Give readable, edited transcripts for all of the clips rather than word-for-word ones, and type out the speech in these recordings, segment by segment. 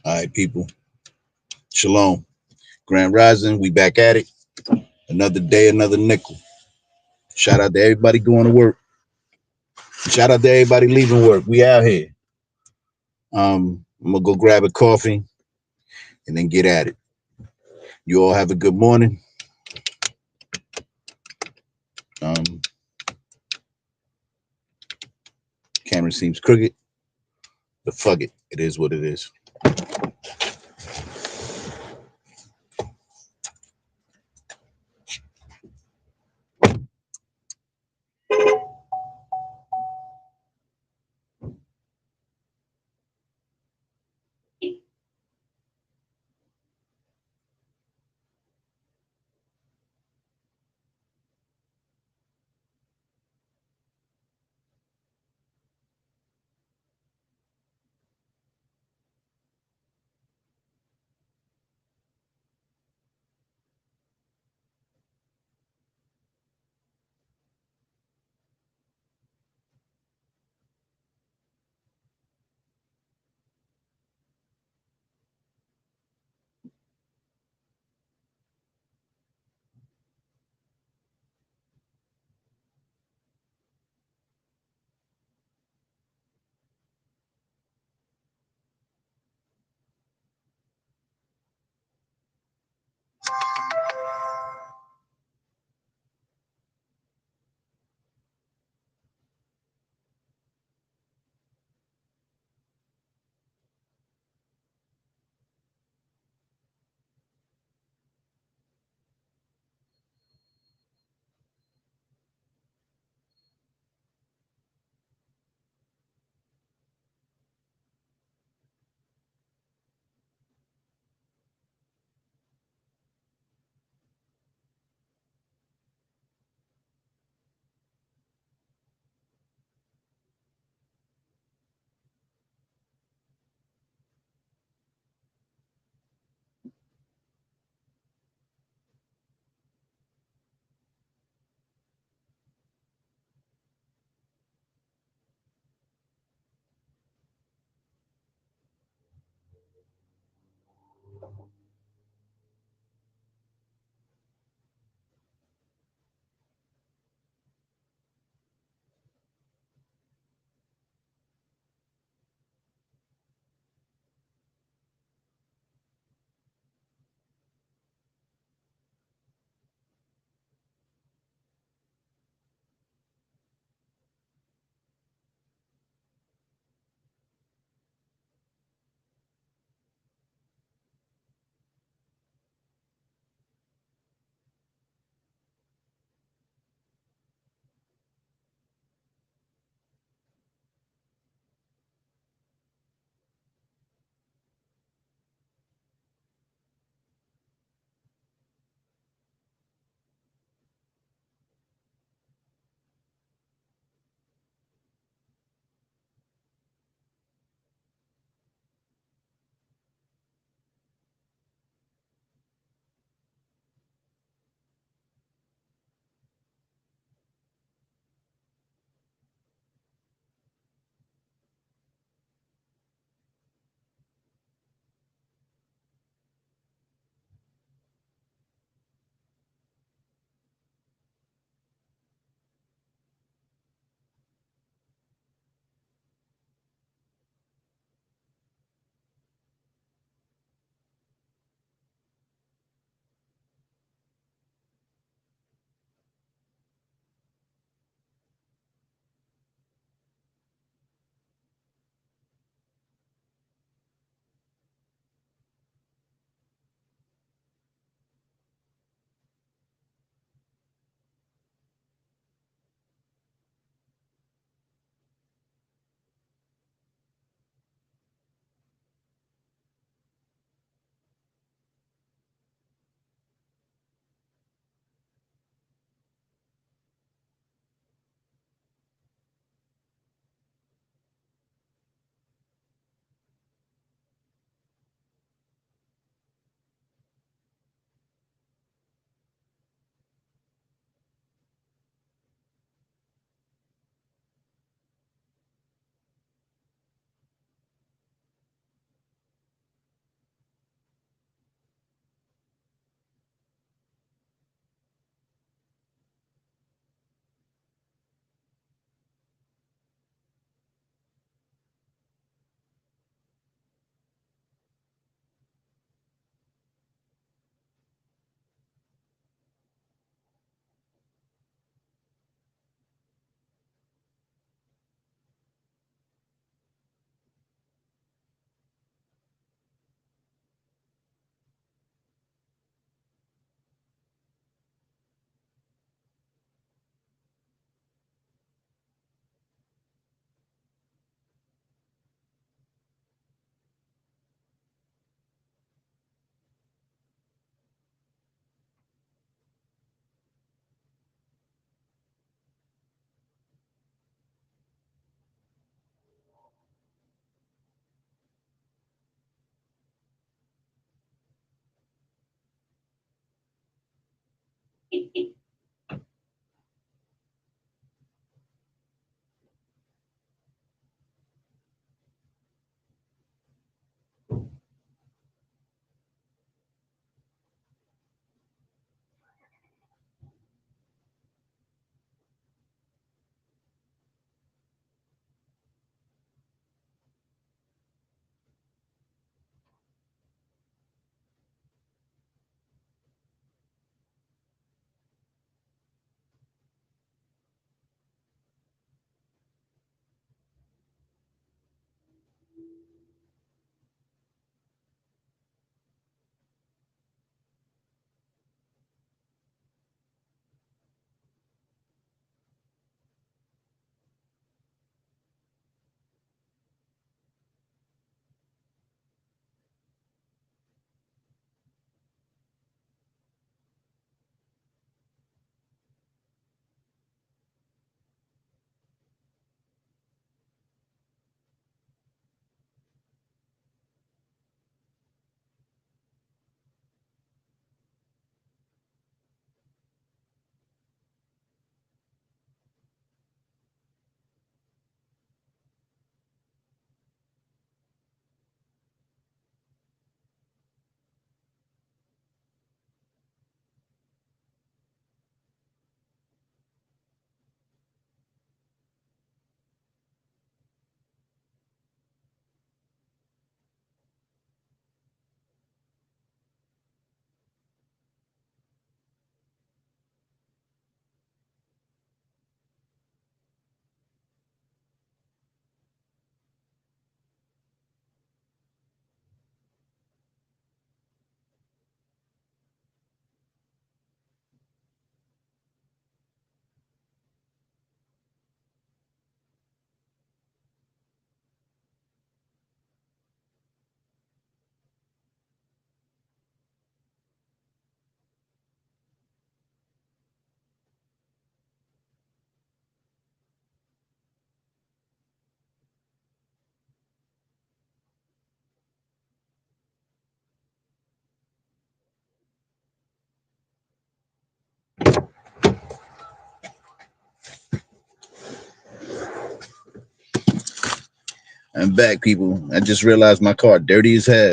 All right, people. Shalom. Grand Rising. We back at it. Another day, another nickel. Shout out to everybody going to work. Shout out to everybody leaving work. We out here. I'm gonna go grab a coffee and then get at it. You all have a good morning. Um, Camera seems crooked, but fuck it. It is what it is. I'm back, people. I just realized my car dirty as hell.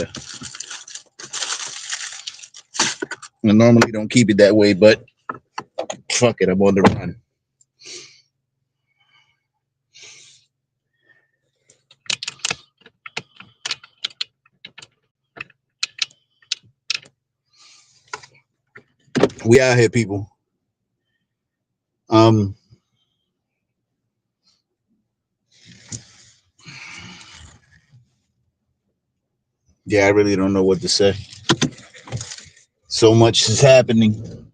I normally don't keep it that way, but fuck it, I'm on the run. We out here, people. Um, yeah, I really don't know what to say. So much is happening.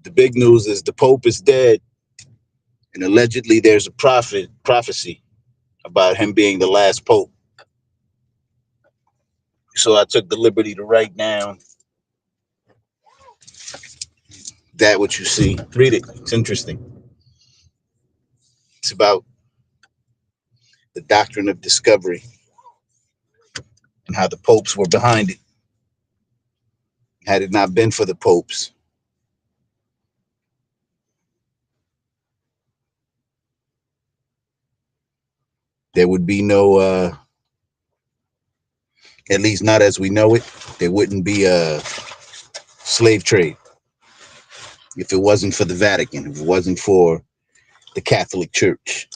The big news is the Pope is dead, and allegedly there's a prophecy about him being the last Pope. So I took the liberty to write down that what you see. Read it. It's interesting. It's about the doctrine of discovery and how the popes were behind it. Had it not been for the popes, there would be no, at least not as we know it, there wouldn't be a slave trade if it wasn't for the Vatican, if it wasn't for the Catholic Church.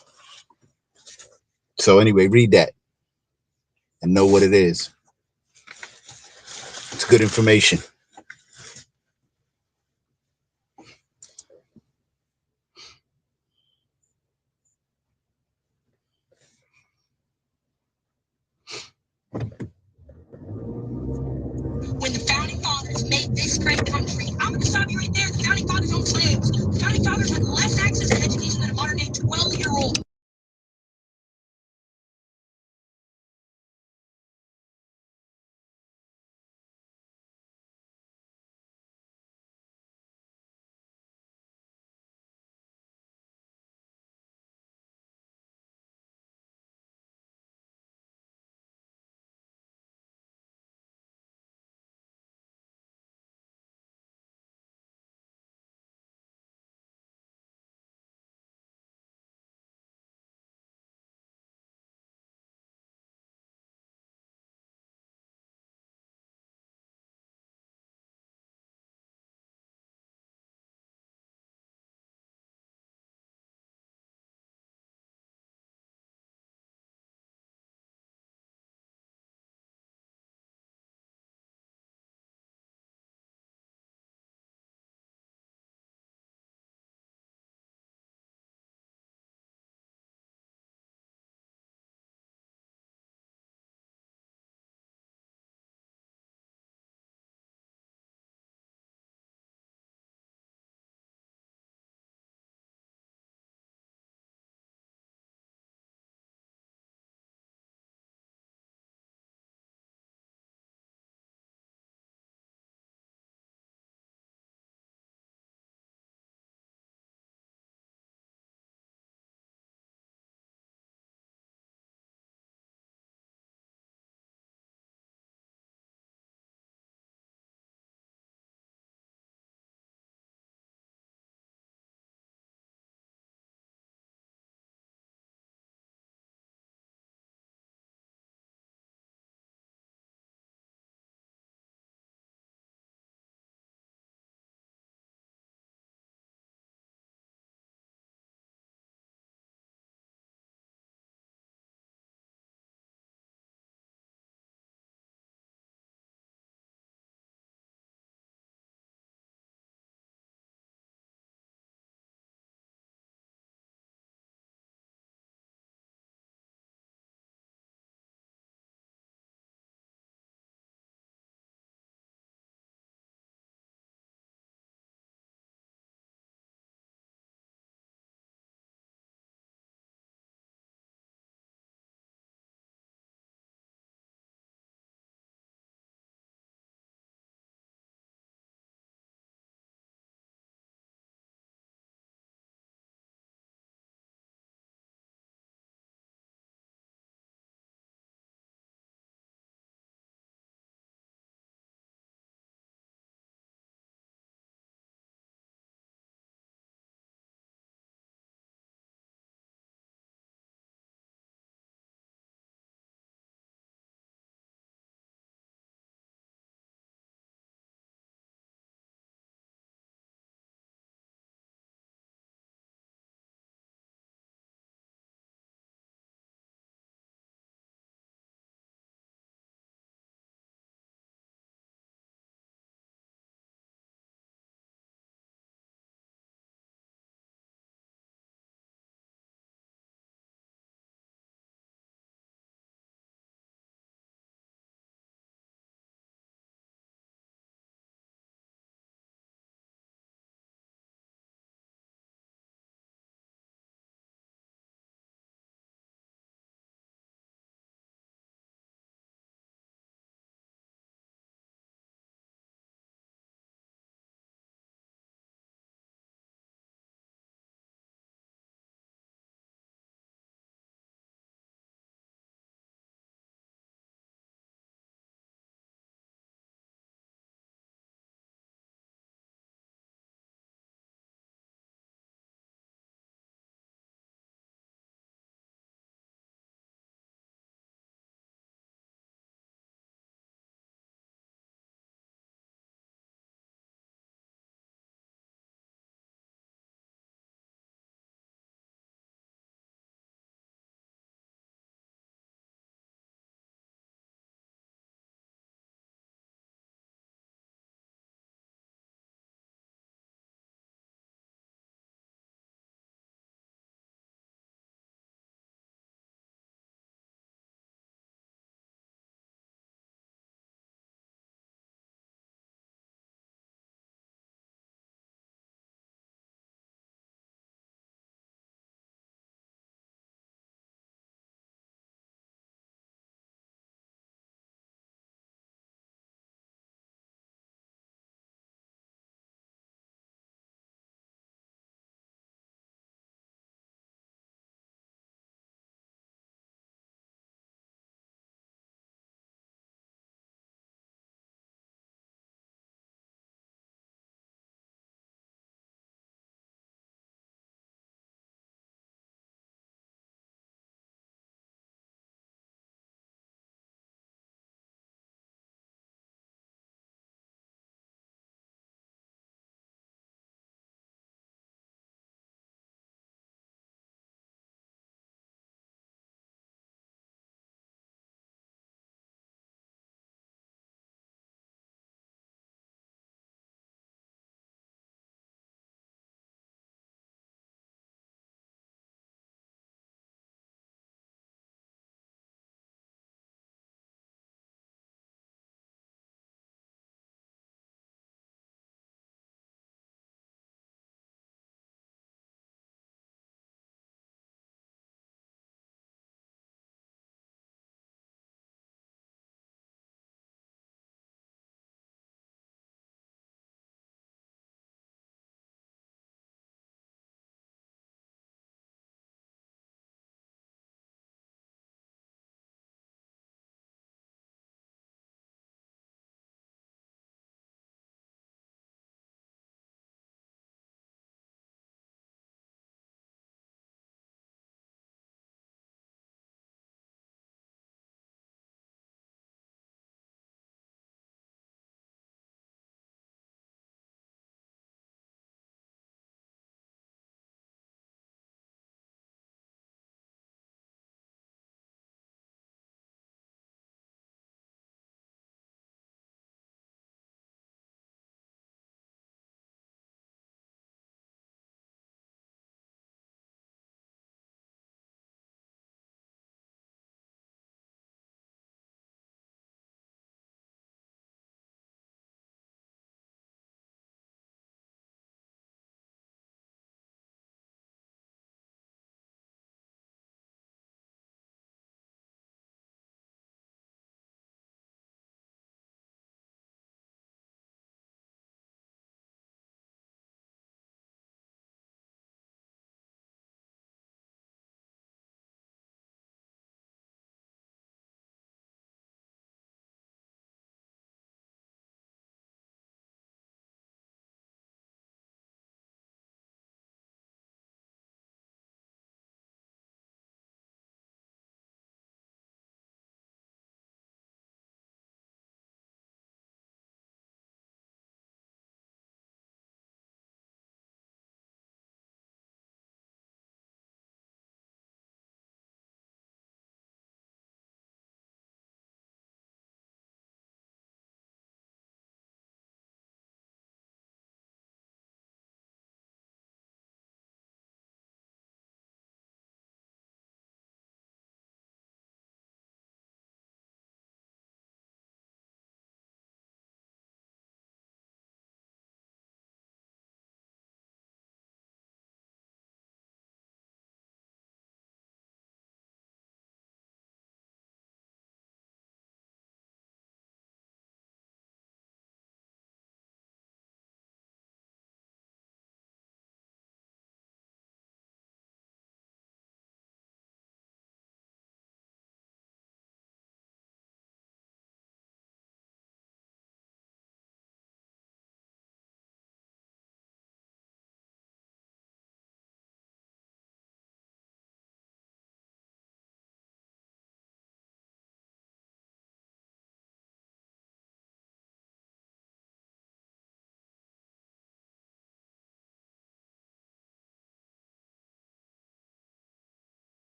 So, anyway, read that and know what it is. It's good information. When the founding fathers made this great country, I'm going to stop you right there. The founding fathers owned slaves. The founding fathers had less access to education than a modern day 12-year-old.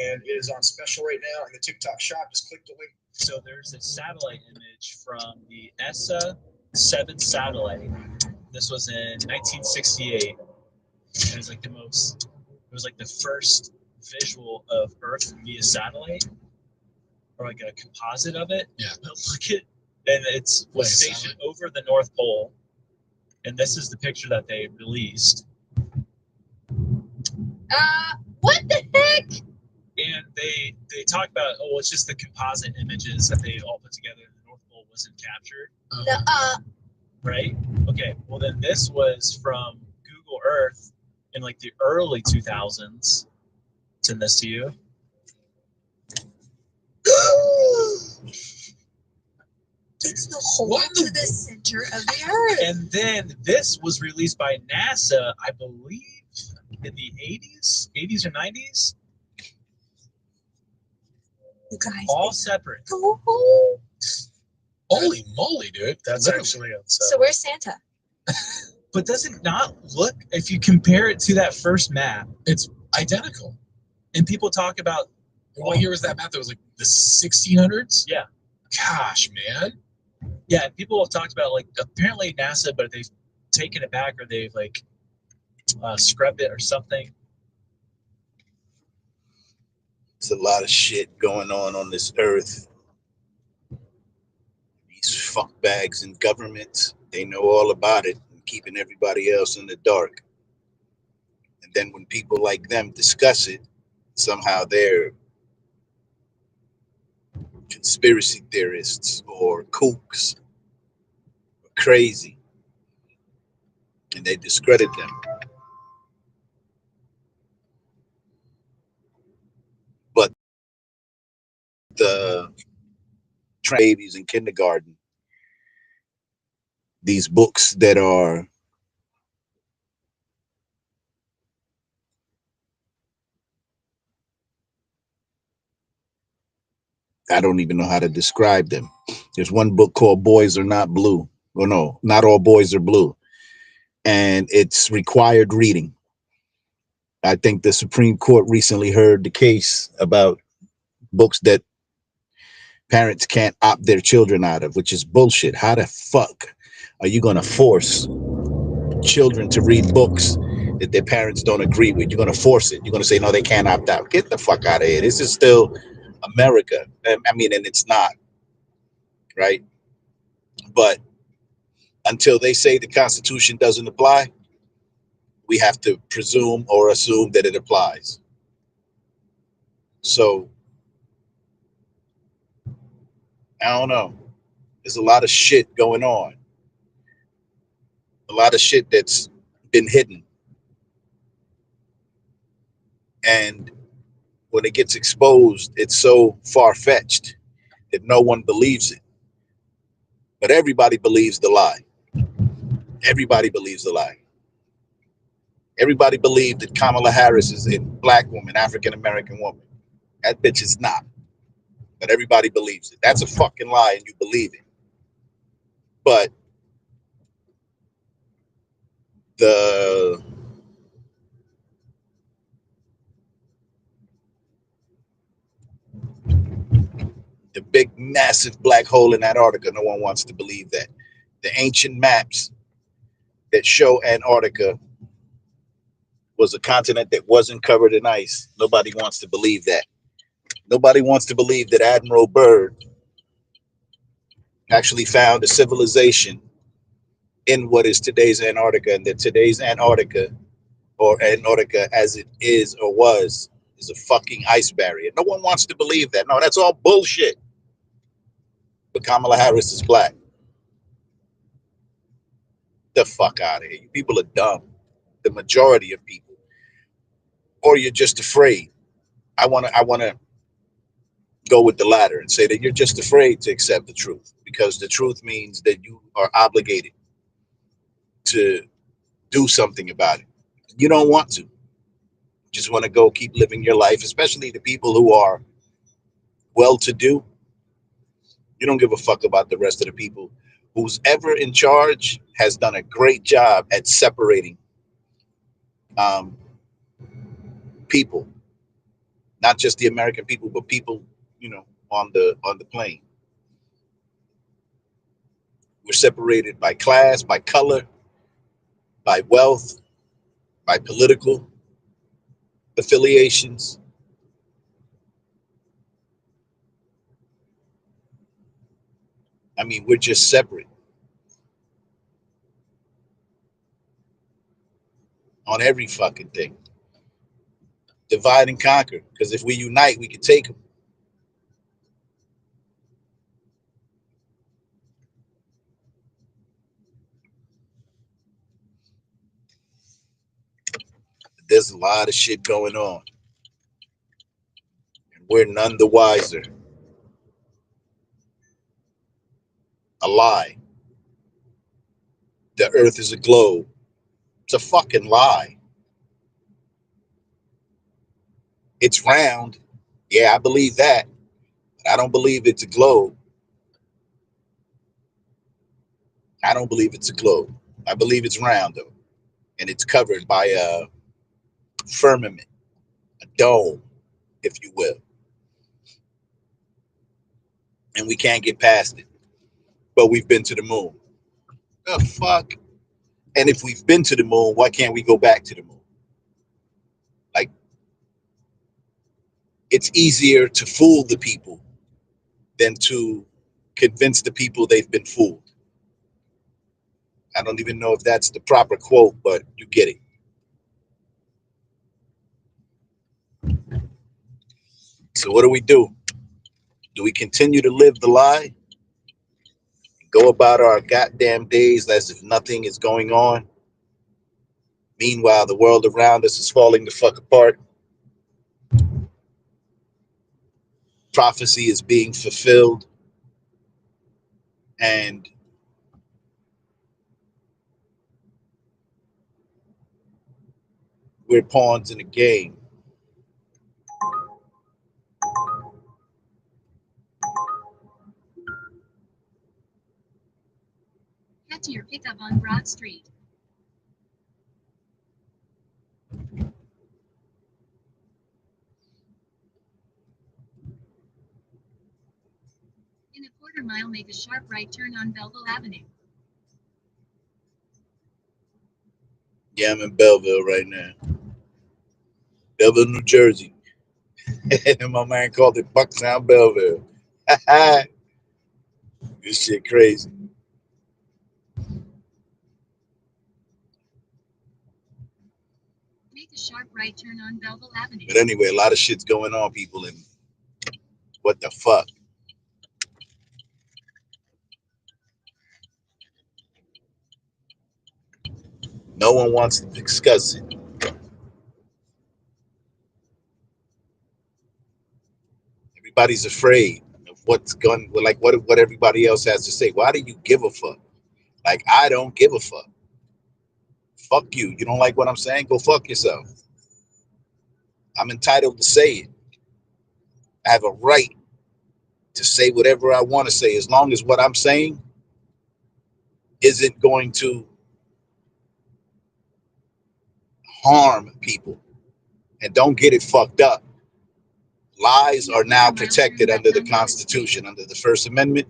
and it is on special right now in the TikTok shop. Just click the link. So there's a satellite image from the ESA 7 satellite. This was in 1968. It was like the first visual of Earth via satellite, or like a composite of it. Yeah. Look at, and it's was stationed over the North Pole. And this is the picture that they released. What the heck? And they talk about, it's just the composite images that they all put together. The North Pole wasn't captured. Right? Okay. Well, then this was from Google Earth in like the early 2000s. Send this to you. It's the hole to the center of the Earth. And then this was released by NASA, I believe, in the 80s or 90s. You guys. All separate. Oh. Holy moly, dude. That's Literally. actually So where's Santa? But does it not look, if you compare it to that first map, It's identical. and people talk about, What year was that map? That was like the 1600s? yeah. Gosh, man. Yeah, and people have talked about, like, apparently NASA, but they've taken it back or they've, like, scrubbed it or something. It's a lot of shit going on this earth. These fuckbags in government, they know all about it and keeping everybody else in the dark. And then when people like them discuss it, somehow they're conspiracy theorists or kooks or crazy. And they discredit them. But the babies in kindergarten, these books that are I don't even know how to describe them. There's one book called Boys Are Not Blue. Or no, Not All Boys Are Blue. And it's required reading. I think the Supreme Court recently heard the case about books that parents can't opt their children out of, which is bullshit. How the fuck are you going to force children to read books that their parents don't agree with? You're going to force it. You're going to say, no, they can't opt out. Get the fuck out of here. This is still America. I mean, and it's not, right? But until they say the Constitution doesn't apply, we have to presume or assume that it applies. So, I don't know. There's a lot of shit going on. A lot of shit that's been hidden. And when it gets exposed, it's so far-fetched that no one believes it. But everybody believes the lie. Everybody believes the lie. Everybody believed that Kamala Harris is a black woman, African-American woman. That bitch is not. But everybody believes it. That's a fucking lie and you believe it. But the big massive black hole in Antarctica, no one wants to believe that. The ancient maps that show Antarctica was a continent that wasn't covered in ice. Nobody wants to believe that. Nobody wants to believe that Admiral Byrd actually found a civilization in what is today's Antarctica, and that today's Antarctica, or Antarctica as it is or was, is a fucking ice barrier. No one wants to believe that. No, that's all bullshit. But Kamala Harris is black. The fuck out of here. You people are dumb. The majority of people. Or you're just afraid. I wanna go with the latter and say that you're just afraid to accept the truth, because the truth means that you are obligated to do something about it. You don't want to. You just want to go keep living your life, especially the people who are well-to-do. You don't give a fuck about the rest of the people. Who's ever in charge has done a great job at separating people not just the American people, but people, on the plane. We're separated by class, by color, by wealth, by political affiliations. I mean, we're just separate on every fucking thing. Divide and conquer. Because if we unite, we can take them. There's a lot of shit going on. And we're none the wiser. A lie. The earth is a globe. It's a fucking lie. It's round. Yeah, I believe that. But I don't believe it's a globe. I don't believe it's a globe. I believe it's round, though. And it's covered by a firmament, a dome, if you will. And we can't get past it. But we've been to the moon. The fuck? And if we've been to the moon, why can't we go back to the moon? Like, it's easier to fool the people than to convince the people they've been fooled. I don't even know if that's the proper quote, but you get it. So what do? Do we continue to live the lie? Go about our goddamn days as if nothing is going on? Meanwhile, the world around us is falling the fuck apart. Prophecy is being fulfilled. And we're pawns in a game. Head to your pickup on Broad Street. In a quarter mile, make a sharp right turn on Belleville Avenue. Yeah, I'm in Belleville right now. Belleville, New Jersey. And my man called it Bucktown Belleville. This shit crazy. Make a sharp right turn on Belleville Avenue. But anyway, a lot of shit's going on, people, and what the fuck? No one wants to discuss it. Everybody's afraid of what's going, like what everybody else has to say. Why do you give a fuck? Like, I don't give a fuck. Fuck you. You don't like what I'm saying? Go fuck yourself. I'm entitled to say it. I have a right to say whatever I want to say, as long as what I'm saying isn't going to harm people. And don't get it fucked up. Lies are now protected under the Constitution, under the First Amendment.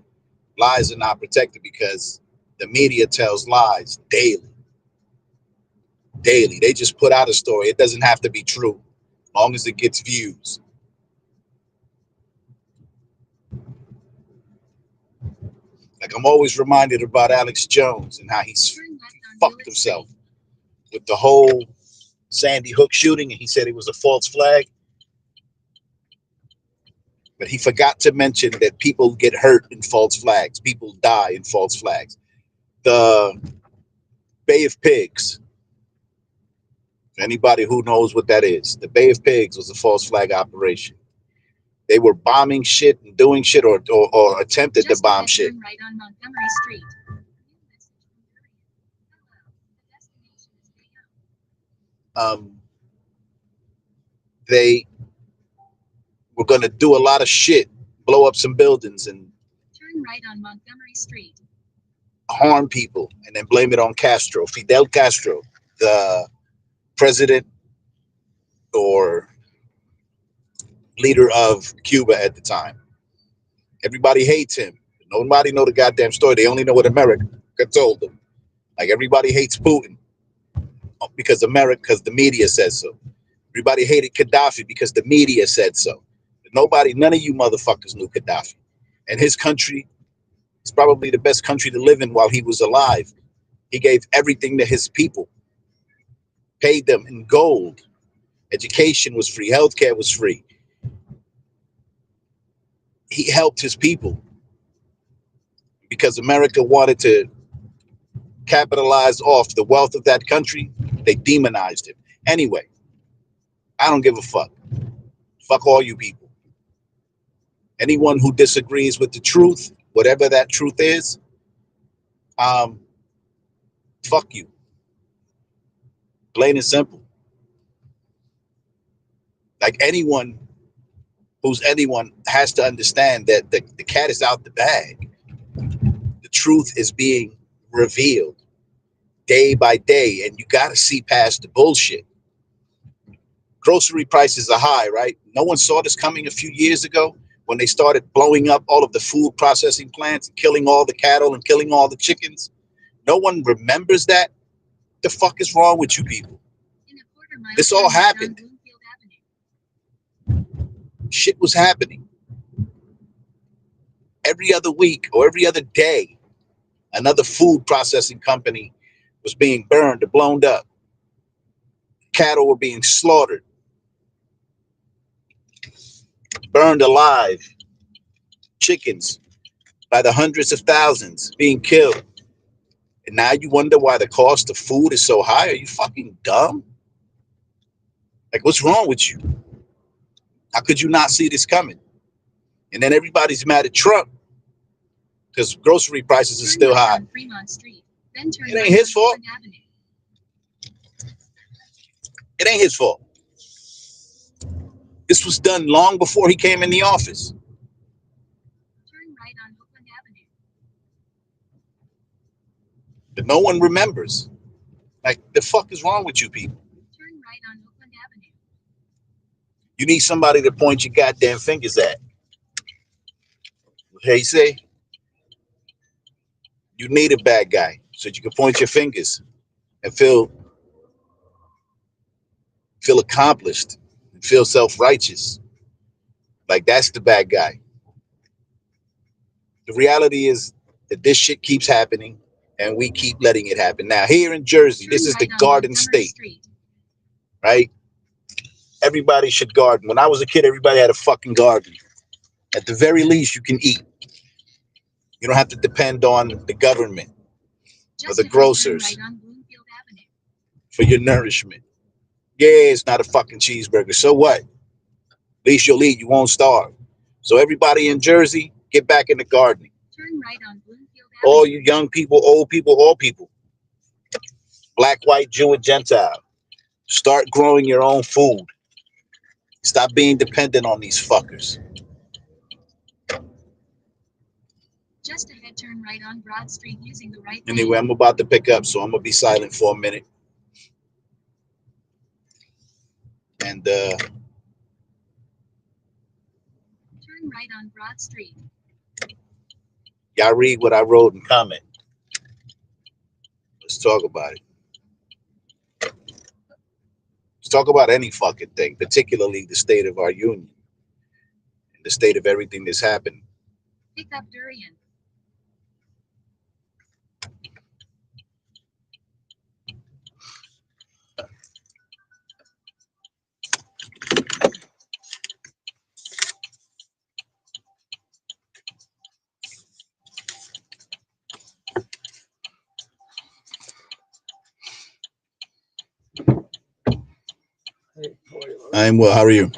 Lies are not protected because the media tells lies daily. Daily. They just put out a story. It doesn't have to be true, as long as it gets views. Like, I'm always reminded about Alex Jones and how he's fucked himself with the whole Sandy Hook shooting, and he said it was a false flag. But he forgot to mention that people get hurt in false flags. People die in false flags. The Bay of Pigs. Anybody who knows what that is, the Bay of Pigs was a false flag operation. They were bombing shit and doing shit, or attempted to bomb shit. Right on Montgomery Street. They were going to do a lot of shit, blow up some buildings and turn right on Montgomery Street, harm people, and then blame it on Castro, Fidel Castro, the president or leader of Cuba at the time. Everybody hates him. Nobody know the goddamn story. They only know what America told them. Like everybody hates Putin because the media says so. Everybody hated Gaddafi because the media said so. But none of you motherfuckers knew Gaddafi. And his country is probably the best country to live in while he was alive. He gave everything to his people, paid them in gold. Education was free, healthcare was free. He helped his people because America wanted to capitalize off the wealth of that country. They demonized him. Anyway, I don't give a fuck. Fuck all you people. Anyone who disagrees with the truth, whatever that truth is, fuck you. Plain and simple. Like anyone has to understand that the cat is out the bag. The truth is being revealed day by day, and you got to see past the bullshit. Grocery prices are high, right? No one saw this coming a few years ago when they started blowing up all of the food processing plants and killing all the cattle and killing all the chickens. No one remembers that. The fuck is wrong with you people? This all happened. Shit was happening. Every other week or every other day, another food processing company was being burned or blown up. Cattle were being slaughtered, burned alive. Chickens by the hundreds of thousands being killed. And now you wonder why the cost of food is so high? Are you fucking dumb? Like, what's wrong with you? How could you not see this coming? And then everybody's mad at Trump because grocery prices are still high. It ain't his fault. It ain't his fault. This was done long before he came in the office. Turn right on Oakland Avenue. But no one remembers. Like, the fuck is wrong with you people? Turn right on Oakland Avenue. You need somebody to point your goddamn fingers at. Hey, say, you need a bad guy so you can point your fingers and feel accomplished and feel self-righteous. Like, that's the bad guy. The reality is that this shit keeps happening and we keep letting it happen. Now, here in Jersey, this is the Garden State, right? Everybody should garden. When I was a kid, everybody had a fucking garden. At the very least, you can eat. You don't have to depend on the government or the grocers for your nourishment. Yeah, it's not a fucking cheeseburger. So what? At least you'll eat. You won't starve. So everybody in Jersey, get back into gardening. Turn right on Bloomfield Avenue. All you young people, old people, all people. Black, white, Jew, and Gentile. Start growing your own food. Stop being dependent on these fuckers. Just ahead, turn right on Broad Street using the right Anyway, I'm about to pick up, so I'm gonna be silent for a minute. And Turn right on Broad Street. y'all read what I wrote and comment. Let's talk about it. Let's talk about any fucking thing, particularly the state of our union and the state of everything that's happened. Pick up durian. I'm well. How are you?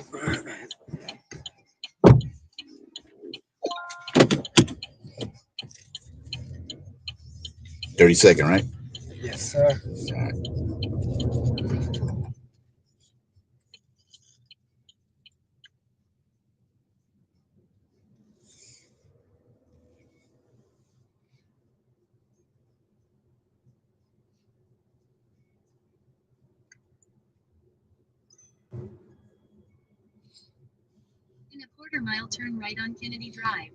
$30, right? Yes, sir. All right. 1/4 mile, turn right on Kennedy Drive.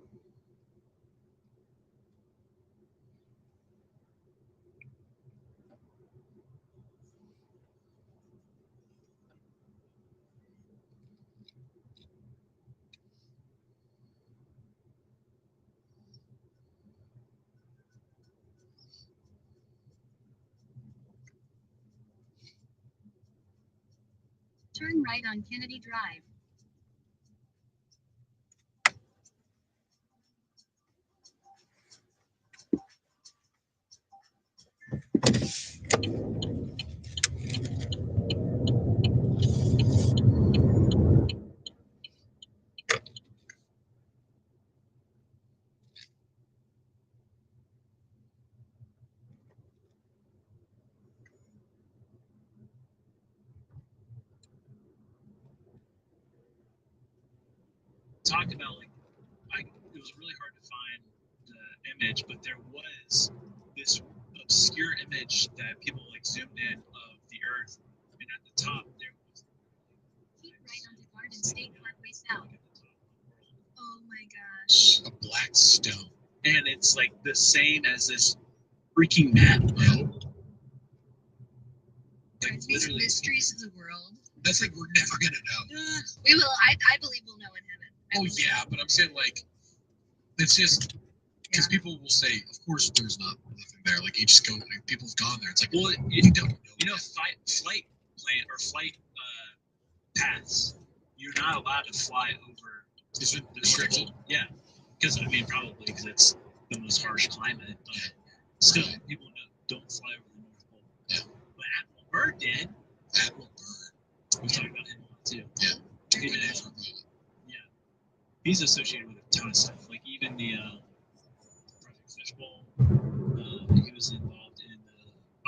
Turn right on Kennedy Drive. Talked about like it was really hard to find the image, but there was this obscure image that people like zoomed in of the Earth, and at the top there was Keep right onto Garden State Parkway South. Oh my gosh. A black stone. and it's like the same as this freaking map, bro. Like These literally, mysteries of the world. That's like we're never gonna know. We will. I believe we'll know in heaven. Oh yeah, but I'm saying like it's just because people will say, of course, there's nothing there. Like you just go, like, people have gone there. It's like, well, you don't know. flight plan or flight paths. You're not allowed to fly over. Is it restricted? Yeah, because I mean probably because it's the most harsh climate, but still people don't fly over the North Pole. Yeah. But Admiral Byrd did. Admiral Byrd. We talked about him a lot too. Yeah. He did. Yeah. He's associated with a ton of stuff, like even the Project Fishbowl. He was involved in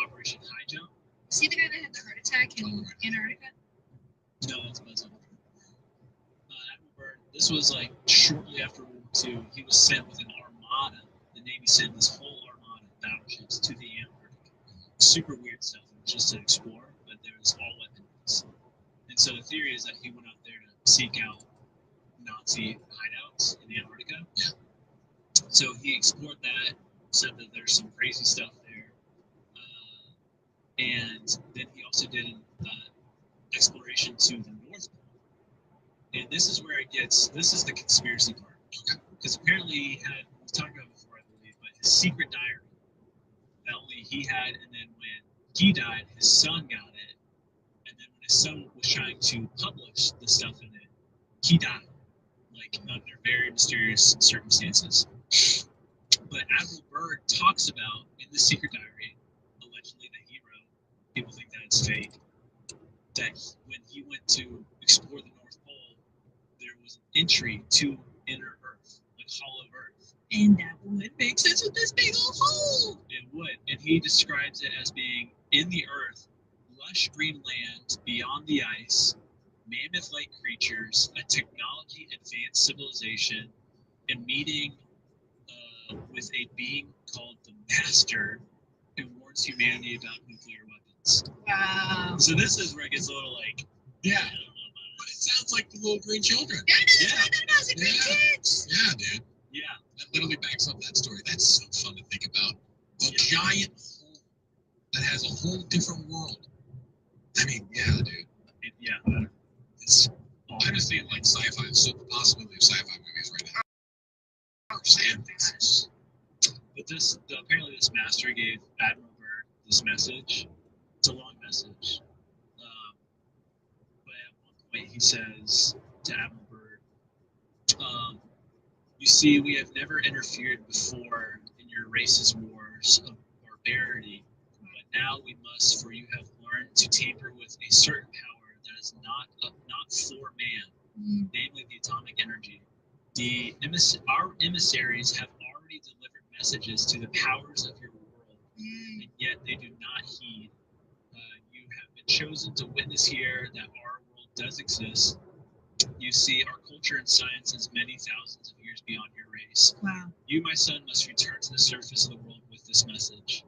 Operation High Jump. See the guy that had the heart attack in Antarctica? No, that's Buzz Aldrin. Admiral Byrd. This was like shortly after World War II. He was sent with an armada. The Navy sent this whole armada of battleships to the Antarctic. Super weird stuff. It was just to explore, but there was all weapons. And so the theory is that he went out there to seek out Nazi hideouts in Antarctica. Yeah. So he explored that, said that there's some crazy stuff there. And then he also did an exploration to the North Pole. And this is where this is the conspiracy part. Because apparently he had, we've talked about it before, I believe, but his secret diary that only he had, and then when he died, his son got it. And then when his son was trying to publish the stuff in it, he died, like under very mysterious circumstances. But Admiral Byrd talks about in the secret diary, allegedly that he wrote, people think that it's fake, that when he went to explore the North Pole, there was an entry to inner Earth, like hollow Earth. And that would make sense with this big old hole. It would. And he describes it as being in the Earth, lush green land beyond the ice, mammoth-like creatures, a technology advanced civilization, and meeting with a being called the Master, who warns humanity about nuclear weapons. Wow. So this is where it gets a little like, Yeah. I don't know about But it sounds like the little green children. Yeah, Yeah. that's great Yeah. kids. Yeah, dude. it. Yeah. That literally backs up that story. That's so fun to think about. A Yeah. giant hole that has a whole different world. I mean, yeah, dude. Yeah. It's, I'm just seeing like sci-fi, so the possibility of sci-fi movies right now. I understand this. But apparently this master gave Admiral Byrd this message. It's a long message. But at one point he says to Admiral Byrd, you see, we have never interfered before in your race's wars of barbarity, but now we must, for you have learned to tamper with a certain power that is not for man, namely the atomic energy. Our emissaries have already delivered messages to the powers of your world, and yet they do not heed. You have been chosen to witness here that our world does exist. You see, our culture and science is many thousands of years beyond your race. Wow. You, my son, must return to the surface of the world with this message.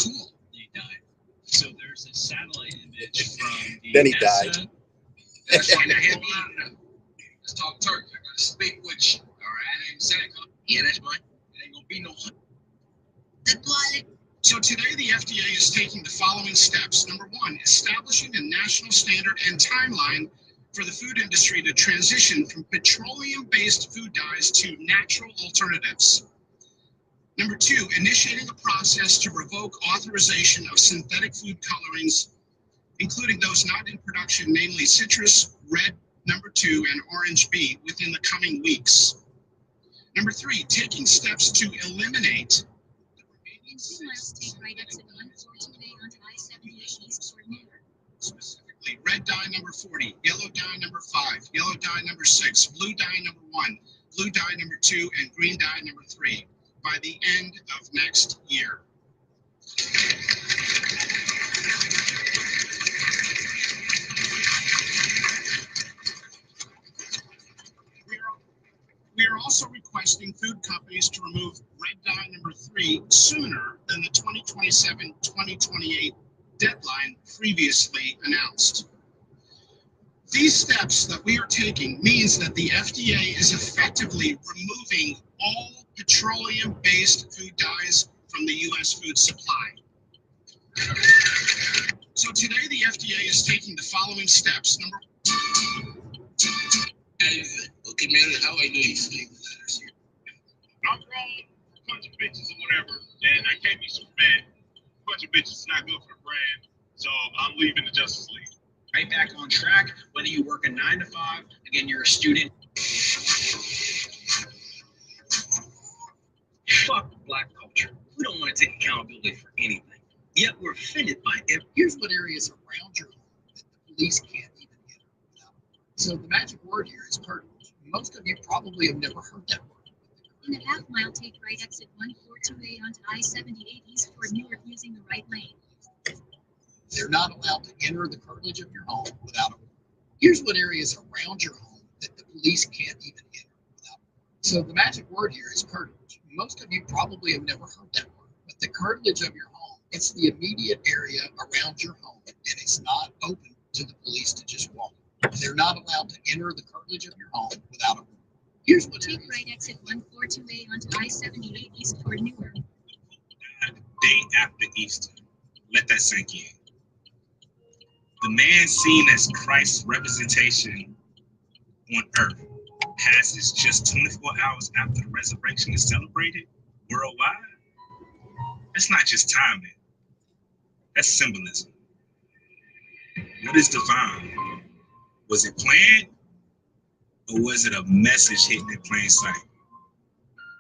Cool. And he died. So there's a satellite image from the Then he NASA. died. That's why they had Let's talk turkey. I got to speak with you. All right, I ain't Santa. Yeah, that's mine. It ain't gonna be no hunt. So today the FDA is taking the following steps. Number one, establishing a national standard and timeline for the food industry to transition from petroleum-based food dyes to natural alternatives. Number two, initiating a process to revoke authorization of synthetic food colorings, including those not in production, namely citrus, red, number 2, and orange B, within the coming weeks. Number 3, taking steps to eliminate the remaining 2 miles, take right exit 142A onto I-78 east toward Newark. specifically red dye number 40, yellow dye number 5, yellow dye number 6, blue dye number 1, blue dye number 2, and green dye number 3 by the end of next year. We are also requesting food companies to remove red dye number 3 sooner than the 2027-2028 deadline previously announced. These steps that we are taking means that the FDA is effectively removing all petroleum-based food dyes from the U.S. food supply. So today the FDA is taking the following steps. Number okay, man, how I know you sleep letters here. I'm wrong, bunch of bitches or whatever, then I can't be super mad. Bunch of bitches is not good for the brand, so I'm leaving the Justice League. Right back on track, whether you work a 9 to 5, again, you're a student. Fuck black culture. We don't want to take accountability for anything. Yet we're offended by it. Here's what areas around your home that the police can't even enter without. So the magic word here is curtains. Most of you probably have never heard that word. In a half mile, take right exit 142A onto I-78 east toward Newark using the right lane. They're not allowed to enter the curtilage of your home without a warrant. Here's what areas around your home that the police can't even enter without a warrant. So the magic word here is curtilage. Most of you probably have never heard that word, but the curtilage of your home, it's the immediate area around your home, and it's not open to the police to just walk. They're not allowed to enter the curtilage of your home without a warrant. Here's what Take right exit 142A onto I-78 east toward Newark. Day after Easter. Let that sink in. The man seen as Christ's representation on earth passes just 24 hours after the resurrection is celebrated worldwide. That's not just timing. That's symbolism. What is divine? Was it planned? Or was it a message hidden in plain sight?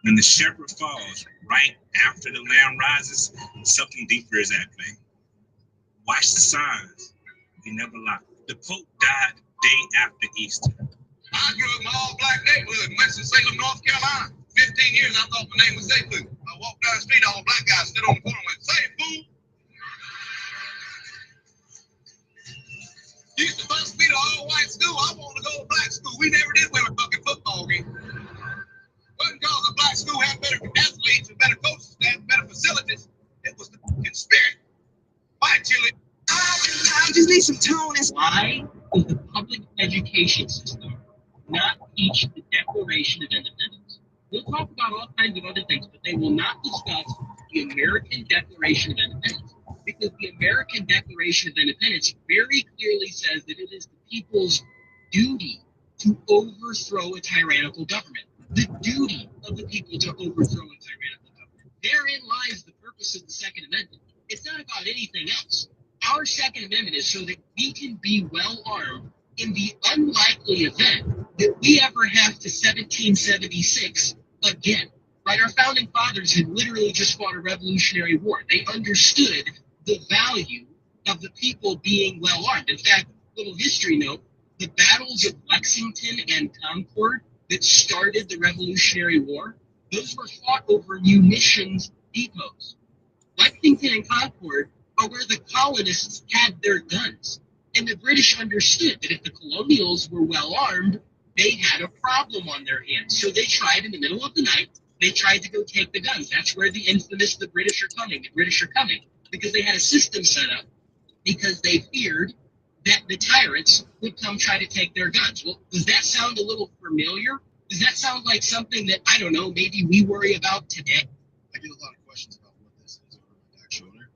When the shepherd falls right after the lamb rises, something deeper is at play. Watch the signs. They never lie. The Pope died day after Easter. I grew up in an all-black neighborhood in Winston-Salem, North Carolina. 15 years, I thought my name was Zayfu. I walked down the street, all black guys stood on the corner and went, "Say, fool!" Used to bus me to all-white school. I wanted to go to black school. We never did win a fucking football game. Wasn't because the black school had better athletes and better coaching staff and better facilities. It was the fucking spirit. Bye, Chili. I just need some tone. Why does the public education system not teach the Declaration of Independence? We'll talk about all kinds of other things, but they will not discuss the American Declaration of Independence. Because the American Declaration of Independence very clearly says that it is the people's duty to overthrow a tyrannical government. The duty of the people to overthrow a tyrannical government. Therein lies the purpose of the Second Amendment. It's not about anything else. Our Second Amendment is so that we can be well armed in the unlikely event that we ever have to 1776 again. Right? Our founding fathers had literally just fought a Revolutionary War. They understood the value of the people being well armed. In fact, little history note, the battles of Lexington and Concord that started the Revolutionary War, those were fought over munitions depots. Lexington and Concord are where the colonists had their guns. And the British understood that if the colonials were well armed, they had a problem on their hands. So they tried in the middle of the night, they tried to go take the guns. That's where the infamous "the British are coming," because they had a system set up because they feared that the tyrants would come try to take their guns. Well, does that sound a little familiar? Does that sound like something that, I don't know, maybe we worry about today? I get a lot of questions about what this is over my back shoulder.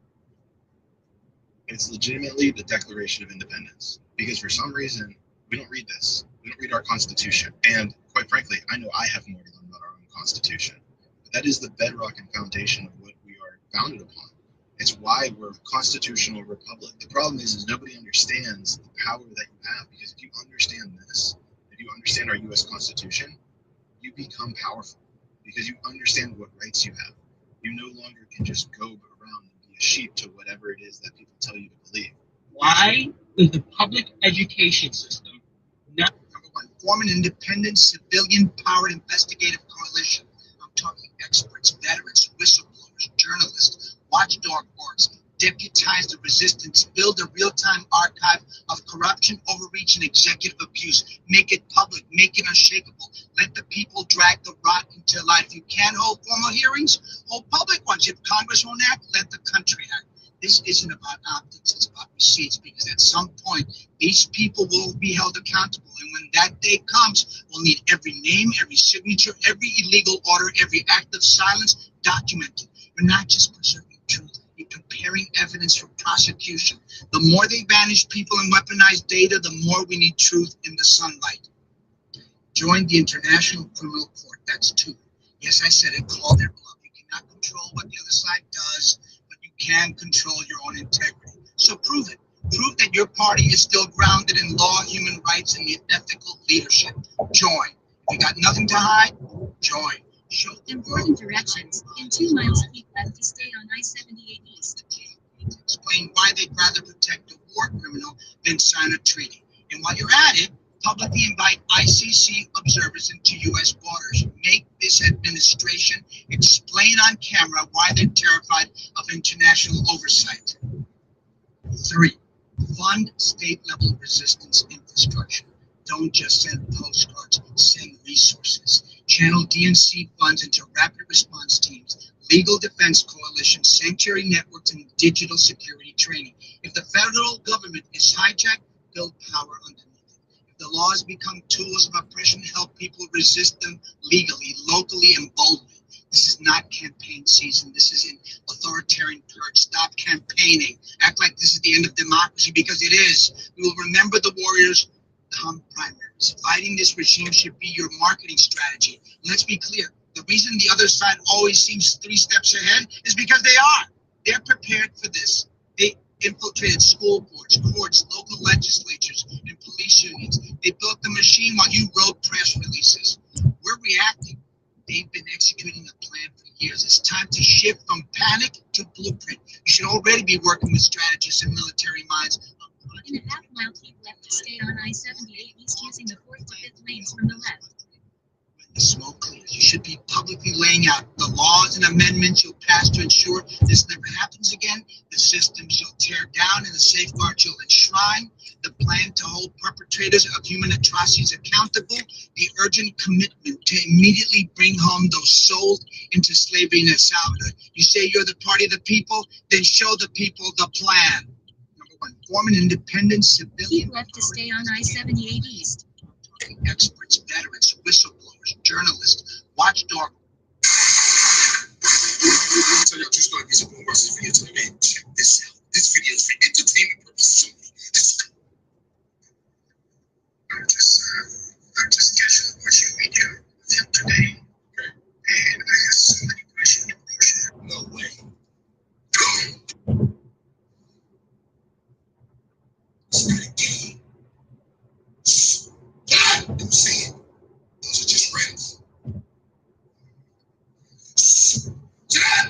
It's legitimately the Declaration of Independence. Because for some reason, we don't read this. We don't read our Constitution. And quite frankly, I know I have more to learn about our own Constitution. But that is the bedrock and foundation of what we are founded upon. It's why we're a constitutional republic. The problem is nobody understands the power that you have. Because if you understand this, if you understand our U.S. Constitution, you become powerful. Because you understand what rights you have. You no longer can just go around and be a sheep to whatever it is that people tell you to believe. Why does the public education system not? Number one, form an independent, civilian-powered investigative coalition. I'm talking experts, veterans, whistleblowers, journalists, watchdog orgs. Deputize the resistance, build a real-time archive of corruption, overreach, and executive abuse. Make it public, make it unshakable. Let the people drag the rock into life. If you can't hold formal hearings, hold public ones. If Congress won't act, let the country act. This isn't about optics, it's about receipts, because at some point, these people will be held accountable. And when that day comes, we'll need every name, every signature, every illegal order, every act of silence documented. We're not just preserving truth. Preparing evidence for prosecution. The more they banish people and weaponize data, the more we need truth in the sunlight. Join the International Criminal Court. That's two. Yes, I said it. Call their bluff. You cannot control what the other side does, but you can control your own integrity. So prove it. Prove that your party is still grounded in law, human rights, and ethical leadership. Join. If you got nothing to hide, join. Show Important directions. In 2 miles, keep left to stay on I-78 East. Explain why they'd rather protect a war criminal than sign a treaty. And while you're at it, publicly invite ICC observers into U.S. borders. Make this administration explain on camera why they're terrified of international oversight. 3, fund state-level resistance infrastructure. Don't just send postcards, send resources. Channel DNC funds into rapid response teams, legal defense coalitions, sanctuary networks, and digital security training. If the federal government is hijacked, build power underneath it. If the laws become tools of oppression, help people resist them legally, locally, and boldly. This is not campaign season. This is an authoritarian purge. Stop campaigning. Act like this is the end of democracy, because it is. We will remember the warriors come primaries. Fighting this regime should be your marketing strategy. And let's be clear. The reason the other side always seems 3 steps ahead is because they are. They're prepared for this. They infiltrated school boards, courts, local legislatures, and police unions. They built the machine while you wrote press releases. We're reacting. They've been executing a plan for years. It's time to shift from panic to blueprint. You should already be working with strategists and military minds. In a half-mile, keep left to stay on I-78 East using the 4th to 5th lanes from the left. When the smoke clears, you should be publicly laying out the laws and amendments you'll pass to ensure this never happens again, the systems you'll tear down, and the safeguards you'll enshrine, the plan to hold perpetrators of human atrocities accountable, the urgent commitment to immediately bring home those sold into slavery in El Salvador. You say you're the party of the people, then show the people the plan. Form an independent civilian. Keep left to stay on I-78 East. Experts, veterans, whistleblowers, journalists, watchdog. Tell y'all true story. Piece of boom. Watch this video to the man. Check this out. This video is for entertainment purposes only. I'm just casually watching a video of them today. Okay. And I have so many questions. No way. It's not a game. Don't say it. Those are just friends. Dad!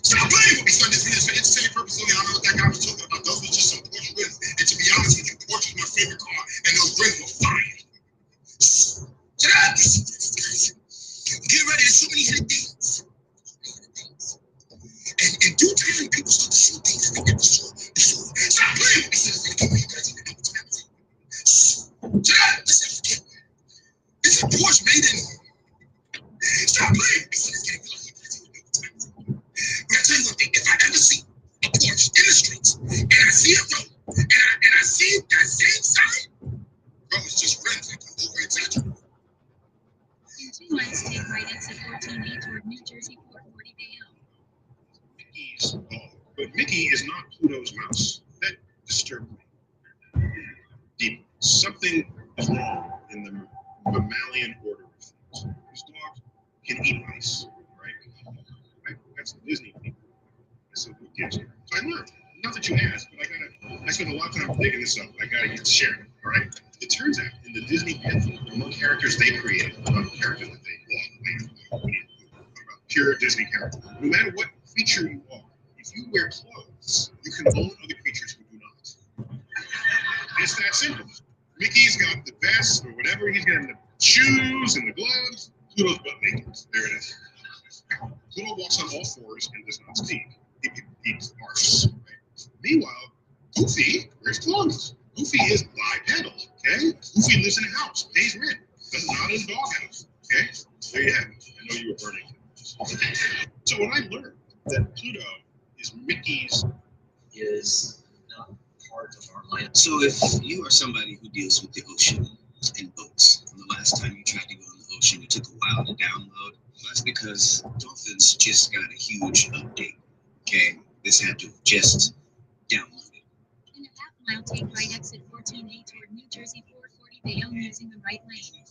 Stop playing with me, son. This video is for entertainment purposes only. I don't know what that guy was talking about. Those were just some Porsche rims. And to be honest with you, Porsche is my favorite car. And those rims were fire. Dad! Get ready. There's so many hidden things. And in due time, people start to see things that they never saw before. Stop playing with me, son. You guys even know what's happening. Dad! Listen, forget me. It's a Porsche made in. Stop playing with me, son. It's getting close. But I tell you one thing, if I ever see a Porsche in the 14A toward New Jersey 440 Bayonne. Mickey's dog. But Mickey is not Pluto's mouse. That disturbed me. Something is wrong in the mammalian order of things. This dog can eat mice, right? That's Disney people. That's what gives you. So I learned. Not that you asked, but I spent a lot of time digging this up. I gotta get shared. All right. It turns out in the Disney Pixar, among characters they created, not characters that they pure Disney characters. No matter what creature you are, if you wear clothes, you can own other creatures who do not. It's that simple. Mickey's got the vest or whatever. He's got the shoes and the gloves. Pluto's butt naked. There it is. Pluto walks on all fours and does not speak. He barks. Right? Meanwhile, Goofy wears clothes. Goofy is bipedal. Okay. Goofy lives in a house, pays rent, but not in a doghouse. Okay. There you have it. I know you were burning. So when I learned that Pluto is Mickey's Is not part of our life. So if you are somebody who deals with the ocean and boats, and the last time you tried to go in the ocean, it took a while to download. That's because Dolphins just got a huge update. Okay, this had to just download it. In a half-mile, take right exit 14A toward New Jersey 440 Bayonne using the right lane.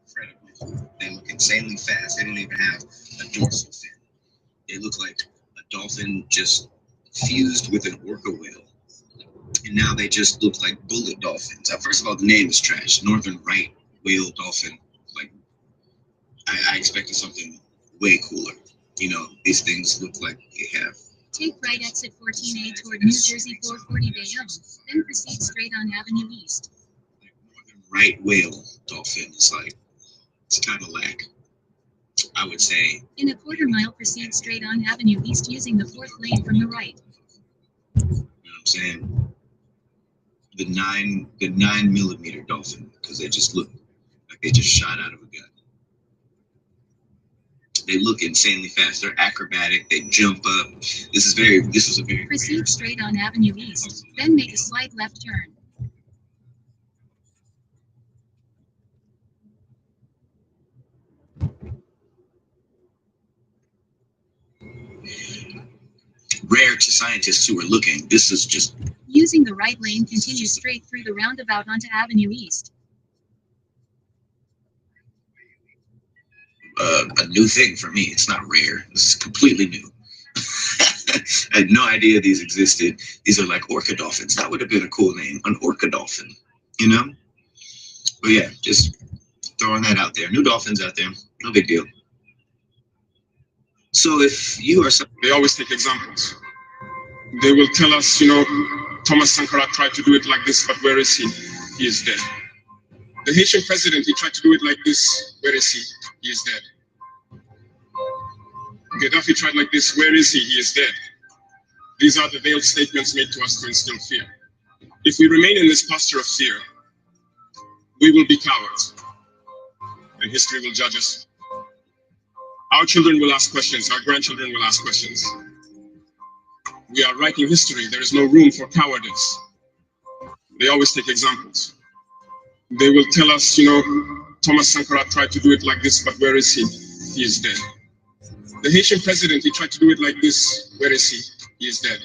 Incredibly cool. They look insanely fast. They don't even have a dorsal fin. They look like a dolphin just fused with an orca whale. And now they just look like bullet dolphins. First of all, the name is trash. Northern right whale dolphin. Like, I expected something way cooler. You know, these things look like they have. Take right exit 14A toward New Jersey 440 Bayonne, then proceed straight on Avenue East. Northern right whale dolphin is like, it's Cadillac. I would say. In a quarter-mile, proceed straight on Avenue East using the fourth lane from the right. You know what I'm saying? The 9mm dolphin, because they just look like they just shot out of a gun. They look insanely fast. They're acrobatic. They jump up. This is a very. Proceed straight on Avenue East, then make a slight left turn. Rare to scientists who are looking. This is just. Using the right lane, continue straight through the roundabout onto Avenue East. A new thing for me. It's not rare. This is completely new. I had no idea these existed. These are like orca dolphins. That would have been a cool name, an orca dolphin. You know? But yeah, just throwing that out there. New dolphins out there. No big deal. So if you are they always take examples. They will tell us, you know, Thomas Sankara tried to do it like this, but where is he? He is dead. The Haitian president, he tried to do it like this. Where is he? He is dead. Gaddafi tried like this. Where is he? He is dead. These are the veiled statements made to us to instill fear. If we remain in this posture of fear, we will be cowards, and history will judge us. Our children will ask questions. Our grandchildren will ask questions. We are writing history. There is no room for cowardice. They always take examples. They will tell us, you know, Thomas Sankara tried to do it like this, but where is he? He is dead. The Haitian president, he tried to do it like this. Where is he? He is dead.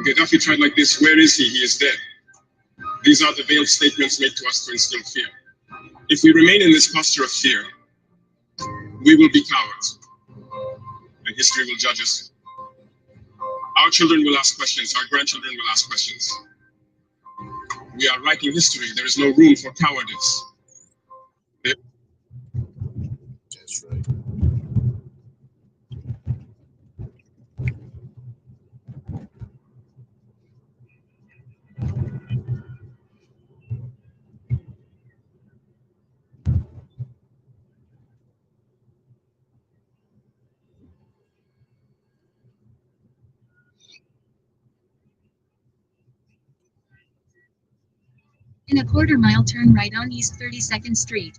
Gaddafi tried like this. Where is he? He is dead. These are the veiled statements made to us to instill fear. If we remain in this posture of fear, we will be cowards, and history will judge us. Our children will ask questions. Our grandchildren will ask questions. We are writing history. There is no room for cowardice. That's right. In a quarter-mile, turn right on East 32nd Street.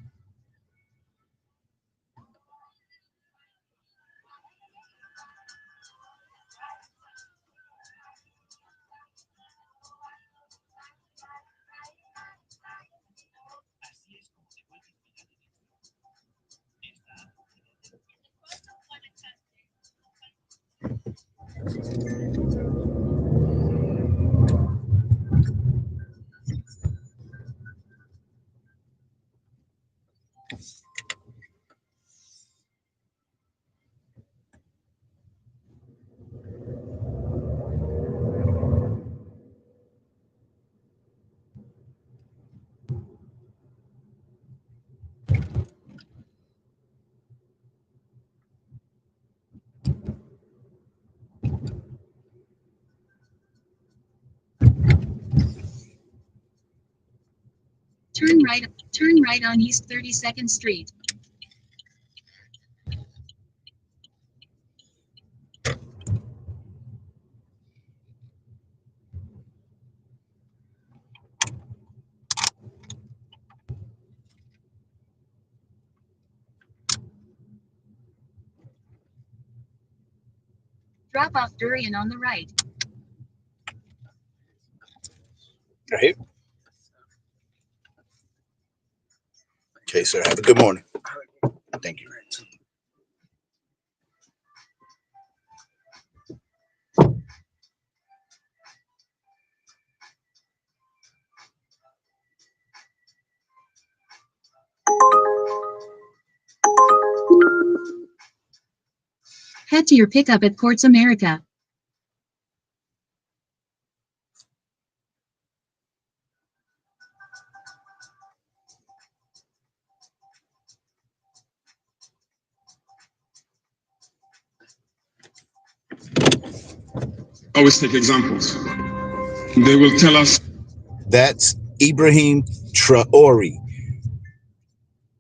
Turn right on East 32nd Street. Drop off Durian on the right. Right here. Okay, sir. Have a good morning. Thank you. Head to your pickup at Ports America. Always take examples. They will tell us. That's Ibrahim Traore.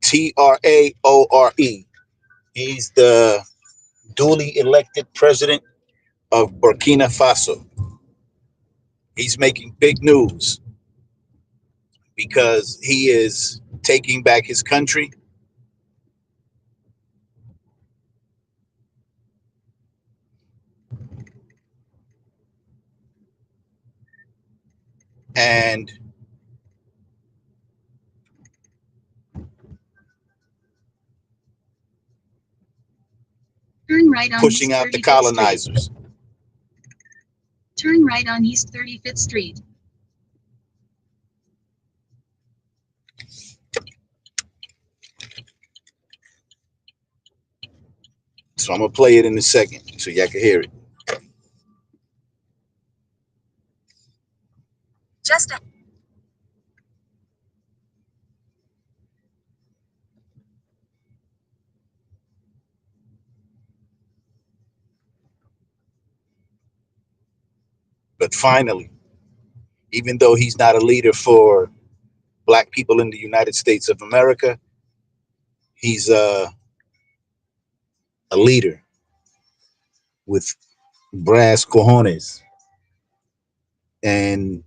Traore. He's the duly elected president of Burkina Faso. He's making big news because he is taking back his country. And Turn right on pushing East out the 35th colonizers. Street. Turn right on East 35th Street. So I'm gonna play it in a second so y'all can hear it. Just a But finally, even though he's not a leader for Black people in the United States of America, he's a leader with brass cojones. And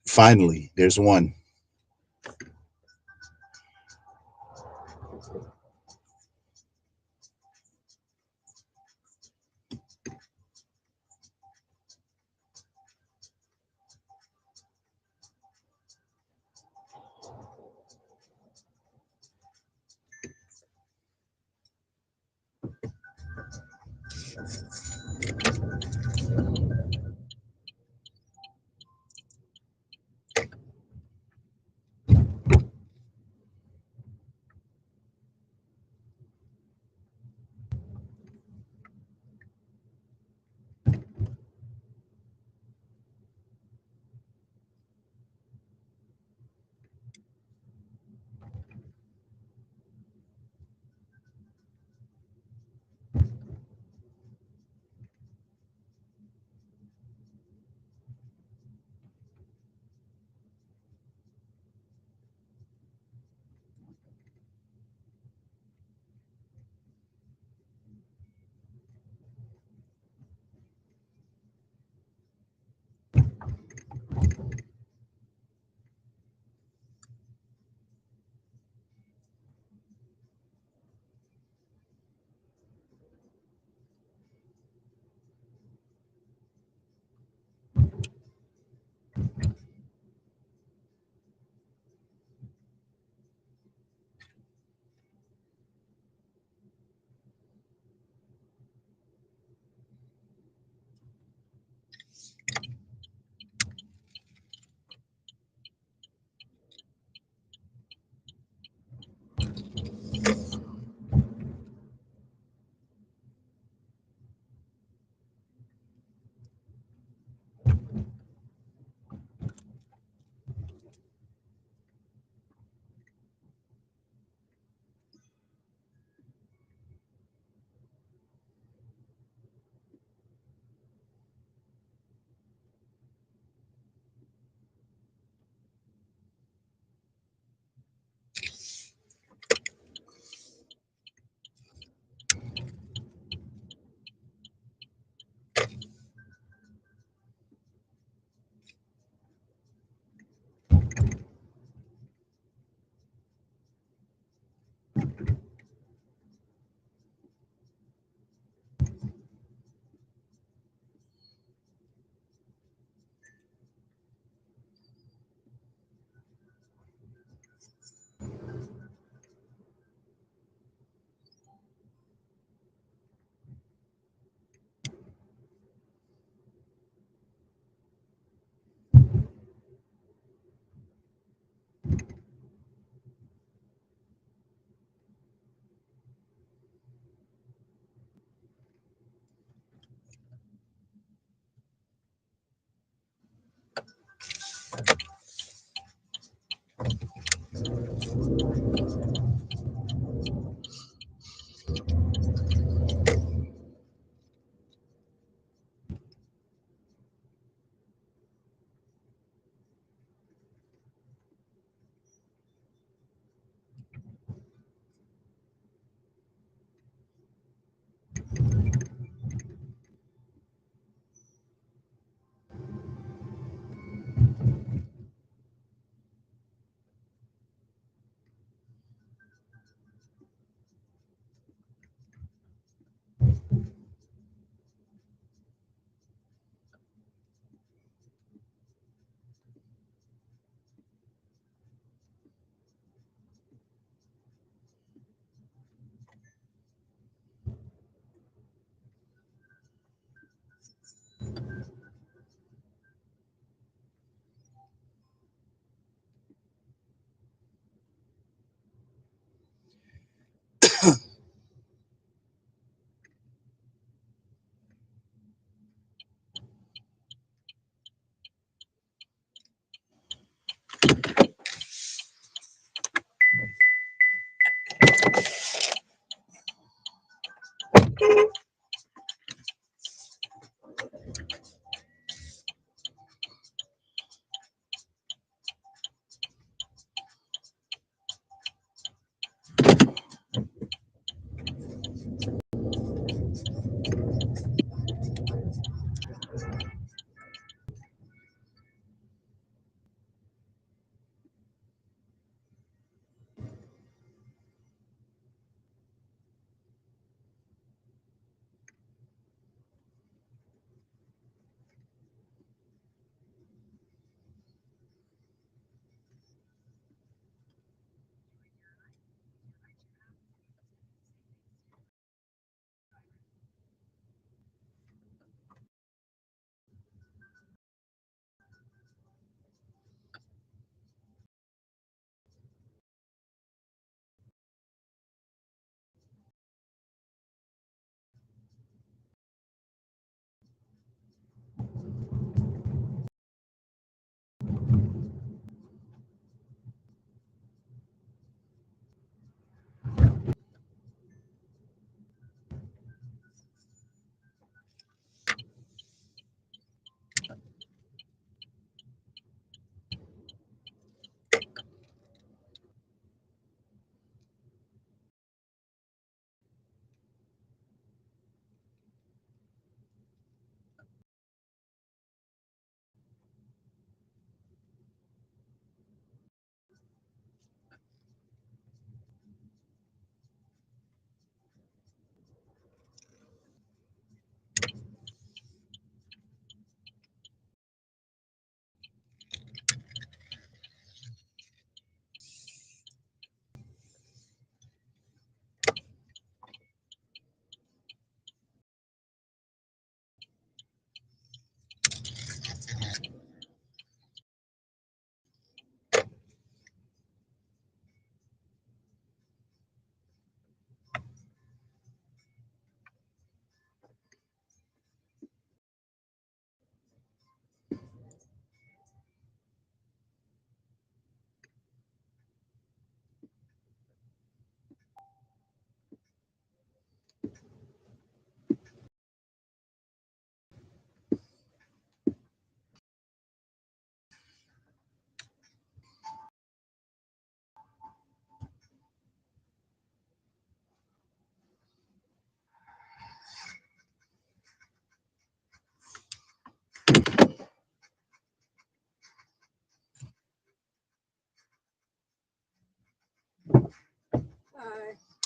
finally, there's one. Hi.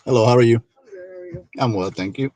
Hello, how are you? I'm good. How are you? I'm well, thank you.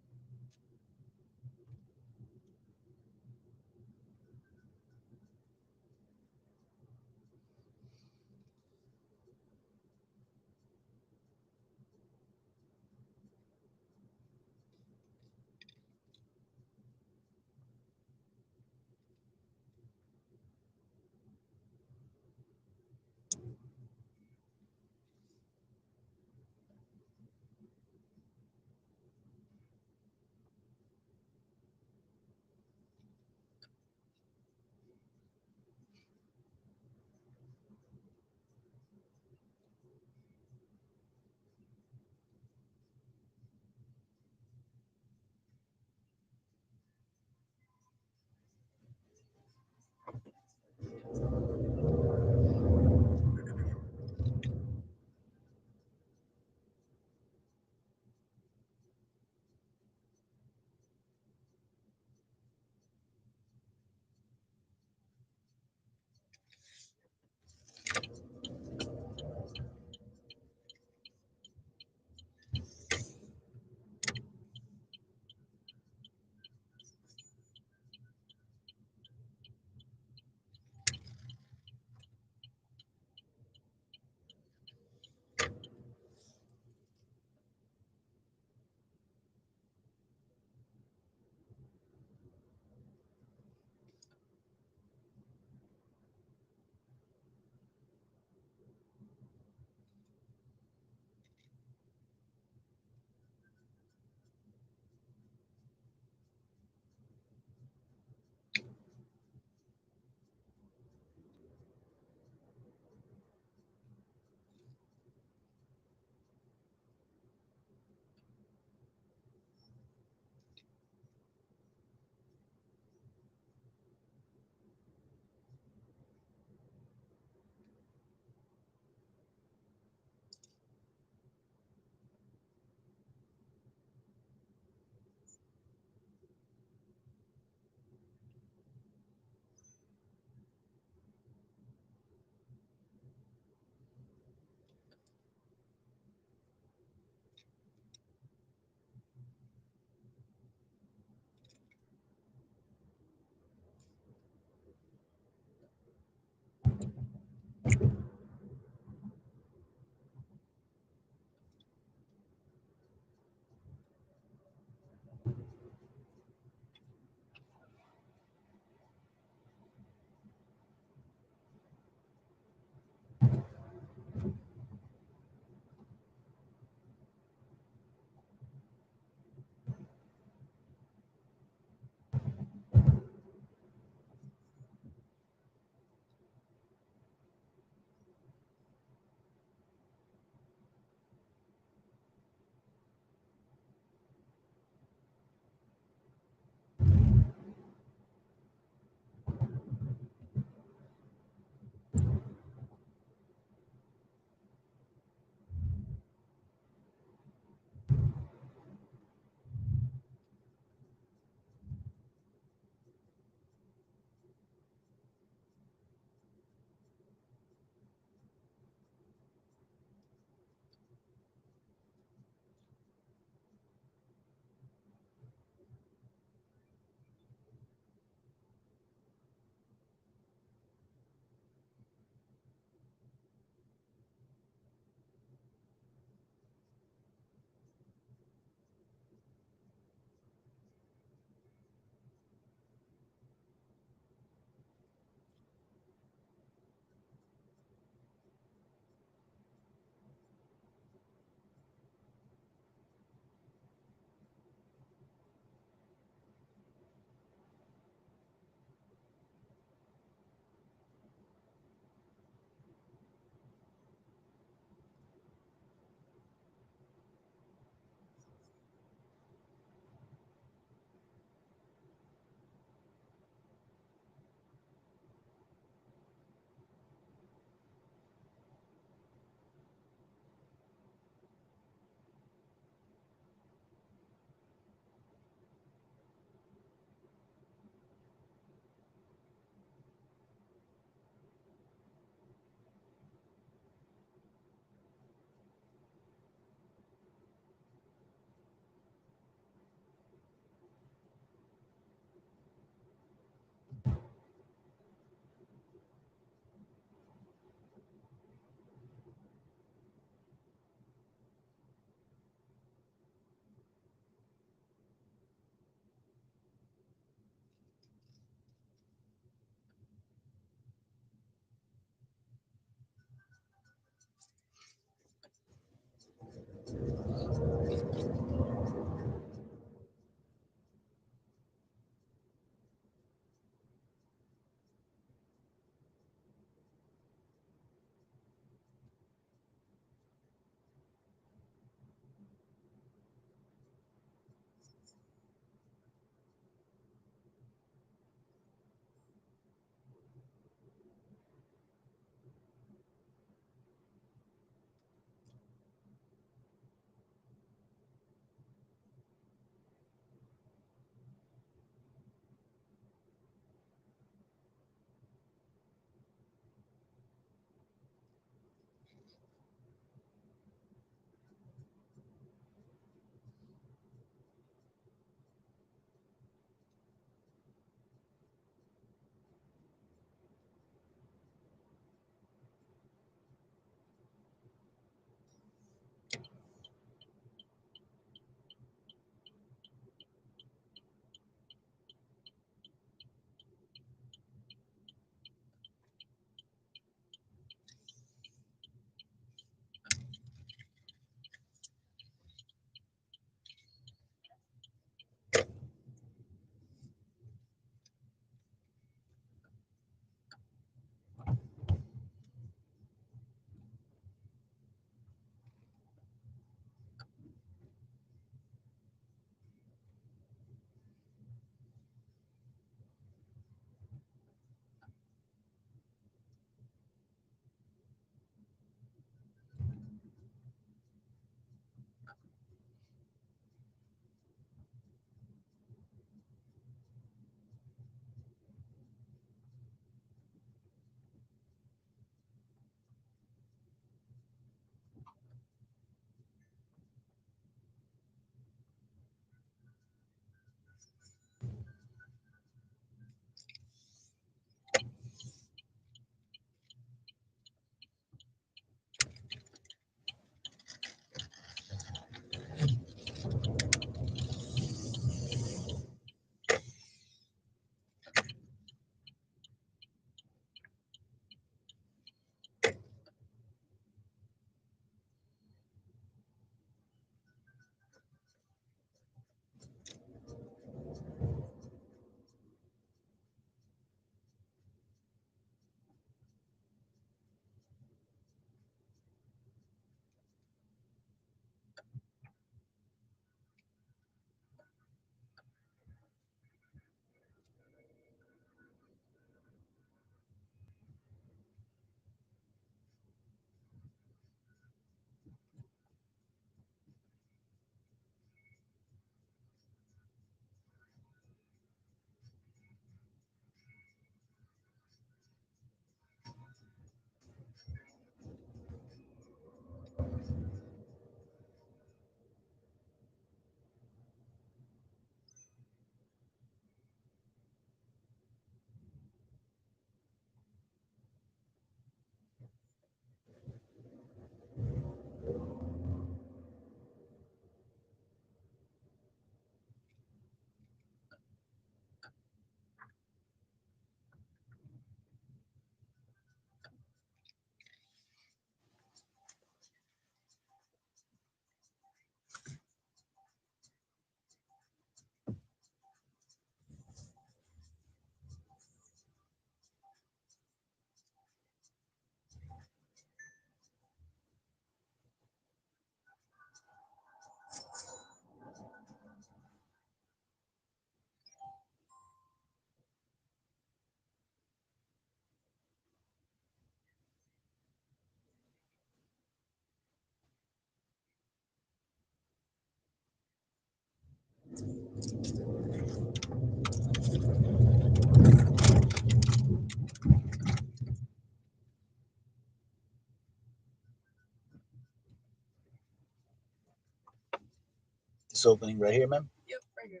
this opening right here, ma'am. Yep, right here.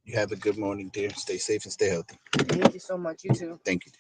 You have a good morning, dear. Stay safe and stay healthy. Thank you so much. You too. Thank you.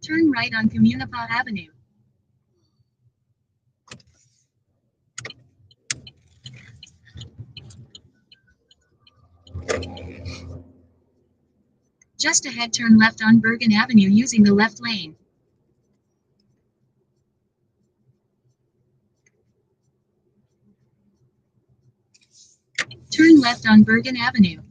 Turn right on Communipaw Avenue. Just ahead, turn left on Bergen Avenue using the left lane. Turn left on Bergen Avenue.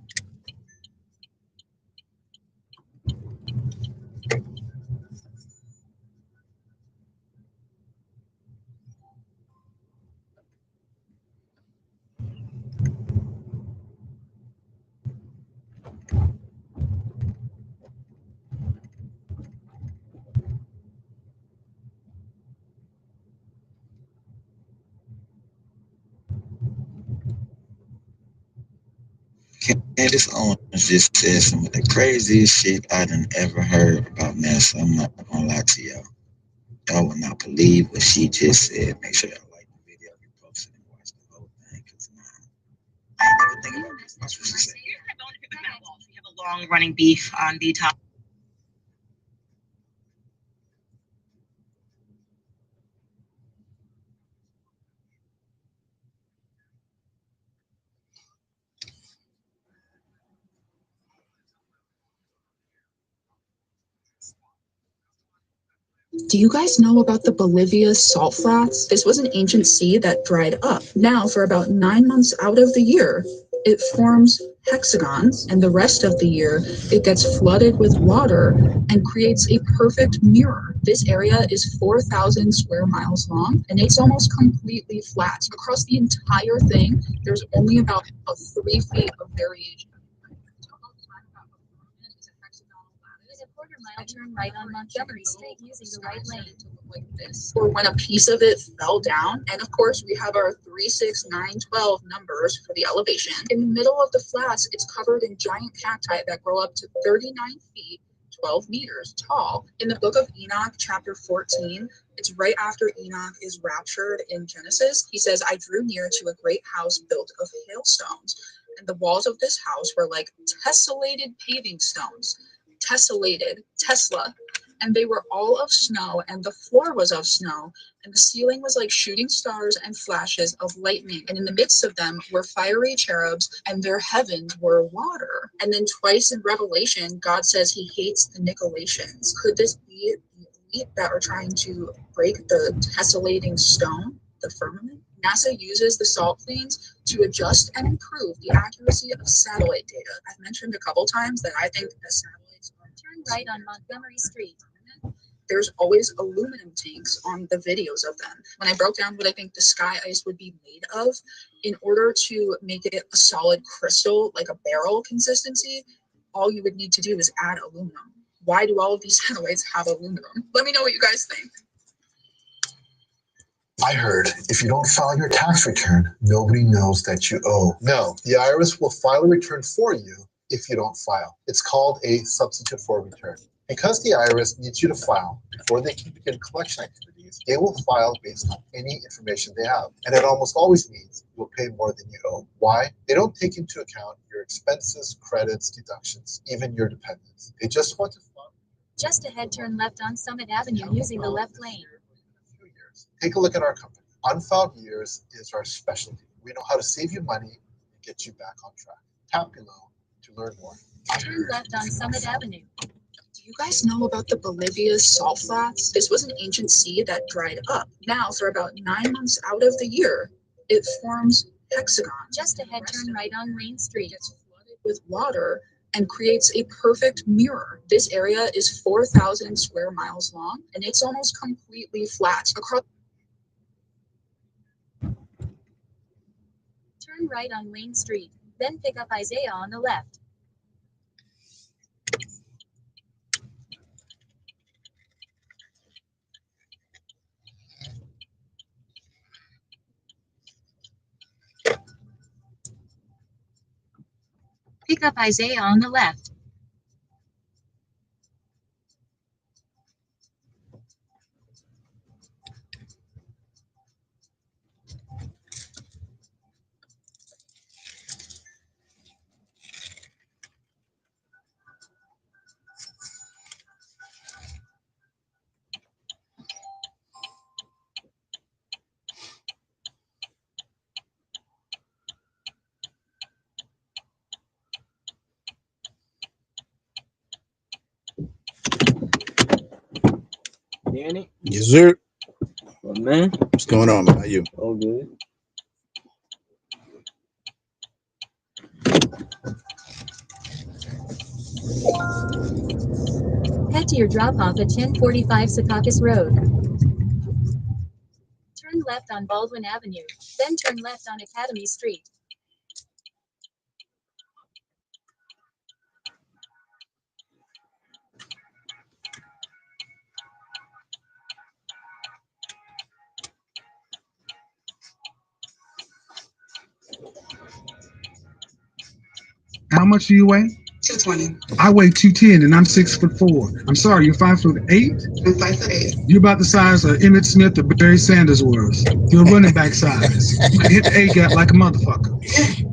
Candace Owens just said some of the craziest shit I done ever heard about NASA. I'm not gonna lie to y'all. Y'all will not believe what she just said. Make sure y'all like the video, repost it, and watch the whole thing. Cause I ain't never think about it. That's what she said. We have a long running beef on the top. Do you guys know about the Bolivia salt flats? This was an ancient sea that dried up. Now, for about 9 months out of the year, it forms hexagons, and the rest of the year, it gets flooded with water and creates a perfect mirror. This area is 4,000 square miles long, and it's almost completely flat. Across the entire thing, there's only about 3 feet of variation. Turn right on Montgomery State using the right lane. Like this, or when a piece of it fell down. And of course, we have our 3, 6, 9, 12 numbers for the elevation. In the middle of the flats, it's covered in giant cacti that grow up to 39 feet, 12 meters tall. In the book of Enoch, chapter 14, it's right after Enoch is raptured in Genesis. He says, I drew near to a great house built of hailstones. And the walls of this house were like tessellated paving stones. Tessellated, Tesla. and they were all of snow, and the floor was of snow, and the ceiling was like shooting stars and flashes of lightning, and in the midst of them were fiery cherubs, and their heavens were water. And then twice in Revelation, God says he hates the Nicolaitans. Could this be the elite that are trying to break the tessellating stone, the firmament? NASA uses the salt plains to adjust and improve the accuracy of satellite data. I've mentioned a couple times that I think the satellites are Turn right on Montgomery Street. There's always aluminum tanks on the videos of them. When I broke down what I think the sky ice would be made of, in order to make it a solid crystal, like a barrel consistency, all you would need to do is add aluminum. Why do all of these satellites have aluminum? Let me know what you guys think. I heard if you don't file your tax return, nobody knows that you owe. No, the IRS will file a return for you if you don't file. It's called a substitute for return. Because the IRS needs you to file before they can begin collection activities, they will file based on any information they have. And it almost always means you'll pay more than you owe. Why? They don't take into account your expenses, credits, deductions, even your dependents. They just want to file. Just ahead, turn left on Summit Avenue using the left lane. Take a look at our company. Unfiled years is our specialty. We know how to save you money and get you back on track. Tap below to learn more. Turn left on Summit Avenue. Do you guys know about the Bolivia salt flats? This was an ancient sea that dried up. Now, for about 9 months out of the year, it forms hexagons. Just ahead, turn right on Main Street. It's flooded with water and creates a perfect mirror. This area is 4,000 square miles long, and it's almost completely flat across. Turn right on Main Street, then pick up Isaiah on the left. Pick up Isaiah on the left. Danny? Yes, sir. What, man? What's going on, man? How you? All good. Head to your drop-off at 1045 Secaucus Road. Turn left on Baldwin Avenue, then turn left on Academy Street. How much do you weigh? 220. I weigh 210 and I'm 6'4". I'm sorry, you're 5'8"? I'm 5'8". You're about the size of Emmitt Smith or Barry Sanders was. You're running back size. You can hit the A gap like a motherfucker.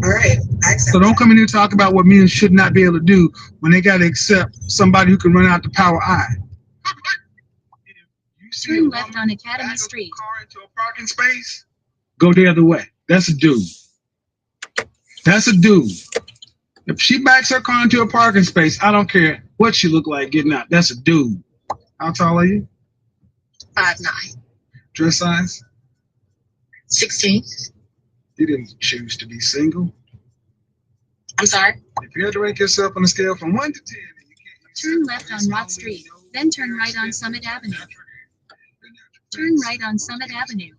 All right. So don't come in here and talk about what men should not be able to do when they got to accept somebody who can run out the power I. Turn left on Academy Street. Into a parking space? Go the other way. That's a dude. That's a dude. If she backs her car into a parking space, I don't care what she look like getting out. That's a dude. How tall are you? 5'9". Dress size? 16. You didn't choose to be single. I'm sorry? If you had to rank yourself on a scale from 1 to 10, Turn left on Rock Street, then turn right on Summit Avenue. Turn right on Summit Avenue.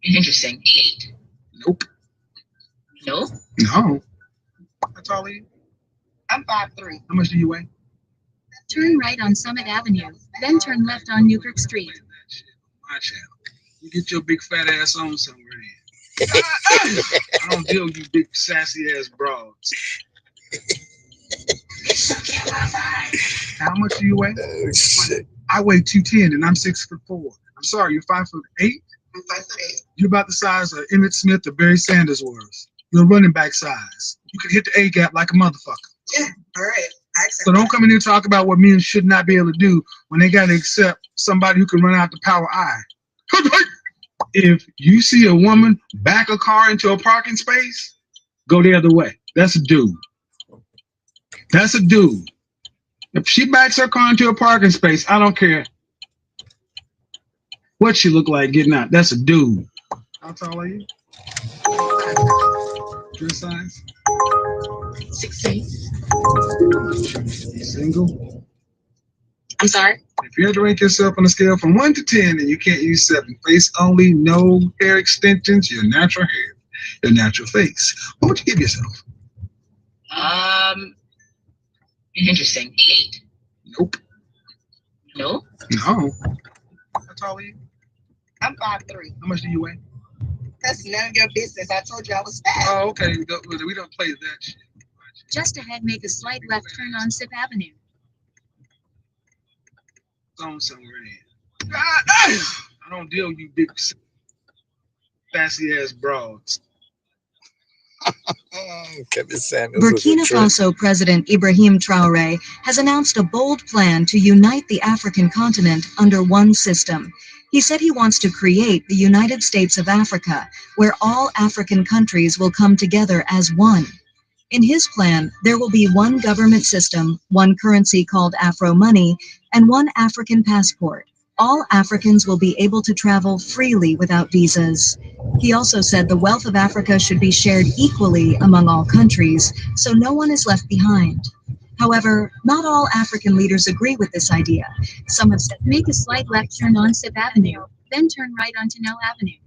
Interesting. 8. Nope. No? No. How tall are you? I'm 5'3". How much do you weigh? Turn right on Summit Avenue, then turn left on Newkirk Street. My channel. You get your big fat ass on somewhere then. I don't deal with you big sassy ass broads. How much do you weigh? Oh, shit. I weigh 210 and I'm 6'4". I'm sorry, you're 5'8"? I'm 5'8". You're about the size of Emmitt Smith or Barry Sanders was. You're running back size. You can hit the A gap like a motherfucker. Yeah, all right. So don't come in here and talk about what men should not be able to do when they got to accept somebody who can run out the power I. If you see a woman back a car into a parking space, go the other way. That's a dude. That's a dude. If she backs her car into a parking space, I don't care what she look like getting out. That's a dude. How tall are you? Dress size? 16. You single? I'm sorry? If you had to rank yourself on a scale from 1 to 10 and you can't use 7, face only, no hair extensions, your natural hair, your natural face, what would you give yourself? Interesting. 8. Nope. No? No. How tall are you? I'm 5'3". How much do you weigh? That's none of your business. I told you I was fat. Oh, okay. We don't play that shit. Just ahead, make a slight left turn on Sip Avenue. Going somewhere in. I don't deal with you big fancy ass broads. Kevin Samuels. Burkina Faso President Ibrahim Traoré has announced a bold plan to unite the African continent under one system. He said he wants to create the United States of Africa, where all African countries will come together as one. In his plan, there will be one government system, one currency called Afro money, and one African passport. All Africans will be able to travel freely without visas. He also said the wealth of Africa should be shared equally among all countries, so no one is left behind. However, not all African leaders agree with this idea. Some have said, Make a slight left turn on Sip Avenue, then turn right onto Nell Avenue.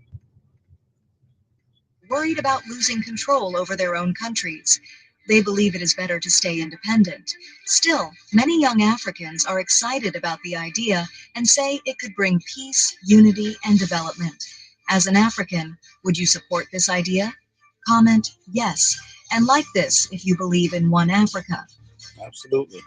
worried about losing control over their own countries. They believe it is better to stay independent. Still, many young Africans are excited about the idea and say it could bring peace, unity, and development. As an African, would you support this idea? Comment yes, and like this if you believe in one Africa. Absolutely.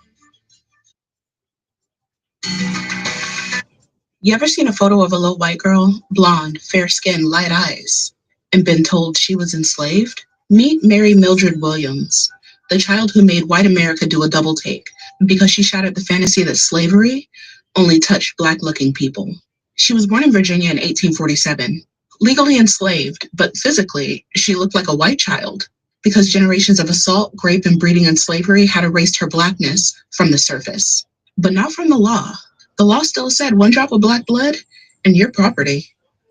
You ever seen a photo of a little white girl, blonde, fair skin, light eyes, and been told she was enslaved? Meet Mary Mildred Williams, the child who made white America do a double take because she shattered the fantasy that slavery only touched black-looking people. She was born in Virginia in 1847, legally enslaved, but physically, she looked like a white child because generations of assault, rape, and breeding in slavery had erased her blackness from the surface, but not from the law. The law still said 1 drop of black blood and your property.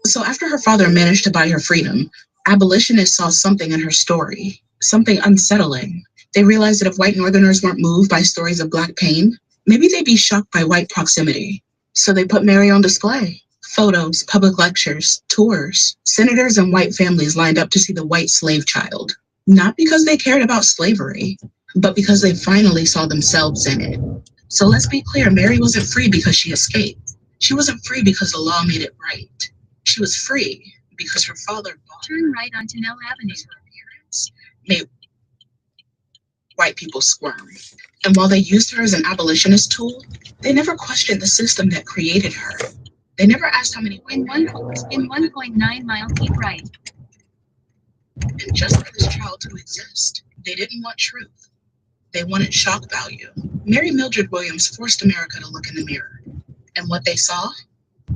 So after her father managed to buy her freedom, abolitionists saw something in her story, something unsettling. They realized that if white Northerners weren't moved by stories of black pain, maybe they'd be shocked by white proximity. So they put Mary on display. Photos, public lectures, tours. Senators and white families lined up to see the white slave child. Not because they cared about slavery, but because they finally saw themselves in it. So let's be clear, Mary wasn't free because she escaped. She wasn't free because the law made it right. She was free because her father bought her. Turn right onto Nell Avenue. Her appearance made white people squirm. And while they used her as an abolitionist tool, they never questioned the system that created her. They never asked how many white In 1.9 mile, keep right. And just for this child to exist, they didn't want truth. They wanted shock value. Mary Mildred Williams forced America to look in the mirror. And what they saw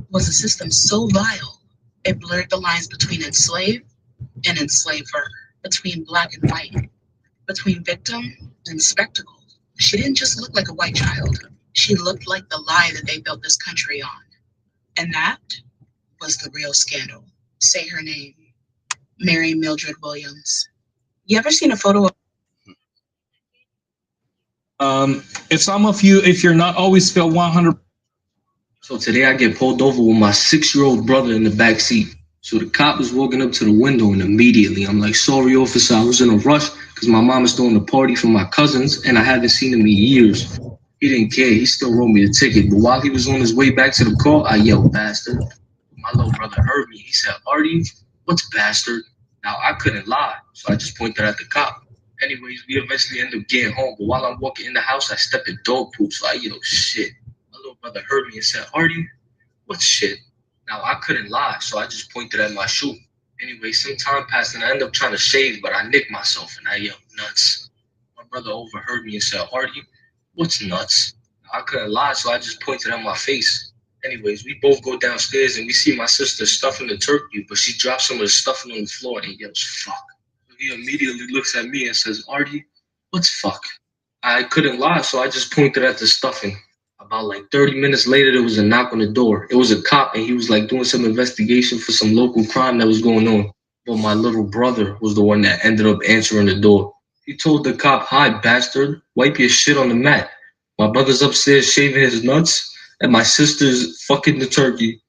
was a system so vile, it blurred the lines between enslaved and enslaver, between black and white, between victim and spectacle. She didn't just look like a white child. She looked like the lie that they built this country on. And that was the real scandal. Say her name, Mary Mildred Williams. You ever seen a photo of if some of you, if you're not always feel 100. So today I get pulled over with my 6-year-old brother in the back seat. So the cop is walking up to the window and immediately I'm like, sorry, officer, I was in a rush because my mom is throwing a party for my cousins and I haven't seen him in years. He didn't care. He still wrote me a ticket. But while he was on his way back to the car, I yelled, bastard. My little brother heard me. He said, Artie, what's bastard? Now I couldn't lie. So I just pointed at the cop. Anyways, we eventually end up getting home. But while I'm walking in the house, I stepped in dog poop. So I yelled, shit. My little brother heard me and said, Artie, what's shit? Now I couldn't lie. So I just pointed at my shoe. Anyway, some time passed and I ended up trying to shave, but I nicked myself and I yelled, nuts. My brother overheard me and said, Artie, What's nuts? I couldn't lie, so I just pointed at my face. Anyways, we both go downstairs and we see my sister stuffing the turkey, but she drops some of the stuffing on the floor and yells, fuck. He immediately looks at me and says, Artie, what's fuck? I couldn't lie, so I just pointed at the stuffing. About like 30 minutes later, there was a knock on the door. It was a cop, and he was like doing some investigation for some local crime that was going on. But my little brother was the one that ended up answering the door. He told the cop, hi, bastard, wipe your shit on the mat. My brother's upstairs shaving his nuts, and my sister's fucking the turkey.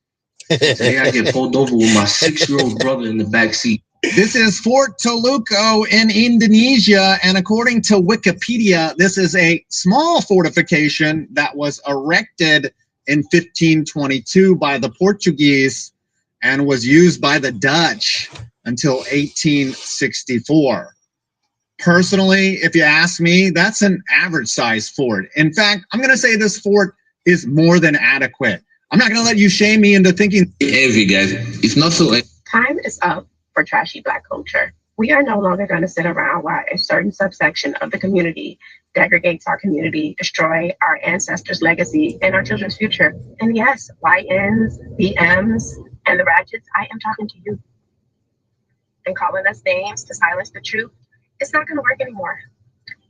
Today I get pulled over with my 6-year-old brother in the back seat. This is Fort Toluco in Indonesia, and according to Wikipedia, this is a small fortification that was erected in 1522 by the Portuguese and was used by the Dutch until 1864. Personally, if you ask me, that's an average size fort. In fact, I'm going to say this fort is more than adequate. I'm not going to let you shame me into thinking envy, guys. It's not so. Time is up for trashy Black culture. We are no longer going to sit around while a certain subsection of the community degrades our community, destroy our ancestors' legacy and our children's future. And yes, YNs, BMs, and the ratchets, I am talking to you. And calling us names to silence the truth, it's not going to work anymore.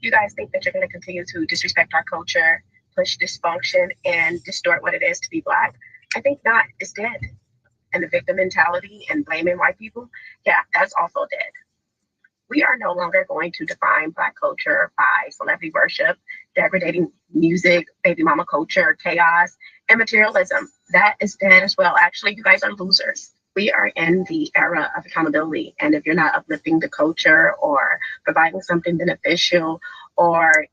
You guys think that you're going to continue to disrespect our culture, push dysfunction, and distort what it is to be Black? I think not. It's dead. And the victim mentality and blaming white people, yeah, that's also dead. We are no longer going to define Black culture by celebrity worship, degrading music, baby mama culture, chaos, and materialism. That is dead as well. Actually, you guys are losers. We are in the era of accountability. And if you're not uplifting the culture or providing something beneficial or,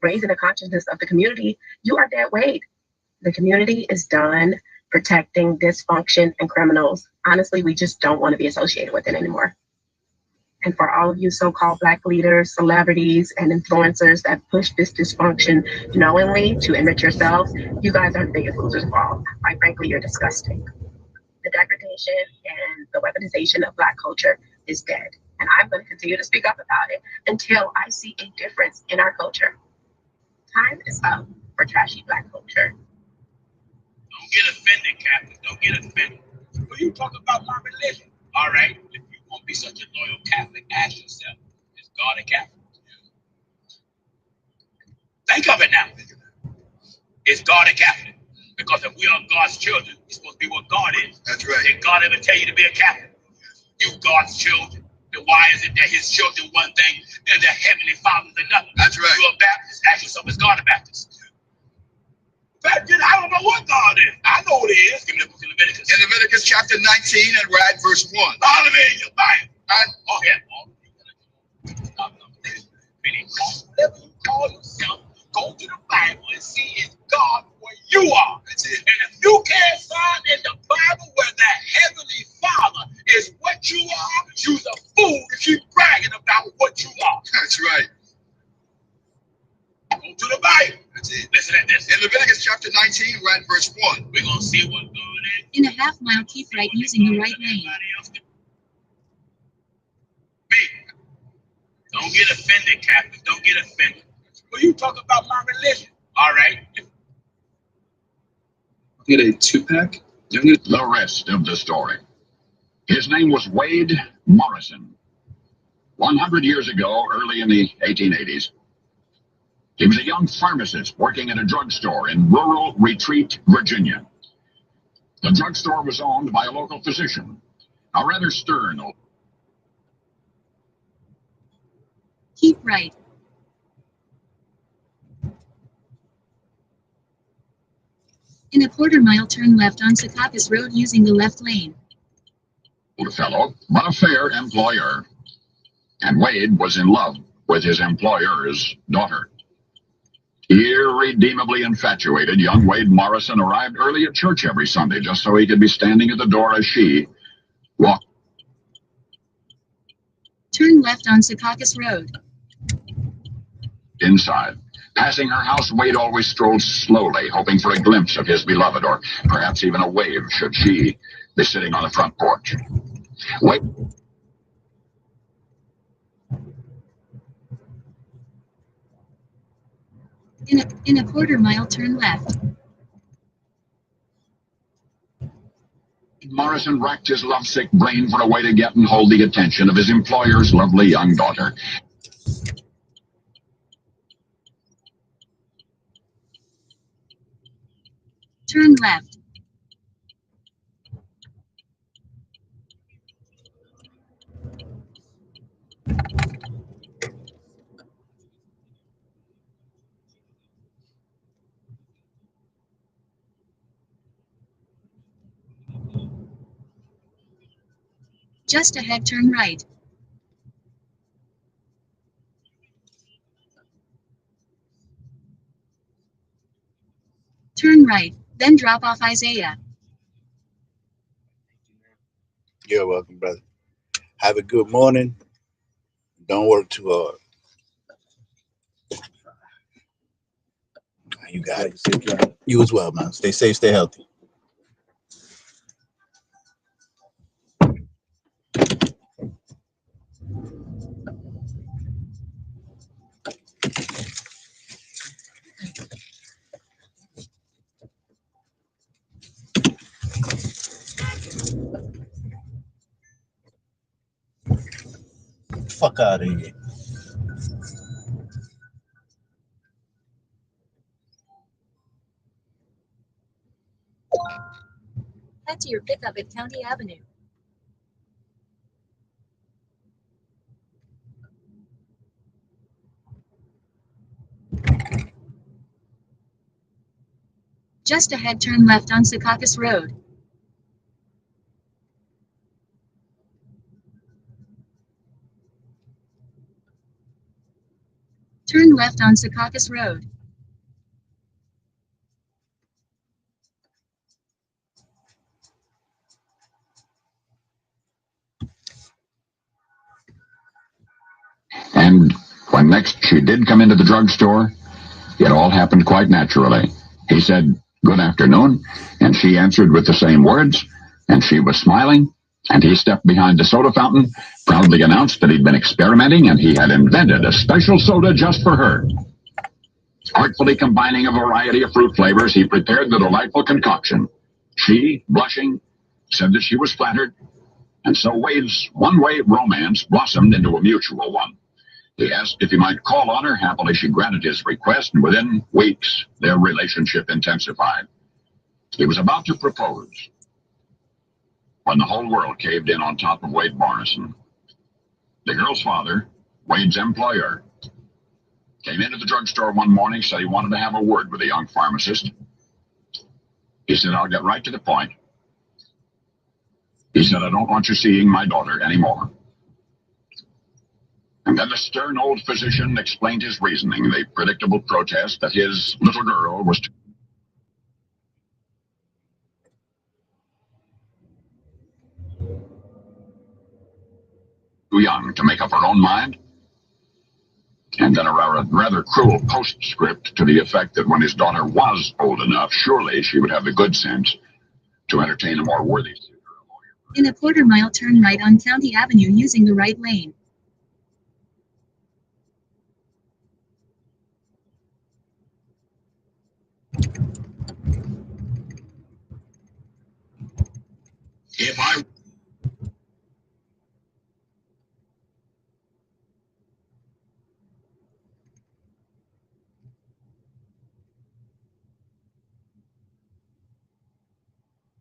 raising the consciousness of the community, you are dead weight. The community is done protecting dysfunction and criminals. Honestly, we just don't want to be associated with it anymore. And for all of you so-called Black leaders, celebrities, and influencers that push this dysfunction knowingly to enrich yourselves, you guys are the biggest losers of all. Quite frankly, you're disgusting. The degradation and the weaponization of Black culture is dead. And I'm going to continue to speak up about it until I see a difference in our culture. Time is up for trashy Black culture. Don't get offended, Captain. Don't get offended. When you talk about my religion, all right, if you want to be such a loyal Catholic, ask yourself, is God a Catholic? Think of it now. Is God a Catholic? Because if we are God's children, we're supposed to be what God is. That's right. Did God ever tell you to be a Catholic? You God's children. Then why is it that his children one thing and their heavenly father's another? That's right. You're a Baptist. Ask yourself, is God a Baptist? I don't know what God is. I know what he is. Give me the book of Leviticus. In Leviticus chapter 19, and we're at verse 1. Follow me in your Bible. Oh, yeah. Whatever you call yourself, go to the Bible and see is God where you are. That's it. And if you can't find in the Bible where that heavenly Father is what you are, you's a fool to keep bragging about what you are. That's right. Go to the Bible. That's it. Listen at this. In Leviticus chapter 19, we're at verse 1. We're going to see what God is. In a half mile, keep right using the right lane. Don't get offended, Captain. Don't get offended. When you talk about my religion, all right. Get a 2-pack. The rest of the story. His name was Wade Morrison. 100 years ago, early in the 1880s, he was a young pharmacist working at a drugstore in rural Retreat, Virginia. The drugstore was owned by a local physician, a rather stern old. Keep right. In a quarter-mile, turn left on Secaucus Road using the left lane. Fellow, but a fair employer. And Wade was in love with his employer's daughter. Irredeemably infatuated, young Wade Morrison arrived early at church every Sunday just so he could be standing at the door as she walked. Turn left on Secaucus Road. Inside. Passing her house, Wade always strolled slowly, hoping for a glimpse of his beloved, or perhaps even a wave should she be sitting on the front porch. Wade. In a quarter mile, turn left. Morrison racked his lovesick brain for a way to get and hold the attention of his employer's lovely young daughter. Turn left. Just ahead, turn right. Turn right, then drop off Isaiah. You're welcome, brother. Have a good morning. Don't work too hard. You got it. You as well, man. Stay safe, stay healthy. Fuck out of here. Head to your pickup at County Avenue. Just ahead, turn left on Secaucus Road. Turn left on Secaucus Road. And when next she did come into the drugstore, it all happened quite naturally. He said, "Good afternoon," and she answered with the same words, and she was smiling, and he stepped behind the soda fountain, proudly announced that he'd been experimenting and he had invented a special soda just for her. Artfully combining a variety of fruit flavors, he prepared the delightful concoction. She, blushing, said that she was flattered, and so Wade's one-way romance blossomed into a mutual one. He asked if he might call on her. Happily, she granted his request, and within weeks, their relationship intensified. He was about to propose when the whole world caved in on top of Wade Morrison. The girl's father, Wade's employer, came into the drugstore one morning, said he wanted to have a word with the young pharmacist. He said, "I'll get right to the point." He said, "I don't want you seeing my daughter anymore." And then the stern old physician explained his reasoning, the predictable protest that his little girl was too young to make up her own mind. And then a rather cruel postscript to the effect that when his daughter was old enough, surely she would have the good sense to entertain a more worthy. In a quarter mile, turn right on County Avenue using the right lane. If I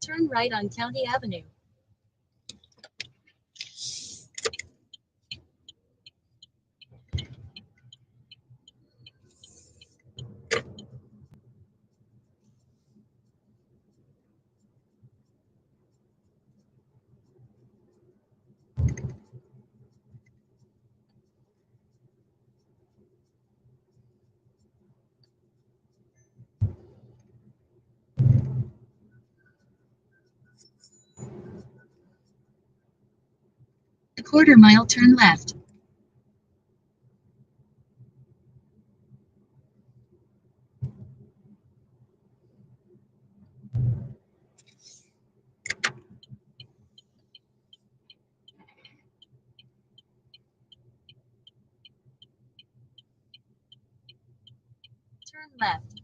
Turn right on County Avenue. A quarter mile, turn left. Turn left.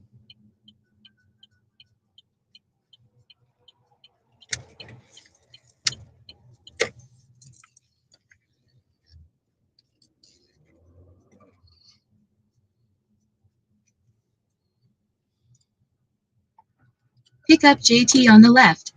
Pick up JT on the left.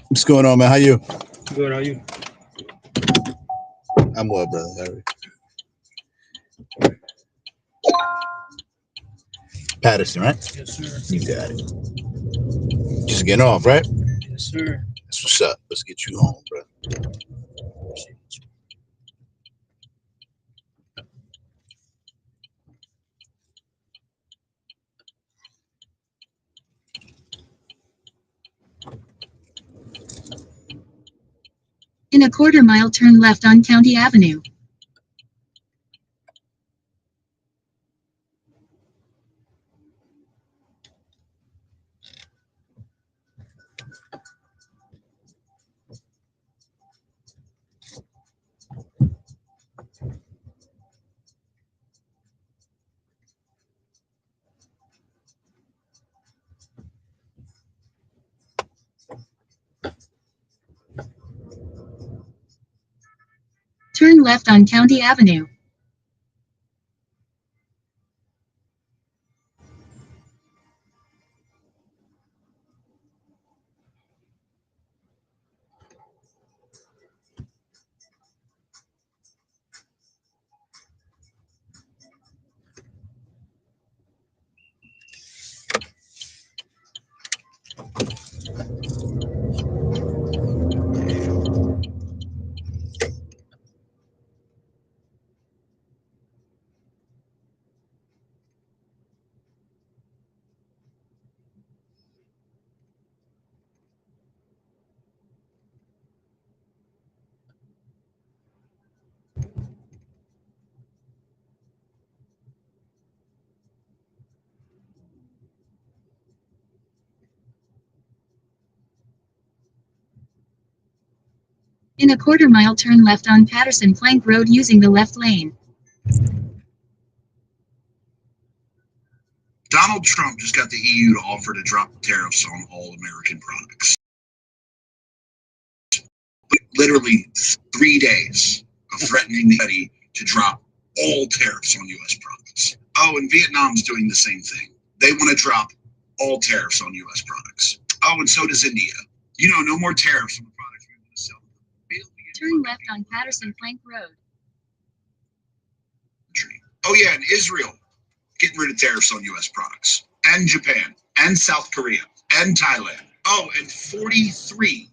What's going on, man? How you? Good, how you? I'm well, brother. Harry. Patterson, right? Yes, sir. You got it. Just getting off, right? Yes, sir. That's what's up. Let's get you home, bro. In a quarter mile, turn left on County Avenue. Turn left on County Avenue. In a quarter mile, turn left on Patterson Plank Road using the left lane. Donald Trump just got the EU to offer to drop tariffs on all American products. But literally 3 days of threatening the EU to drop all tariffs on U.S. products. Oh, and Vietnam's doing the same thing. They want to drop all tariffs on U.S. products. Oh, and so does India. You know, no more tariffs on the products we want to sell. Turn left on Patterson Plank Road. Oh yeah, and Israel getting rid of tariffs on U.S. products, and Japan, and South Korea, and Thailand. Oh, and 43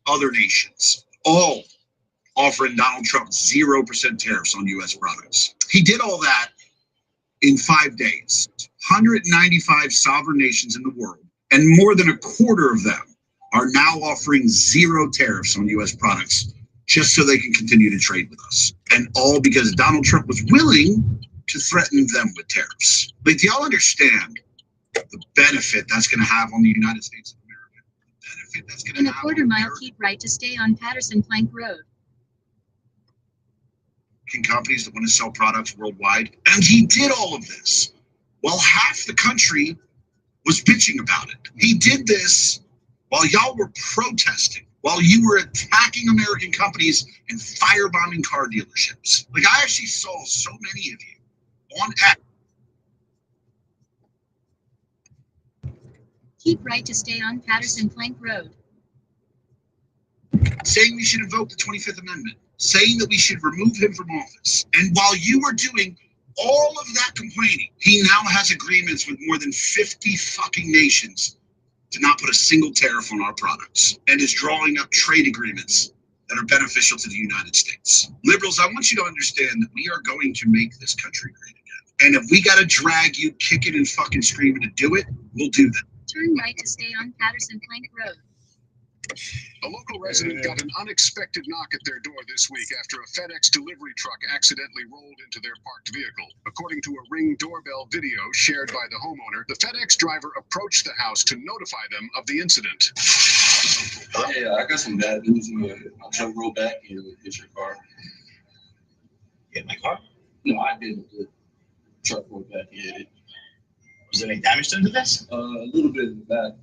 other nations, all offering Donald Trump 0% tariffs on U.S. products. He did all that in 5 days. 195 sovereign nations in the world, and more than a quarter of them are now offering 0 tariffs on U.S. products just so they can continue to trade with us. And all because Donald Trump was willing to threaten them with tariffs. Like, do y'all understand the benefit that's going to have on the United States of America? The benefit that's going to In a have quarter on mile, keep right to stay on Patterson Plank Road. American companies that want to sell products worldwide. And he did all of this while half the country was bitching about it. He did this while y'all were protesting, while you were attacking American companies and firebombing car dealerships. Like, I actually saw so many of you on X. Keep right to stay on Patterson Plank Road. Saying we should invoke the 25th Amendment, saying that we should remove him from office. And while you were doing all of that complaining, he now has agreements with more than 50 fucking nations to not put a single tariff on our products and is drawing up trade agreements that are beneficial to the United States. Liberals, I want you to understand that we are going to make this country great again. And if we got to drag you kicking and fucking screaming to do it, we'll do that. Turn right to stay on Patterson Plank Road. A local resident got an unexpected knock at their door this week after a FedEx delivery truck accidentally rolled into their parked vehicle. According to a Ring doorbell video shared by the homeowner, the FedEx driver approached the house to notify them of the incident. Yeah, I got some bad news. My truck rolled back and hit your car. Hit my car? No, I didn't. The truck rolled back and hit it. Was there any damage done to this? A little bit in the back.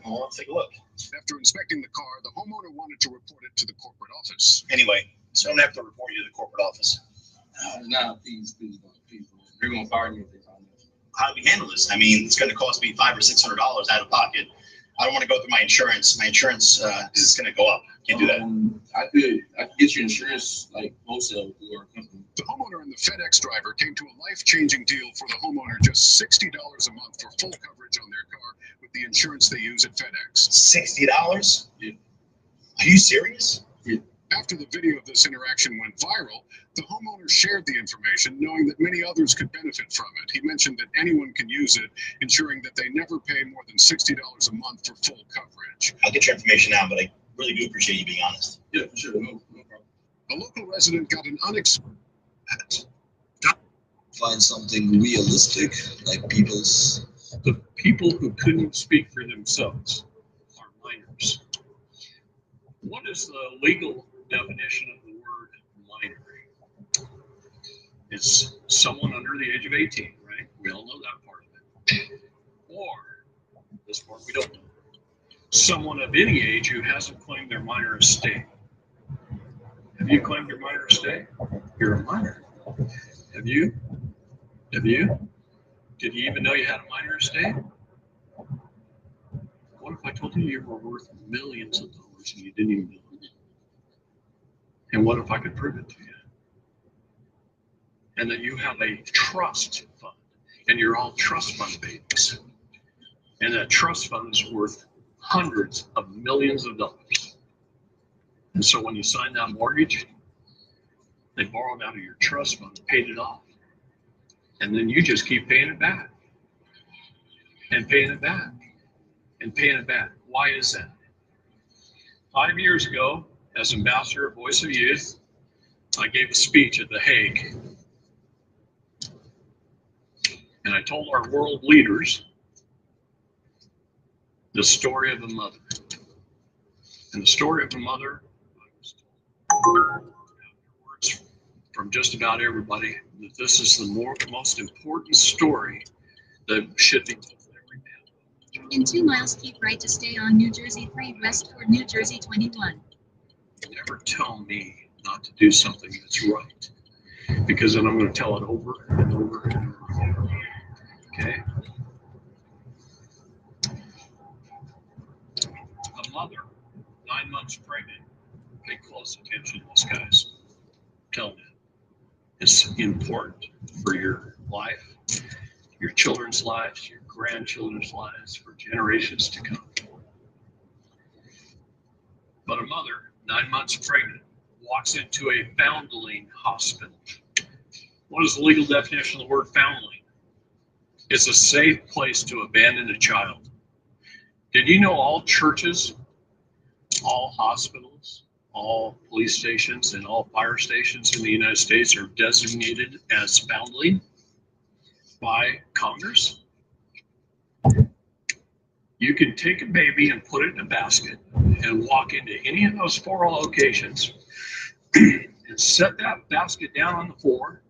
Well, let's take a look. After inspecting the car, the homeowner wanted to report it to the corporate office. Anyway, so I don't have to report you to the corporate office. Nah, please don't. They're gonna fire me if they find out. How do we handle this? I mean, it's going to cost me $500 or $600 out of pocket. I don't want to go through my insurance. My insurance is going to go up. Can't do that. I could get your insurance like wholesale through our company. The homeowner and the FedEx driver came to a life-changing deal for the homeowner, just $60 a month for full coverage on their car with the insurance they use at FedEx. $60? Yeah. Are you serious? Yeah. After the video of this interaction went viral, the homeowner shared the information, knowing that many others could benefit from it. He mentioned that anyone can use it, ensuring that they never pay more than $60 a month for full coverage. I'll get your information now, but I really do appreciate you being honest. Yeah, for sure. No problem. A local resident got an unexpected. Find something realistic, like people's. The people who couldn't speak for themselves are minors. What is the legal definition of the word minor? It's someone under the age of 18, right? We all know that part of it. Or, this part we don't know. Someone of any age who hasn't claimed their minor estate. Have you claimed your minor estate? You're a minor. Have you? Have you? Did you even know you had a minor estate? What if I told you you were worth millions of dollars and you didn't even know it? And what if I could prove it to you? And that you have a trust fund, and you're all trust fund babies. And that trust fund is worth hundreds of millions of dollars. And so when you signed that mortgage, they borrowed out of your trust fund, paid it off. And then you just keep paying it back. And paying it back. And paying it back. Why is that? 5 years ago, as ambassador of Voice of Youth, I gave a speech at The Hague. And I told our world leaders the story of a mother. And the story of a mother, I was told afterwards from just about everybody, that this is the most important story that should be told every man. In 2 miles, keep right to stay on New Jersey 3 west toward New Jersey 21. Never tell me not to do something that's right, because then I'm going to tell it over and over and over. Okay? A mother, 9 months pregnant, pay close attention to this, guys. Tell me. It's important for your life, your children's lives, your grandchildren's lives, for generations to come. But a mother, 9 months pregnant, walks into a foundling hospital. What is the legal definition of the word foundling? It's a safe place to abandon a child. Did you know all churches, all hospitals, all police stations, and all fire stations in the United States are designated as foundling by Congress? You can take a baby and put it in a basket and walk into any of those 4 locations and set that basket down on the floor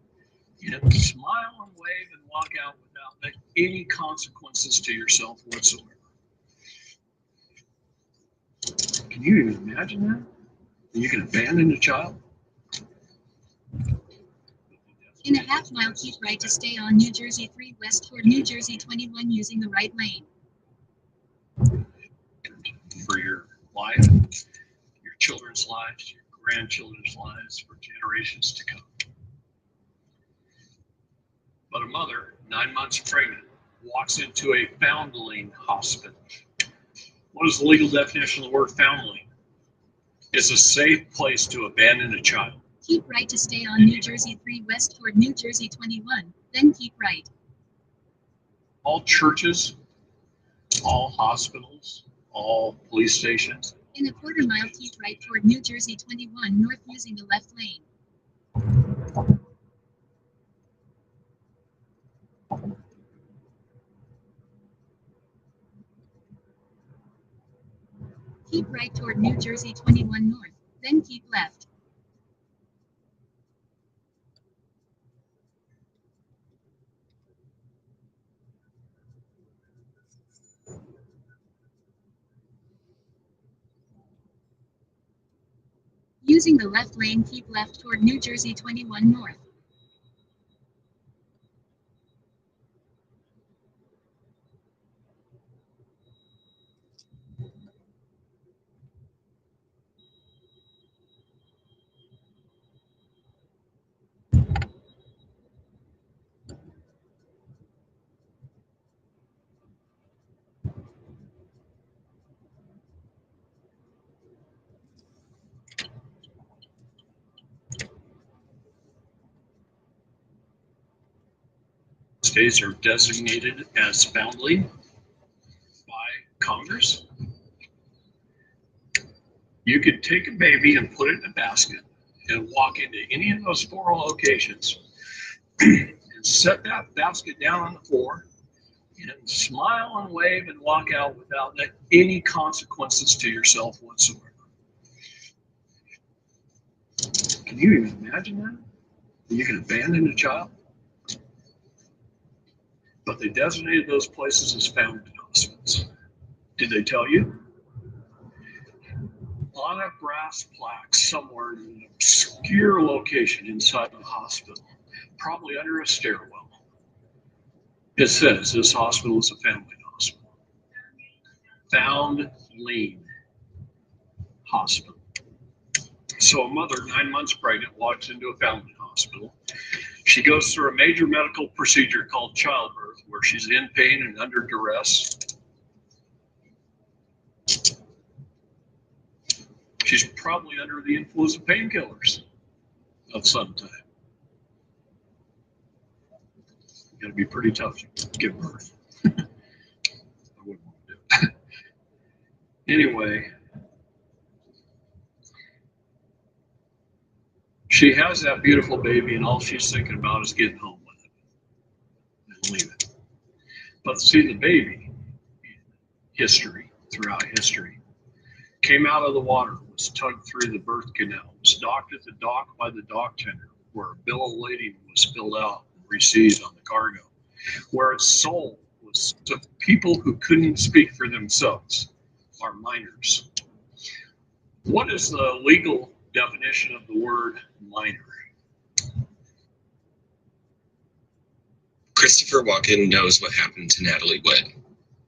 and smile and wave and walk out without any consequences to yourself whatsoever. Can you even imagine that? You can abandon a child? In a half mile, keep right to stay on New Jersey 3 west toward New Jersey 21 using the right lane. For your life, your children's lives, your grandchildren's lives, for generations to come. But a mother, 9 months pregnant, walks into a foundling hospital. What is the legal definition of the word foundling? It's a safe place to abandon a child. Keep right to stay on New Jersey 3 west toward New Jersey 21, then keep right. All churches, all hospitals, all police stations. In a quarter mile, keep right toward New Jersey 21 north using the left lane. Keep right toward New Jersey 21 north, then keep left. Using the left lane, keep left toward New Jersey 21 north. States are designated as foundling by Congress. You could take a baby and put it in a basket and walk into any of those 4 locations and set that basket down on the floor and smile and wave and walk out without any consequences to yourself whatsoever. Can you even imagine that? You can abandon a child? But they designated those places as foundling hospitals. Did they tell you? On a brass plaque somewhere in an obscure location inside the hospital, probably under a stairwell, it says this hospital is a family hospital. Foundling hospital. So a mother 9 months pregnant walks into a foundling hospital. She goes through a major medical procedure called childbirth, where she's in pain and under duress. She's probably under the influence of painkillers of some type. It's going to be pretty tough to give birth. I wouldn't want to do it. Anyway, she has that beautiful baby, and all she's thinking about is getting home with it and leave it. But see, the baby, throughout history, came out of the water, was tugged through the birth canal, was docked at the dock by the dock tender, where a bill of lading was filled out and received on the cargo, where its soul was to people who couldn't speak for themselves, are minors. What is the legal definition of the word minor? Christopher Walken knows what happened to Natalie Wood.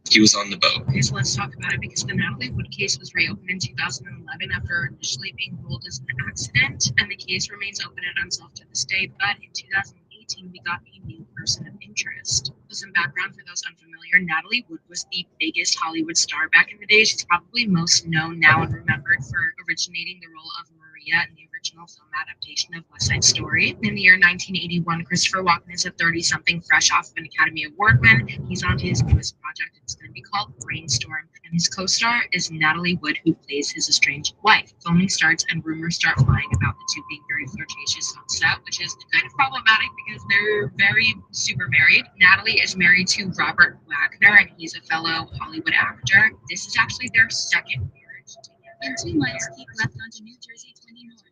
He was on the boat. Okay, so let's talk about it because the Natalie Wood case was reopened in 2011 after initially being ruled as an accident, and the case remains open and unsolved to this day. But in 2018, we got a new person of interest. For some background for those unfamiliar, Natalie Wood was the biggest Hollywood star back in the day. She's probably most known now and remembered for originating the role of Maria in the original film adaptation of West Side Story. In the year 1981, Christopher Walken is a 30-something fresh off of an Academy Award win. He's on to his newest project. It's going to be called Brainstorm. And his co-star is Natalie Wood, who plays his estranged wife. Filming starts and rumors start flying about the two being very flirtatious on set, which is kind of problematic because they're very super married. Natalie is married to Robert Wagner, and he's a fellow Hollywood actor. This is actually their second marriage together. In 2 miles, keep left onto New Jersey 20 north.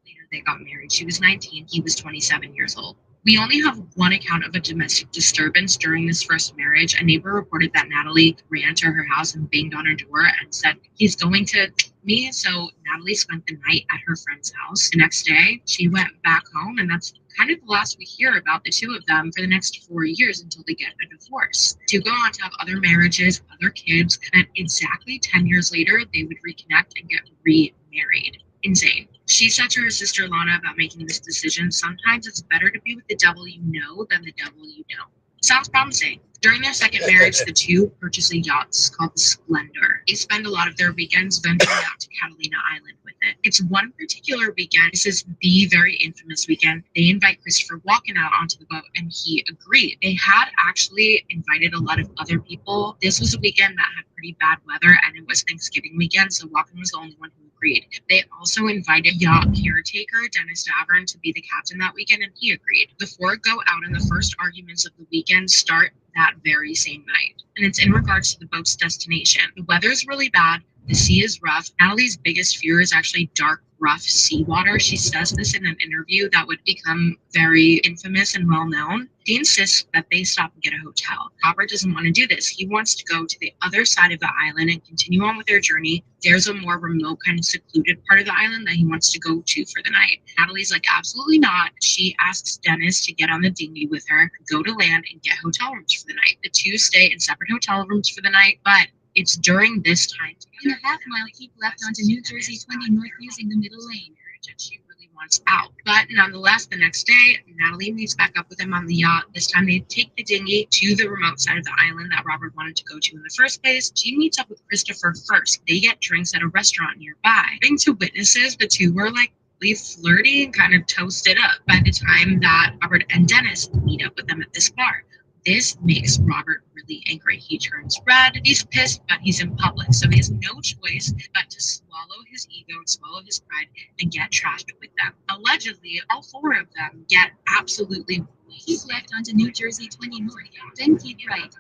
Later, they got married. She was 19. He was 27 years old. We only have one account of a domestic disturbance during this first marriage. A neighbor reported that Natalie ran to her house and banged on her door and said, "He's going to me." So Natalie spent the night at her friend's house. The next day, she went back home, and that's kind of the last we hear about the two of them for the next 4 years until they get a divorce. To go on to have other marriages, other kids, and exactly 10 years later, they would reconnect and get remarried. Insane. She said to her sister Lana about making this decision, "Sometimes it's better to be with the devil you know than the devil you don't." Sounds promising. During their second marriage, the two purchased a yacht called the Splendor. They spend a lot of their weekends venturing out to Catalina Island with it. It's one particular weekend. This is the very infamous weekend. They invite Christopher Walken out onto the boat, and he agreed. They had actually invited a lot of other people. This was a weekend that had pretty bad weather, and it was Thanksgiving weekend, so Walken was the only one who agreed. They also invited yacht caretaker Dennis Davern to be the captain that weekend, and he agreed. The four go out, and the first arguments of the weekend start that very same night. And it's in regards to the boat's destination. The weather's really bad. The sea is rough. Natalie's biggest fear is actually dark, rough seawater. She says this in an interview that would become very infamous and well known. She insists that they stop and get a hotel. Robert doesn't want to do this. He wants to go to the other side of the island and continue on with their journey. There's a more remote, kind of secluded part of the island that he wants to go to for the night. Natalie's like, absolutely not. She asks Dennis to get on the dinghy with her, go to land, and get hotel rooms for the night. The two stay in separate hotel rooms for the night, but it's during this time. In a half-mile, keep left onto New Jersey 20 North using the middle lane. And she really wants out. But nonetheless, the next day, Natalie meets back up with him on the yacht. This time they take the dinghy to the remote side of the island that Robert wanted to go to in the first place. She meets up with Christopher first. They get drinks at a restaurant nearby. According to witnesses, the two were like really flirty and kind of toasted up by the time that Robert and Dennis meet up with them at this bar. This makes Robert really angry. He turns red, he's pissed, but he's in public, so he has no choice but to swallow his ego and swallow his pride and get trashed with them. Allegedly, all four of them get absolutely keep left onto New Jersey 20 North, then keep right.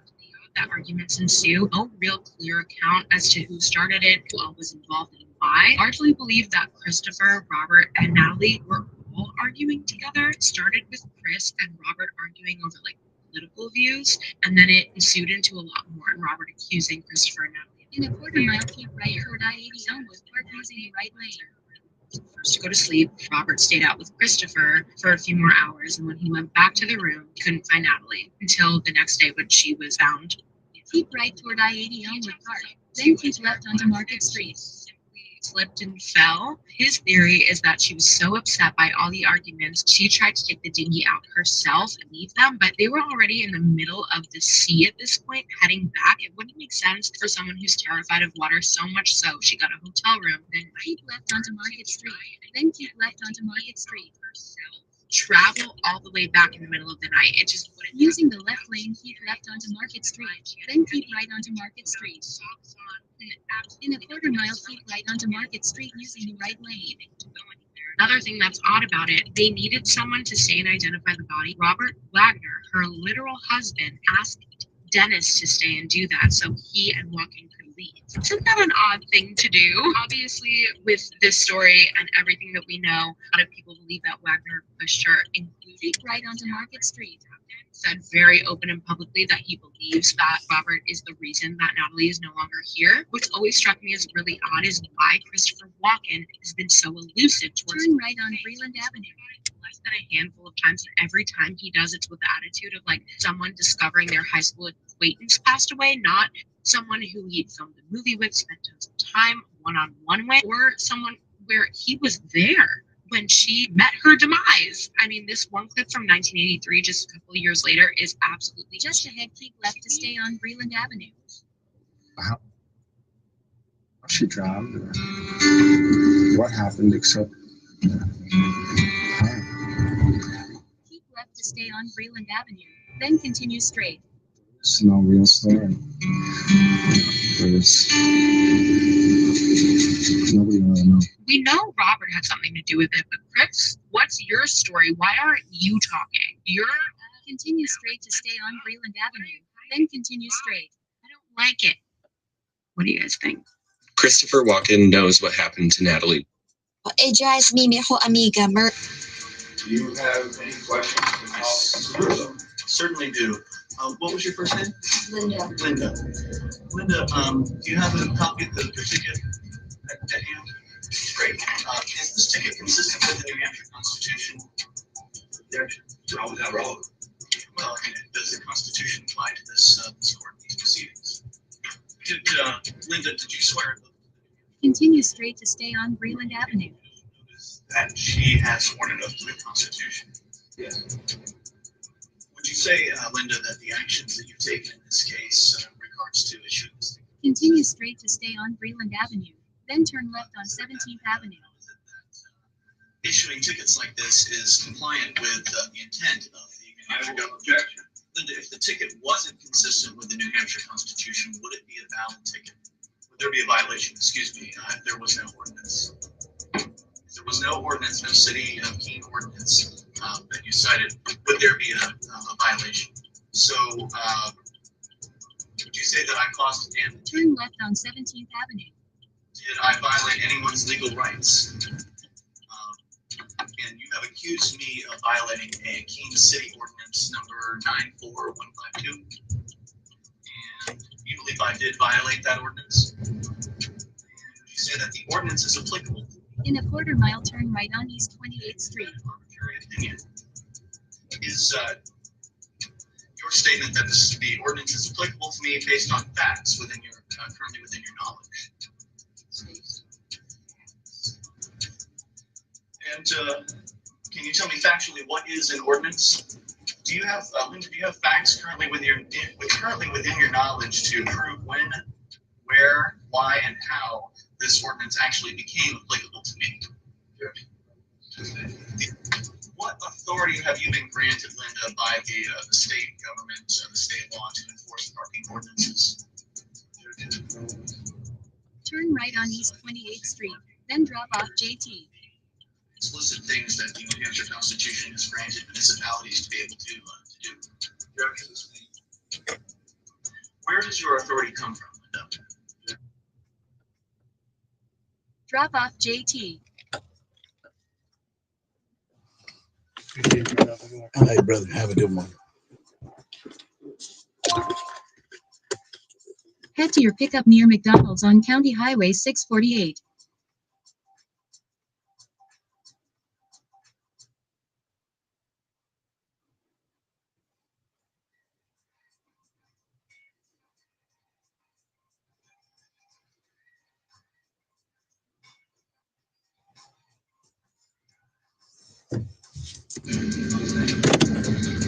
That arguments ensue. No real clear account as to who started it, who all was involved, and why. Largely believe that Christopher, Robert, and Natalie were all arguing together. It started with Chris and Robert arguing over like political views, and then it ensued into a lot more, and Robert accusing Christopher and Natalie. In a quarter-mile, keep right toward I-80 Elmwood Park using the right lane. First to go to sleep, Robert stayed out with Christopher for a few more hours, and when he went back to the room, he couldn't find Natalie until the next day when she was found. Keep right toward I-80 Elmwood Park, then keep left onto Market Street. Slipped and fell. His theory is that she was so upset by all the arguments, she tried to take the dinghy out herself and leave them, but they were already in the middle of the sea at this point, heading back. It wouldn't make sense for someone who's terrified of water, so much so she got a hotel room, then keep left onto Market Street, then keep left onto Market Street. Travel all the way back in the middle of the night. It just wouldn't. Using the left lane, keep left onto Market Street, then keep right onto Market Street. In a quarter-mile, keep right onto Market Street using the right lane. Another thing that's odd about it, they needed someone to stay and identify the body. Robert Wagner, her literal husband, asked Dennis to stay and do that so he and Walken could leave. Isn't that an odd thing to do? Obviously, with this story and everything that we know, a lot of people believe that Wagner pushed her, including right onto Market Street. Said very open and publicly that he believes that Robert is the reason that Natalie is no longer here. What's always struck me as really odd is why Christopher Walken has been so elusive towards turn right on Breland Avenue. Less than a handful of times, and every time he does, it's with the attitude of like someone discovering their high school acquaintance passed away, not someone who he'd filmed a movie with, spent tons of time one-on-one with, or someone where he was there when she met her demise. I mean, this one clip from 1983, just a couple of years later, is absolutely just ahead. Keep left to stay on Breland Avenue. How she drowned? What happened except? Keep left to stay on Breland Avenue, then continue straight. It's no real story. Nobody really knows. We know Robert had something to do with it, but Chris, what's your story? Why aren't you talking? Continue straight to stay on Breland Avenue, then continue straight. I don't like it. What do you guys think? Christopher Walken knows what happened to Natalie. It drives me, mi amiga. Do you have any questions? I certainly do. What was your first name? Linda. Linda. Linda, do you have a copy of the ticket at hand? Great. Is this ticket consistent with the New Hampshire Constitution? How is that relevant? Well, I mean, does the Constitution apply to this court, these proceedings? Linda, did you swear Continue straight to stay on Breland Avenue. that she has sworn an oath to the Constitution? Yes. Would you say, Linda, that the actions that you've taken in this case in regards to issuing this ticket? Continue straight to stay on Breland Avenue, then turn left on 17th Avenue. Issuing tickets like this is compliant with the intent of the New Hampshire government. Linda, if the ticket wasn't consistent with the New Hampshire Constitution, would it be a valid ticket? Would there be a violation? Excuse me, if there was no ordinance. If there was no ordinance, no city of Keene ordinance that you cited, would there be a violation? So, would you say that I caused damage? Turn left on 17th Avenue. Did I violate anyone's legal rights? And you have accused me of violating a Keene City Ordinance number 94152. And you believe I did violate that ordinance? And would you say that the ordinance is applicable? In a quarter-mile, turn right on East 28th Street. Arbitrary opinion. Is your statement that the ordinance is applicable to me based on facts within your currently within your knowledge? And can you tell me factually what is an ordinance? Do you have, Linda, do you have facts currently within your knowledge to prove when, where, why, and how this ordinance actually became applicable to me? What authority have you been granted, Linda, by the state government, the state law to enforce parking ordinances? Turn right on East 28th Street, then drop off JT. Explicit things that the New Hampshire Constitution has granted municipalities to be able to do. Where does your authority come from, Linda? Drop off JT. All right, brother. Have a good one. Head to your pickup near McDonald's on County Highway 648.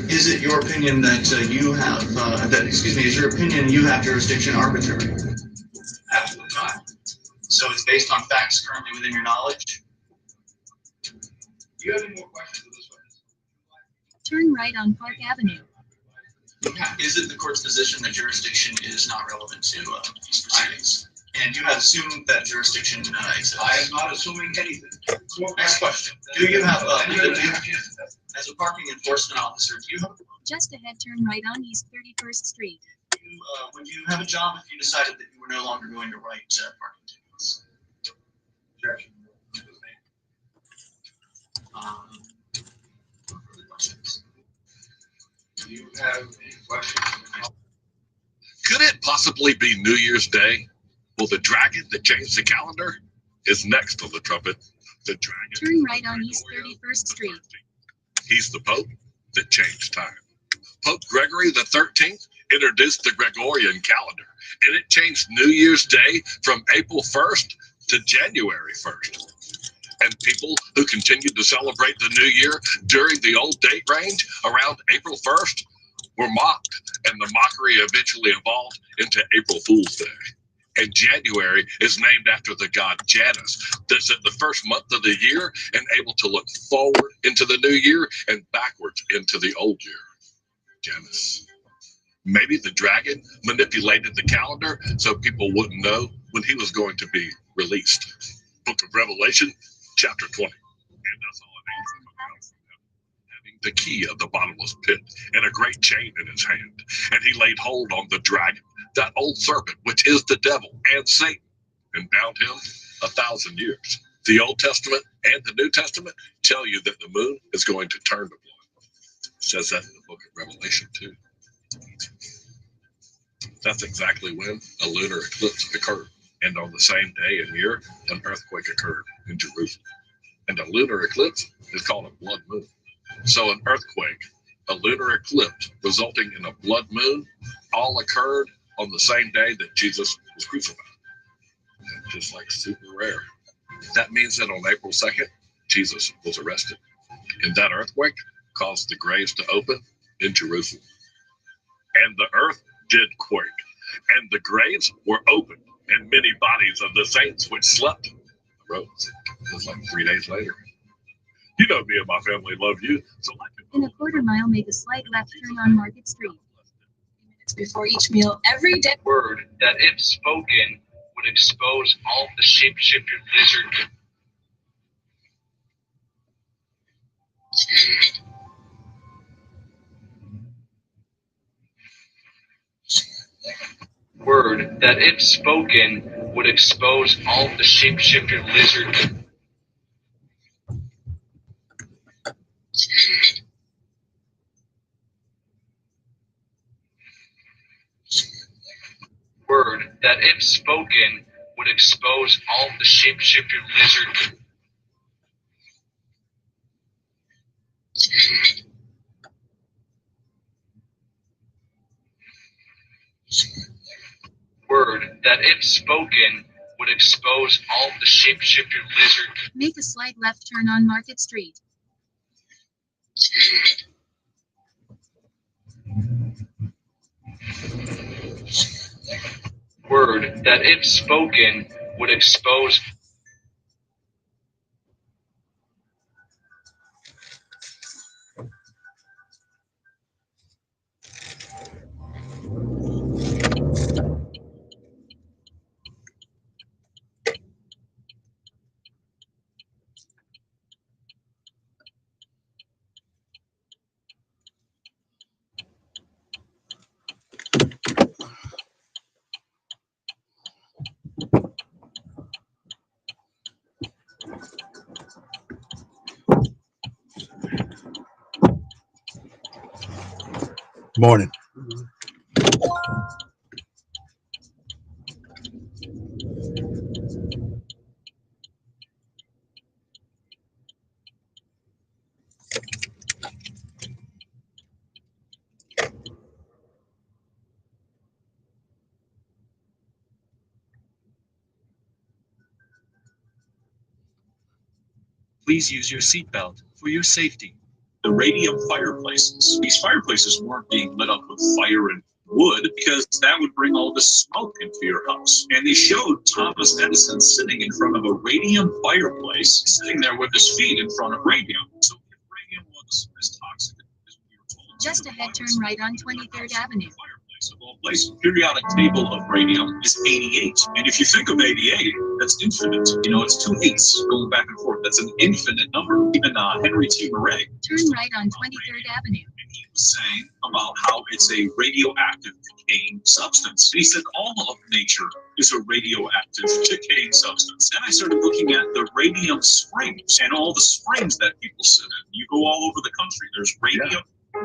Is it your opinion that you have, is your opinion you have jurisdiction arbitrary? Absolutely not. So it's based on facts currently within your knowledge? Do you have any more questions of this witness? Turn right on Park Avenue. Is it the court's position that jurisdiction is not relevant to these proceedings? And you have assumed that jurisdiction exists? I am not assuming anything. Next question. Do you have, as a parking enforcement officer, do you have, Just ahead, turn right on East 31st Street. would you have a job if you decided that you were no longer going to write parking tickets? Objection. Do you have any questions? Could it possibly be New Year's Day? Well, the dragon that changed the calendar is next on the trumpet. The dragon. Turn right on East 31st Street. He's the Pope that changed time. Pope Gregory the 13th introduced the Gregorian calendar, and it changed New Year's Day from April 1st to January 1st. And people who continued to celebrate the new year during the old date range around April 1st were mocked, and the mockery eventually evolved into April Fool's Day. And January is named after the god Janus, that's at the first month of the year and able to look forward into the new year and backwards into the old year. Janus. Maybe the dragon manipulated the calendar so people wouldn't know when he was going to be released. Book of Revelation, chapter 20. And that's all it is. Having the key of the bottomless pit and a great chain in his hand. And he laid hold on the dragon, that old serpent, which is the devil and Satan, and bound him 1,000 years. The Old Testament and the New Testament tell you that the moon is going to turn to blood. It says that in the book of Revelation too. That's exactly when a lunar eclipse occurred. And on the same day and year, an earthquake occurred in Jerusalem. And a lunar eclipse is called a blood moon. So an earthquake, a lunar eclipse resulting in a blood moon, all occurred on the same day that Jesus was crucified. Just like super rare. That means that on April 2nd, Jesus was arrested. And that earthquake caused the graves to open in Jerusalem. And the earth did quake, and the graves were opened, and many bodies of the saints which slept rose. It was like 3 days later. You know me and my family love you, so like it. In a quarter mile, make a slight left turn on Market Street. Minutes before each meal, every day. Word that, if spoken, would expose all the shapeshifter lizard. Word that, if spoken, would expose all the shapeshifter lizard. Word that, if spoken, would expose all the shapeshifter lizard. Word that, if spoken, would expose all the shapeshifter lizard. Make a slight left turn on Market Street. Word that, if spoken, would expose. Morning. Please use your seatbelt for your safety. The radium fireplaces. These fireplaces weren't being lit up with fire and wood because that would bring all the smoke into your house. And they showed Thomas Edison sitting in front of a radium fireplace, sitting there with his feet in front of radium. So if radium was as toxic as we were told, Just ahead, turn right on 23rd Avenue. of all places, periodic table of radium is 88. And if you think of 88, that's infinite. You know, it's 2 8s going back and forth. That's an infinite number. Even Henry T. Murray. Turn right on 23rd Avenue. And he was saying about how it's a radioactive decaying substance. He said all of nature is a radioactive decaying substance. And I started looking at the radium springs and all the springs that people sit in. You go all over the country, there's radium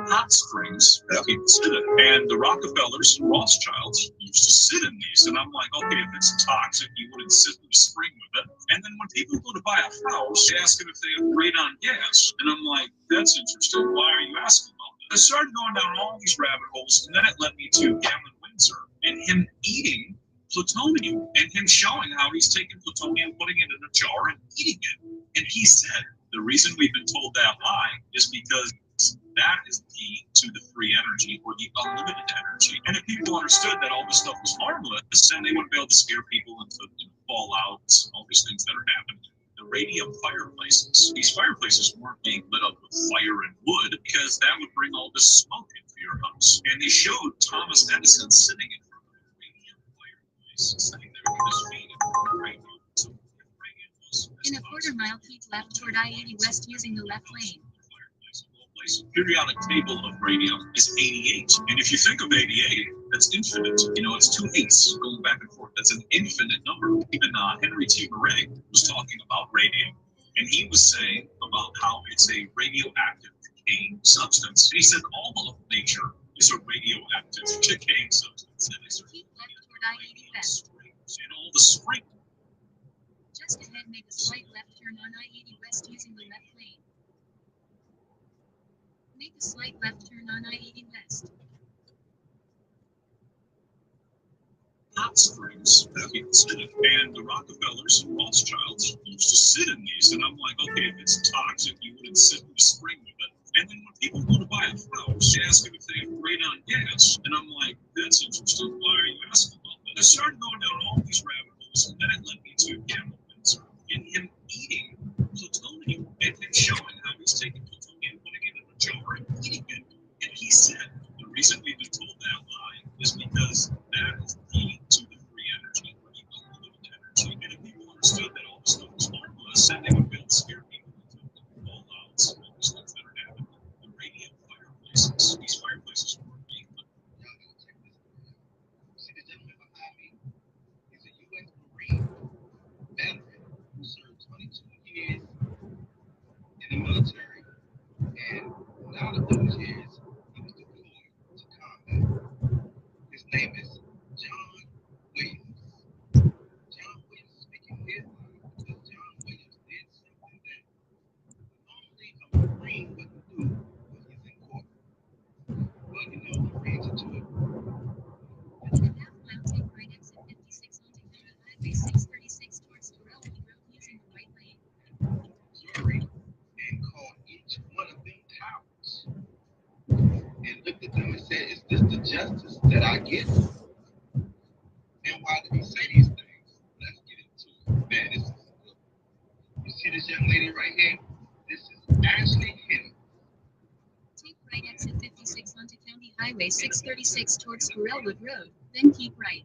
hot springs that people sit in. And the Rockefellers and Rothschilds used to sit in these. And I'm like, okay, if it's toxic, you wouldn't sit in a spring with it. And then when people go to buy a house, they ask them if they have radon gas. And I'm like, that's interesting. Why are you asking about this? I started going down all these rabbit holes, and then it led me to Gavin Windsor and him eating plutonium and him showing how he's taking plutonium, putting it in a jar and eating it. And he said, the reason we've been told that lie is because that is the key to the free energy or the unlimited energy. And if people understood that all this stuff was harmless, then they wouldn't be able to scare people into fallouts, all these things that are happening. The radium fireplaces. These fireplaces weren't being lit up with fire and wood because that would bring all the smoke into your house. And they showed Thomas Edison sitting in front of a radium fireplace, sitting there with his feet in front of radium. So if radium was In a quarter mile, keep left toward I-80 West using the left lane. periodic table of radium is 88. And if you think of 88, that's infinite. You know, it's 2 8s going back and forth. That's an infinite number. Even Henry T. Murray was talking about radium. And he was saying about how it's a radioactive decaying substance. And he said all of nature is a radioactive decaying substance. And it's Keep left toward I-80 West. and all the spring. Just ahead, make a slight left turn on I-80 West using the left lane. Make a slight left turn on I-80 West. Hot springs that people sit in. And the Rockefellers and Rothschilds used to sit in these. And I'm like, okay, if it's toxic, you wouldn't sit in a spring with it. And then when people go to buy a house, they ask them if they have radon gas. And I'm like, that's interesting. Why are you asking about that? I started going down all these rabbit holes, and then it led me to Gamma Windsor and him eating plutonium and showing how he's taking plutonium, putting it in a jar and eating it. And he said the reason we've been told that lie is because that is the key to the free energy, or the unlimited energy. And if people understood that all this stuff was harmless, then they would be able to scare people into all outs and all these things that are happening. The radium fireplaces, these fireplaces were being lit. See the gentleman behind me? He's a U.S. Marine veteran who served 22 years in the military, and out of those years, he was deployed to combat. His name is John Williams. John Williams is speaking here because John Williams did something that normally a Marine wouldn't do when he's in court. Well, you know, Marines are too. Take right exit 56 onto County Highway 636 towards Torelli Road using the right lane. Jury and called each one of them cowards and looked at them and said, "Is this the justice that I get?" And why did he say these things? Let's get into it. Man, this is good. You see this young lady right here? This is Ashley Henning. Take right exit 56 onto County Highway 636 towards Torelwood Road, then keep right.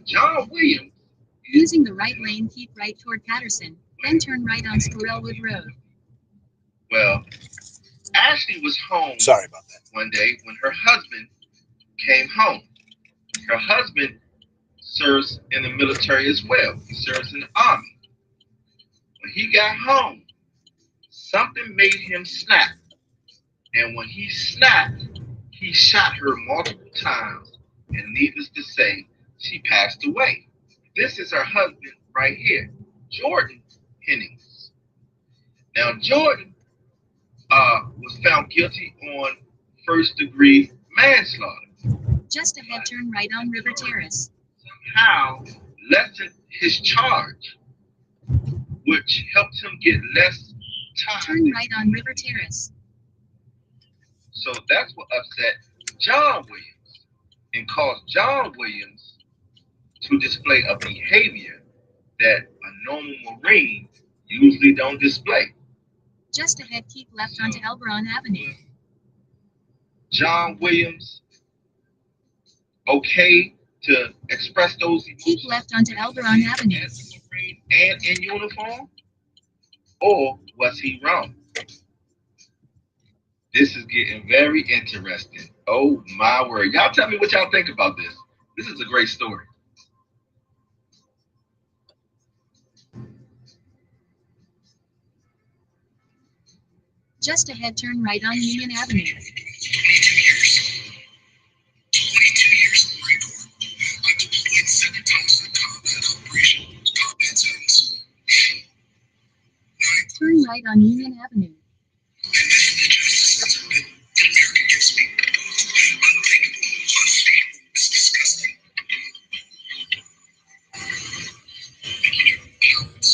John Williams. Using the right lane, keep right toward Patterson, then turn right on Torelwood Road. Well, Ashley was home. Sorry about that. One day when her husband came home. Her husband serves in the military as well. He serves in the army. When he got home, something made him snap. And when he snapped, he shot her multiple times. And needless to say, she passed away. This is her husband right here, Jordan Hennings. Now, Jordan was found guilty on first-degree manslaughter. Just ahead, turn right on River Terrace. Somehow lessened his charge, which helped him get less time. Turn right on River Terrace. So that's what upset John Williams and caused John Williams to display a behavior that a normal Marine usually don't display. Just ahead, keep left onto Elberon Avenue. John Williams, okay to express those emotions. Keep left onto Elberon Avenue. As a Marine and in uniform? Or was he wrong? This is getting very interesting. Oh my word. Y'all tell me what y'all think about this. This is a great story. Just ahead, turn right on Union Avenue. 22 years in the Marine Corps. I deployed 7 times to combat operations, combat zones. Turn right on Union Avenue. And then the justice system that America gives me, unthinkable, unspeakable, it's disgusting. And you know, cowards.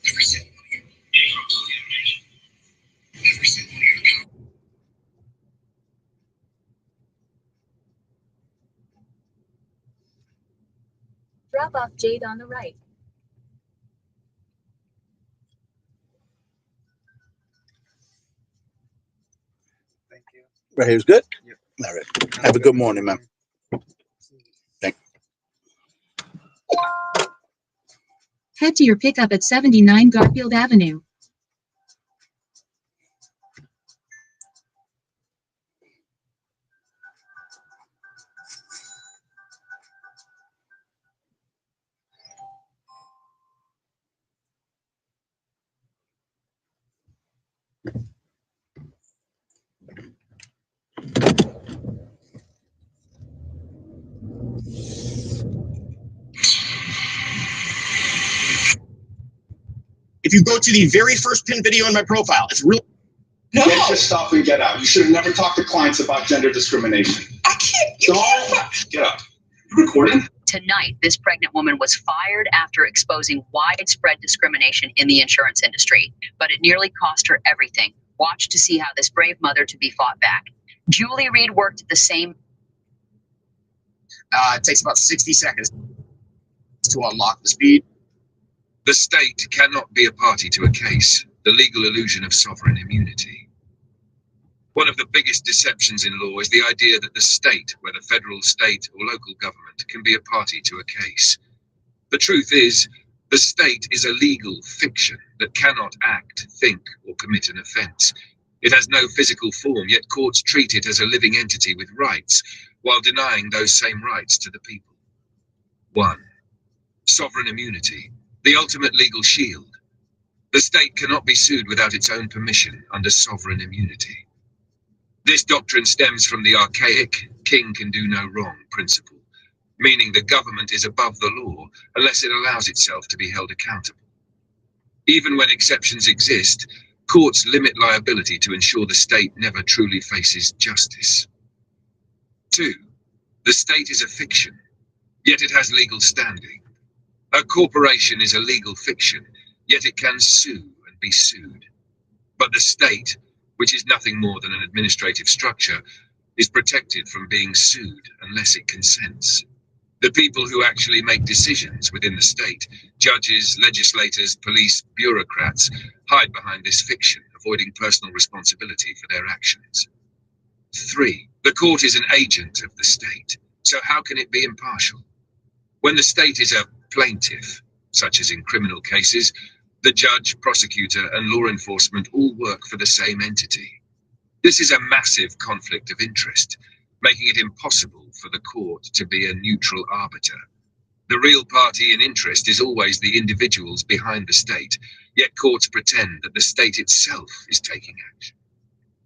Every single one of you. Every single one of you are cowards. Drop off Jade on the right. Right here's good? Yep. All right. Have a good morning, man. Thank you. Head to your pickup at 79 Garfield Avenue. If you go to the very first pinned video in my profile, it's really... No. Get your stuff and get out. You should have never talked to clients about gender discrimination. I can't. Don't. Get up. You recording? Tonight, this pregnant woman was fired after exposing widespread discrimination in the insurance industry, but it nearly cost her everything. Watch to see how this brave mother-to-be fought back. Julie Reed worked at the same. It takes about 60 seconds to unlock the speed. The state cannot be a party to a case, the legal illusion of sovereign immunity. One of the biggest deceptions in law is the idea that the state, whether federal, state, or local government, can be a party to a case. The truth is, the state is a legal fiction that cannot act, think, or commit an offense. It has no physical form, yet courts treat it as a living entity with rights, while denying those same rights to the people. 1. Sovereign immunity, the ultimate legal shield. The state cannot be sued without its own permission under sovereign immunity. This doctrine stems from the archaic king can do no wrong principle, meaning the government is above the law unless it allows itself to be held accountable. Even when exceptions exist, courts limit liability to ensure the state never truly faces justice. 2. The state is a fiction, yet it has legal standing. A corporation is a legal fiction, yet it can sue and be sued. But the state, which is nothing more than an administrative structure, is protected from being sued unless it consents. The people who actually make decisions within the state, judges, legislators, police, bureaucrats, hide behind this fiction, avoiding personal responsibility for their actions. 3. The court is an agent of the state, so how can it be impartial? When the state is a plaintiff, such as in criminal cases, the judge, prosecutor, and law enforcement all work for the same entity. This is a massive conflict of interest, making it impossible for the court to be a neutral arbiter. The real party in interest is always the individuals behind the state, yet courts pretend that the state itself is taking action.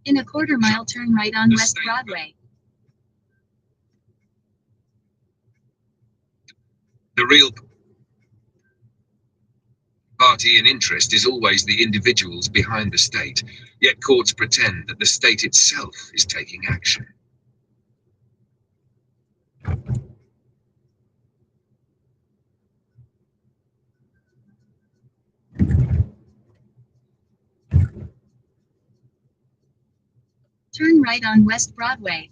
In a quarter-mile, turn right on West Broadway. The real party in interest is always the individuals behind the state, yet courts pretend that the state itself is taking action. Turn right on West Broadway.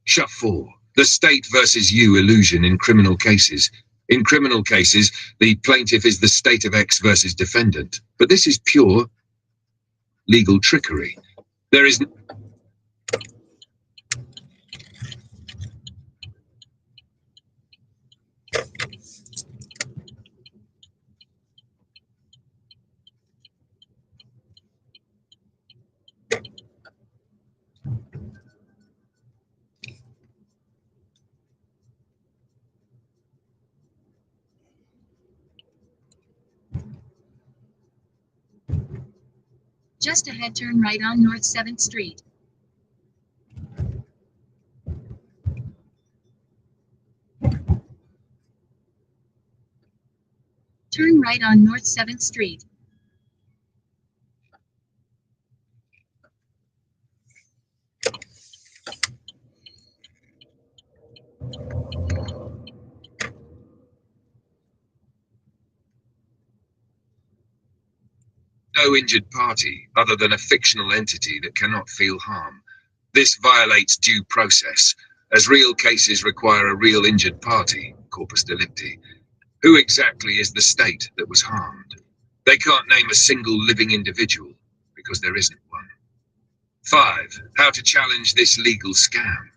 Shut 4. The state versus you illusion in criminal cases. In criminal cases, the plaintiff is the state of X versus defendant. But this is pure legal trickery. There is Just ahead, turn right on North 7th Street. Turn right on North 7th Street. no injured party other than a fictional entity that cannot feel harm. This violates due process, as real cases require a real injured party, corpus delicti. Who exactly is the state that was harmed? They can't name a single living individual, because there isn't one. 5. How to challenge this legal scam.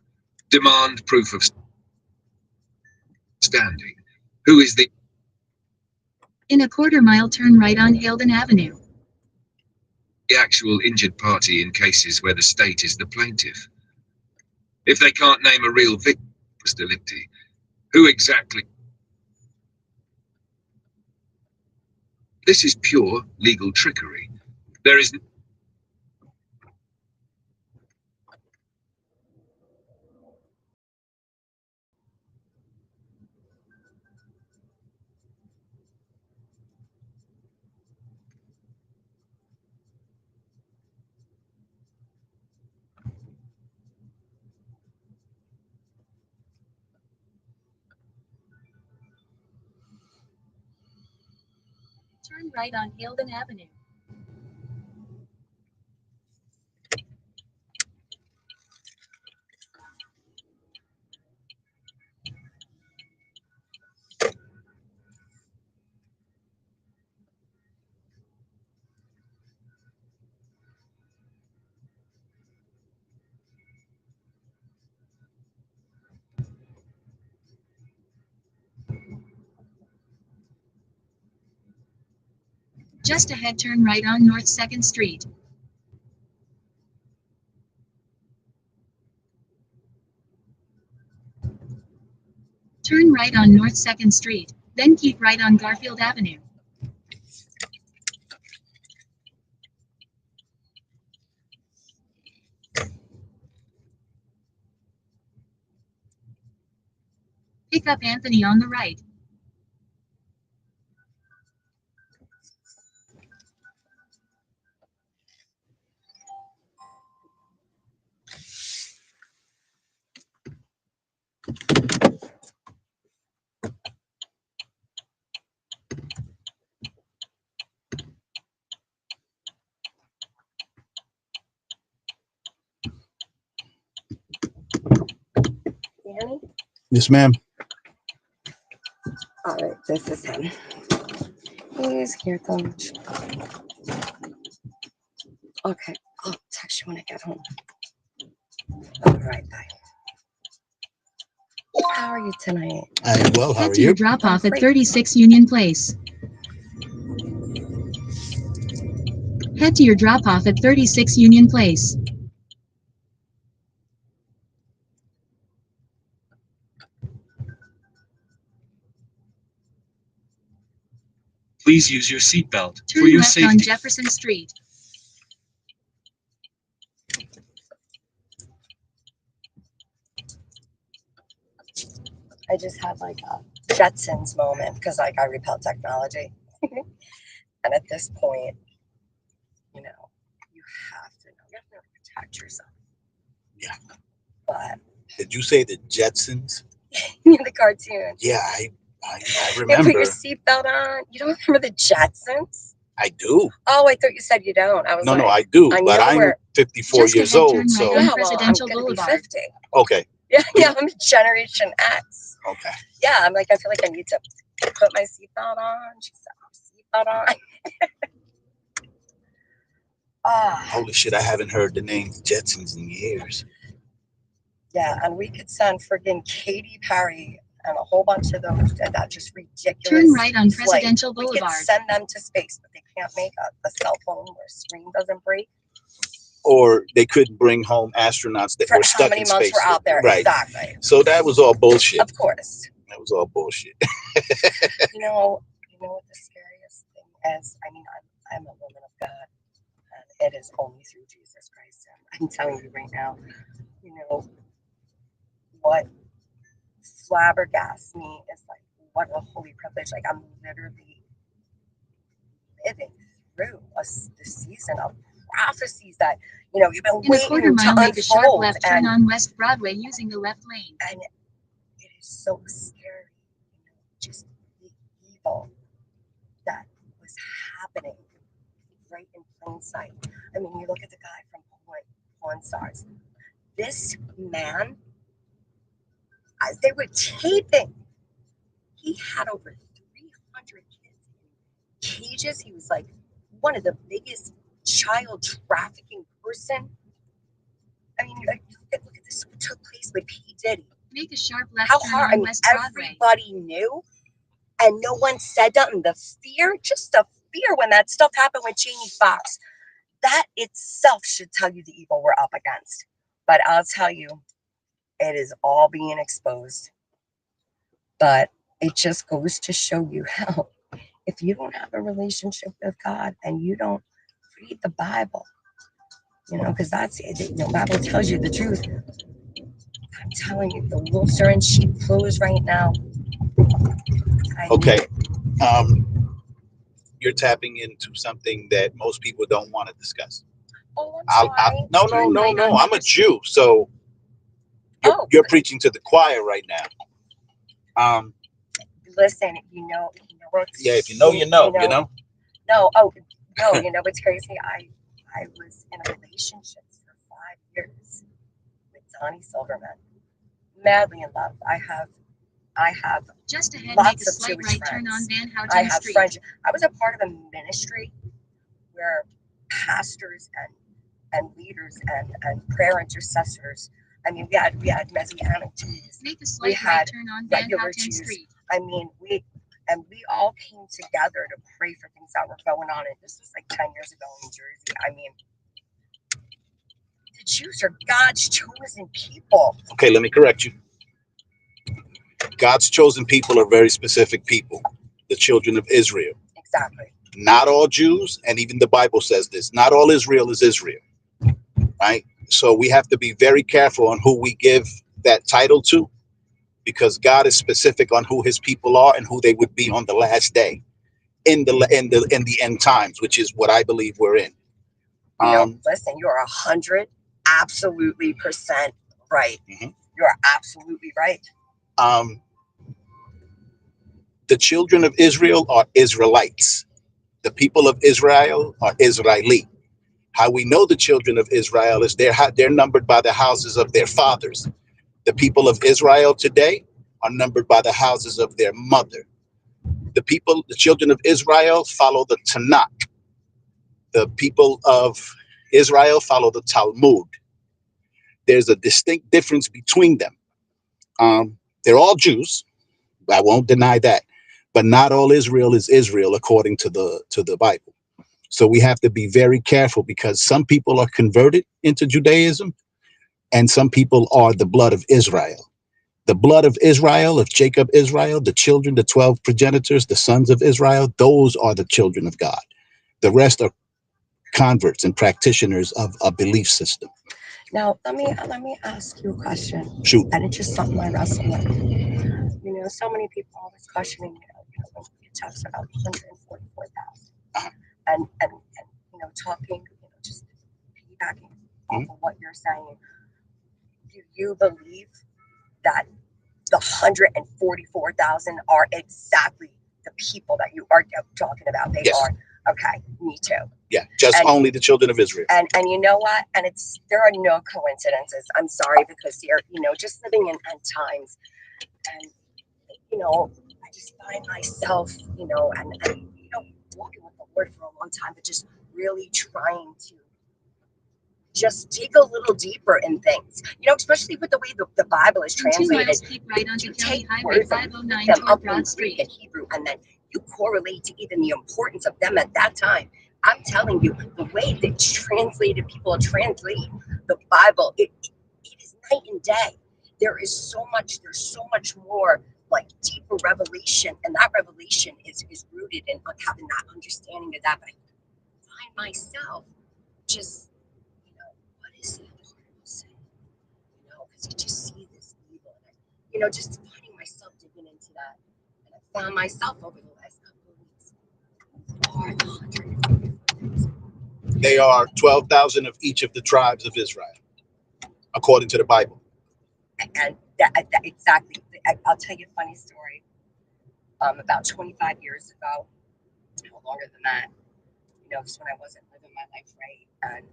Demand proof of standing. Who is the In a quarter-mile, turn right on Halden Avenue. actual injured party in cases where the state is the plaintiff? If they can't name a real victim, delicti, who exactly This is pure legal trickery. There is Turn right on Hilden Avenue. Just ahead, turn right on North 2nd Street. Turn right on North 2nd Street, then keep right on Garfield Avenue. Pick up Anthony on the right. Danny? Yes, ma'am. All right, this is him. He's here, coach. Okay, I'll text you when I get home. All right, bye. How are you tonight? I am well. How Head are to your you? drop off at Great. 36 Union Place. Head to your drop off at 36 Union Place. Please use your seatbelt for Turn your left on safety. Jefferson Street. I just had like a Jetsons moment because like I repel technology. And at this point, you know, you have to protect yourself. Yeah. But Did you say the Jetsons? the cartoon. Yeah, I You remember. put your seatbelt on. You don't remember the Jetsons? I do. Oh, I thought you said you don't. I was No, like, no, I do. I But know I'm where- 54 Just years ahead, old, turn right so on yeah, Presidential well, I'm gonna be Boulevard. 50. okay, Yeah, I'm Generation X. okay. Yeah, I'm like, I feel like I need to put my seatbelt on. She said, seatbelt on. Ah, Holy shit, I haven't heard the name Jetsons in years. yeah, and we could send friggin' Katy Perry and a whole bunch of those that just ridiculous. Turn right on flight. Presidential We could Boulevard. send them to space, but they can't make a cell phone where a screen doesn't break. Or they couldn't bring home astronauts that For were how stuck many in months space. we're out there? Right. Exactly. So that was all bullshit. Of course. That was all bullshit. You know what the scariest thing is? I mean, I'm a woman of God, and it is only through Jesus Christ. And I'm telling you right now, you know, what flabbergasts me is like, what a holy privilege. Like, I'm literally living through the season of prophecies that, you know, you've been In a quarter waiting to mile, make a sharp unfold. left, turn And on West Broadway using the left lane. and it is so scary, you know, just the evil that was happening right in plain sight. I mean, you look at the guy from Pawn Stars. This man, as they were taping, he had over 300 kids in cages. He was like one of the biggest child trafficking person. I mean, like, look at this. What took place with P. Diddy. Make a sharp left, How turn hard? I on mean, West Broadway. everybody knew, and no one said nothing. The fear, just the fear when that stuff happened with Jamie Foxx, that itself should tell you the evil we're up against. But I'll tell you, it is all being exposed. But it just goes to show you how if you don't have a relationship with God and you don't read the Bible, because that's it. The Bible tells you the truth. I'm telling you, the wolves are in sheep clothes right now. Okay. You're tapping into something that most people don't want to discuss. Oh, I'm sorry. No. I'm a Jew, so you're preaching to the choir right now. Listen, what's, yeah, if you know, you know. No, it's crazy. I was in a relationship for 5 years with Donnie Silverman. Madly in love. I have Just ahead, make a lots of slight Jewish right friends. turn on Van I Houten have Street. friends. I was a part of a ministry where pastors and leaders and prayer intercessors. I mean, we had Messianic Jews. Make a We slight had right turn on Van regular Houten Jews. Street. I mean, we all came together to pray for things that were going on. And this was like 10 years ago in Jersey. I mean, the Jews are God's chosen people. Okay, let me correct you. God's chosen people are very specific people, the children of Israel. Exactly. Not all Jews, and even the Bible says this, not all Israel is Israel, right? So we have to be very careful on who we give that title to, because God is specific on who his people are and who they would be on the last day in the end times, which is what I believe we're in. Listen, you're 100% absolutely right. Mhm. You're absolutely right. The children of Israel are Israelites. The people of Israel are Israeli. How we know the children of Israel is they're numbered by the houses of their fathers. The people of Israel today are numbered by the houses of their mother. The children of Israel follow the Tanakh. The people of Israel follow the Talmud. There's a distinct difference between them. They're all Jews. I won't deny that, but not all Israel is Israel according to the Bible. So we have to be very careful, because some people are converted into Judaism and some people are the blood of Israel. The blood of Israel, of Jacob Israel, the children, the 12 progenitors, the sons of Israel, those are the children of God. The rest are converts and practitioners of a belief system. Now, let me ask you a question. Shoot. And it's just something I wrestle with. So many people always questioning me, when it talks about 144,000. And talking, just piggybacking off of what you're saying. Do you believe that the 144,000 are exactly the people that you are talking about? They Yes. are. Okay, me too. Yeah, only the children of Israel. And you know what? And there are no coincidences. I'm sorry, because you're just living in end times, and I just find myself and walking with the Lord for a long time, but just really trying to just dig a little deeper in things, especially with the way the Bible is In 2 translated. miles, keep right onto You County take Highway words and 509 put them toward up in Broad Greek Street. and Hebrew, and then you correlate to even the importance of them at that time. I'm telling you, the way that translated people are translating the Bible, it is night and day. There's so much more like deeper revelation, and that revelation is rooted in having that understanding of that. But I find myself just, what is it saying? Because you just see this evil, and just finding myself digging into that, and I found myself over the last couple of weeks. They are 12,000 of each of the tribes of Israel, according to the Bible. And that exactly. I'll tell you a funny story. About 25 years ago, no longer than that, just when I wasn't living my life right, and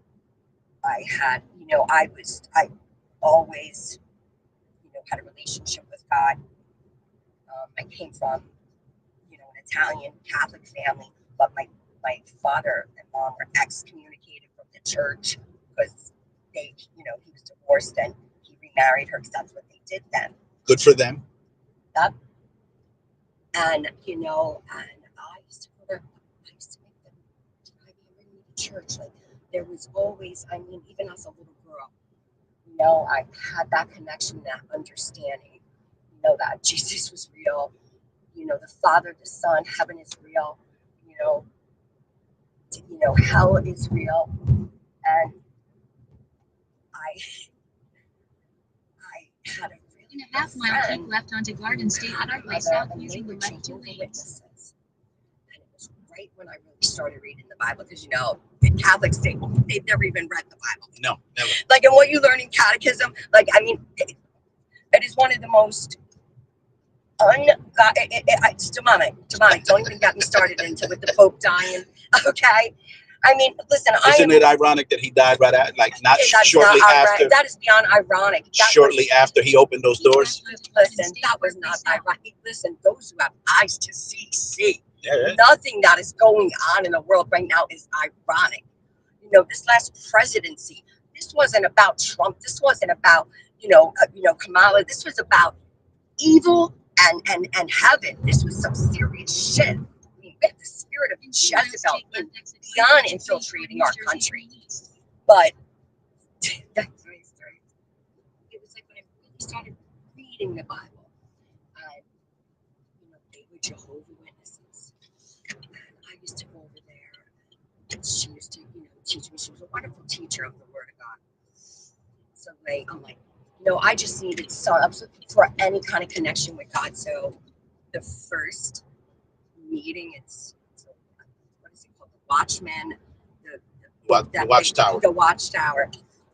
I had, I always, had a relationship with God. I came from, an Italian Catholic family, but my father and mom were excommunicated from the church because he was divorced and he remarried her, because that's what they did then. Good for them. Yep. And, and I used to make them drive me to church. Like, there was always, even as a little girl, I had that connection, that understanding, that Jesus was real, the Father, the Son, heaven is real. hell is real, and I had a really In a half-mile, keep left onto Garden State Parkway South using the left 2 lanes. And it was right when I really started reading the Bible, because Catholics, they've never even read the Bible. No, never. Like, and what you learn in catechism, like, I mean, it is one of the most it's demonic. Don't even get me started into with the Pope dying. Okay, I mean, listen. Isn't it ironic that he died right at, like, not shortly after? That is beyond ironic. Shortly after he opened those doors. Listen, that was not ironic. Listen, those who have eyes to see. Yeah. Nothing that is going on in the world right now is ironic. This last presidency, this wasn't about Trump. This wasn't about Kamala. This was about evil and heaven. This was some serious shit. I mean, we have the spirit of Jezebel beyond infiltrating our country. But it was like when I really started reading the Bible, they were Jehovah's Witnesses. And I used to go over there, and she used to, teach me. She was a wonderful teacher of the Word of God. So I'm like, I just needed for any kind of connection with God. So the first meeting, it's what is it called? The Watchman, the Watchtower. The Watchtower.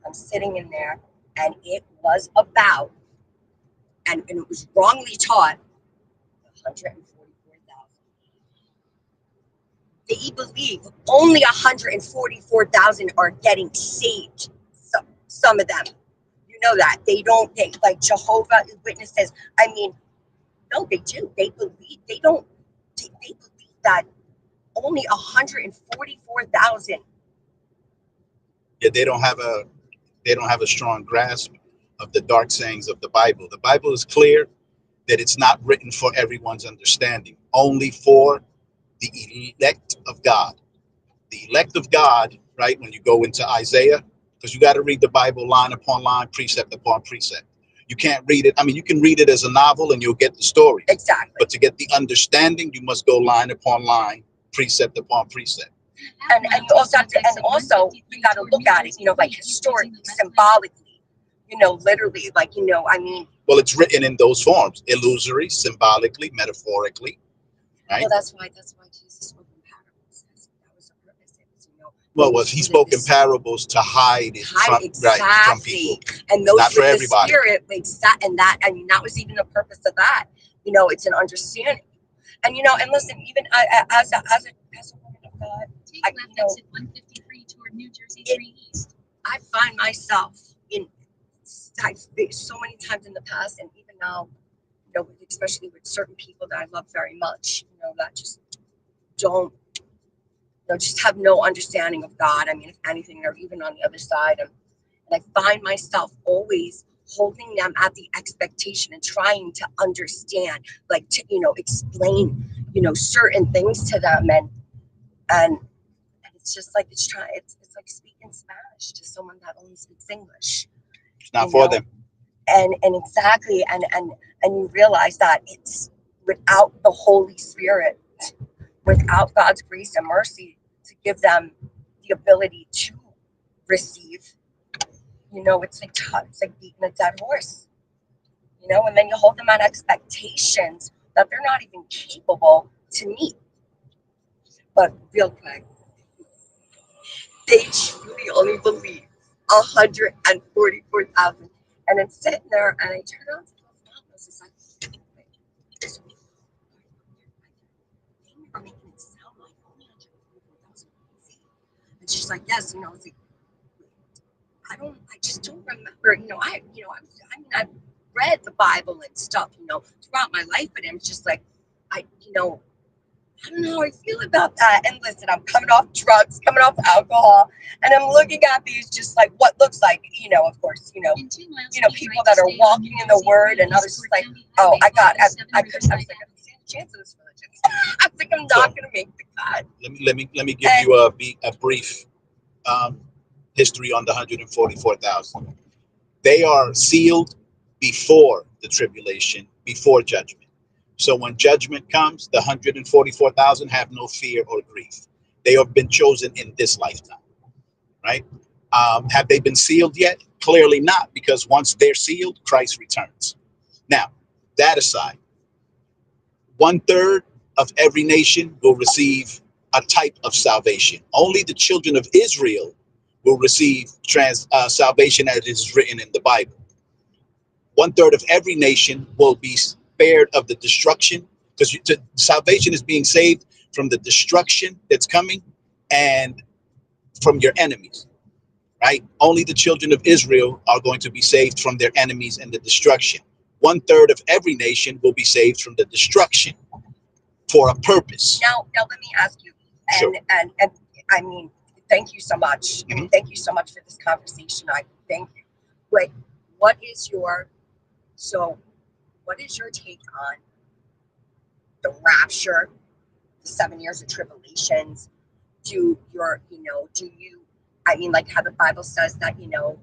I'm sitting in there, and it was about, and it was wrongly taught, 144,000. They believe only 144,000 are getting saved. Some of them. That they don't, like Jehovah's Witnesses. I mean, no, they do. They believe that only 144,000. Yeah, they don't have a strong grasp of the dark sayings of the Bible. The Bible is clear that it's not written for everyone's understanding, only for the elect of God. The elect of God, right? When you go into Isaiah, because you got to read the Bible line upon line, precept upon precept. You can't read it. I mean, you can read it as a novel and you'll get the story. Exactly. But to get the understanding, you must go line upon line, precept upon precept. And you also have to, and also you got to look at it, like historically, symbolically, literally, like, I mean. Well, it's written in those forms: illusory, symbolically, metaphorically, right? Well, that's why Jesus spoke in parables. That was the purpose. Well, he spoke in parables to hide it from people, and those not for the everybody. Spirit, and that, I mean, that was even the purpose of that. It's an understanding, and and listen, even as a woman of God, Take left exit 153 toward New Jersey 3 East. I find myself so many times in the past, and even now, especially with certain people that I love very much, that just don't. Just have no understanding of God. I mean, if anything, they're even on the other side. And I find myself always holding them at the expectation and trying to understand, like, to, explain, certain things to them. And it's just like, it's like speaking Spanish to someone that only speaks English. It's not for them. And exactly. And you realize that it's without the Holy Spirit, without God's grace and mercy to give them the ability to receive, it's like beating a dead horse, and then you hold them at expectations that they're not even capable to meet. But real quick, they truly only believe 144,000. And I'm sitting there and I turn on to those mountains. It's like, are making it sound like 144,000 feet. And she's like, yes, it's like, I just don't remember, I've read the Bible and stuff, throughout my life, but it's just like, I don't know how I feel about that. And listen, I'm coming off drugs, coming off alcohol, and I'm looking at these just like what looks like, of course, people that are walking in the Word, and I was just like, oh, I couldn't, I was like, I don't see the chance of this religion. I think I'm not going to make the cut. Let me give you a brief history on the 144,000. They are sealed before the tribulation, before judgment. So when judgment comes, the 144,000 have no fear or grief. They have been chosen in this lifetime, right? Have they been sealed yet? Clearly not, because once they're sealed, Christ returns. Now, that aside, 1/3 of every nation will receive a type of salvation. Only the children of Israel will receive salvation as it is written in the Bible. 1/3 of every nation will be spared of the destruction, because salvation is being saved from the destruction that's coming and from your enemies, right? Only the children of Israel are going to be saved from their enemies and the destruction. 1/3 of every nation will be saved from the destruction for a purpose. Now let me ask you, Sure. and I mean, thank you so much. I mean, thank you so much for this conversation. I thank you. But what is your take on the rapture, the 7 years of tribulations? I mean, like how the Bible says that, that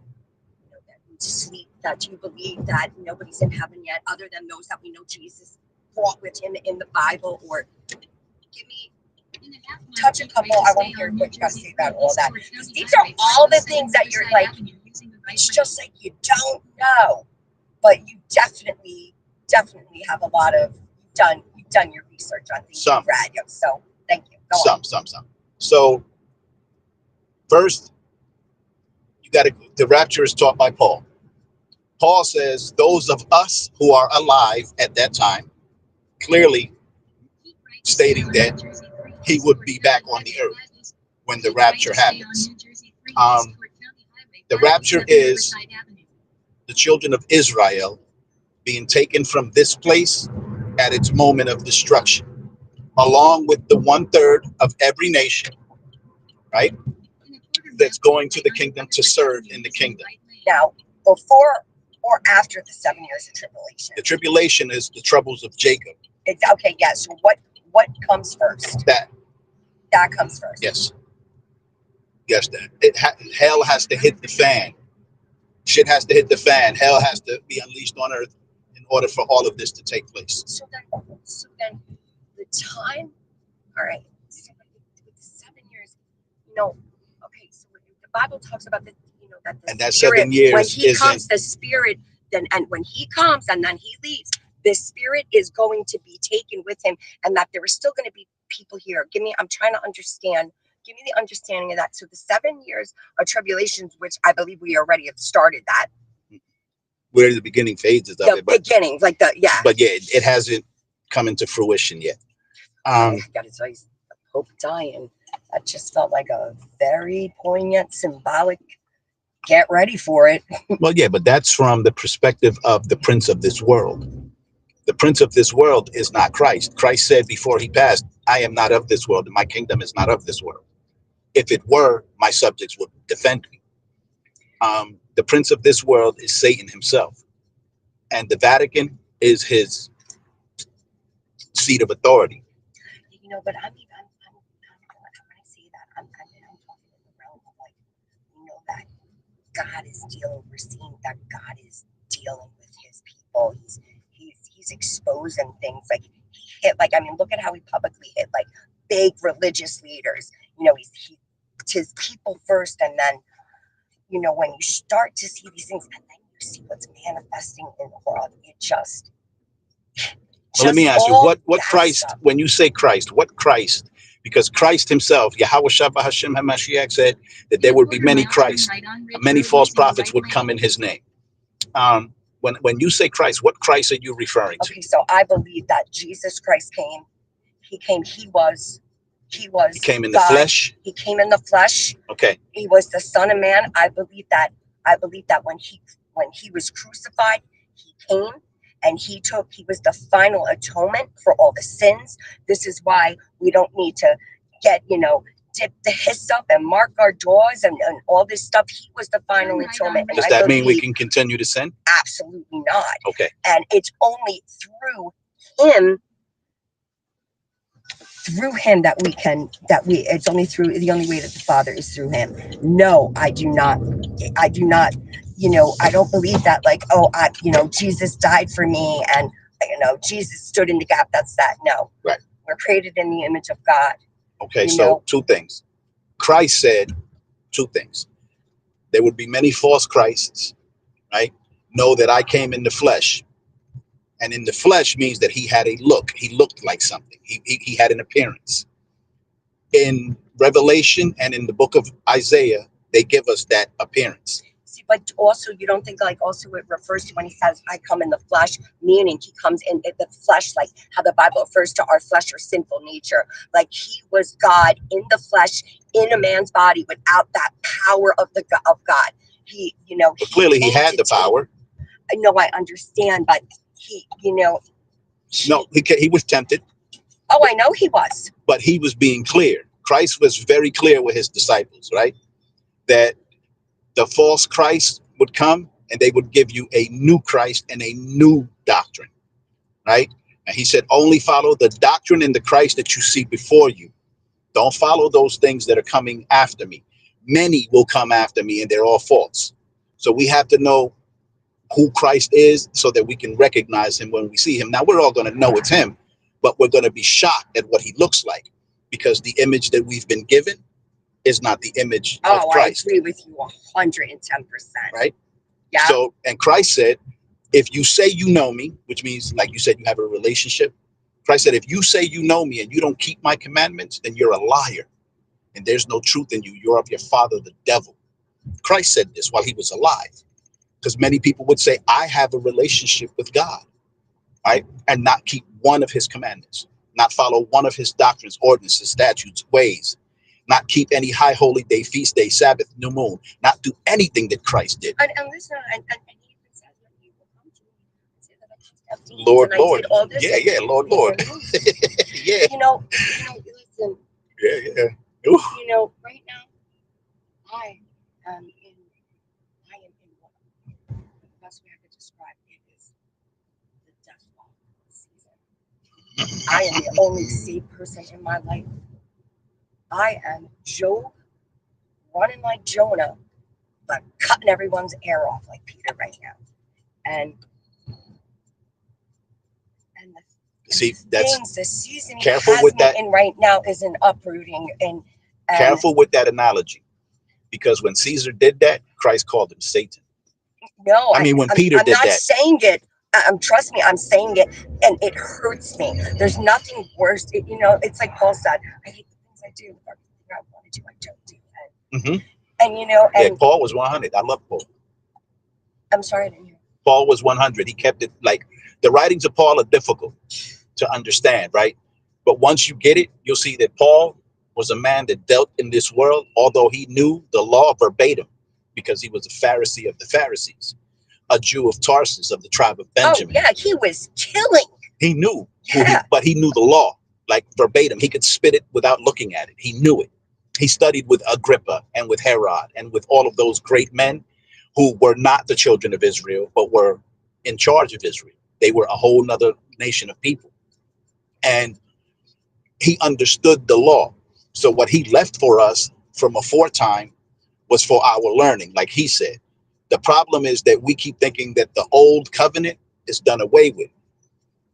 sleep, that you believe that nobody's in heaven yet other than those that we know Jesus brought with him in the Bible? Or give me, touch a couple. I want to hear what you got to say about all that. These are all the things that you're like, it's just like you don't know, but you definitely have a lot of, you've done your research on things you've read. So thank you. Go on. Some. So first, the rapture is taught by Paul. Paul says those of us who are alive at that time, clearly stating that he would be back on the earth when the rapture happens. The rapture is the children of Israel being taken from this place at its moment of destruction, along with the 1/3 of every nation, right? That's going to the kingdom to serve in the kingdom. Now, before or after the 7 years of tribulation? The tribulation is the troubles of Jacob. Okay, yes. So what comes first? That comes first. Yes. Yes, hell has to hit the fan. Shit has to hit the fan. Hell has to be unleashed on earth in order for all of this to take place. So then the time, all right, so with the 7 years, okay, so the Bible talks about that the Spirit, 7 years when he comes, the Spirit, and when he comes and then he leaves, the Spirit is going to be taken with him, and that there is still going to be people here. I'm trying to understand. Give me the understanding of that. So the 7 years of tribulations, which I believe we already have started that. We're in the beginning phases of it. But it hasn't come into fruition yet. I gotta tell you, the Pope dying, that just felt like a very poignant, symbolic, get ready for it. Well, yeah, but that's from the perspective of the prince of this world. The prince of this world is not Christ. Christ said before he passed, I am not of this world, and my kingdom is not of this world. If it were, my subjects would defend me. The prince of this world is Satan himself. And the Vatican is his seat of authority. But when I say that, I'm talking in the realm of that God is we're seeing that God is dealing with his people. He's exposing things like he hit, look at how he publicly hit big religious leaders. He's his people first, and then when you start to see these things and then you see what's manifesting in the world, it just well, let me ask you, what Christ, when you say Christ, what Christ? Because Christ himself, Yahweh Shabbat Hashem HaMashiach, said that there would be many Christ, many false prophets would come in his name. When you say Christ, what Christ are you referring to? Okay, so I believe that Jesus Christ came. He came in the flesh. He came in the flesh. Okay. He was the Son of Man. I believe that when he was crucified, he came and he was the final atonement for all the sins. This is why we don't need to get, dip the hyssop and mark our doors and all this stuff. He was the final atonement. Does that mean we can continue to sin? Absolutely not. Okay. And it's only through him it's only the only way that the Father is through him. No, I do not, I don't believe that Jesus died for me and you know, Jesus stood in the gap. That's that. No. Right. We're created in the image of God. Okay, You so know? two things. Christ said two things. There would be many false Christs, right? Know that I came in the flesh. And in the flesh means that he had a look. He looked like something. He had an appearance. In Revelation and in the book of Isaiah, they give us that appearance. See, but also you don't think like also it refers to when he says I come in the flesh, meaning he comes in the flesh, like how the Bible refers to our flesh or sinful nature. Like he was God in the flesh, in a man's body, without that power of God. He, you know, But clearly he had the power. I know, I understand, but he, you know. No, he was tempted. Oh, I know he was. But he was being clear. Christ was very clear with his disciples, right? That the false Christ would come and they would give you a new Christ and a new doctrine, right? And he said, only follow the doctrine and the Christ that you see before you. Don't follow those things that are coming after me. Many will come after me and they're all false. So we have to know who Christ is so that we can recognize him when we see him. Now we're all going to know it's him, but we're going to be shocked at what he looks like because the image that we've been given is not the image of Christ. I agree with you 110%. Right? Yeah. So, and Christ said, if you say you know me, which means, like you said, you have a relationship. Christ said, if you say you know me and you don't keep my commandments, then you're a liar. And there's no truth in you. You're of your father, the devil. Christ said this while he was alive. Because many people would say, I have a relationship with God, right? And not keep one of his commandments, not follow one of his doctrines, ordinances, statutes, ways, not keep any high holy day, feast day, Sabbath, new moon, not do anything that Christ did. And listen, and he even says that he will come to me and say that I cast out demons Lord, and I Lord. did all this. Yeah, Lord, Lord. Yeah. You know, listen. Yeah. You know, right now, I am in what the best way I could describe it is the death walk season. I am the only saved person in my life. I am Job running like Jonah, but cutting everyone's ear off like Peter right now. And see, that's the season careful has with me that. in right now is an uprooting and Careful with that analogy, because when Caesar did that, Christ called him Satan. No, I mean, when Peter I'm did not that, saying it. Trust me, I'm saying it, and it hurts me. There's nothing worse. You know, it's like Paul said, I hate the things I do, but everything I want to do, I don't do. And you know, and yeah, Paul was 100. I love Paul. I'm sorry, I didn't hear. Paul was 100. He kept it like the writings of Paul are difficult to understand, right? But once you get it, you'll see that Paul was a man that dealt in this world, although he knew the law verbatim, because he was a Pharisee of the Pharisees, a Jew of Tarsus of the tribe of Benjamin. Oh yeah, he was killing. He knew, but he knew the law like verbatim. He could spit it without looking at it. He knew it. He studied with Agrippa and with Herod and with all of those great men who were not the children of Israel, but were in charge of Israel. They were a whole nother nation of people. And he understood the law. So what he left for us from aforetime was for our learning, like he said. The problem is that we keep thinking that the old covenant is done away with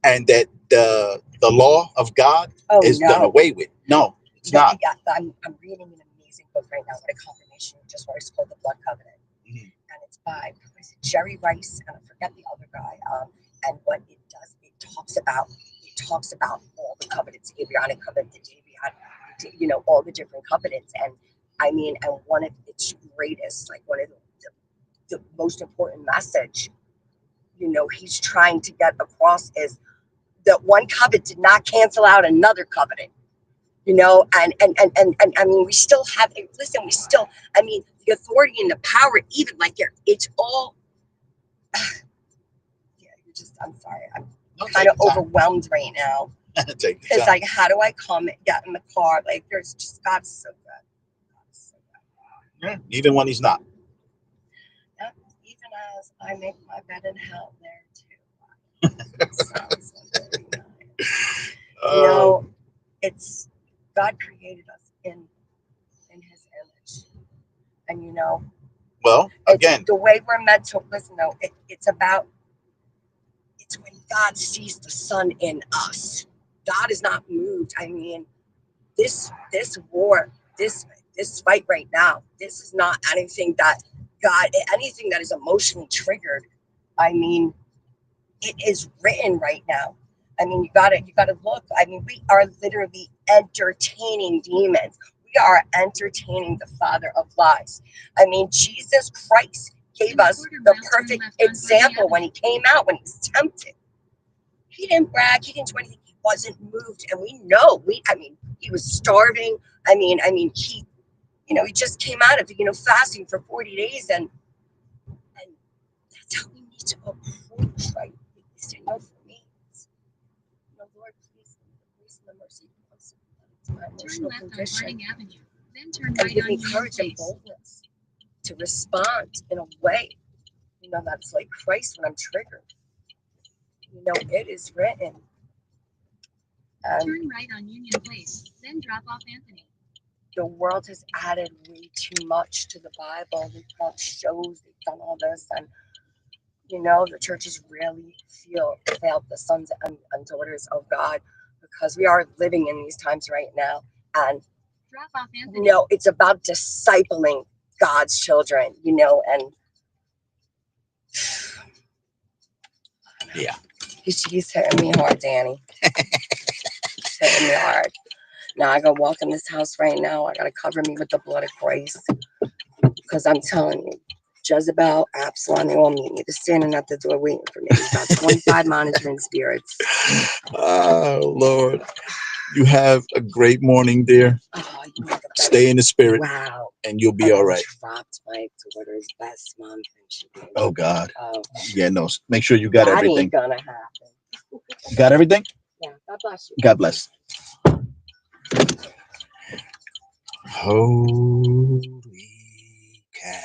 and that the law of God is done away with. No, it's not. Yeah, I'm reading an amazing book right now, what a confirmation, just where it's called The Blood Covenant. And it's by Jerry Rice, and I forget the other guy. And what it does, it talks about all the covenants, the Abrahamic covenant, the Davidic, you know, all the different covenants. And I mean, and one of its greatest, like one of the most important message, you know, he's trying to get across is that one covenant did not cancel out another covenant. You know, and I mean, we still have, listen, we still, I mean, the authority and the power, even like it's all, yeah, I'm sorry, I'm kind of overwhelmed right now. It's like, how do I come get in the car? Like, there's just, God's so good. Yeah, even when he's not. Yeah, even as I make my bed in hell there too. Sounds very nice. You know, it's, God created us in his image. And you know, well, again, the way we're meant to listen though, it's when God sees the sun in us. God is not moved. I mean, this war, this fight right now, this is not anything that anything that is emotionally triggered. I mean, it is written right now. I mean, you gotta look. I mean, we are literally entertaining demons. We are entertaining the father of lies. I mean, Jesus Christ gave us the perfect example when he came out, when he was tempted. He didn't brag, he didn't do anything, he wasn't moved. And we know, I mean, he was starving. I mean, he, he just came out of, fasting for 40 days and that's how we need to approach, right? For me. Lord, please, the grace and the mercy to my emotional condition. Avenue, then turn And right give on me Union courage and Place. boldness to respond in a way, that's like Christ when I'm triggered. It is written. Turn right on Union Place, then drop off Anthony. The world has added way too much to the Bible. They've got shows, they've done all this, and the churches really failed the sons and daughters of God, because we are living in these times right now. And Drop off Anthony. it's about discipling God's children, and Yeah. He's hitting me hard, Danny. He's hitting me hard. Now I gotta walk in this house right now. I gotta cover me with the blood of Christ, because I'm telling you, Jezebel, Absalom, they all meet me. They're standing at the door waiting for me. We've got 25 monitoring spirits. Oh, Lord. You have a great morning, dear. Stay in the spirit. Wow. And you'll be all right. Dropped my daughter's best mom. Oh, God. Oh. Yeah, no. Make sure you got That everything. ain't gonna happen. You got everything? Yeah, God bless you. God bless. Holy cow.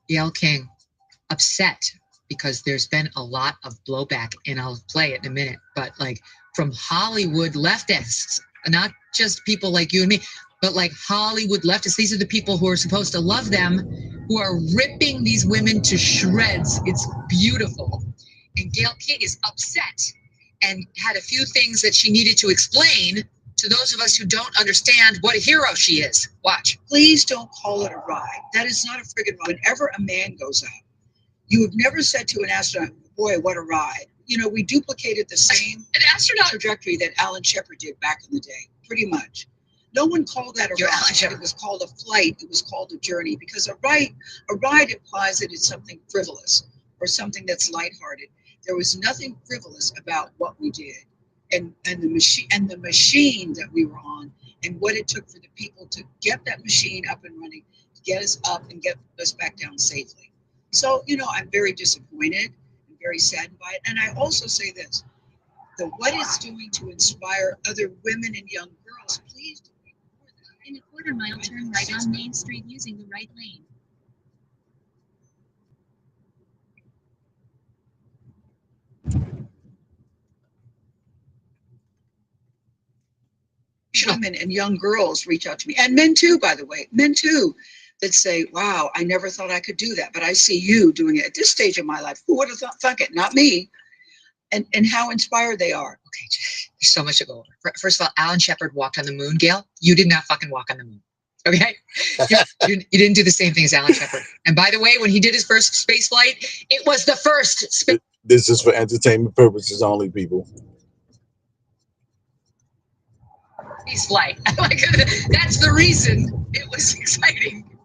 Gayle King, upset because there's been a lot of blowback, and I'll play it in a minute, but like from Hollywood leftists, not just people like you and me, but like Hollywood leftists. These are the people who are supposed to love them, who are ripping these women to shreds. It's beautiful. And Gayle King is upset and had a few things that she needed to explain to those of us who don't understand what a hero she is. Watch. Please don't call it a ride. That is not a friggin' ride. Whenever a man goes up, you have never said to an astronaut, boy, what a ride. You know, we duplicated the same trajectory that Alan Shepard did back in the day, pretty much. No one called that a ride. It was called a flight. It was called a journey, because a ride implies that it's something frivolous or something that's lighthearted. There was nothing frivolous about what we did, and the machine that we were on, and what it took for the people to get that machine up and running, to get us up and get us back down safely. So, you know, I'm very disappointed and very saddened by it. And I also say this, that what it's doing to inspire other women and young girls In a quarter mile, turn right on Main Street using the right lane. Women and young girls reach out to me, and men too, by the way, men too, that say, wow, I never thought I could do that, but I see you doing it at this stage of my life. Who would have thunk it? Not me. And how inspired they are. Okay, there's so much to go over. First of all, Alan Shepard walked on the moon, Gail. You did not fucking walk on the moon. Okay? You didn't do the same thing as Alan Shepard. And by the way, when he did his first space flight, it was the first space. This is for entertainment purposes only, people. Flight. Like, that's the reason it was exciting.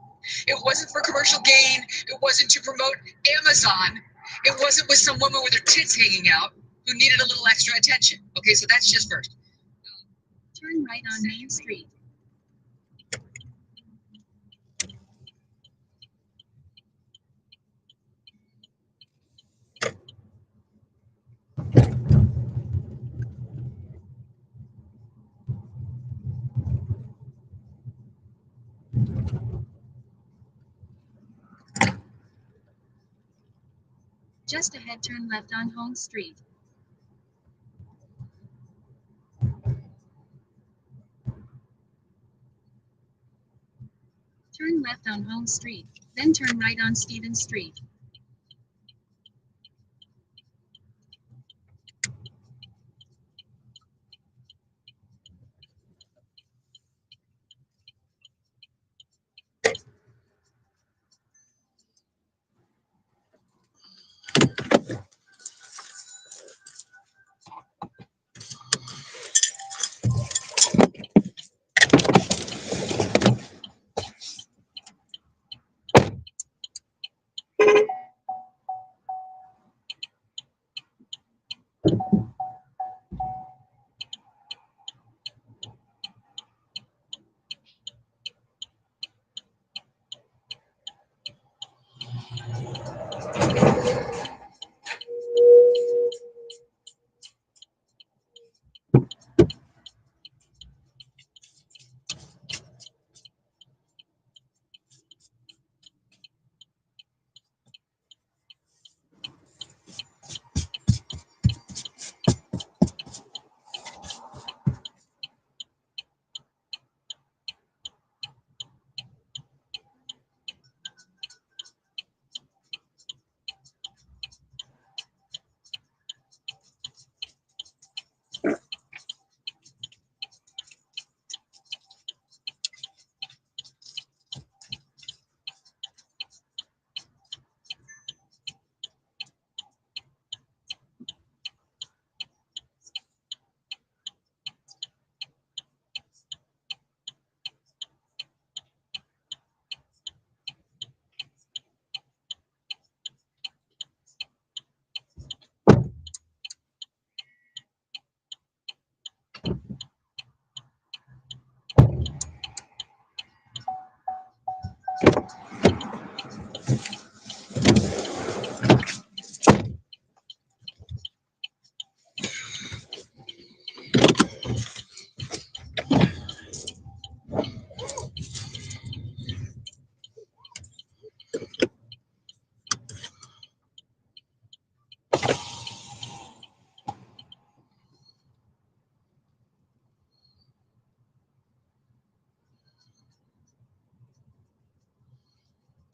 It wasn't for commercial gain. It wasn't to promote Amazon. It wasn't with some woman with her tits hanging out who needed a little extra attention. Okay, so that's just first. Turn right on Main Street. Just ahead, turn left on Holmes Street. Turn left on Holmes Street, then turn right on Stevens Street.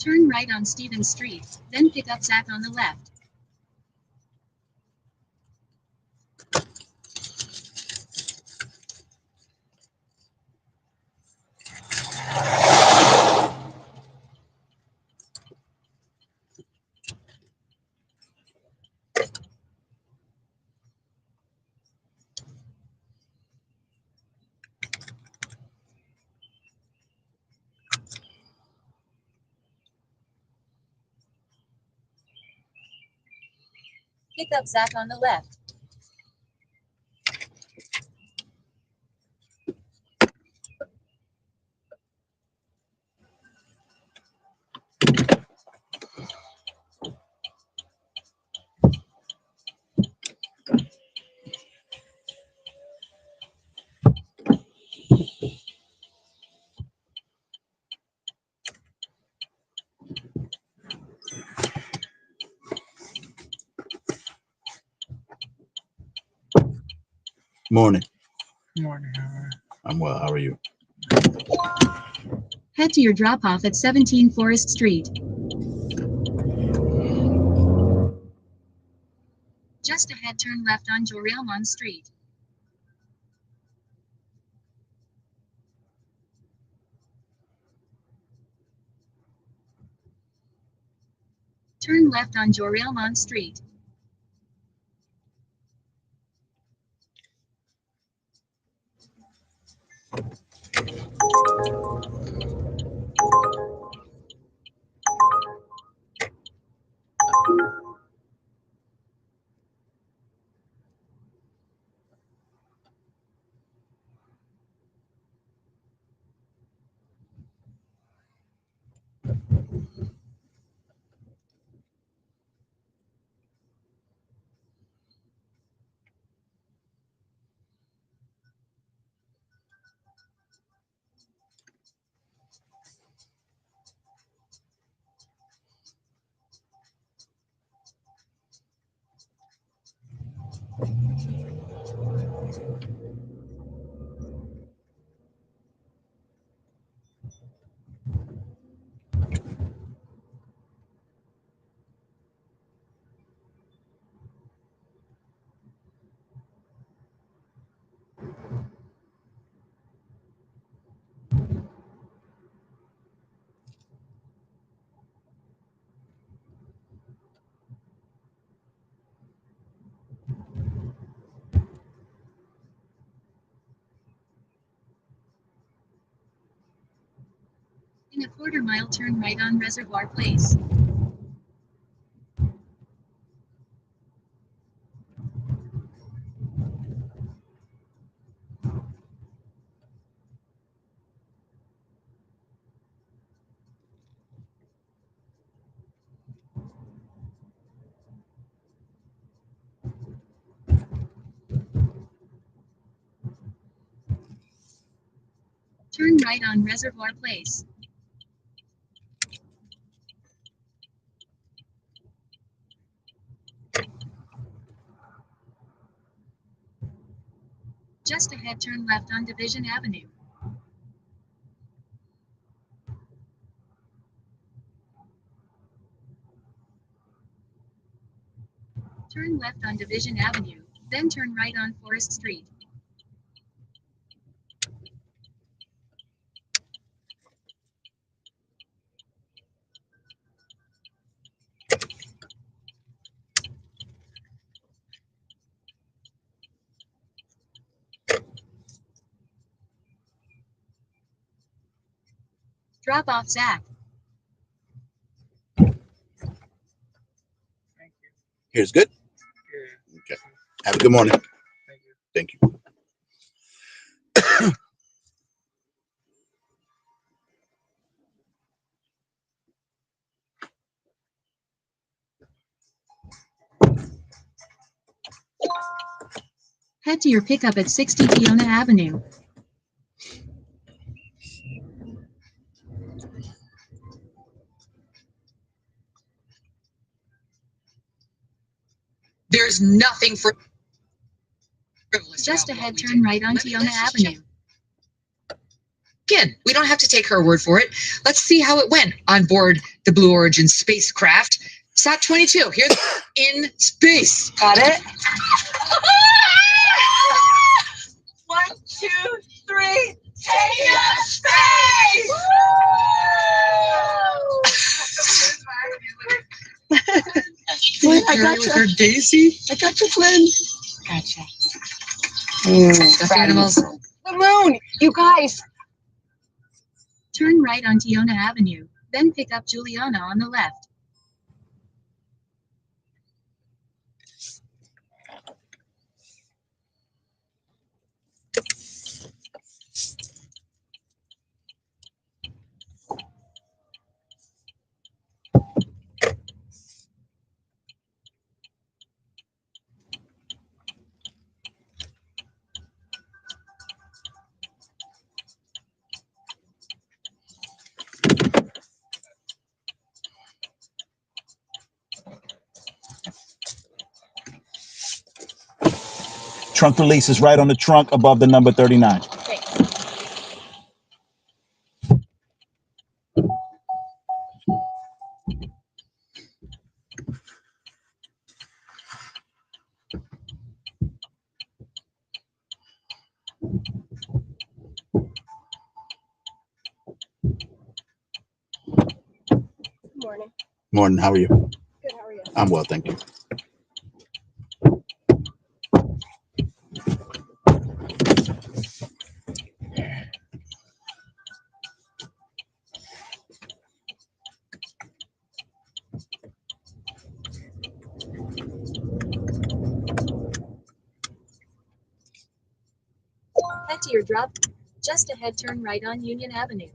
Turn right on Stevens Street, then pick up Zach on the left. Pick up Zach on the left. Morning. Morning. I'm well. How are you? Head to your drop-off at 17 Forest Street. Just ahead, turn left on Joralemon Street. Turn left on Joralemon Street. In a quarter mile, turn right on Reservoir Place. Turn right on Reservoir Place. Just ahead, turn left on Division Avenue. Turn left on Division Avenue, then turn right on Forest Street. Drop off Zach. Here's good. Okay. Have a good morning. Thank you. Head to your pickup at 60 Fiona Avenue. There's nothing for Just ahead, turn right on Fiona Avenue. Again, we don't have to take her word for it. Let's see how it went on board the Blue Origin spacecraft. Sat 22, here's in space. Got it? 1, 2, 3, take up space! Flynn, I got you. Her Daisy. I got you, Flynn. Gotcha. Stuffed animals. The moon, you guys. Turn right on Tiona Avenue, then pick up Juliana on the left. Trunk release is right on the trunk above the number 39. Morning. Morning, how are you? Good, how are you? I'm well, thank you. Head to your drop. Just ahead, turn right on Union Avenue.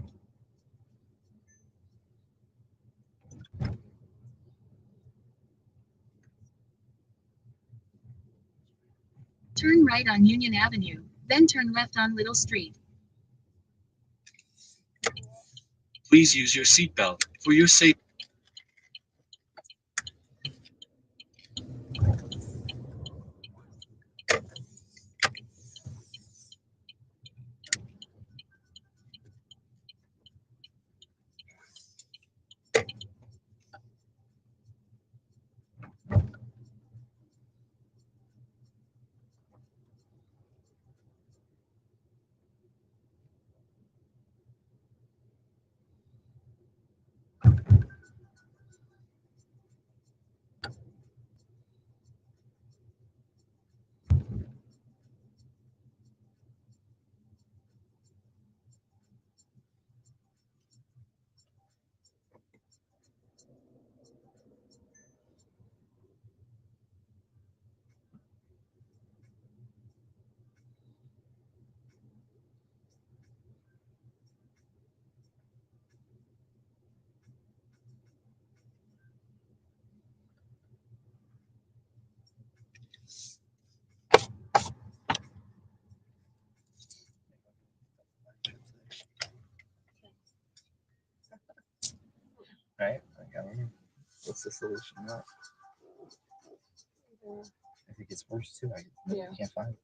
Turn right on Union Avenue, then turn left on Little Street. Please use your seatbelt for your safety. Right? Like, I don't know. What's the solution now? If it gets worse too, I can't find it.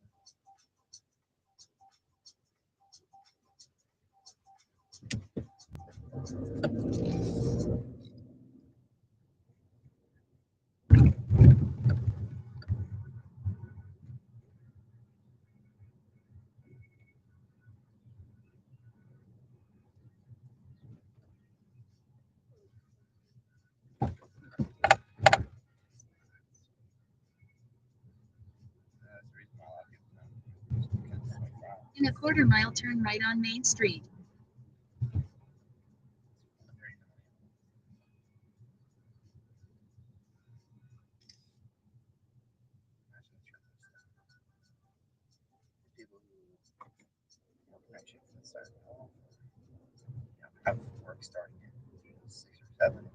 In a quarter mile, turn right on Main Street. Have work starting at 6 or 7.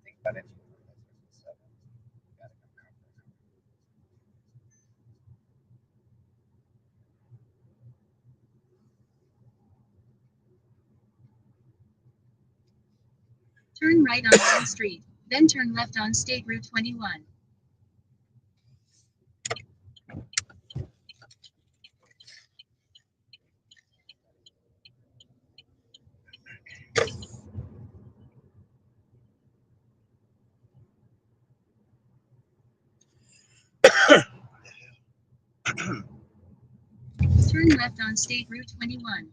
Think about it. 7. Gotta come cover. Turn right on Main Street, then turn left on State Route 21. Turn left on State Route 21.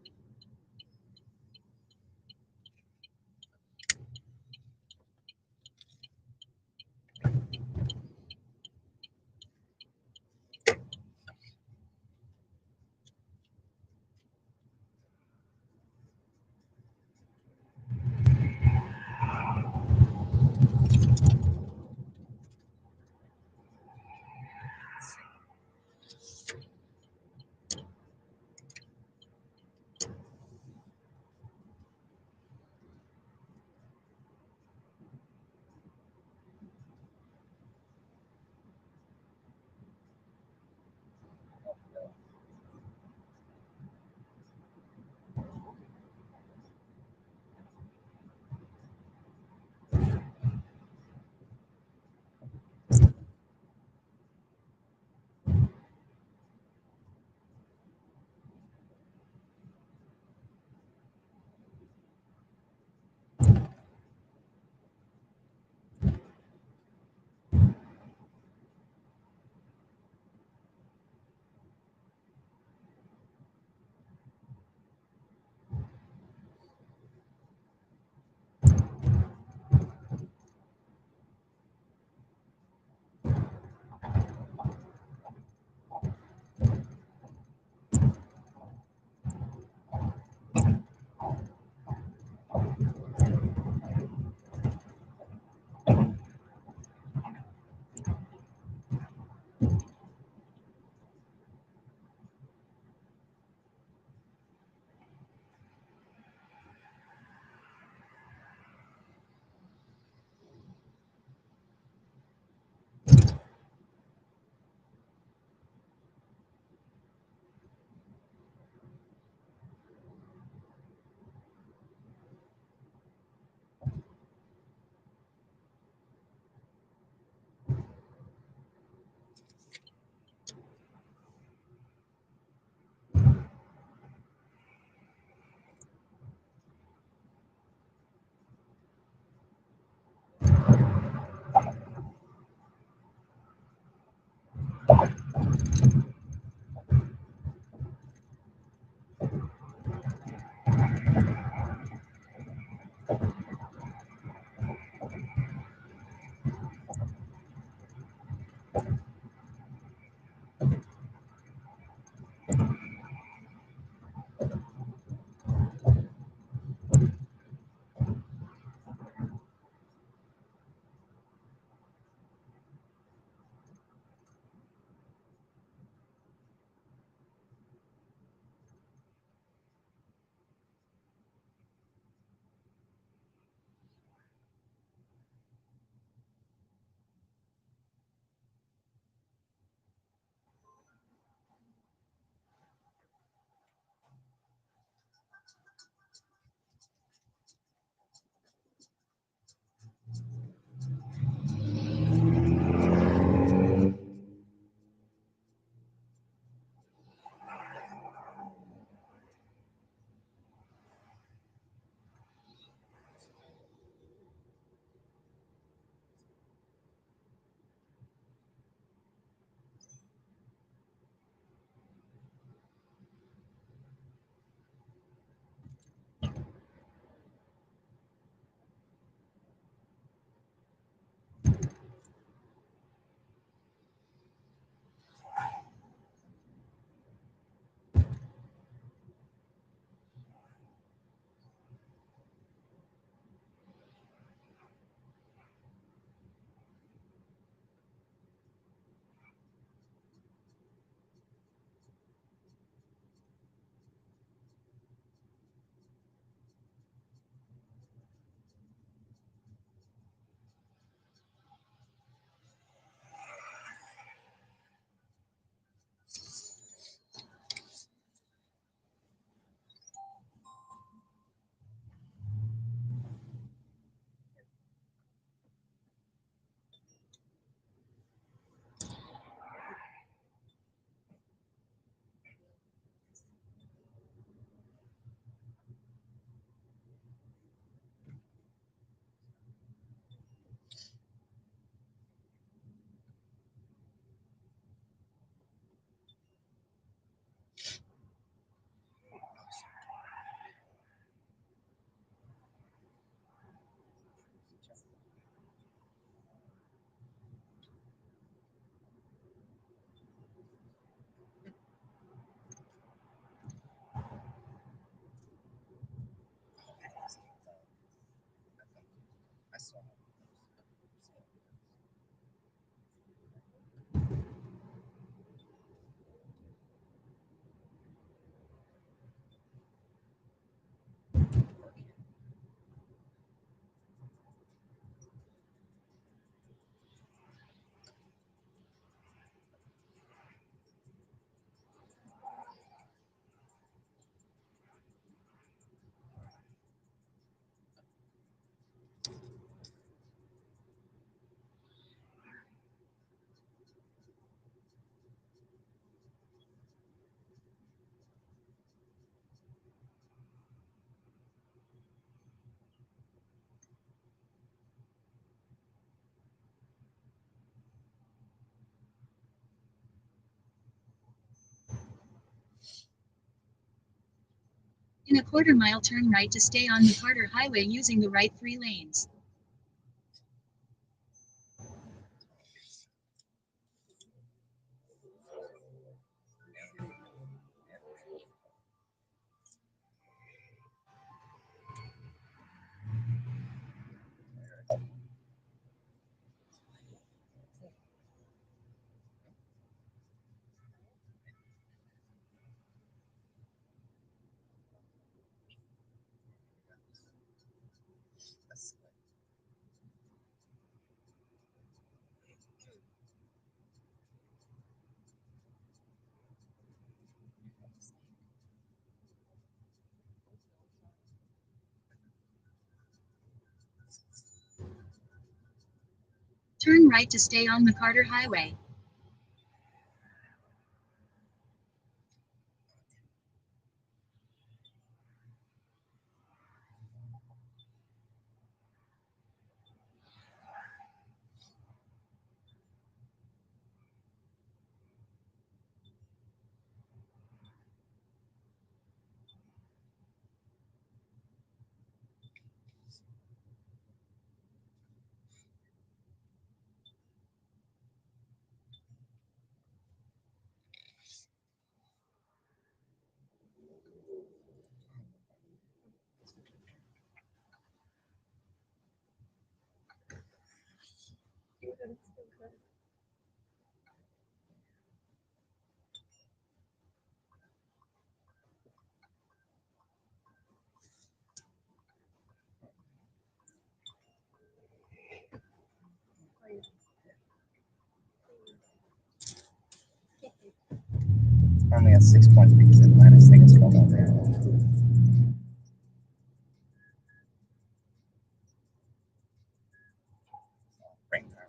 In a quarter mile, turn right to stay on the Carter Highway using the right 3 lanes. Turn right to stay on the Carter Highway. Only has 6 points because Atlantis thing is from over there. Brain power.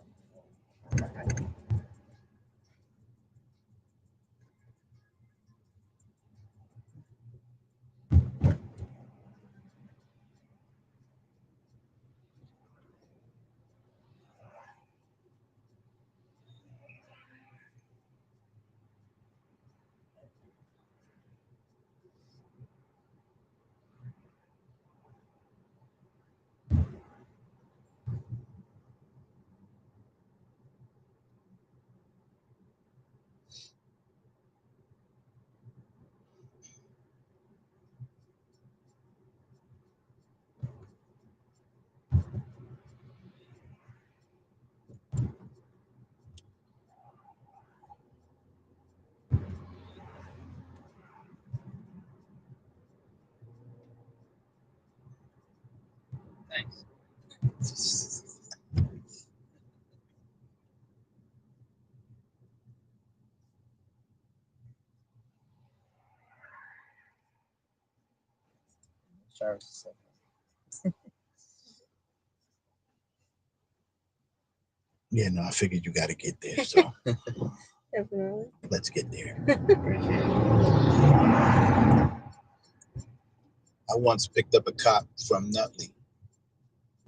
Thanks. Jarvis is Yeah, no, I figured you got to get there. So Definitely. let's get there. I once picked up a cop from Nutley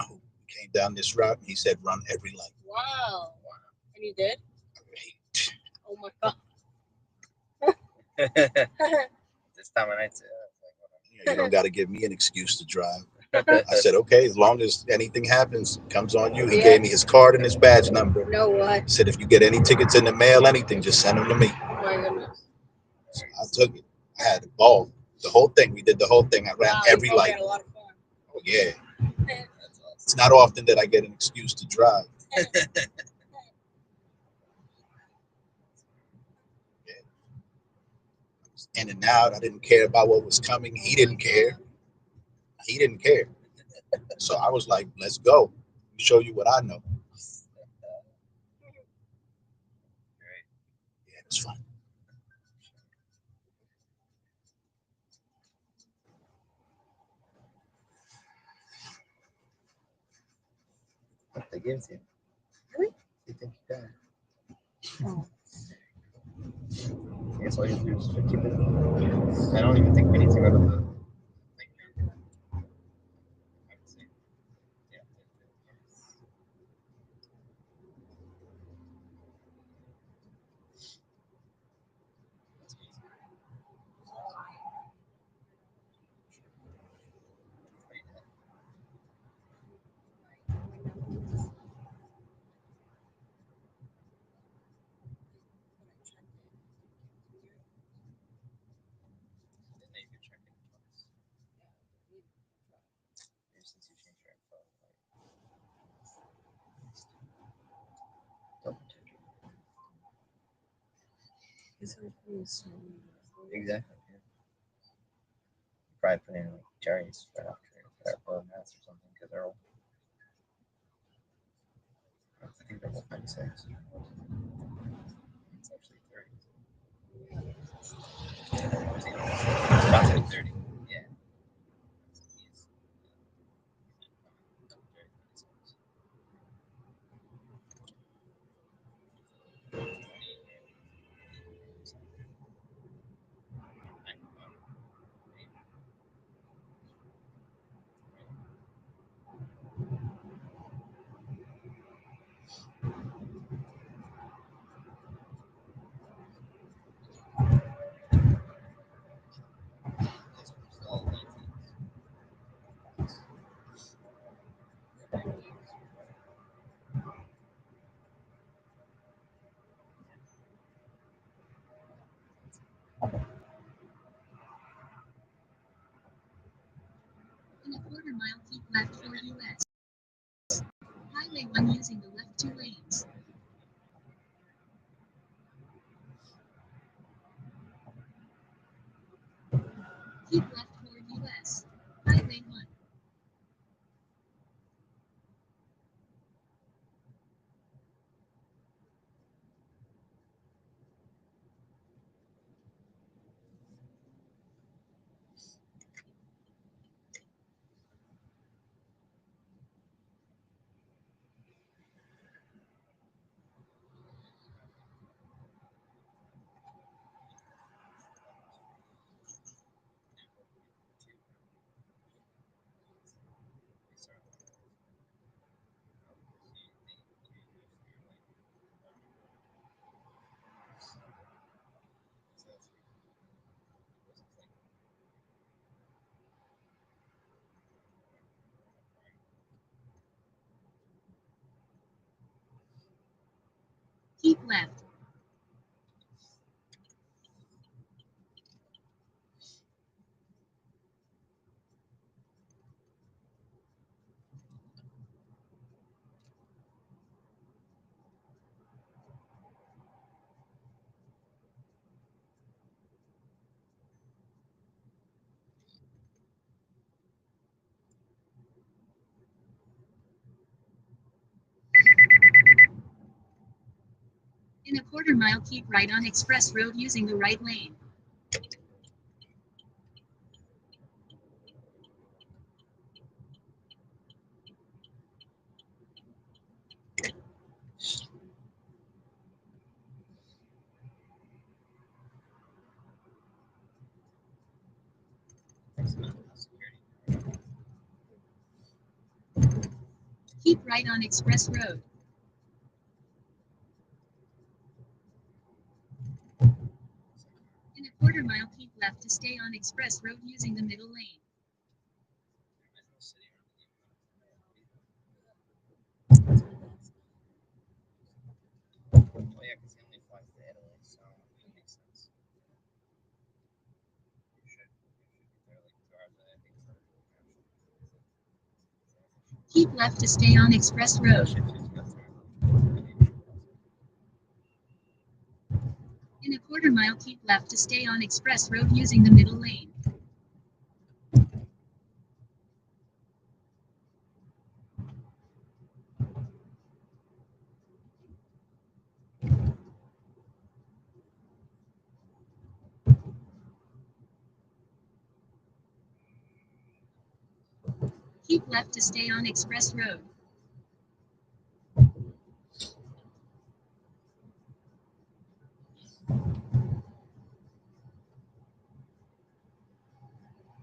who came down this route and he said, run every light. Wow. And you did? Oh my god. This time of night, You don't got to give me an excuse to drive. I said, okay, as long as anything happens, comes on you. He gave me his card and his badge number. No what? Said, if you get any tickets in the mail, anything, just send them to me. Oh my goodness. So I took it. I had a ball. The whole thing. We did the whole thing. I ran every You light. had a lot of fun. Oh, yeah. It's not often that I get an excuse to drive. In and out. I didn't care about what was coming. He didn't care. He didn't care. So I was like, let's go. Show you what I know. Yeah, it's fun. what they give you. Really? You think you got it. Oh. I guess all you have to do is keep it. I don't even think we need to go to the. since you changed your info. Double check it. Exactly. Yeah. Probably put in like Jerry's right after that low mass or something because they're all. I think they're both 96. It's actually 30. About 30. Yeah. In a quarter mile, keep left for US. Highway 1 using the left 2 lanes. Keep left for US. Highway 1. Keep left. In a quarter mile, keep right on Express Road using the right lane. Keep right on Express Road. In a quarter mile, keep left to stay on Express Road using the middle lane. Oh yeah, because he only flies to Italy, so it makes sense. You should be there like 2 hours ahead, I think, for Keep left to stay on Express Road. In a quarter mile, keep left to stay on Express Road using the middle lane. Keep left to stay on Express Road.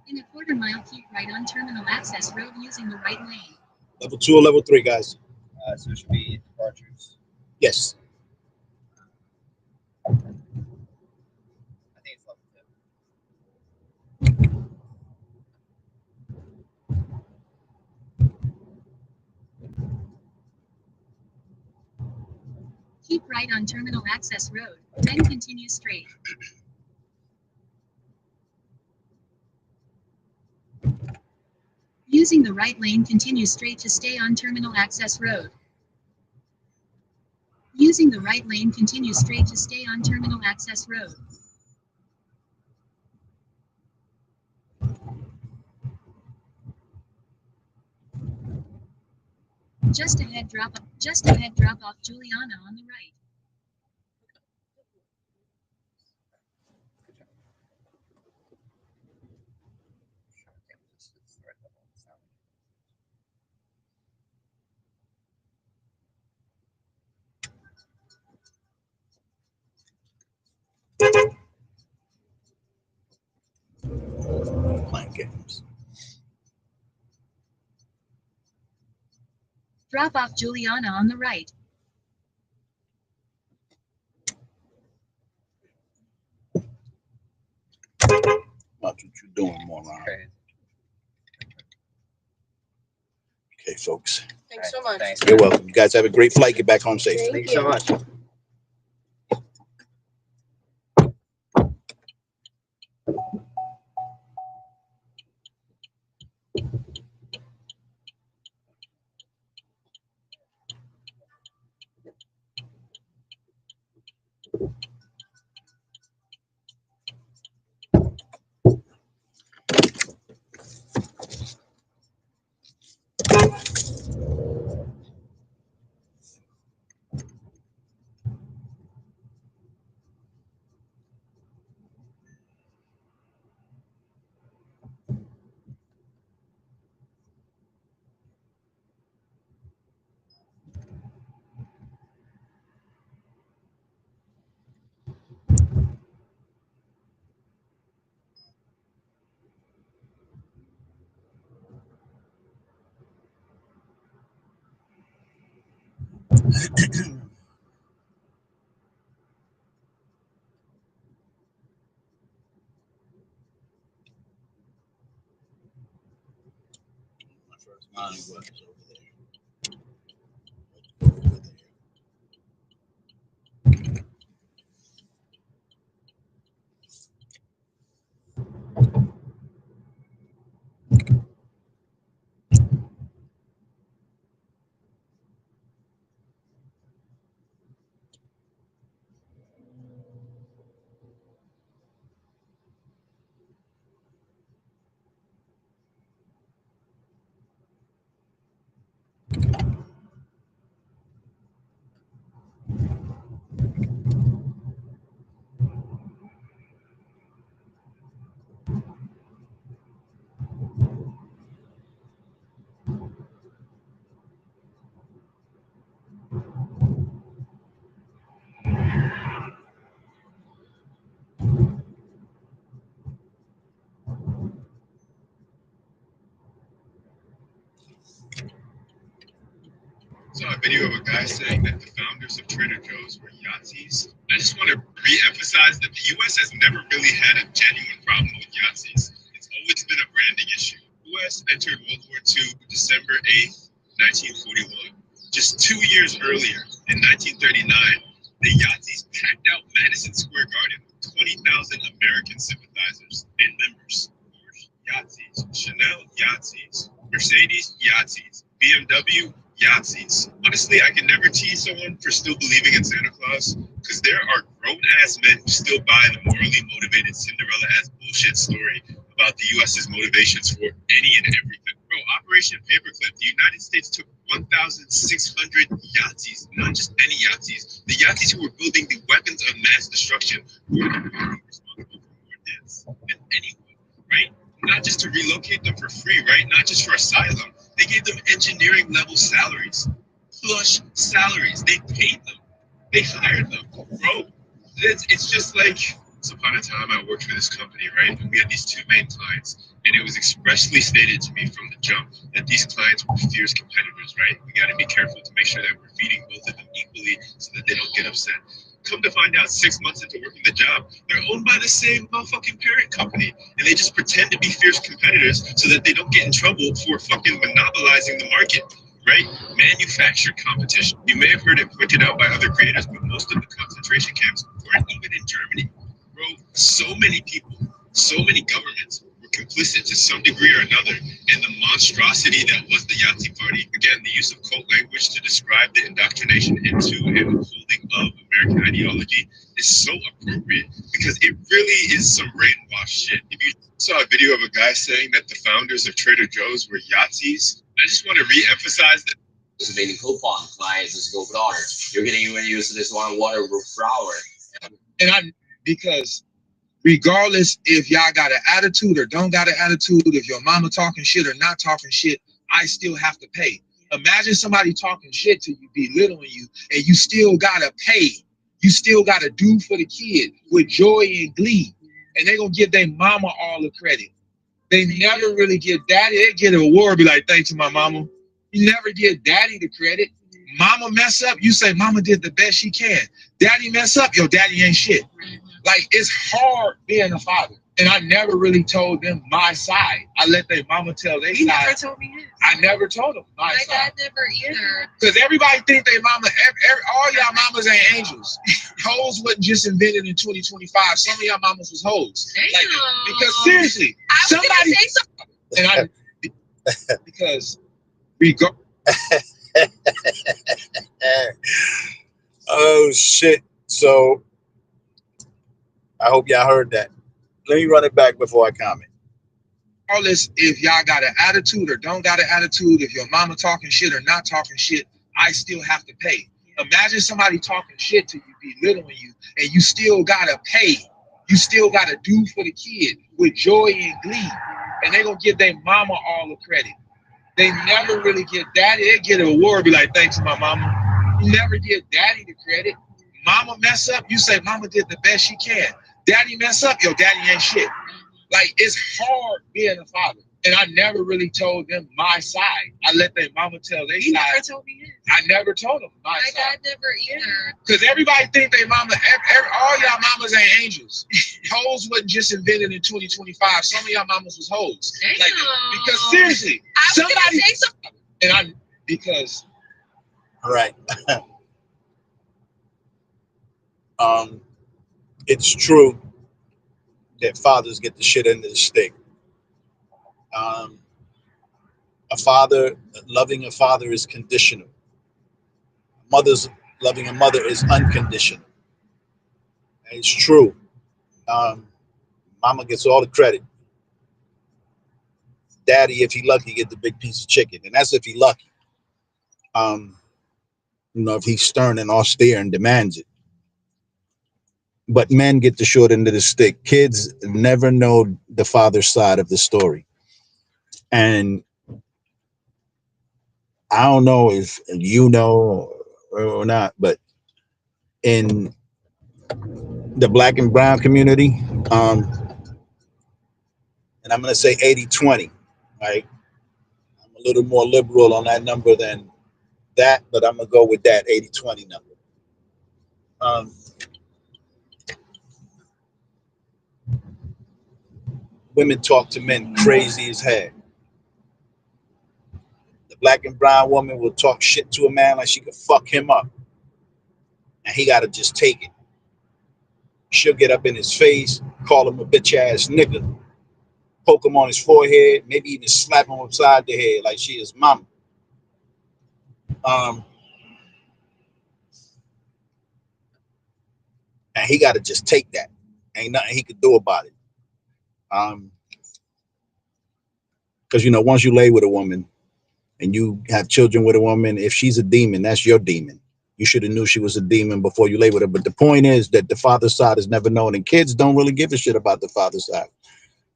In a quarter mile, keep right on Terminal Access Road using the right lane. Level 2 or level 3, guys? So it should be departures. Yes. I think it's level 2. Keep right on Terminal Access Road, then continue straight. Using the right lane, continue straight to stay on Terminal Access Road. Using the right lane, continue straight to stay on Terminal Access Road. Just ahead, drop off Juliana on the right. Playing games. Drop off Juliana on the right. Watch what you're doing, moron. Okay, folks. Thanks so much. You're welcome. You guys have a great flight. Get back home safe. Thank you so much. Mine was over there. Saw a video of a guy saying that the founders of Trader Joe's were Yahtzees. I just want to re-emphasize that the U.S. has never really had a genuine problem with Yahtzees. It's always been a branding issue. The U.S. entered World War II December 8th, 1941. Just 2 years earlier, in 1939, the Yahtzees packed out Madison Square Garden with 20,000 American sympathizers and members. Porsche Yahtzees, Chanel Yahtzees, Mercedes Yahtzees, BMW Yahtzees. Honestly, I can never tease someone for still believing in Santa Claus, because there are grown-ass men who still buy the morally motivated Cinderella-ass bullshit story about the U.S.'s motivations for any and everything. Bro, Operation Paperclip, the United States took 1,600 Yahtzees, not just any Yahtzees, the Yahtzees who were building the weapons of mass destruction, who were responsible for more deaths than anyone, right? Not just to relocate them for free, right? Not just for asylum. They gave them engineering level salaries, plush salaries. They paid them. They hired them. Bro, it's just like, once upon a time I worked for this company, right? And we had these two main clients. And it was expressly stated to me from the jump that these clients were fierce competitors, right? We got to be careful to make sure that we're feeding both of them equally so that they don't get upset. Come to find out 6 months into working the job, they're owned by the same motherfucking parent company. And they just pretend to be fierce competitors so that they don't get in trouble for fucking monopolizing the market, right? Manufactured competition. You may have heard it pointed out by other creators, but most of the concentration camps weren't even in Germany. Bro, so many people, so many governments were complicit to some degree or another in the monstrosity that was the Yahtzee party. Again, the use of cult language to describe the indoctrination into and upholding of American ideology is so appropriate because it really is some brainwash shit. If you saw a video of a guy saying that the founders of Trader Joe's were Yahtzees, I just want to re-emphasize that. Participating coupon clients is go daughter. You're getting used to this one water flower. And because regardless if y'all got an attitude or don't got an attitude, if your mama talking shit or not talking shit, I still have to pay. Imagine somebody talking shit to you, belittling you, and you still gotta pay. You still gotta do for the kid with joy and glee. And they gonna give their mama all the credit. They never really give daddy, they get an award, be like, thanks to my mama. You never give daddy the credit. Mama mess up, you say mama did the best she can. Daddy mess up, yo, daddy ain't shit. Like, it's hard being a father. And I never really told them my side. I let their mama tell their side. He never told me his. I never told them my side. My dad never either. Because everybody think they mama, all y'all mamas ain't angels. Hoes wasn't just invented in 2025. Some of y'all mamas was hoes. Like, because seriously, somebody say something. And because oh shit. So I hope y'all heard that. Let me run it back before I comment. Regardless if y'all got an attitude or don't got an attitude, if your mama talking shit or not talking shit, I still have to pay. Imagine somebody talking shit to you, belittling you, and you still gotta pay. You still gotta do for the kid with joy and glee. And they gonna give their mama all the credit. They never really give daddy, they get an award, be like, thanks to my mama. You never give daddy the credit. Mama mess up, you say mama did the best she can. Daddy mess up, yo, daddy ain't shit. Like, it's hard being a father. And I never really told them my side. I let their mama tell their side. He never told me his. I never told them my side. My dad never either. Because everybody think they mama, all y'all mamas ain't angels. Hoes wasn't just invented in 2025. Some of y'all mamas was hoes. Like, because seriously, somebody say something. And because. All right. It's true that fathers get the shit end of the stick. Loving a father is conditional. Loving a mother is unconditional. And it's true. Mama gets all the credit. Daddy, if he lucky, get the big piece of chicken. And that's if he lucky. If he's stern and austere and demands it. But men get the short end of the stick. Kids never know the father's side of the story. And I don't know if you know or not, but in the Black and brown community, and I'm going to say 80-20, right? I'm a little more liberal on that number than that, but I'm going to go with that 80-20 number. Women talk to men crazy as hell. The Black and brown woman will talk shit to a man like she could fuck him up. And he got to just take it. She'll get up in his face, call him a bitch ass nigga, poke him on his forehead, maybe even slap him upside the head like she is mama. And he got to just take that. Ain't nothing he could do about it. Because once you lay with a woman and you have children with a woman, if she's a demon, that's your demon. You should have knew she was a demon before you lay with her. But the point is that the father's side is never known, and kids don't really give a shit about the father's side.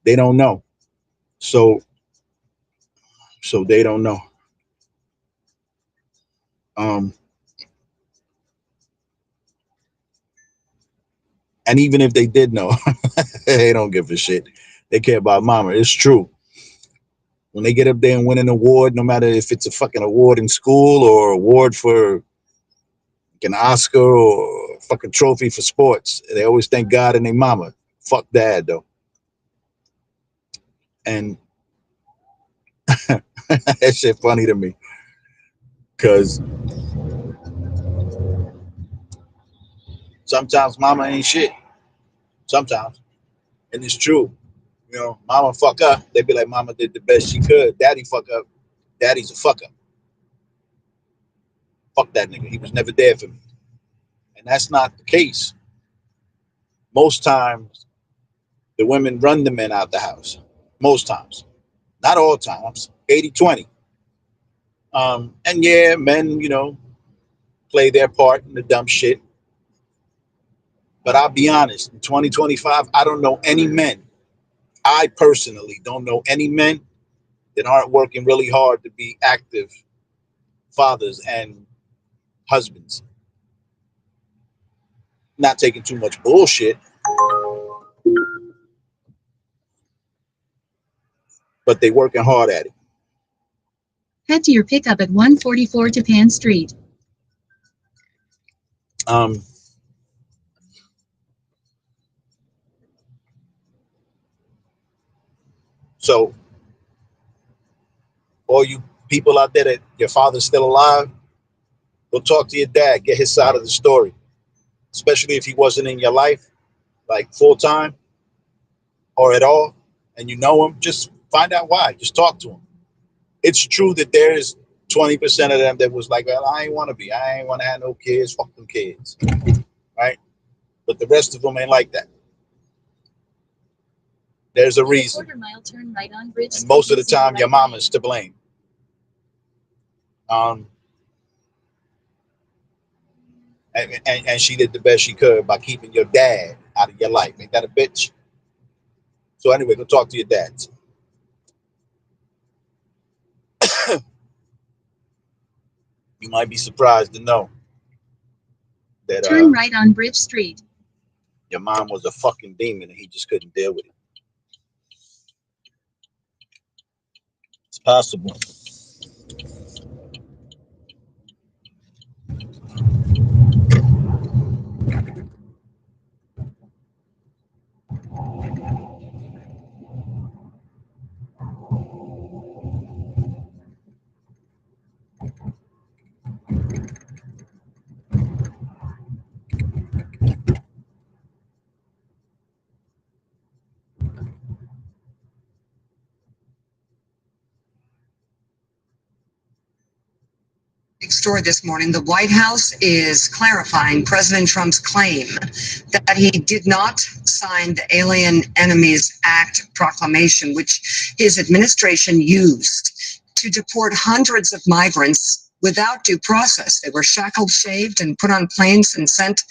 They don't know. So they don't know. And even if they did know, they don't give a shit. They care about mama. It's true. When they get up there and win an award, no matter if it's a fucking award in school or award for an Oscar or a fucking trophy for sports, they always thank God and their mama. Fuck dad, though. And that shit funny to me. Because sometimes mama ain't shit. Sometimes. And it's true. You know, mama fuck up. They'd be like, mama did the best she could. Daddy fuck up. Daddy's a fuck up. Fuck that nigga. He was never there for me. And that's not the case. Most times, the women run the men out the house. Most times. Not all times. 80-20. And yeah, men, you know, play their part in the dumb shit. But I'll be honest, in 2025, I don't know any men. I personally don't know any men that aren't working really hard to be active fathers and husbands. Not taking too much bullshit, but they working hard at it. Head to your pickup at 144 Tapan Street. So all you people out there that your father's still alive, go talk to your dad, get his side of the story. Especially if he wasn't in your life, like full time or at all, and you know him, just find out why. Just talk to him. It's true that there's 20% of them that was like, well, I ain't want to be. I ain't want to have no kids. Fuck them kids. Right? But the rest of them ain't like that. There's a reason. Quarter-mile turn right on Bridge And most of the Street, time, right your mama's to blame. And she did the best she could by keeping your dad out of your life. Ain't that a bitch? So anyway, go talk to your dads. You might be surprised to know that Turn right on Bridge Street. your mom was a fucking demon and he just couldn't deal with it. It's possible. Big story this morning. The White House is clarifying President Trump's claim that he did not sign the Alien Enemies Act proclamation, which his administration used to deport hundreds of migrants without due process. They were shackled, shaved, and put on planes and sent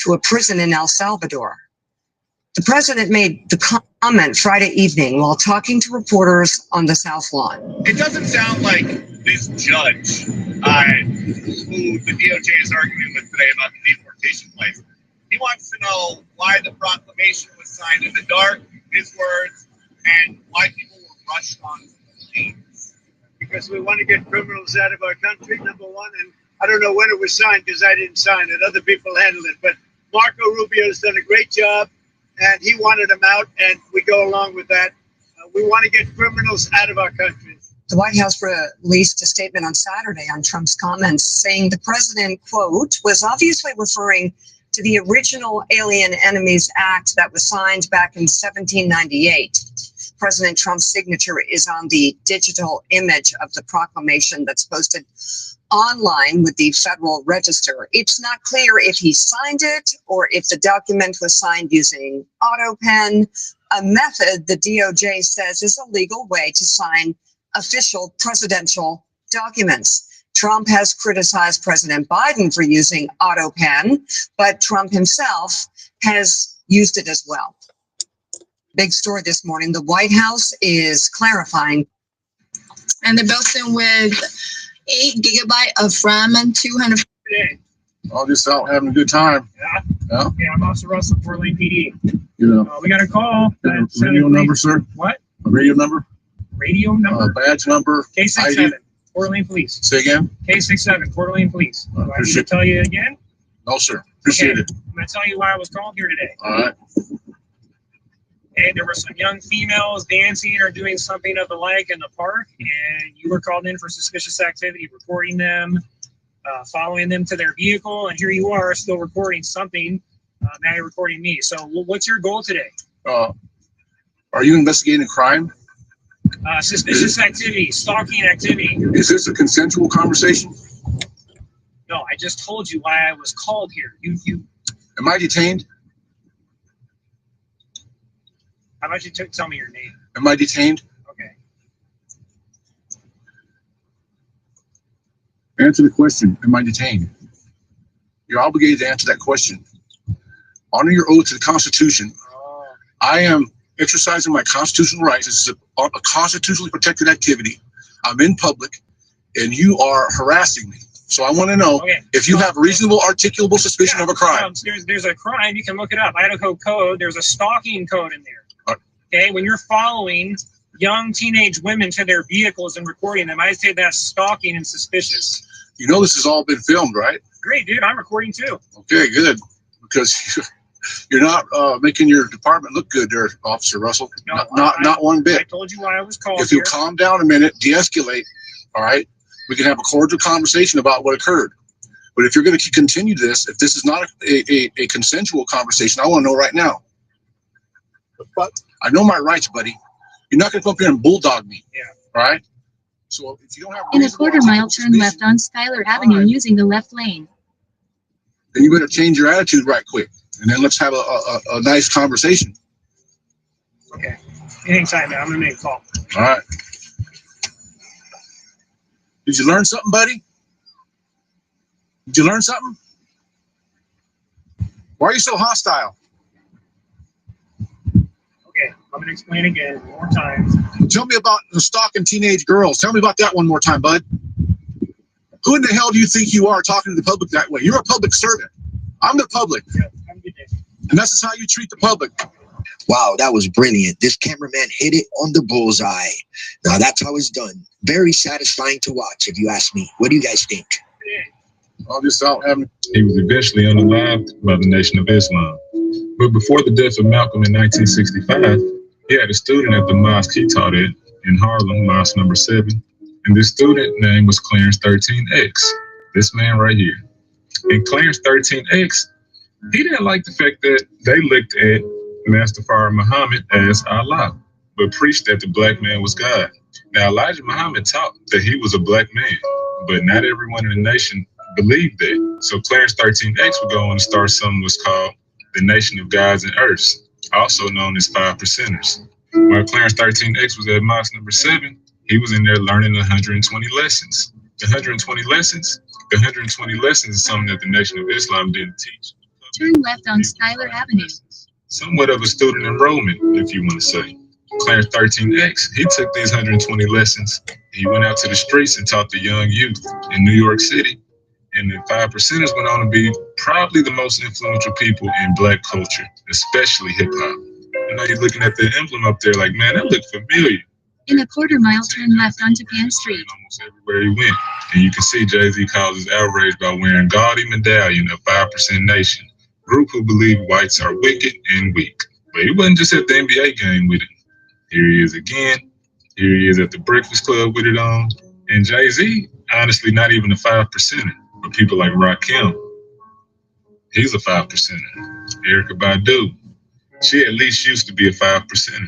to a prison in El Salvador. The president made the comment Friday evening while talking to reporters on the South Lawn. It doesn't sound like this judge who the DOJ is arguing with today about the deportation place. He wants to know why the proclamation was signed in the dark, his words, and why people were rushed on planes. Because we want to get criminals out of our country, number one, and I don't know when it was signed because I didn't sign it. Other people handled it. But Marco Rubio's done a great job, and he wanted them out, and we go along with that. We want to get criminals out of our country. The White House released a statement on Saturday on Trump's comments saying the president, quote, was obviously referring to the original Alien Enemies Act that was signed back in 1798. President Trump's signature is on the digital image of the proclamation that's posted online with the Federal Register. It's not clear if he signed it or if the document was signed using AutoPen, a method the DOJ says is a legal way to sign official presidential documents. Trump has criticized President Biden for using AutoPen, but Trump himself has used it as well. Big story this morning. The White House is clarifying. And they're both in with 8 gigabyte of RAM and 200. Today. All just out having a good time. Yeah. Yeah. Yeah, I'm Officer Russell, Fort Lane PD. You know. We got a call. Radio number, sir? What? A radio number? Radio number? Badge number? K67, Fort Lane Police. Say again? K67, Fort Lane Police. Do I need to tell you again? No, sir. Appreciate it. I'm going to tell you why I was called here today. All right. And there were some young females dancing or doing something of the like in the park, and you were called in for suspicious activity, reporting them, following them to their vehicle, and here you are still recording something. Now you're recording me. So what's your goal today? Are you investigating a crime? Suspicious activity, stalking activity. Is this a consensual conversation? No, I just told you why I was called here. You. Am I detained? How about you tell me your name? Am I detained? Okay. Answer the question. Am I detained? You're obligated to answer that question. Honor your oath to the Constitution. I am exercising my constitutional rights. This is a constitutionally protected activity. I'm in public, and you are harassing me. So I want to know if you have reasonable, articulable suspicion of a crime. There's a crime. You can look it up. Idaho Code. There's a stalking code in there. Okay, when you're following young teenage women to their vehicles and recording them, I say that's stalking and suspicious. You know this has all been filmed, right? Great, dude. I'm recording too. Okay, good. Because you're not making your department look good there, Officer Russell. No, not one bit. I told you why I was called. If you calm down a minute, de-escalate, all right, we can have a cordial conversation about what occurred. But if you're going to continue this, if this is not a consensual conversation, I want to know right now. But I know my rights, buddy. You're not going to come up here and bulldog me. Yeah. All right? So if you don't have In a quarter-mile, turn left on Schuyler Avenue using the left lane. then you better change your attitude right quick. And then let's have a nice conversation. Okay. Anytime, man. I'm going to make a call. All right. Did you learn something, buddy? Did you learn something? Why are you so hostile? Okay. I'm going to explain again one more time. Tell me about the stalking teenage girls. Tell me about that one more time, bud. Who in the hell do you think you are talking to the public that way? You're a public servant. I'm the public. Yeah, have a good day. And this is how you treat the public. Wow, that was brilliant. This cameraman hit it on the bullseye. Now that's how it's done. Very satisfying to watch, if you ask me. What do you guys think? All this out having. He was eventually unalived by the Nation of Islam. But before the death of Malcolm in 1965, he had a student at the mosque he taught at in Harlem, mosque number 7. And this student name was Clarence 13X. This man right here. And Clarence 13X, he didn't like the fact that they looked at Mustafa Muhammad as Allah, but preached that the black man was God. Now, Elijah Muhammad taught that he was a black man, but not everyone in the nation believed that. So Clarence 13X would go on to start something was called the Nation of Gods and Earths, also known as 5 Percenters. While Clarence 13X was at mosque number 7, he was in there learning 120 lessons. The 120 lessons is something that the Nation of Islam didn't teach. Turn left on Schuyler Avenue. Somewhat of a student enrollment, if you want to say. Clarence 13X, he took these 120 lessons. He went out to the streets and taught the young youth in New York City. And the 5 Percenters went on to be probably the most influential people in black culture, especially hip hop. I know you're looking at the emblem up there like, man, that looked familiar. In a quarter-mile, turn left onto Penn Street. Almost everywhere he went. And you can see Jay-Z causes outrage by wearing gaudy medallion of 5% Nation, group who believe whites are wicked and weak. But he wasn't just at the NBA game with it. Here he is again. Here he is at the Breakfast Club with it on. And Jay-Z, honestly, not even a 5%er, but people like Rakim. He's a 5%er. Erykah Badu, she at least used to be a 5%er.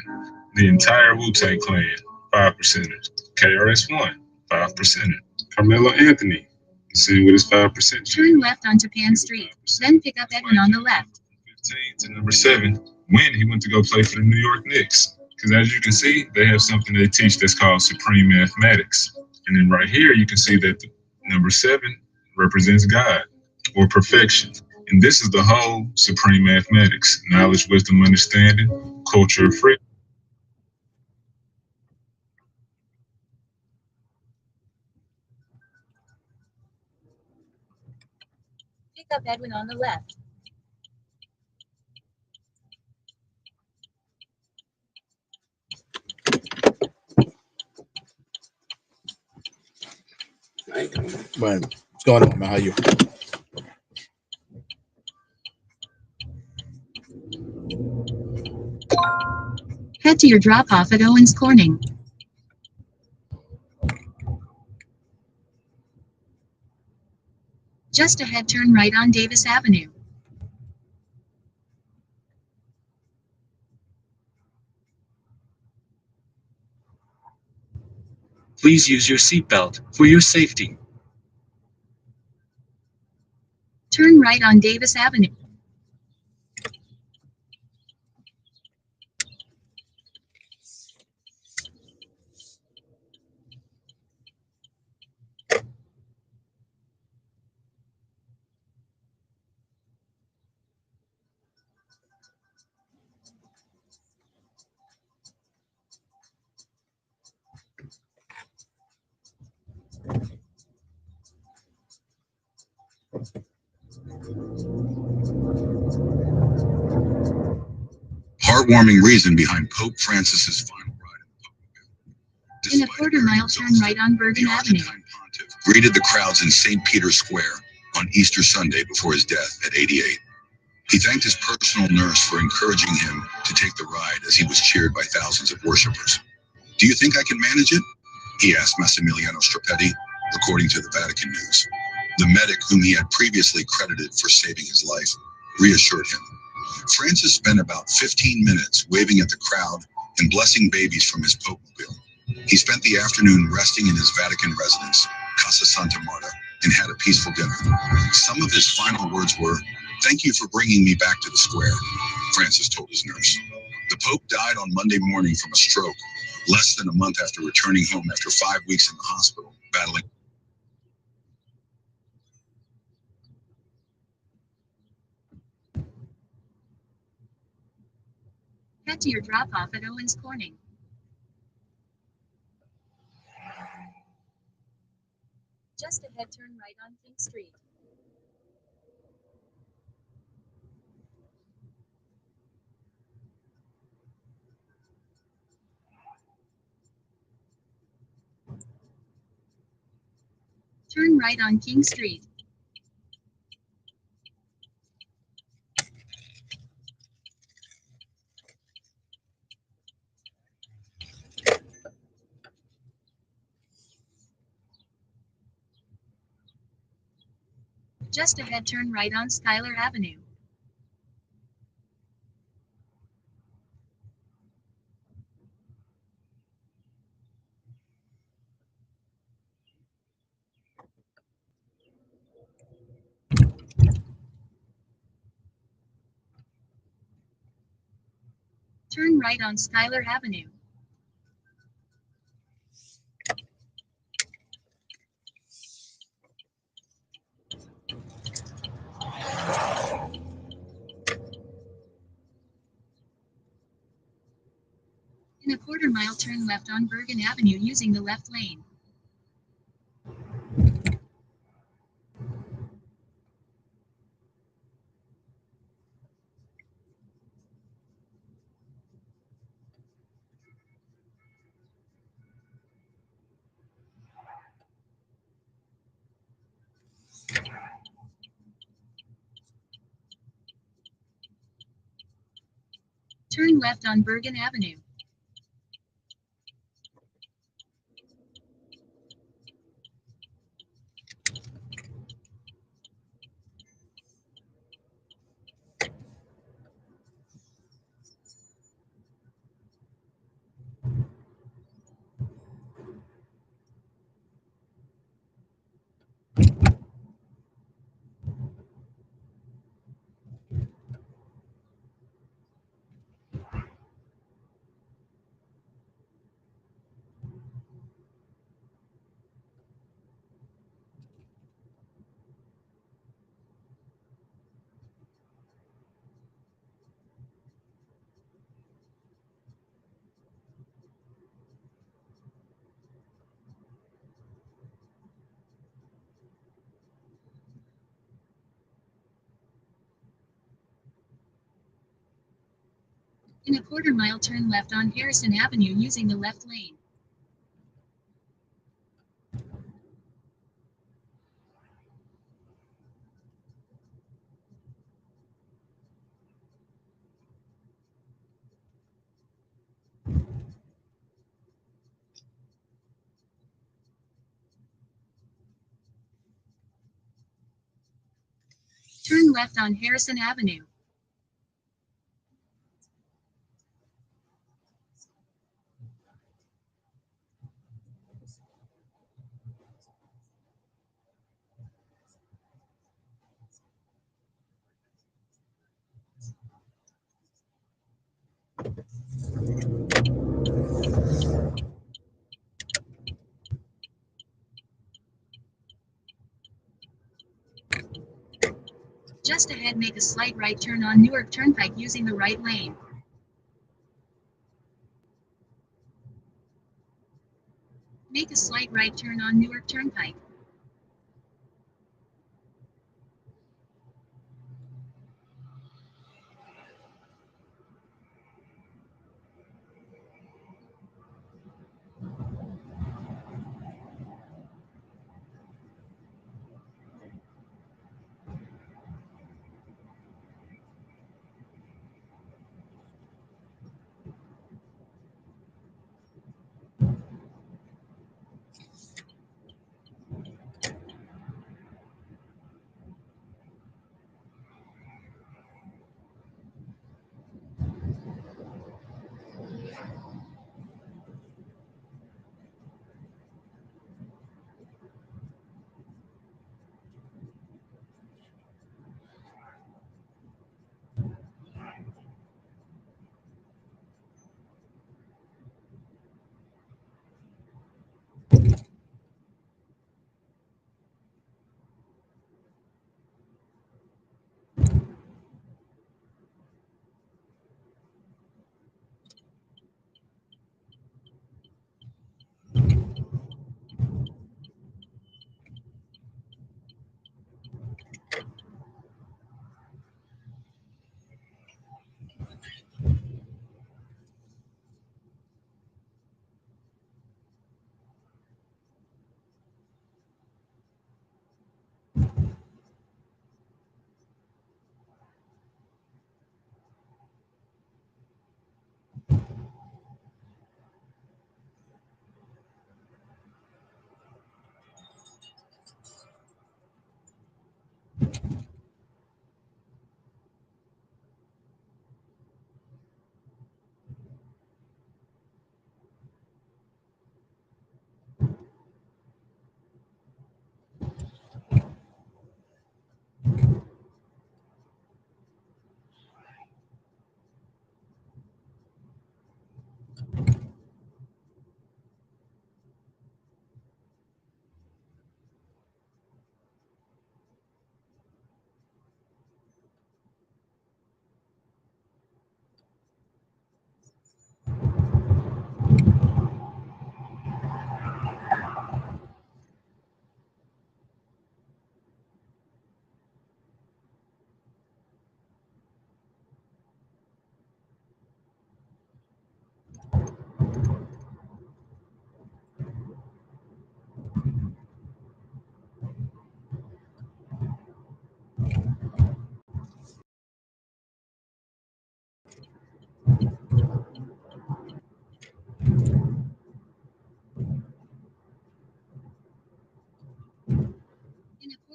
The entire Wu-Tang Clan, 5%ers. KRS-One, 5%er. Carmelo Anthony, sitting with his 5%. Turn left onto Penn Street, then pick up Edwin on the left. 15 to number 7, when he went to go play for the New York Knicks. Because as you can see, they have something they teach that's called supreme mathematics. And then right here, you can see that the number 7 represents God or perfection. And this is the whole supreme mathematics: knowledge, wisdom, understanding, culture of freedom. Pick up Edwin on the left. Bueno, what's going on, man? How you? Head to your drop-off at Owens Corning. Just ahead, turn right on Davis Avenue. Please use your seatbelt for your safety. Turn right on Davis Avenue. Heartwarming reason behind Pope Francis's final ride. In a quarter-mile, turn right on Bergen Avenue. Greeted the crowds in St. Peter's Square on Easter Sunday before his death at 88. He thanked his personal nurse for encouraging him to take the ride as he was cheered by thousands of worshipers. "Do you think I can manage it?" he asked Massimiliano Strappetti, according to the Vatican News. The medic whom he had previously credited for saving his life reassured him. Francis spent about 15 minutes waving at the crowd and blessing babies from his Pope-mobile. He spent the afternoon resting in his Vatican residence, Casa Santa Marta, and had a peaceful dinner. Some of his final words were, "Thank you for bringing me back to the square," Francis told his nurse. The Pope died on Monday morning from a stroke, less than a month after returning home after 5 weeks in the hospital, battling. Head to your drop-off at Owens Corning. Just ahead, turn right on King Street. Turn right on King Street. Just ahead, turn right on Schuyler Avenue. Turn right on Schuyler Avenue. In a quarter-mile, turn left on Bergen Avenue using the left lane. Turn left on Bergen Avenue. In a quarter-mile, turn left on Harrison Avenue using the left lane. Turn left on Harrison Avenue. Just ahead, make a slight right turn on Newark Turnpike using the right lane. Make a slight right turn on Newark Turnpike.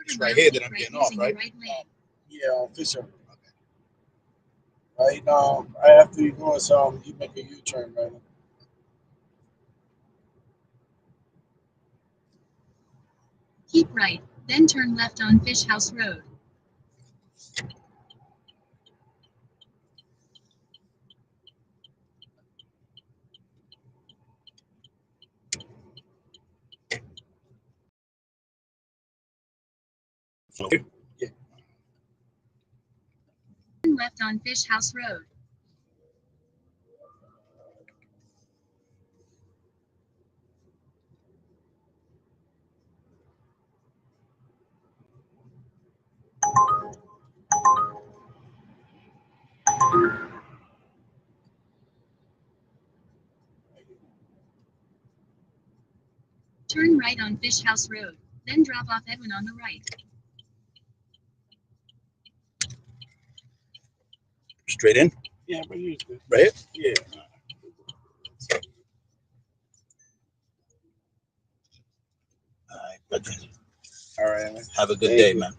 It's right here that I'm getting off, right? Yeah, on Fisher. Right now, right after you go, you make a U-turn right now. Keep right, then turn left on Fish House Road. Yeah. Turn left on Fish House Road. Turn right on Fish House Road, then drop off Edwin on the right. Straight in? Yeah, but you good. Right here? Yeah. All right, brother. All right, man. Have a good day, man.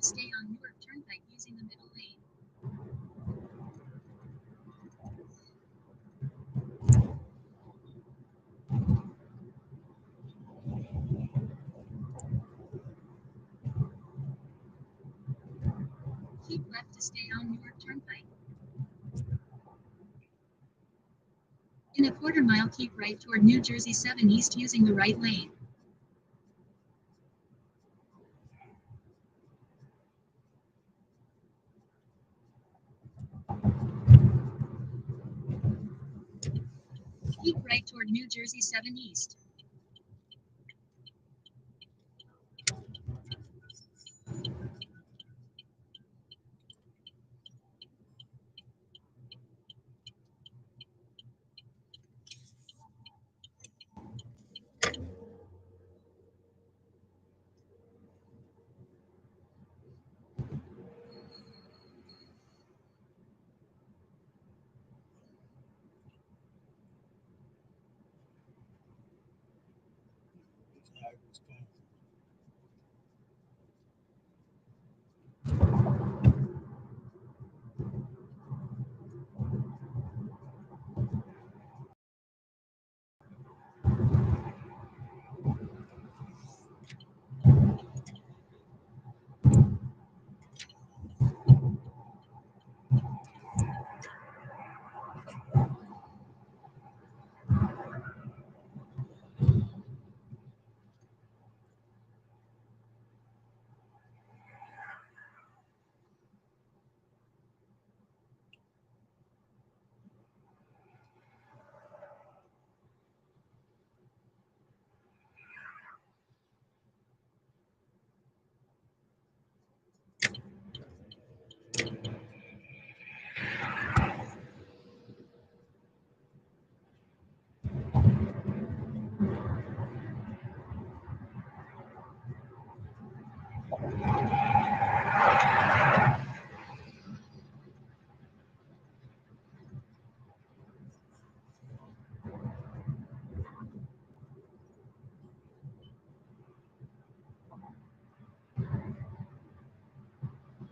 to stay on Newark Turnpike using the middle lane. Keep left to stay on Newark Turnpike. In a quarter mile, keep right toward New Jersey 7 East using the right lane. Keep right toward New Jersey 7 East.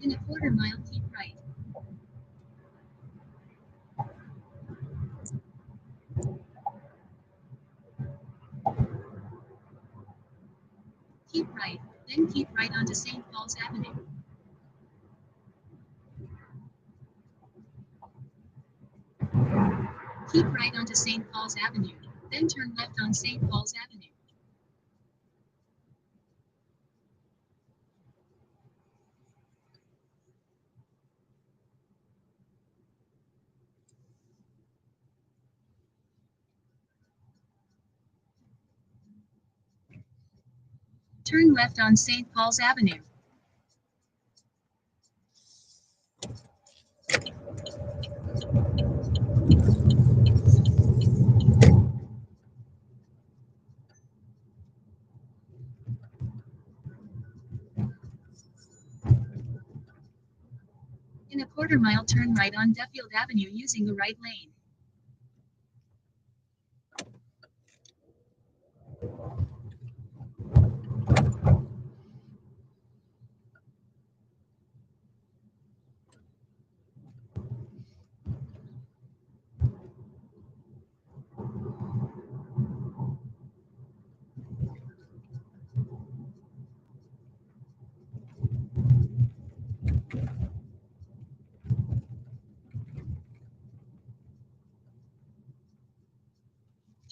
In a quarter mile, keep right. Keep right, then keep right onto St. Paul's Avenue. Keep right onto St. Paul's Avenue, then turn left on St. Paul's Avenue. Turn left on St. Paul's Avenue. In a quarter mile, turn right on Duffield Avenue using the right lane.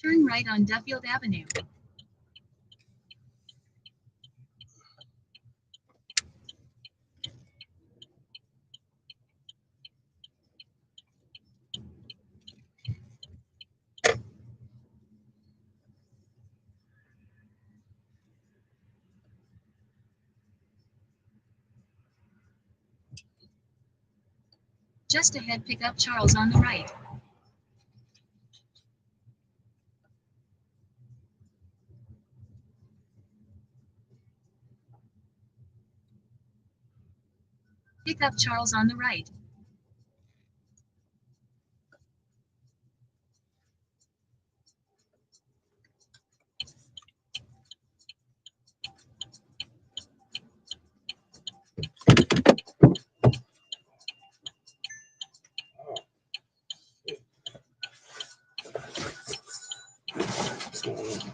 Turn right on Duffield Avenue. Just ahead, pick up Charles on the right. Pick up Charles on the right.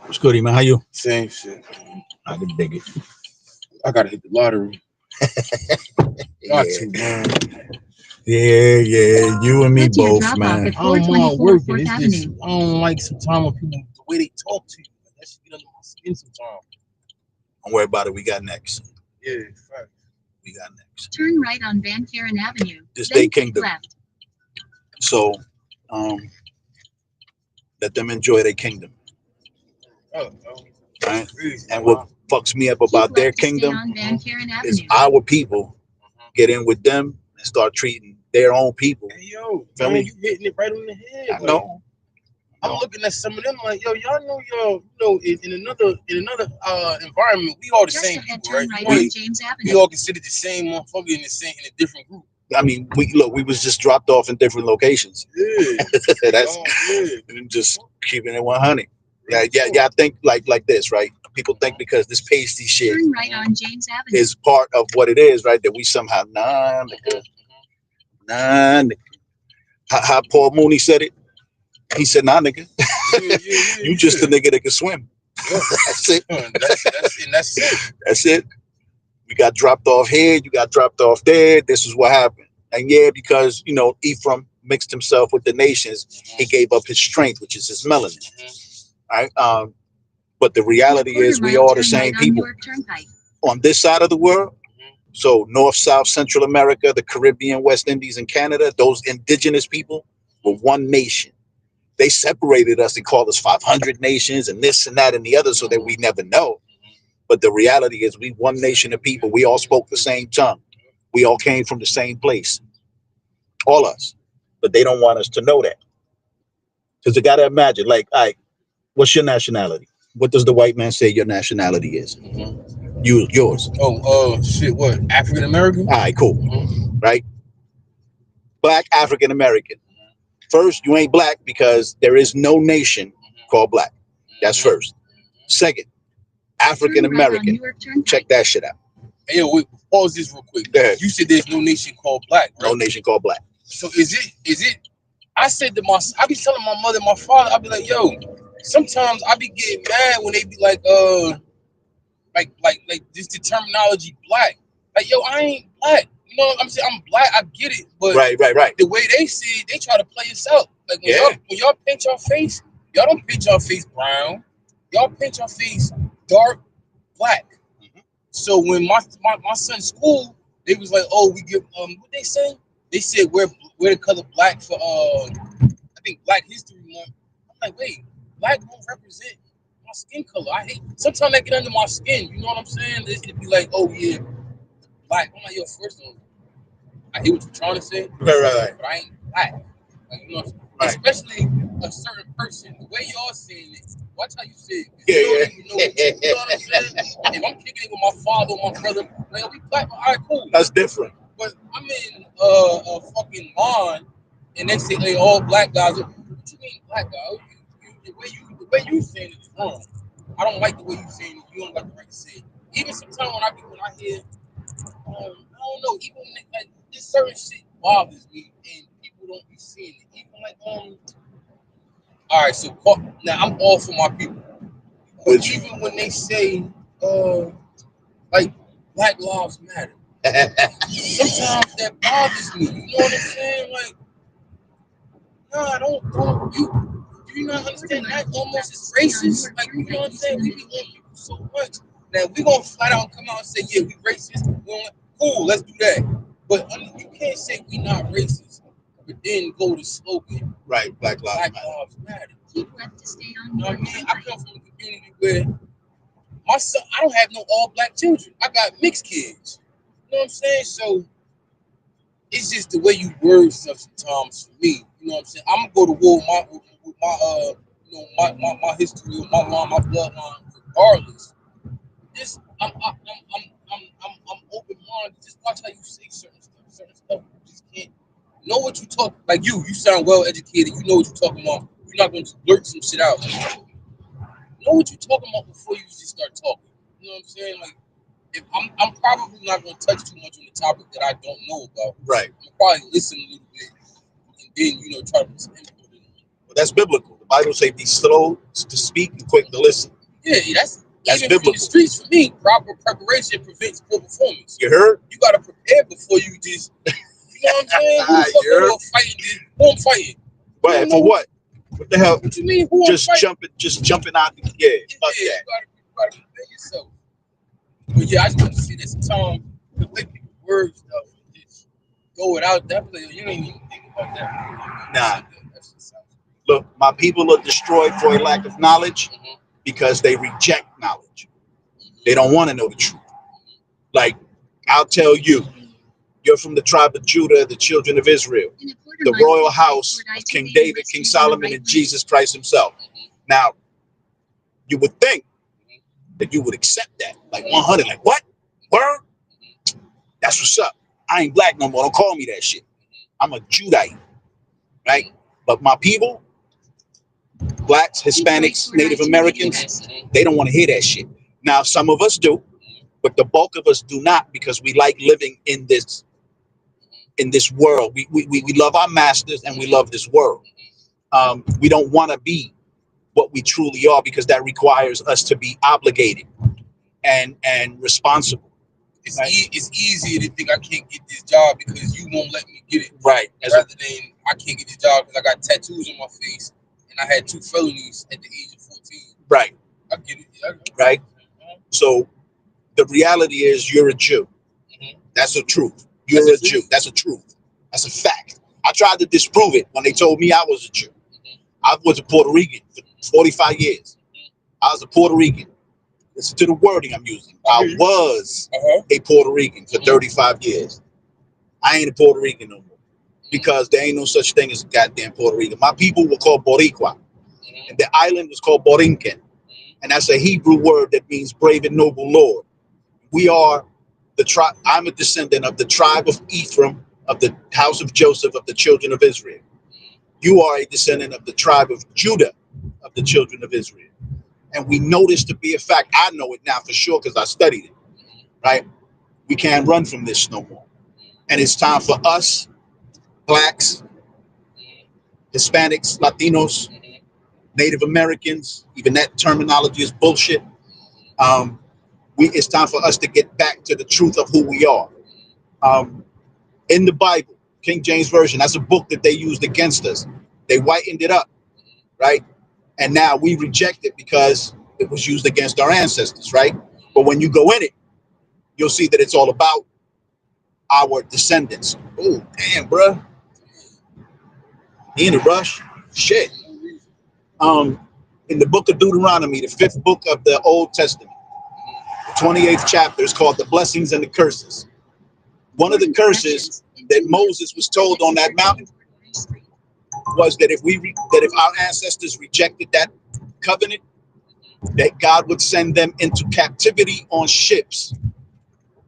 What's good, man? How you? Same shit. I can dig it. I gotta hit the lottery. Got Yeah. to, man. Yeah. You and me Head to your both, drop-off man. at I don't 424 mind working. Fourth It's Avenue. just I don't like sometimes when people the way they talk to you. Like, that shit get under my skin sometimes. Don't worry about it. We got next. Yeah, fact. We got next. Turn right on Van Karen Avenue. This Then day take kingdom. left. So, let them enjoy their kingdom, Oh, right? And what fucks me up about Keep their left to stay kingdom on Van Karen is Avenue. our people get in with them and start treating their own people. Hey, yo, Feel man, me? you hitting it right on the head. I like, know. I'm looking at some of them like, yo, y'all know, in another environment, we all the Just same ahead, people, turn right? right on James We Avenue. all considered the same motherfucker in a different group. I mean, we was just dropped off in different locations. Yeah, That's just keeping it 100. Yeah. I think like this, right? People think because this pasty shit Turn right on James Avenue. is part of what it is, right? That we somehow nigga. How Paul Mooney said it. He said, nah, nigga. You just a nigga that can swim. Yeah. That's it. That's it. That's it. We got dropped off here. You got dropped off there. This is what happened. And yeah, because, Ephraim mixed himself with the nations, he gave up his strength, which is his melanin. Right? But the reality is we are the same people on this side of the world. So North, South, Central America, the Caribbean, West Indies, and Canada, those indigenous people were one nation. They separated us and called us 500 nations and this and that and the other so that we never know. But the reality is we one nation of people. We all spoke the same tongue. We all came from the same place. All us. But they don't want us to know that. Because you got to imagine, like, all right, what's your nationality? What does the white man say your nationality is? Yours. Oh, shit, what? African American? All right, cool. Right? Black African American. First, you ain't black because there is no nation called black. That's first. Second, African American. Check that shit out. Hey, yo, wait, pause this real quick. Go ahead. You said there's no nation called black, right? No nation called black. So is it? I be telling my mother, my father, I be like, yo, sometimes I be getting mad when they be like this the terminology black. Like, yo, I ain't black. You know what I'm saying? I'm black. I get it, but right. The way they see it, they try to play us out. Like when y'all paint your face, y'all don't paint your face brown. Y'all paint your face dark black. So when my son's school, they was like, oh, we give what they say? They said we're the color black for I think Black History Month. I'm like, wait, black don't represent my skin color. I hate sometimes they get under my skin. You know what I'm saying? They be like, oh yeah, black. I'm like, yo, first of all, I hear what you're trying to say. Right. But I ain't black. Like, you know, especially a certain person. The way y'all saying it, watch how you say it. You don't even know it. You know what I'm saying? If I'm kicking it with my father or my brother, like, we black, all right, cool. That's different. But I'm in a fucking lawn, and they say, hey, all black guys. What you mean black guy? The way you saying it is wrong. I don't like the way you saying it. You don't got the right to say it. Even sometimes when I hear, I don't know, even when like this certain shit bothers me, and people don't be seeing it. Even like all right, so now I'm all for my people, but even when they say like Black Lives Matter, sometimes that bothers me. You know what I'm saying? Like, nah, don't you not understand that almost is racist? Like, you know what I'm saying? We be on people so much. Now we gonna flat out come out and say, yeah, we racist. Cool, let's do that. But you can't say we not racist, but then go to slogan. Right, Black Lives Matter. Keep left to stay on. You know what I mean? I come from a community where my son, I don't have no all black children. I got mixed kids. You know what I'm saying? So it's just the way you word stuff sometimes for me. You know what I'm saying? I'm gonna go to war with my history, with my line, my bloodline, regardless. This I'm open minded. Just watch how you say certain stuff. You just can't know what you talk. Like you sound well educated. You know what you're talking about. You're not gonna just blurt some shit out. Know what you're talking about before you just start talking. You know what I'm saying? Like, if I'm probably not gonna touch too much on the topic that I don't know about. Right. I'm probably listen a little bit and then try to put some input in. Well, that's biblical. The Bible says be slow to speak and quick to listen. Yeah, that's even biblical. from the streets for me. Proper preparation prevents poor performance. You heard? You gotta prepare before you just. You know what I'm saying? Who the fuck You heard? gonna fight this? Who I'm fighting? Right, for what? What the hell? What you mean? Who Just I'm fighting? jumping out. Yeah, fuck Yeah, that. you gotta prepare yourself. But yeah, I just want to see that sometimes the way people word stuff and just go without that. Like, you ain't even think about that. Nah. Look, my people are destroyed for a lack of knowledge because they reject knowledge. They don't want to know the truth. Like, I'll tell you, you're from the tribe of Judah, the children of Israel, the royal house of King David, King Solomon, and Jesus Christ himself. Now, you would think that you would accept that. Like 100, like what? Word? That's what's up. I ain't black no more. Don't call me that shit. I'm a Judite, right? But my people, blacks, Hispanics, Native Americans, they don't want to hear that shit. Now, some of us do, but the bulk of us do not, because we like living in this world. We love our masters and we love this world. We don't want to be what we truly are, because that requires us to be obligated and responsible. It's, it's easier to think I can't get this job because you won't let me get it. Right. Rather than I can't get this job because I got tattoos on my face and I had 2 felonies at the age of 14. Right. I get it. Yeah, Right. So the reality is you're a Jew. That's the truth. You're a Jew. That's a truth. That's a fact. I tried to disprove it when they told me I was a Jew. I was a Puerto Rican for 45 years. I was a Puerto Rican. Listen to the wording I'm using. I was a Puerto Rican for 35 years. I ain't a Puerto Rican no more, because there ain't no such thing as a goddamn Puerto Rican. My people were called Boricua, and the island was called Borinquen, and that's a Hebrew word that means brave and noble lord. We are the tribe. I'm a descendant of the tribe of Ephraim, of the house of Joseph, of the children of Israel. You are a descendant of the tribe of Judah, of the children of Israel. And we know this to be a fact. I know it now for sure because I studied it, right? We can't run from this no more. And it's time for us, blacks, Hispanics, Latinos, Native Americans, even that terminology is bullshit. It's time for us to get back to the truth of who we are. In the Bible, King James Version, that's a book that they used against us. They whitened it up, right? And now we reject it because it was used against our ancestors, right? But when you go in it, you'll see that it's all about our descendants. Oh, damn, bruh. He in a rush? Shit. In the book of Deuteronomy, the 5th book of the Old Testament, the 28th chapter is called the blessings and the curses. One of the curses that Moses was told on that mountain was that if our ancestors rejected that covenant, that God would send them into captivity on ships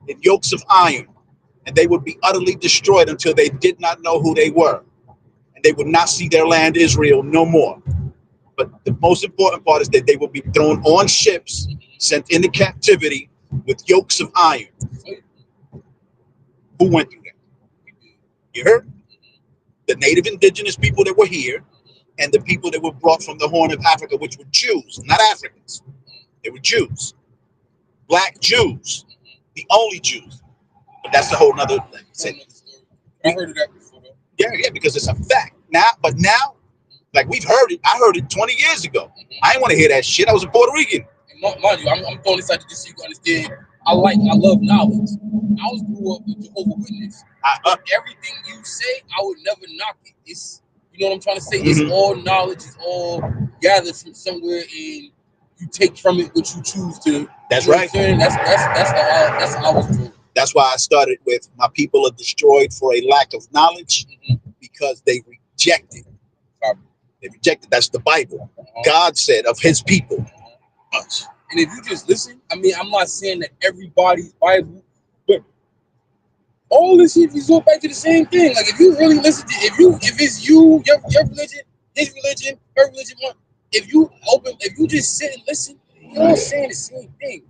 in yokes of iron, and they would be utterly destroyed until they did not know who they were, and they would not see their land Israel no more. But the most important part is that they would be thrown on ships, sent into captivity with yokes of iron. Who went through that? You heard? The native indigenous people that were here, and the people that were brought from the Horn of Africa, which were Jews, not Africans. They were Jews. Black Jews. The only Jews. But that's a whole nother thing. I heard of that before. Yeah, because it's a fact. Now, like we've heard it. I heard it 20 years ago. I didn't want to hear that shit. I was a Puerto Rican. And mind you, I'm throwing this out just so you can understand. I love knowledge. I grew up with Jehovah's Witness. Everything you say, I would never knock it. It's, you know what I'm trying to say? It's all knowledge. It's all gathered from somewhere, and you take from it what you choose to. That's you know right. That's how I was told. That's why I started with my people are destroyed for a lack of knowledge because they rejected. They rejected. That's the Bible. God said of his people. Us. And if you just listen, I mean, I'm not saying that everybody's Bible, but all this shit resort back to the same thing. Like if you really listen to, if it's you, your religion, his religion, her religion, if you just sit and listen, you're all saying the same thing.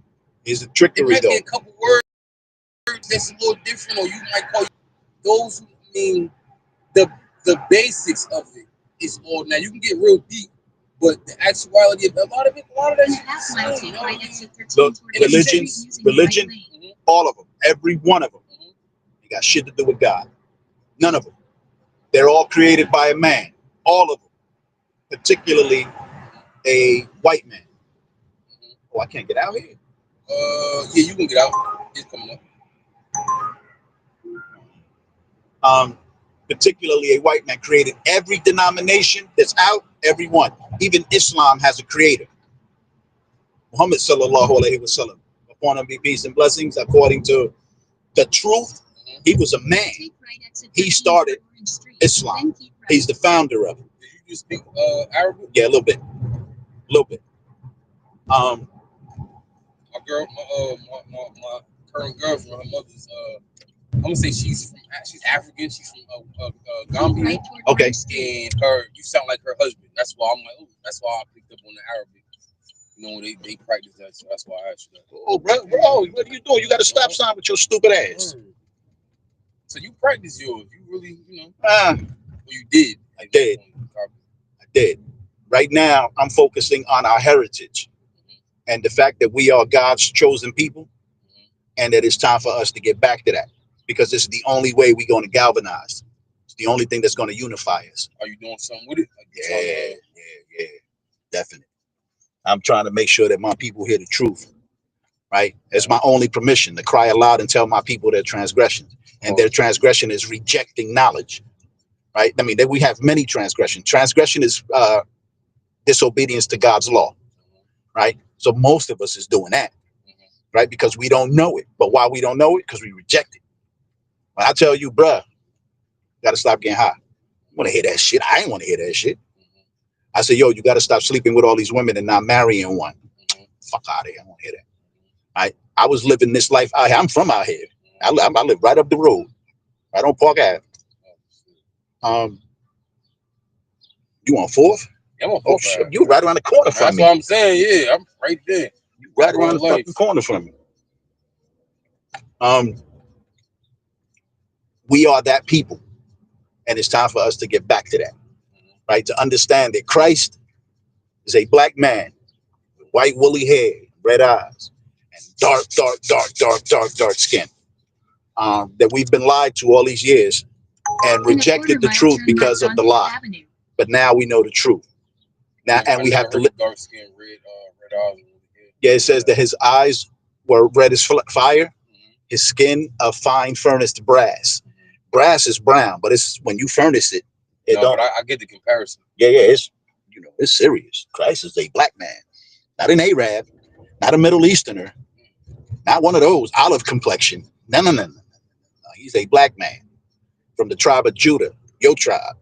It's a trickery, though. It might though. be a couple words that's a little different, or you might call those who mean the basics of it is all. Now you can get real deep But the actuality of a lot of that shit. Look, religion, all of them, every one of them, they got shit to do with God. None of them. They're all created by a man. All of them, particularly a white man. Oh, I can't get out here. Yeah, you can get out. It's coming up. Particularly a white man created every denomination that's out, every one. Even Islam has a creator. Muhammad sallallahu alaihi wasallam, upon him be peace and blessings, according to the truth, he was a man. He started Islam. He's the founder of it. Did you speak Arabic? Yeah, a little bit. My girl, my current girlfriend, her mother's I'm gonna say she's African. She's from Gambia. Okay. And you sound like her husband. That's why I'm like, oh, that's why I picked up on the Arabic. You know, they practice that, so that's why I asked you that. Oh, bro, what are you doing? You got a stop sign with your stupid ass. So you practice yours. You really, you know. Well, you did. I did. Right now, I'm focusing on our heritage and the fact that we are God's chosen people, and that it's time for us to get back to that, because this is the only way we're going to galvanize. It's the only thing that's going to unify us. Are you doing something with it? Like, yeah, definitely. I'm trying to make sure that my people hear the truth, right? It's my only permission to cry aloud and tell my people their transgressions, and their transgression is rejecting knowledge, right? I mean, we have many transgressions. Transgression is disobedience to God's law, right? So most of us is doing that, right? Because we don't know it. But why we don't know it? Because we reject it. When I tell you, bruh, got to stop getting high. You want to hear that shit? I ain't want to hear that shit. I say, yo, you got to stop sleeping with all these women and not marrying one. Fuck out of here. I don't want to hear that. I was living this life out here. I'm from out here. I live right up the road, right on Park Ave. You on 4th? Yeah, I'm on 4th. Oh, shit. You right around the corner from me. That's what I'm saying. Yeah, I'm right there. You right around the fucking corner from me. We are that people, and it's time for us to get back to that, right? To understand that Christ is a black man with white woolly hair, red eyes, and dark skin. That we've been lied to all these years and rejected the truth because of the lie. But now we know the truth. Now, and we have to live. Dark skin, red eyes. Yeah, it says that his eyes were red as fire, his skin of fine furnace brass. Brass is brown, but it's when you furnace it, don't. But I get the comparison. Yeah, it's it's serious. Christ is a black man, not an Arab, not a Middle Easterner, not one of those olive complexion. No. He's a black man from the tribe of Judah, your tribe.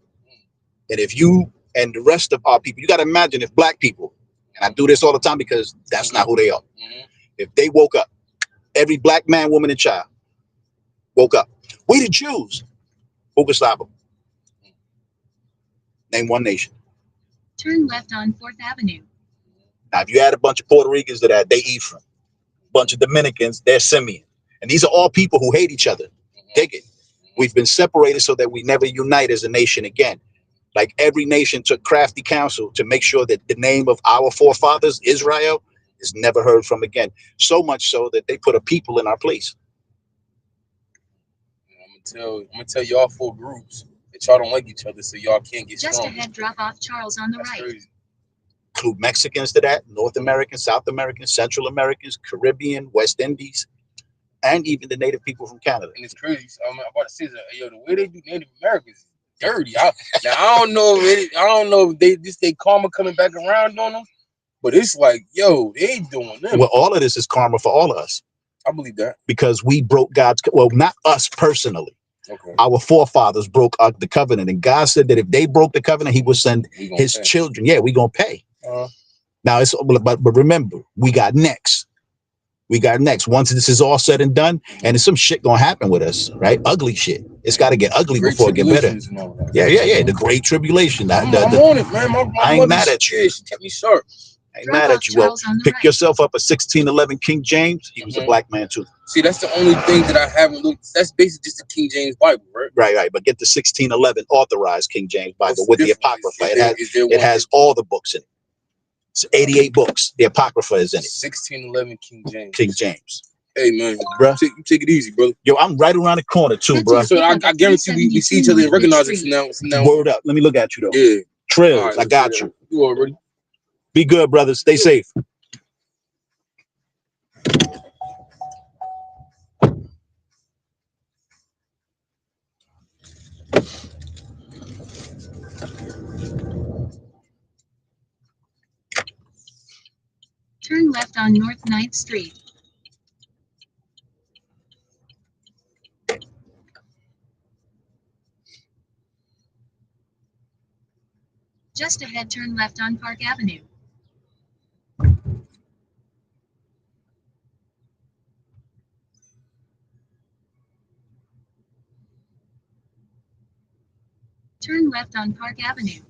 And if you and the rest of our people, you got to imagine if black people, and I do this all the time because that's not who they are. If they woke up, every black man, woman, and child woke up. We the Jews. Who could stop them? Name one nation. Turn left on 4th Avenue. Now, if you add a bunch of Puerto Ricans to that, they Ephraim. A bunch of Dominicans, they're Simeon. And these are all people who hate each other. Dig it. We've been separated so that we never unite as a nation again. Like every nation took crafty counsel to make sure that the name of our forefathers, Israel, is never heard from again. So much so that they put a people in our place. I'm gonna tell y'all 4 groups that y'all don't like each other, so y'all can't get Just strong. ahead, drop off Charles on the right. Crazy. Include Mexicans to that, North Americans, South Americans, Central Americans, Caribbean, West Indies, and even the native people from Canada. And it's crazy. So I'm about to say that, yo, the way they do Native Americans is dirty. I don't know if they karma coming back around on them, but it's like, yo, they ain't doing that. Well, all of this is karma for all of us. I believe that. Because we broke God's, well, not us personally. Okay. Our forefathers broke the covenant, and God said that if they broke the covenant, he would send his children. Yeah, we're going to pay. Now, but remember, we got next. Once this is all said and done, and there's some shit going to happen with us, right? Ugly shit. It's got to get ugly before it get better. Yeah. The great tribulation. I'm on it, man. I ain't mad at you. She kept me sharp. I ain't mad at you. Well, pick yourself up a 1611 King James. He was a black man too. See, that's the only thing that I haven't looked. That's basically just the King James Bible, right? Right. But get the 1611 authorized King James Bible with the Apocrypha. It has all the books in it. It's 88 books. The Apocrypha is in it. 1611 King James. King James. Hey man, bro, take it easy, bro. Yo, I'm right around the corner too, bro. So I guarantee we see each other and recognize it from now. Word up. Let me look at you though. Yeah. Trails, I got you. You already. Be good, brothers. Stay safe. Turn left on North 9th Street. Just ahead, turn left on Park Avenue. Turn left on Park Avenue.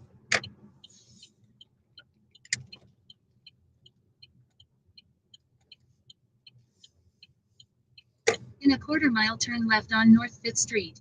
In a quarter mile, turn left on North 5th Street.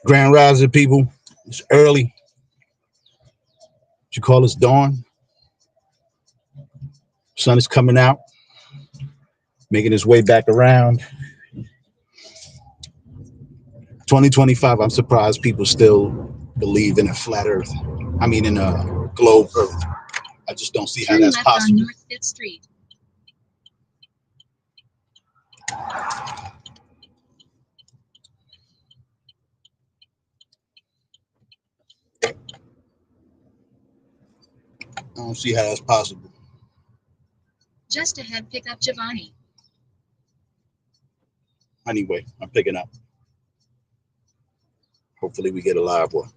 Grand Rising people. It's early. What you call this dawn? Sun is coming out, making its way back around. 2025, I'm surprised people still believe in a flat earth. I mean, in a globe earth. I just don't see how Turn that's left on possible. North 5th Street. I don't see how that's possible. Just ahead, pick up Giovanni. Anyway, I'm picking up. Hopefully we get a live one.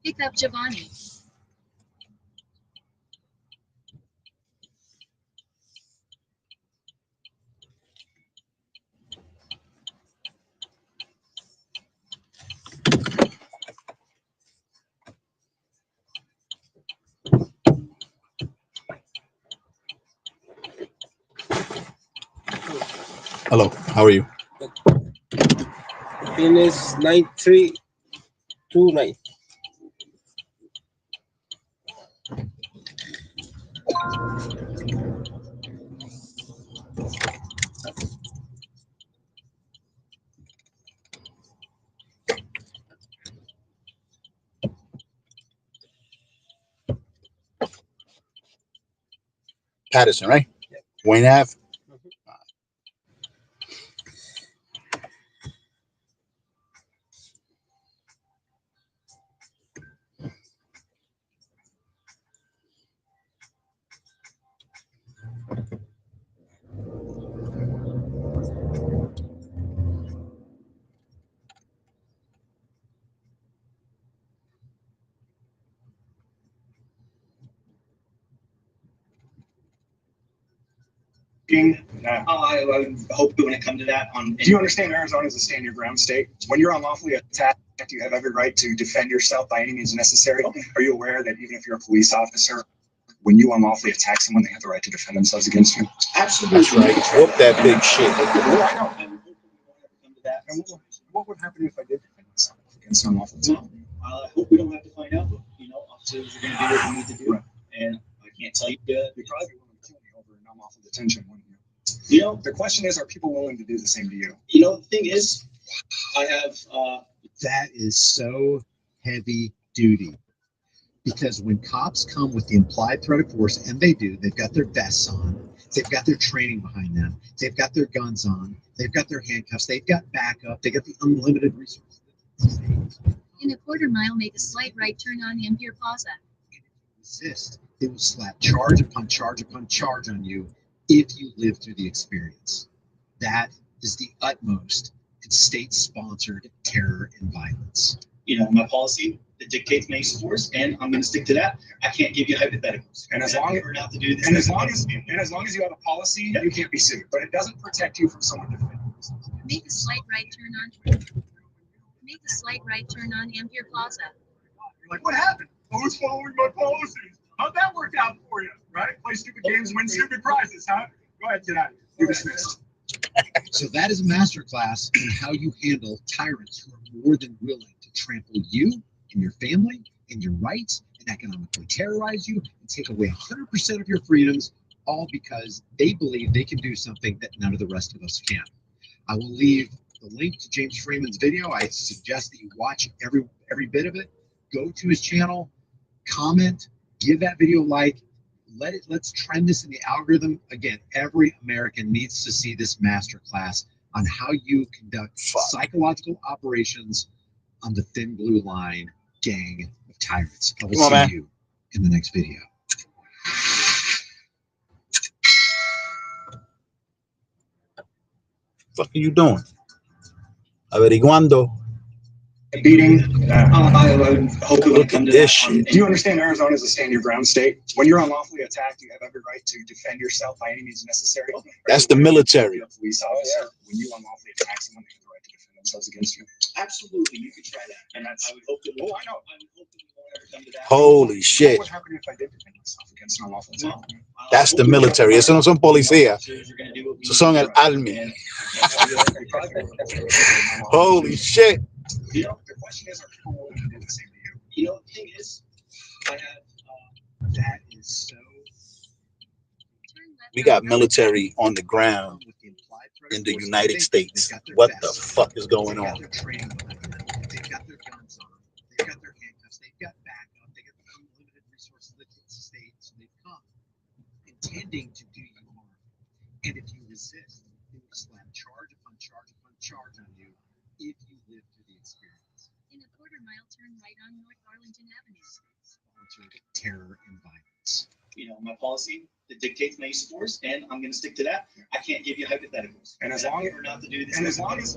Pick up Giovanni. Hello, how are you? Pin is 9329. Patterson, right? Wayne Ave. I hope when it comes to that. Do you understand Arizona is a stand your ground state? When you're unlawfully attacked, you have every right to defend yourself by any means necessary. Are you aware that even if you're a police officer, when you unlawfully attack someone, they have the right to defend themselves against you? Absolutely. That's right. Whoop that big shit. Well, I know. And what would happen if I did defend myself against an unlawful attack? I hope we don't have to find out. You know, officers are going to do what we need to do. And I can't tell you. You'd probably be willing to kill me over an unlawful detention, wouldn't you? You know, the question is, are people willing to do the same to you? You know, the thing is, I have. That is so heavy duty. Because when cops come with the implied threat of force, and they do, they've got their vests on, they've got their training behind them, they've got their guns on, they've got their handcuffs, they've got backup, they got the unlimited resources. In a quarter mile, make a slight right turn on Empire Plaza. Resist, they will slap charge upon charge upon charge on you if you live through the experience. That is the utmost in state-sponsored terror and violence. You know, my policy that dictates my use of force, and I'm going to stick to that. I can't give you hypotheticals. And as long as we're not to do this, and as long as you have a policy, you can't be sued. But it doesn't protect you from someone defending themselves. Make a slight right turn on. Make a slight right turn on Empire Plaza. You're like, what happened? I was following my policies. How'd that work out for you? Right? Play stupid games, win stupid prizes, huh? Go ahead, Jedi. You're dismissed. So that is a masterclass in how you handle tyrants who are more than willing to trample you and your family and your rights and economically terrorize you and take away 100% of your freedoms, all because they believe they can do something that none of the rest of us can. I will leave the link to James Freeman's video. I suggest that you watch every bit of it. Go to his channel, comment, give that video a like. Let's trend this in the algorithm. Again, every American needs to see this masterclass on how you conduct psychological operations on the thin blue line gang of tyrants. I will see you in the next video. What are you doing? Averiguando. Beating. I hope Look at this shit. Do you understand Arizona is a stand your ground state? When you're unlawfully attacked, you have every right to defend yourself by any means necessary. That's the military. You're a police officer. When you unlawfully attack someone, they have the right to defend themselves against you. Absolutely, you could try that. And I would hope that. Oh, I know. I would hope that we won't ever come to that. Holy shit. What would happen if I did defend myself against an unlawful attack? That's the military. Eso no son policías. Eso son el army. Holy shit. You know, the question is, are people willing to do the same to you? You know, the thing is, I have. That is so. We got military on the ground in the United States. What the fuck is going on? They've got their guns on. They've got their handcuffs. They've got backup. They got the unlimited resources that the state. So they've come intending to do you harm. And if you resist, they will slap charge upon charge upon charge on you if you live through the experience. In a quarter-mile, turn right on North Arlington Avenue. Sponsored terror and violence. You know, my policy that dictates my use of force, and I'm going to stick to that. I can't give you hypotheticals. And as long as not to do this, and as long as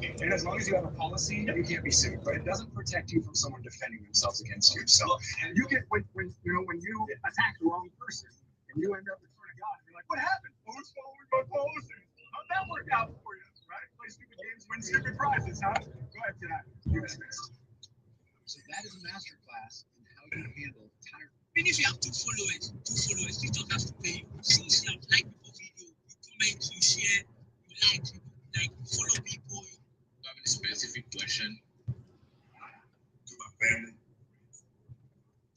you have a policy, you can't be sued. But it doesn't protect you from someone defending themselves against you. So you get when you attack the wrong person and you end up in front of God, you're like, what happened? Well, who's following my policy? How'd that work out for you? Right? Play stupid games, win stupid prizes, huh? Go ahead to that. You're dismissed. So that is a masterclass in how you handle tyrant. Even if you have two followers, you don't have to pay. So if you have like people video, you comment, you share, you like follow people. You have a specific question to my family.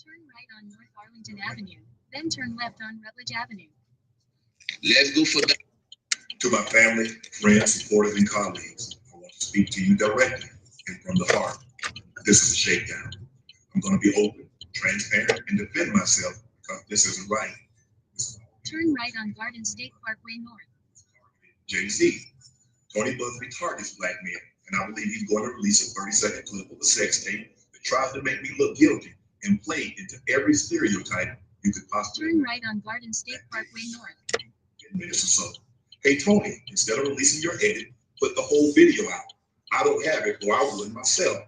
Turn right on North Arlington Avenue, then turn left on Rutledge Avenue. Let's go for that. To my family, friends, supporters, and colleagues, I want to speak to you directly and from the heart. This is a shakedown. I'm going to be open, transparent, and defend myself because this isn't right. Turn right on Garden State Parkway North. Jay-Z, Tony Busby targets black men, and I believe he's going to release a 30-second clip of a sex tape that tries to make me look guilty and play into every stereotype you could possibly. Turn right on Garden State Parkway North. 10 minutes or so. Hey, Tony, instead of releasing your edit, put the whole video out. I don't have it, or I would myself.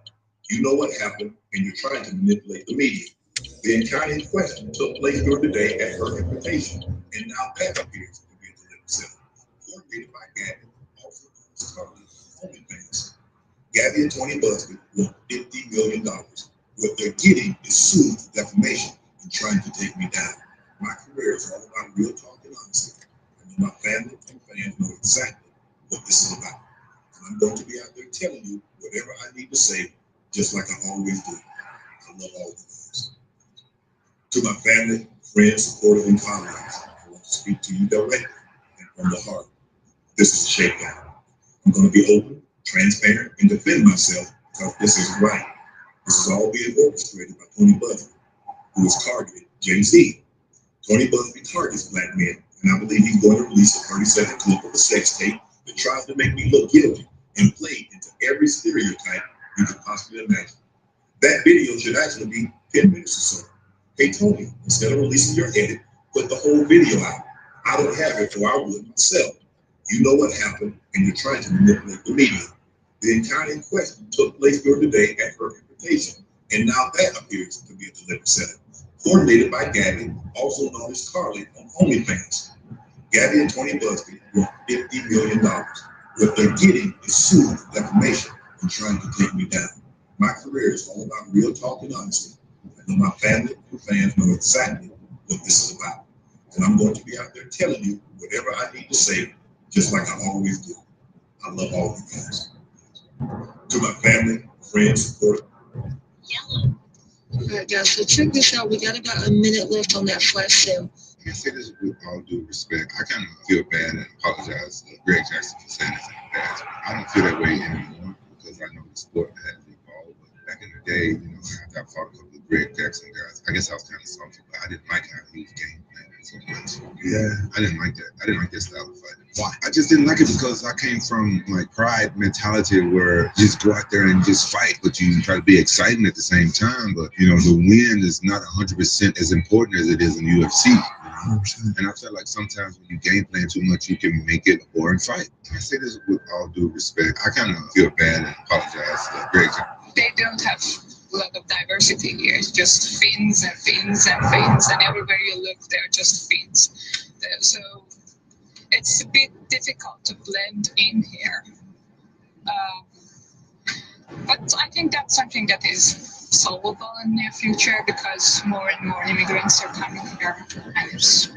You know what happened, and you're trying to manipulate the media. The encounter in question took place during the day at her invitation, and now that appears to be a deliberate setup. Coordinated by Gabby, also known as Carly, OnlyFans. Gabby and Tony Busby want $50 million. What they're getting is sued for defamation and trying to take me down. My career is all about real talk and honesty. I know my family and fans know exactly what this is about. And I'm going to be out there telling you whatever I need to say, just like I always do. I love all of you guys. To my family, friends, supporters, and colleagues, I want to speak to you directly and from the heart. This is a shakedown. I'm going to be open, transparent, and defend myself because this isn't right. This is all being orchestrated by Tony Busby, who has targeted Jay-Z. Tony Busby targets black men, and I believe he's going to release a 30-second clip of a sex tape that tries to make me look guilty and play into every stereotype you could possibly imagine. That video should actually be 10 minutes or so. Hey, Tony, instead of releasing your edit, put the whole video out. I don't have it, or I would myself. You know what happened, and you're trying to manipulate the media. The encounter in question took place during the day at her invitation, and now that appears to be a deliberate setup. Coordinated by Gabby, also known as Carly, on OnlyFans. Gabby and Tony Busby want $50 million. What they're getting is sued for defamation and trying to take me down. My career is all about real talk and honesty. I know my family and fans know exactly what this is about. And I'm going to be out there telling you whatever I need to say, just like I always do. I love all of you guys. To my family, friends, supporters. Yellow. All right, guys, so check this out. We got about a minute left on that flash sale. I say this with all due respect. I kind of feel bad and apologize to Greg Jackson for saying this in the past. I don't feel that way anymore because I know the sport has evolved. But back in the day, you know, after I fought a couple of Greg Jackson guys, I guess I was kind of salty, but I didn't like how he was game planning so much. Yeah, I didn't like that. I didn't like that style of fighting. Why? I just didn't like it because I came from like pride mentality where you just go out there and just fight, but you try to be exciting at the same time. But you know, the win is not 100% as important as it is in UFC. 100%. And I feel like sometimes when you game plan too much, you can make it a boring fight. I say this with all due respect. I kind of feel bad and apologize to Greg. They don't have a lot of diversity here. It's just Finns and Finns and Finns, and everywhere you look, they're just Finns. So it's a bit difficult to blend in here. But I think that's something that is solvable in the near future because more and more immigrants are coming here, and it's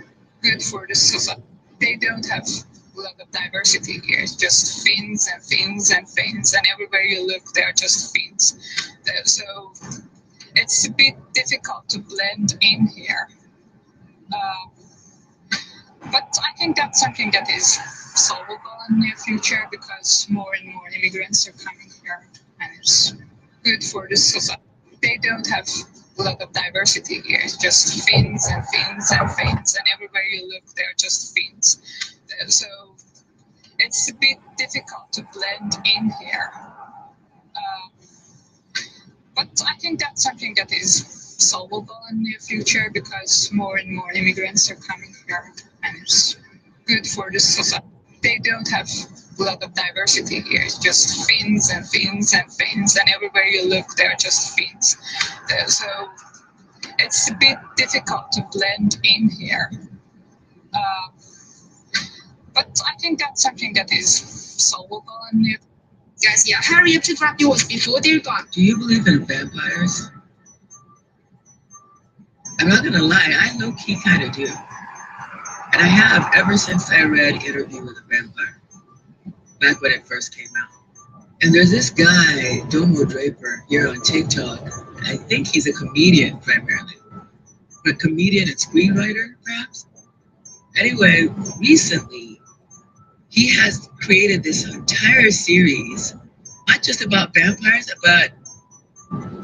good for the society. They don't have a lot of diversity here. It's just Finns and Finns and Finns, and everywhere you look, they're just Finns. So it's a bit difficult to blend in here. But I think that's something that is solvable in the near future because more and more immigrants are coming here, and it's good for the society. They don't have a lot of diversity here. It's just Finns and Finns and Finns, and everywhere you look, they're just Finns. So it's a bit difficult to blend in here. But I think that's something that is solvable in the near future because more and more immigrants are coming here and it's good for the society. They don't have a lot of diversity here. It's just Finns and Finns and Finns, and everywhere you look, they're just Finns. So it's a bit difficult to blend in here. But I think that's something that is solvable in the Guys, yeah, hurry up to grab yours before they're gone. Do you believe in vampires? I'm not gonna lie, I low-key kind of do. And I have ever since I read Interview with a Vampire, back when it first came out. And there's this guy, Domo Draper, here on TikTok. I think he's a comedian primarily, but comedian and screenwriter, perhaps? Anyway, recently, he has created this entire series, not just about vampires, but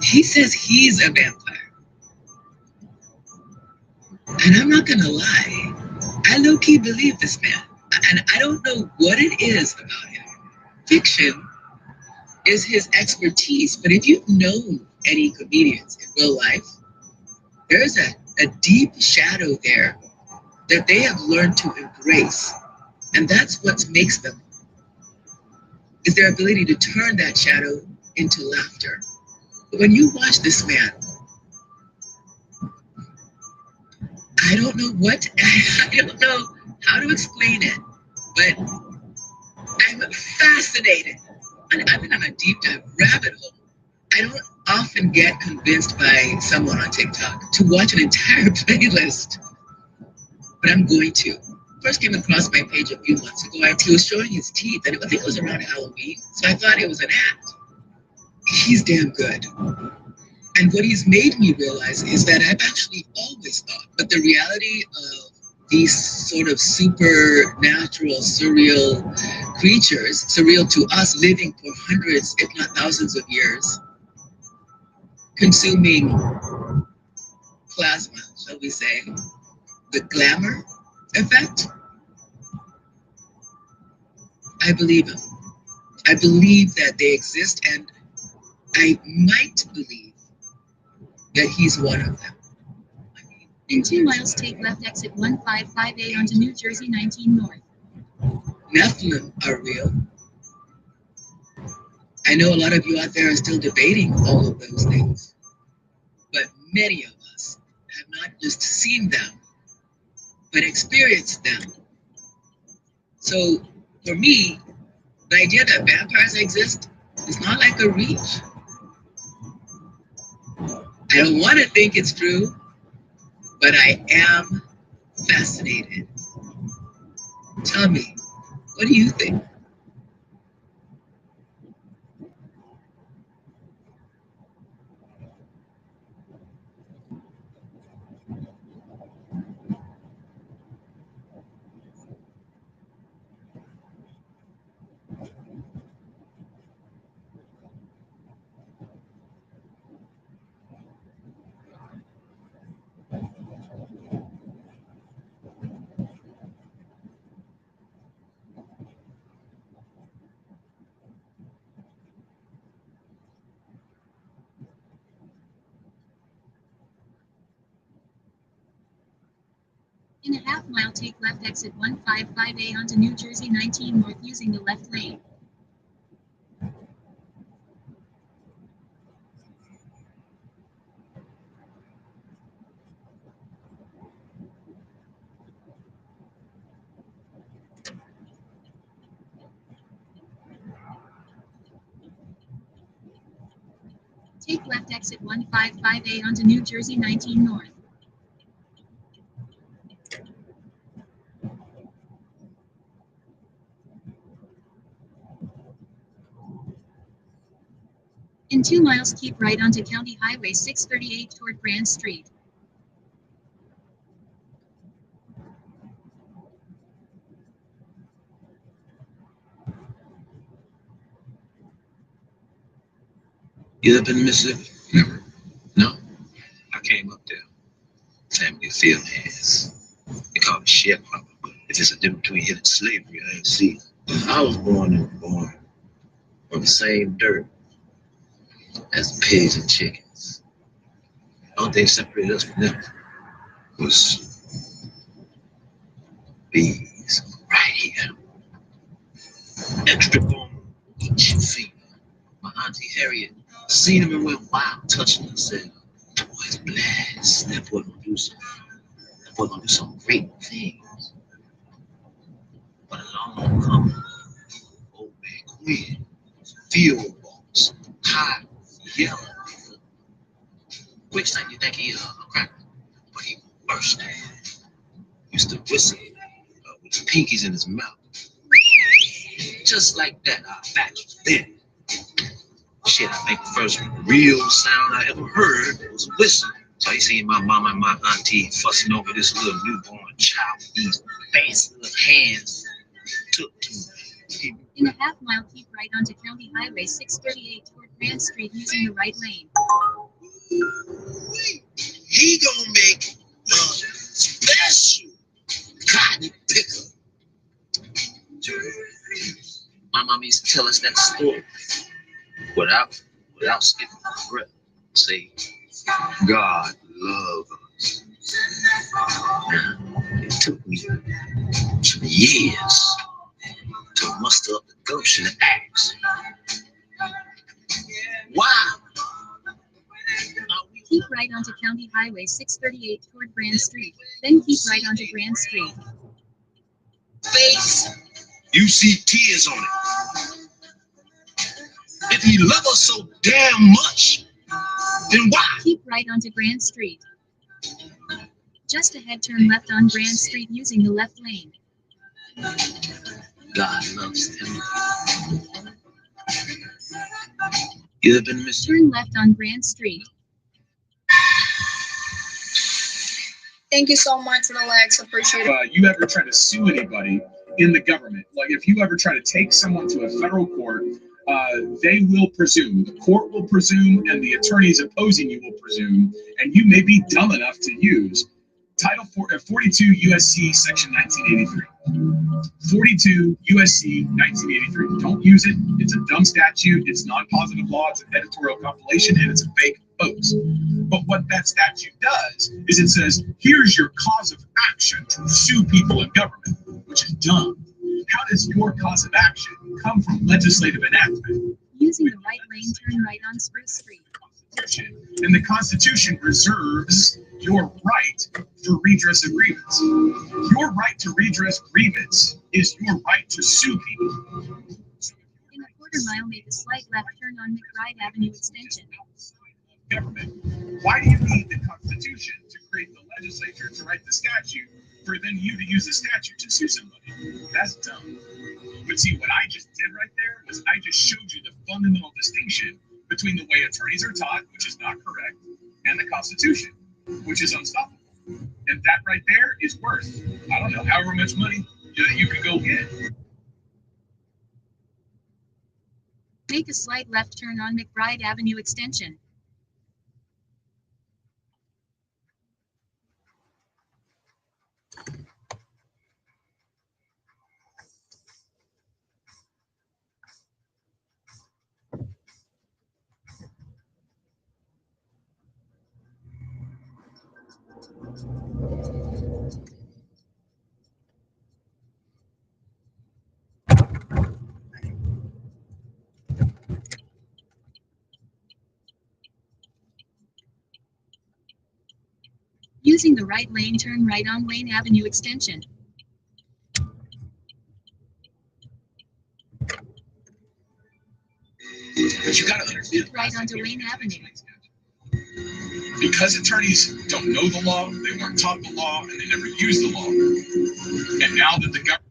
he says he's a vampire. And I'm not gonna lie, I low-key believe this man. And I don't know what it is about him. Fiction is his expertise, but if you've known any comedians in real life, there's a deep shadow there that they have learned to embrace. And that's what makes them, is their ability to turn that shadow into laughter. But when you watch this man, I don't know how to explain it, but I'm fascinated. And I've been on a deep dive rabbit hole. I don't often get convinced by someone on TikTok to watch an entire playlist, but I'm going to. First came across my page a few months ago. He was showing his teeth, and I think it was around Halloween, so I thought it was an act. He's damn good. And what he's made me realize is that I've actually always thought, but the reality of these sort of supernatural, surreal creatures, surreal to us, living for hundreds, if not thousands of years, consuming plasma, shall we say, the glamour effect. I believe him. I believe that they exist, and I might believe that he's one of them. In 2 miles, take left exit 155A onto New Jersey 19 North. Nephilim are real. I know a lot of you out there are still debating all of those things, but many of us have not just seen them, but experienced them. So for me, the idea that vampires exist is not like a reach. I don't want to think it's true, but I am fascinated. Tell me, what do you think? In a half mile, take left exit 155A onto New Jersey 19 North using the left lane. Take left exit 155A onto New Jersey 19 North. In 2 miles, keep right onto County Highway 638 toward Grand Street. You live in Mississippi? Never. No? I came up there. Family field hands. They call it sharecropper. If it's a difference between hidden slavery, I ain't see. I was born from the same dirt as pigs and chickens. The only thing separated us from them was these right here. Extra bone, each finger. My Auntie Harriet seen him and went wild, touching him and said, "Boy, it's blessed. That boy gonna do something. That boy gonna do some great things." But along come old man Quinn, field boss, hot, yellow. Which time you think he a cracker? But he burst in. Used to whistle with his pinkies in his mouth. Just like that, our facts was there. Shit, I think the first real sound I ever heard was a whistle. So you see my mama and my auntie fussing over this little newborn child with these fancy little hands took to me. In a half mile, keep right onto County Highway 638 toward Grand Street using the right lane. He gonna make a special cotton picker. My mama used to tell us that story without skipping a breath. Say, God love us. Now, it took me some years to muster up the gumption to ask, why? Keep right onto County Highway 638 toward Grand Street, then keep right onto Grand Street. Face, you see tears on it. If he loves us so damn much, then why? Keep right onto Grand Street. Just ahead, turn left on Grand Street using the left lane. God loves him. You ever been missing? Turn left on Grand Street. Thank you so much, Relax. Appreciate it. You ever try to sue anybody in the government, like if you ever try to take someone to a federal court, they will presume, the court will presume, and the attorneys opposing you will presume, and you may be dumb enough to use Title 42 USC Section 1983. 42 USC 1983. Don't use it. It's a dumb statute. It's non-positive law. It's an editorial compilation, and it's a fake hoax. But what that statute does is it says, here's your cause of action to sue people in government, which is dumb. How does your cause of action come from legislative enactment? Using the right lane, turn right on Spruce Street. And the Constitution reserves your right for redress of grievance. Your right to redress grievance is your right to sue people. In a quarter mile, make a slight left turn on McBride Avenue Extension. Government. Why do you need the Constitution to create the legislature to write the statute for then you to use the statute to sue somebody? That's dumb. But see, what I just did right there was I just showed you the fundamental distinction between the way attorneys are taught, which is not correct, and the Constitution, which is unstoppable. And that right there is worth, I don't know, however much money you could go get. Make a slight left turn on McBride Avenue Extension. Using the right lane, turn right on Wayne Avenue Extension. But you gotta understand. Right onto Wayne Avenue. Because attorneys don't know the law, they weren't taught the law, and they never use the law. And now that the government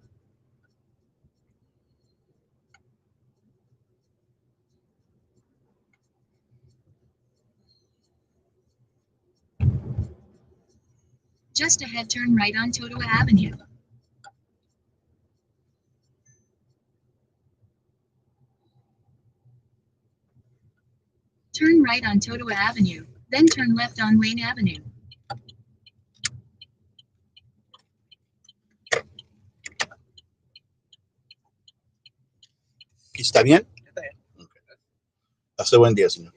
Just ahead, turn right on Totowa Avenue. Turn right on Totowa Avenue, then turn left on Wayne Avenue. ¿Está bien? Okay. Hasta buen día, señor.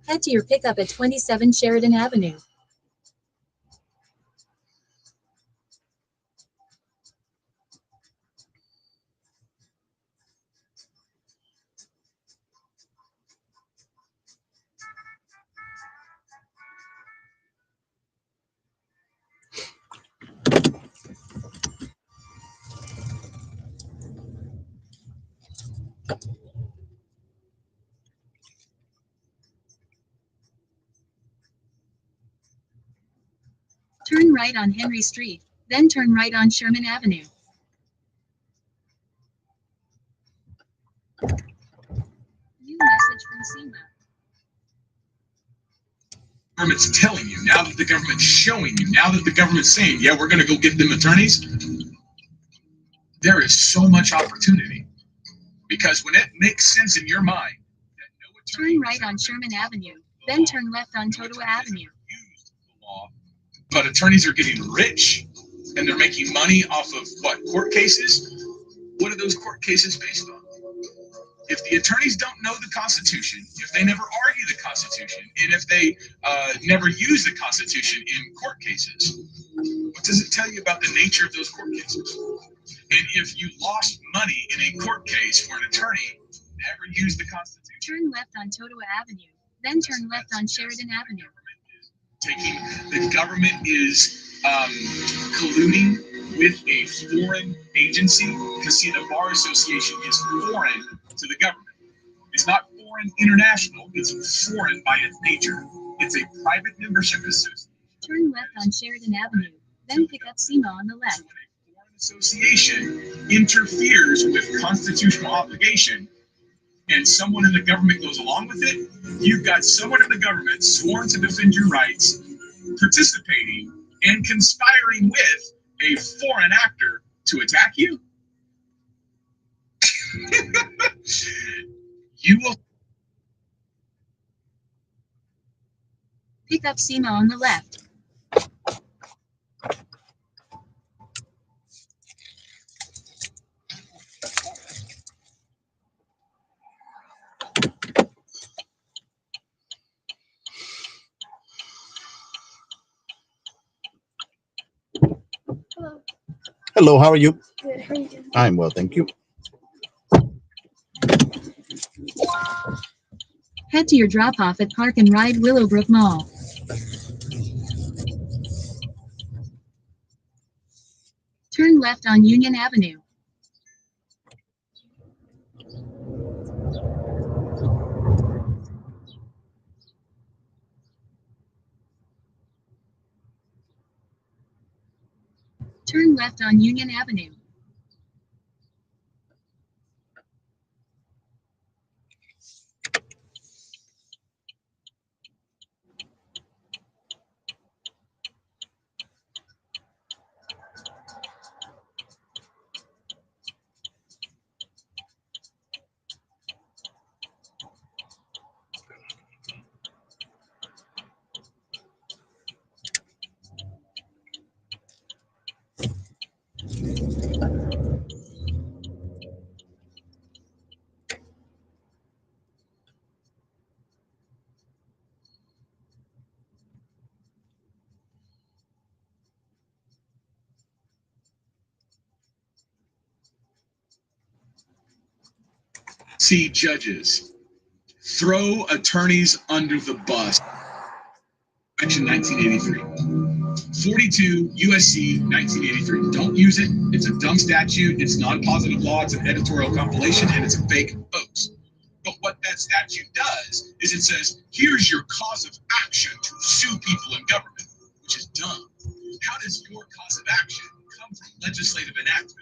Head to your pickup at 27 Sheridan Avenue. Turn right on Henry Street, then turn right on Sherman Avenue. New message from SEMA. Government's telling you, now that the government's showing you, now that the government's saying, yeah, we're going to go get them attorneys, there is so much opportunity. Because when it makes sense in your mind, Turn right on Sherman Avenue, then turn left on Totowa Avenue. but attorneys are getting rich and they're making money off of what, court cases? What are those court cases based on? If the attorneys don't know the Constitution, if they never argue the Constitution, and if they never use the Constitution in court cases, what does it tell you about the nature of those court cases? And if you lost money in a court case for an attorney never used the Constitution, Turn left on Totowa Avenue, then turn left on Sheridan Avenue. the government is colluding with a foreign agency, because see, the Bar Association is foreign to the government. It's not foreign international, it's foreign by its nature. It's a private membership association. Turn left on Sheridan Avenue, then pick up SEMA on the left. Association interferes with constitutional obligation, and someone in the government goes along with it, you've got someone in the government sworn to defend your rights, participating and conspiring with a foreign actor to attack you. You will Pick up SEMA on the left. Hello. Hello, how are you? Good. How are you doing? I'm well, thank you. Head to your drop-off at Park and Ride Willowbrook Mall. Turn left on Union Avenue. Turn left on Union Avenue. see judges throw attorneys under the bus. Section 1983. 42 USC 1983. Don't use it. It's a dumb statute. It's non-positive law. It's an editorial compilation, and it's a fake hoax. But what that statute does is it says, here's your cause of action to sue people in government, which is dumb. How does your cause of action come from legislative enactment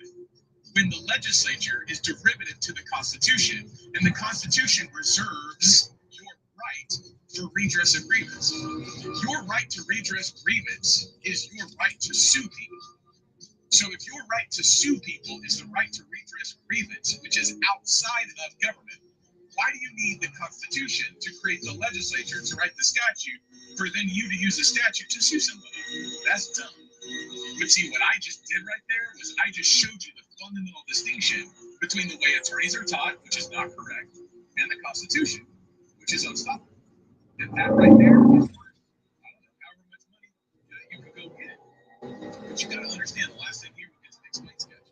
when the legislature is derivative to the Constitution, and the Constitution reserves your right for redress of grievance? Your right to redress grievance is your right to sue people. So if your right to sue people is the right to redress grievance, which is outside of government, why do you need the Constitution to create the legislature to write the statute for then you to use the statute to sue somebody? That's dumb. But see, what I just did right there was I just showed you the fundamental distinction between the way attorneys are taught, which is not correct, and the Constitution, which is unstoppable. And that right there is worth, I don't know, however much money you can go get. But you got to understand the last thing here we get to the explain sketch.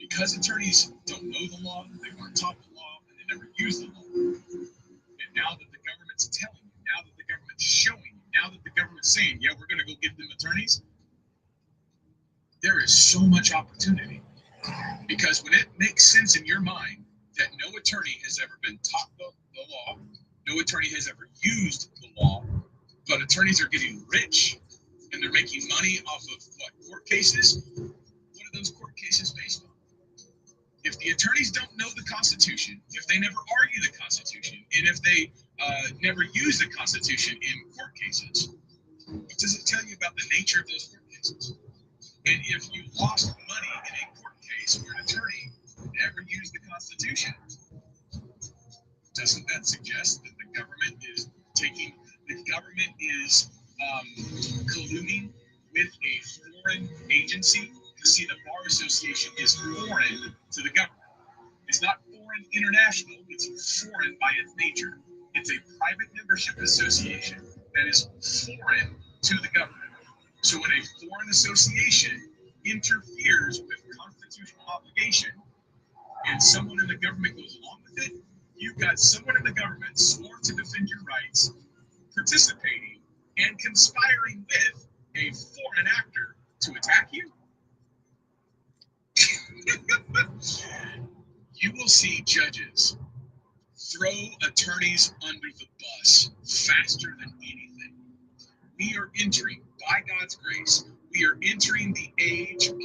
Because attorneys don't know the law, they weren't taught the law, and they never use the law. And now that the government's telling you, now that the government's showing you, now that the government's saying, yeah, we're going to go get them attorneys, there is so much opportunity. Because when it makes sense in your mind that no attorney has ever been taught the law, no attorney has ever used the law, but attorneys are getting rich and they're making money off of what, court cases? What are those court cases based on? If the attorneys don't know the Constitution, if they never argue the Constitution, and if they never use the Constitution in court cases, what does it tell you about the nature of those court cases? And if you lost money in a court case where an attorney never used the Constitution, doesn't that suggest that the government is colluding with a foreign agency? Because see, the Bar Association is foreign to the government. It's not foreign international, it's foreign by its nature. It's a private membership association that is foreign to the government. So when a foreign association interferes with constitutional obligation and someone in the government goes along with it, you've got someone in the government sworn to defend your rights, participating and conspiring with a foreign actor to attack you. You will see judges throw attorneys under the bus faster than anything. We are entering, by God's grace, we are entering the age of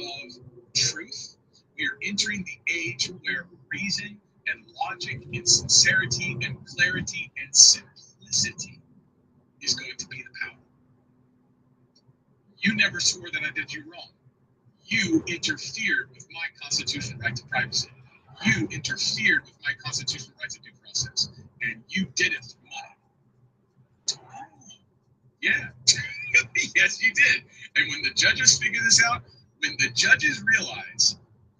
truth. We are entering the age where reason and logic and sincerity and clarity and simplicity is going to be the power. You never swore that I did you wrong. You interfered with my constitutional right to privacy. You interfered with my constitutional right to due process. And you did it through mine. Yeah. Yes, you did. And when the judges figure this out, when the judges realize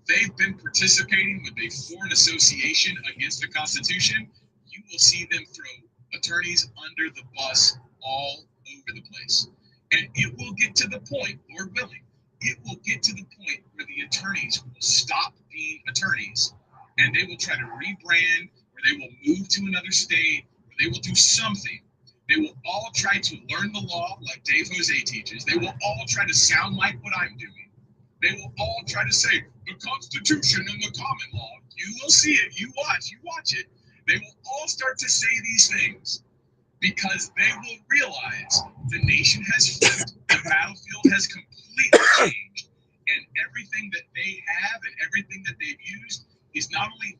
they've been participating with a foreign association against the Constitution, you will see them throw attorneys under the bus all over the place. And it will get to the point, Lord willing, it will get to the point where the attorneys will stop being attorneys and they will try to rebrand, or they will move to another state, or they will do something. They will all try to learn the law like Dave Jose teaches. They will all try to sound like what I'm doing. They will all try to say the Constitution and the common law. You will see it. You watch it. They will all start to say these things because they will realize the nation has flipped. The battlefield has completely changed. And everything that they have and everything that they've used is not only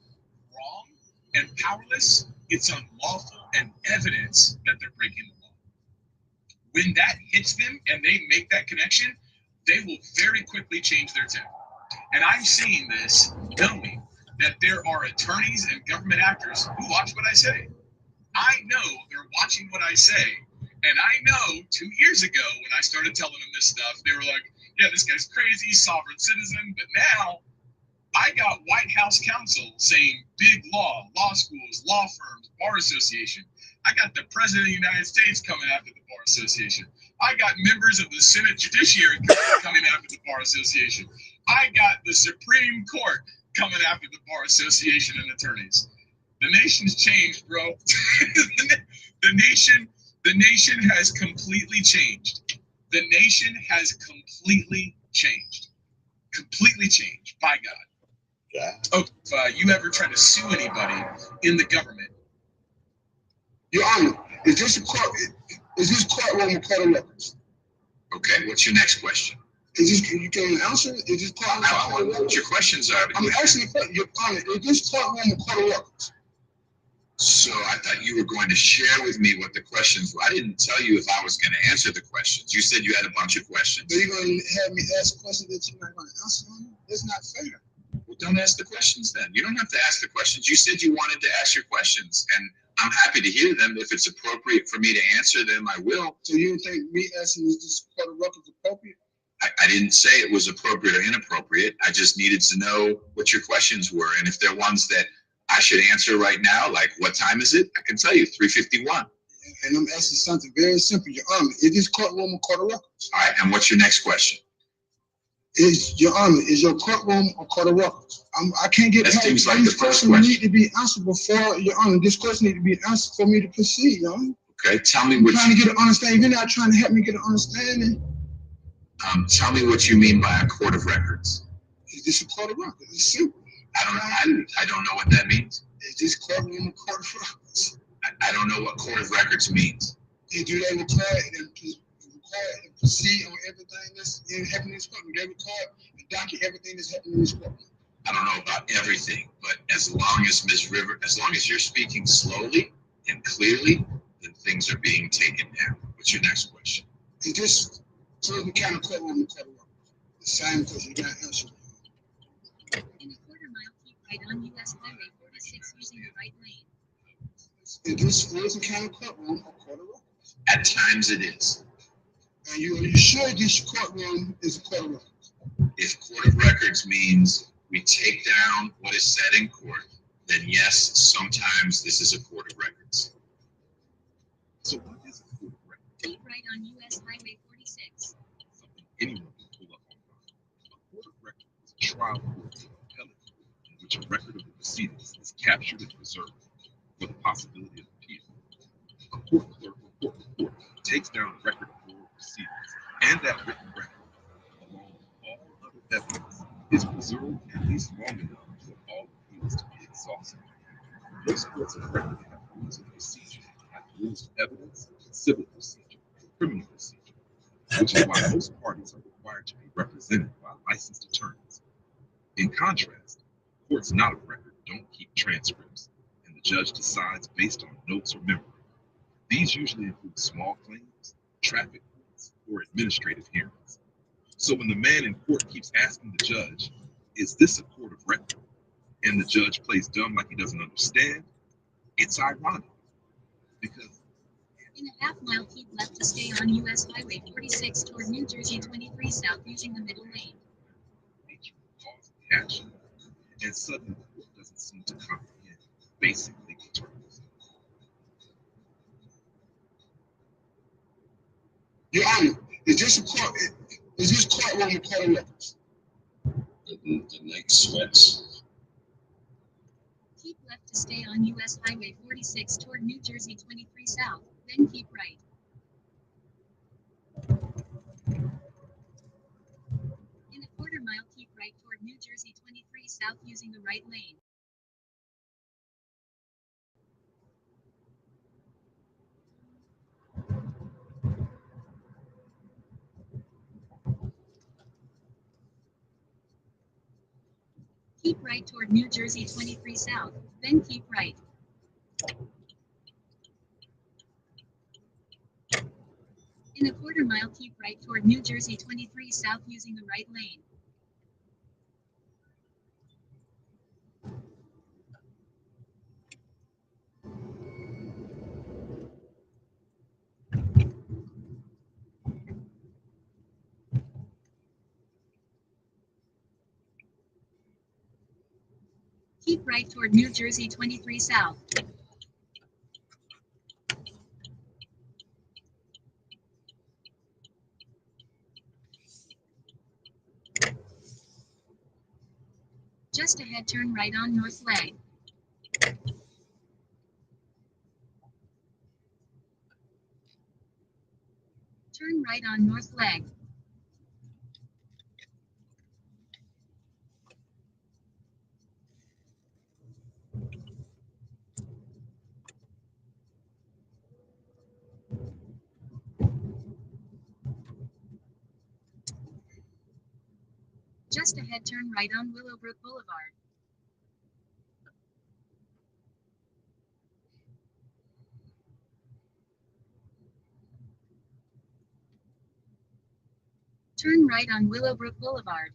wrong and powerless, it's unlawful and evidence that they're breaking the law. When that hits them and they make that connection, they will very quickly change their tune. And I'm seeing this knowing that there are attorneys and government actors who watch what I say. I know they're watching what I say. And I know 2 years ago when I started telling them this stuff, they were like, yeah, this guy's crazy, sovereign citizen. But now I got White House counsel saying big law schools, law firms, Bar Association. I got the President of the United States coming after the Bar Association. I got members of the Senate Judiciary coming after the Bar Association. I got the Supreme Court coming after the Bar Association and attorneys. The nation's changed, bro. The nation has completely changed. The nation has completely changed. Completely changed, by God. Yeah. Oh, if you ever try to sue anybody in the government. Your Honor, is this courtroom a court of records? Okay, what's your next question? You can answer? Is this courtroom a court of records? What your questions are? I'm asking Your Honor, is this courtroom a court of records? So I thought you were going to share with me what the questions were. I didn't tell you if I was going to answer the questions. You said you had a bunch of questions. Are you going to have me ask questions that you're not going to answer? That's not fair. Well, don't ask the questions then. You don't have to ask the questions. You said you wanted to ask your questions, and I'm happy to hear them. If it's appropriate for me to answer them, I will. So you don't think me asking is this court of records appropriate? I didn't say it was appropriate or inappropriate. I just needed to know what your questions were, and if they're ones that I should answer right now, like what time is it? I can tell you, 3:51. And I'm asking something very simple, Your Honor. Is this courtroom a court of records? All right, and what's your next question? Your Honor, is your courtroom a court of records? I can't get That past seems like these the first questions question. need to be answered before, Your Honor. This question need to be answered for me to proceed, Your Honor. Okay, tell me I'm what trying to get an understanding. You're not trying to help me get an understanding. tell me what you mean by a court of records. Is this a court of records? It's simple. I don't know what that means. Is this courtroom a court of records? I don't know what court of records means. Do they record and proceed on everything that's happening in this courtroom? Do they record and document everything that's happening in this courtroom? I don't know about everything, but as long as you're speaking slowly and clearly, then things are being taken down. What's your next question? Is this Cleveland County courtroom a court of records? The same question you got answered. In a quarter mile, keep right on US Highway 46 using the right lane. Is this Cleveland County courtroom a court of records? At times it is. And are you sure this courtroom is a court of records? If court of records means we take down what is said in court, then yes, sometimes this is a court of records. So what is a court of records? Keep right on US Highway 46. Something anyone can pull up online. A court of records is a trial court or appellate court in which a record of the proceedings is captured and preserved for the possibility of appeal. A court clerk or court reporter takes down a record of oral proceedings, and that written record, along with all other evidence, is preserved at least long enough for all appeals to be exhausted. Most courts of record have rules of procedure, like rules of evidence, civil procedure, and criminal procedure, which is why most parties are required to be represented by licensed attorneys. In contrast, courts not of record don't keep transcripts, and the judge decides based on notes or memory. These usually include small claims, traffic courts, or administrative hearings. So when the man in court keeps asking the judge, is this a court of record? And the judge plays dumb like he doesn't understand, it's ironic. Because in a half mile, keep left to stay on US Highway 46 toward New Jersey 23 south using the middle lane. nature cause the action, and suddenly the court doesn't seem to comprehend basic legal terms. Your Honor, is this courtroom a court of records? The night sweats. Keep left to stay on US Highway 46 toward New Jersey 23 south, then keep right. In a quarter mile, keep right toward New Jersey 23 south using the right lane. Keep right toward New Jersey 23 south, then keep right. In a quarter mile, keep right toward New Jersey 23 south using the right lane. Keep right toward New Jersey 23 south. Just ahead, turn right on North Leg. Turn right on North Leg. Just ahead, turn right on Willowbrook Boulevard. Turn right on Willowbrook Boulevard.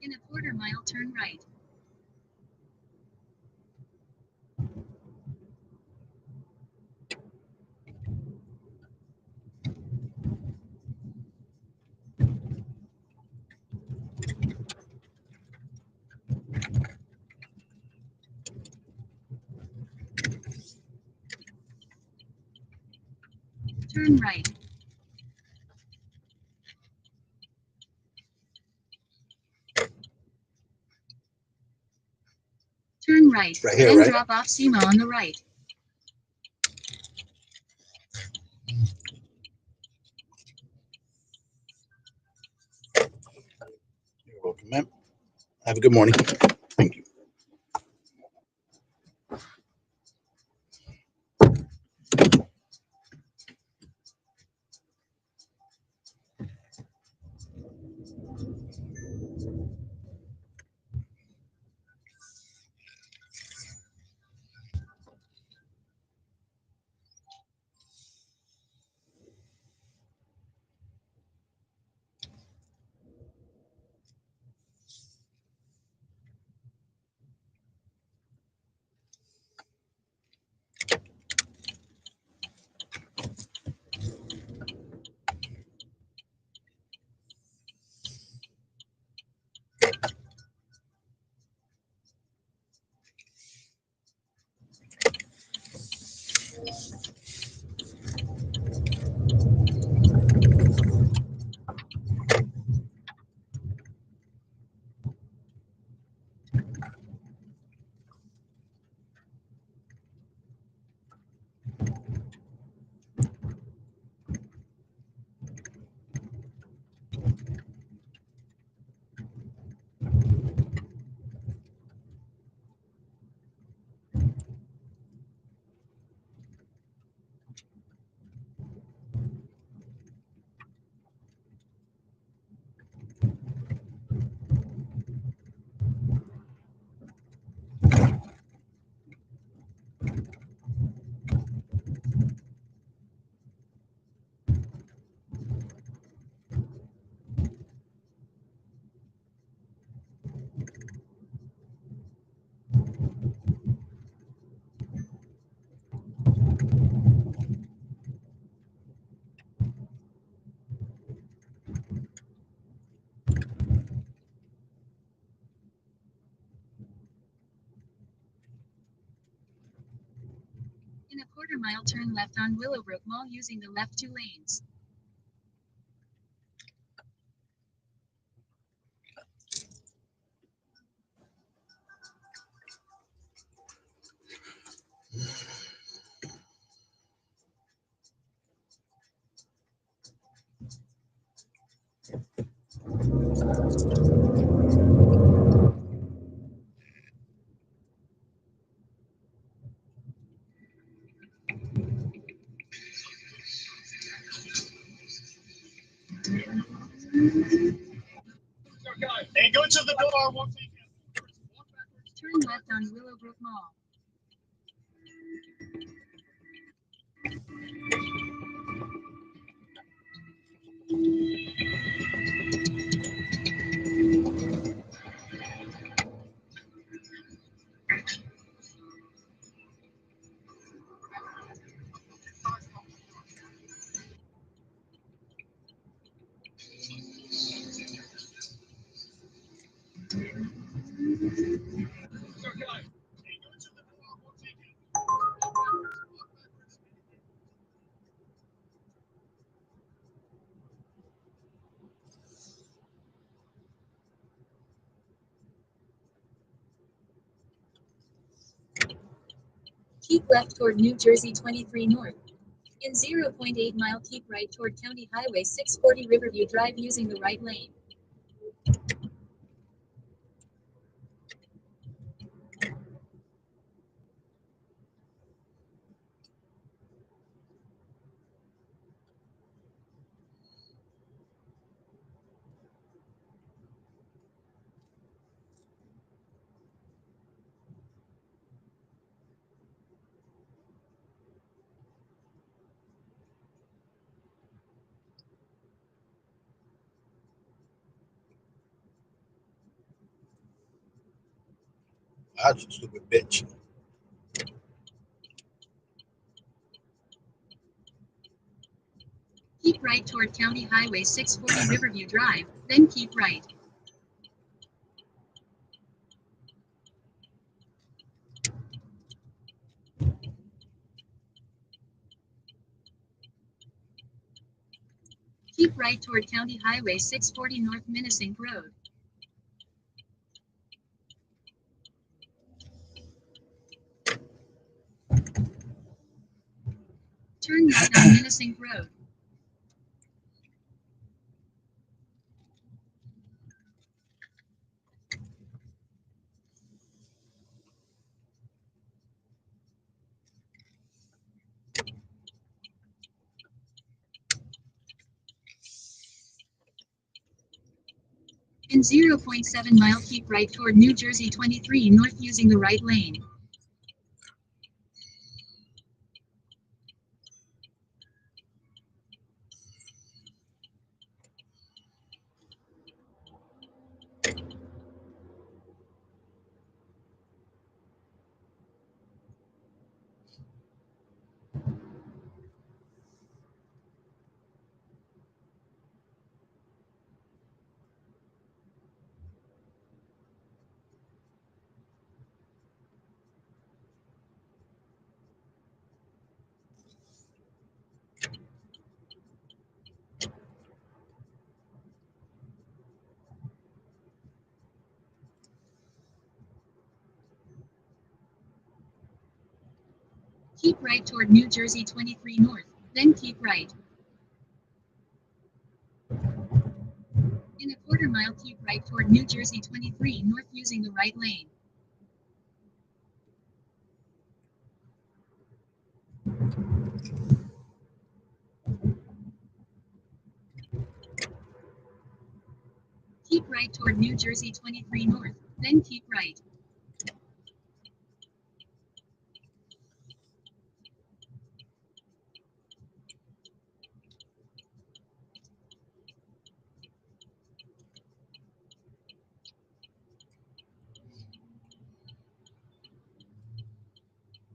In a quarter mile, turn right. Turn right. Turn right. Right here, Then right? drop off SEMA on the right. You're welcome, ma'am. Have a good morning. Thank you. In a quarter mile, turn left on Willowbrook Mall using the left 2 lanes. Hey, go to the door. We'll take it. Turn left on Willowbrook Mall. Keep left toward New Jersey 23 North. In 0.8 mile, keep right toward County Highway 640 Riverview Drive using the right lane. Hush, stupid bitch. Keep right toward County Highway 640 Riverview Drive, then keep right. Keep right toward County Highway 640 North Minnesink Road. Turn right on Minnesink Road. In 0.7 mile, keep right toward New Jersey 23 North using the right lane. Keep right toward New Jersey 23 North, then keep right. In a quarter mile, keep right toward New Jersey 23 North using the right lane. Keep right toward New Jersey 23 North, then keep right.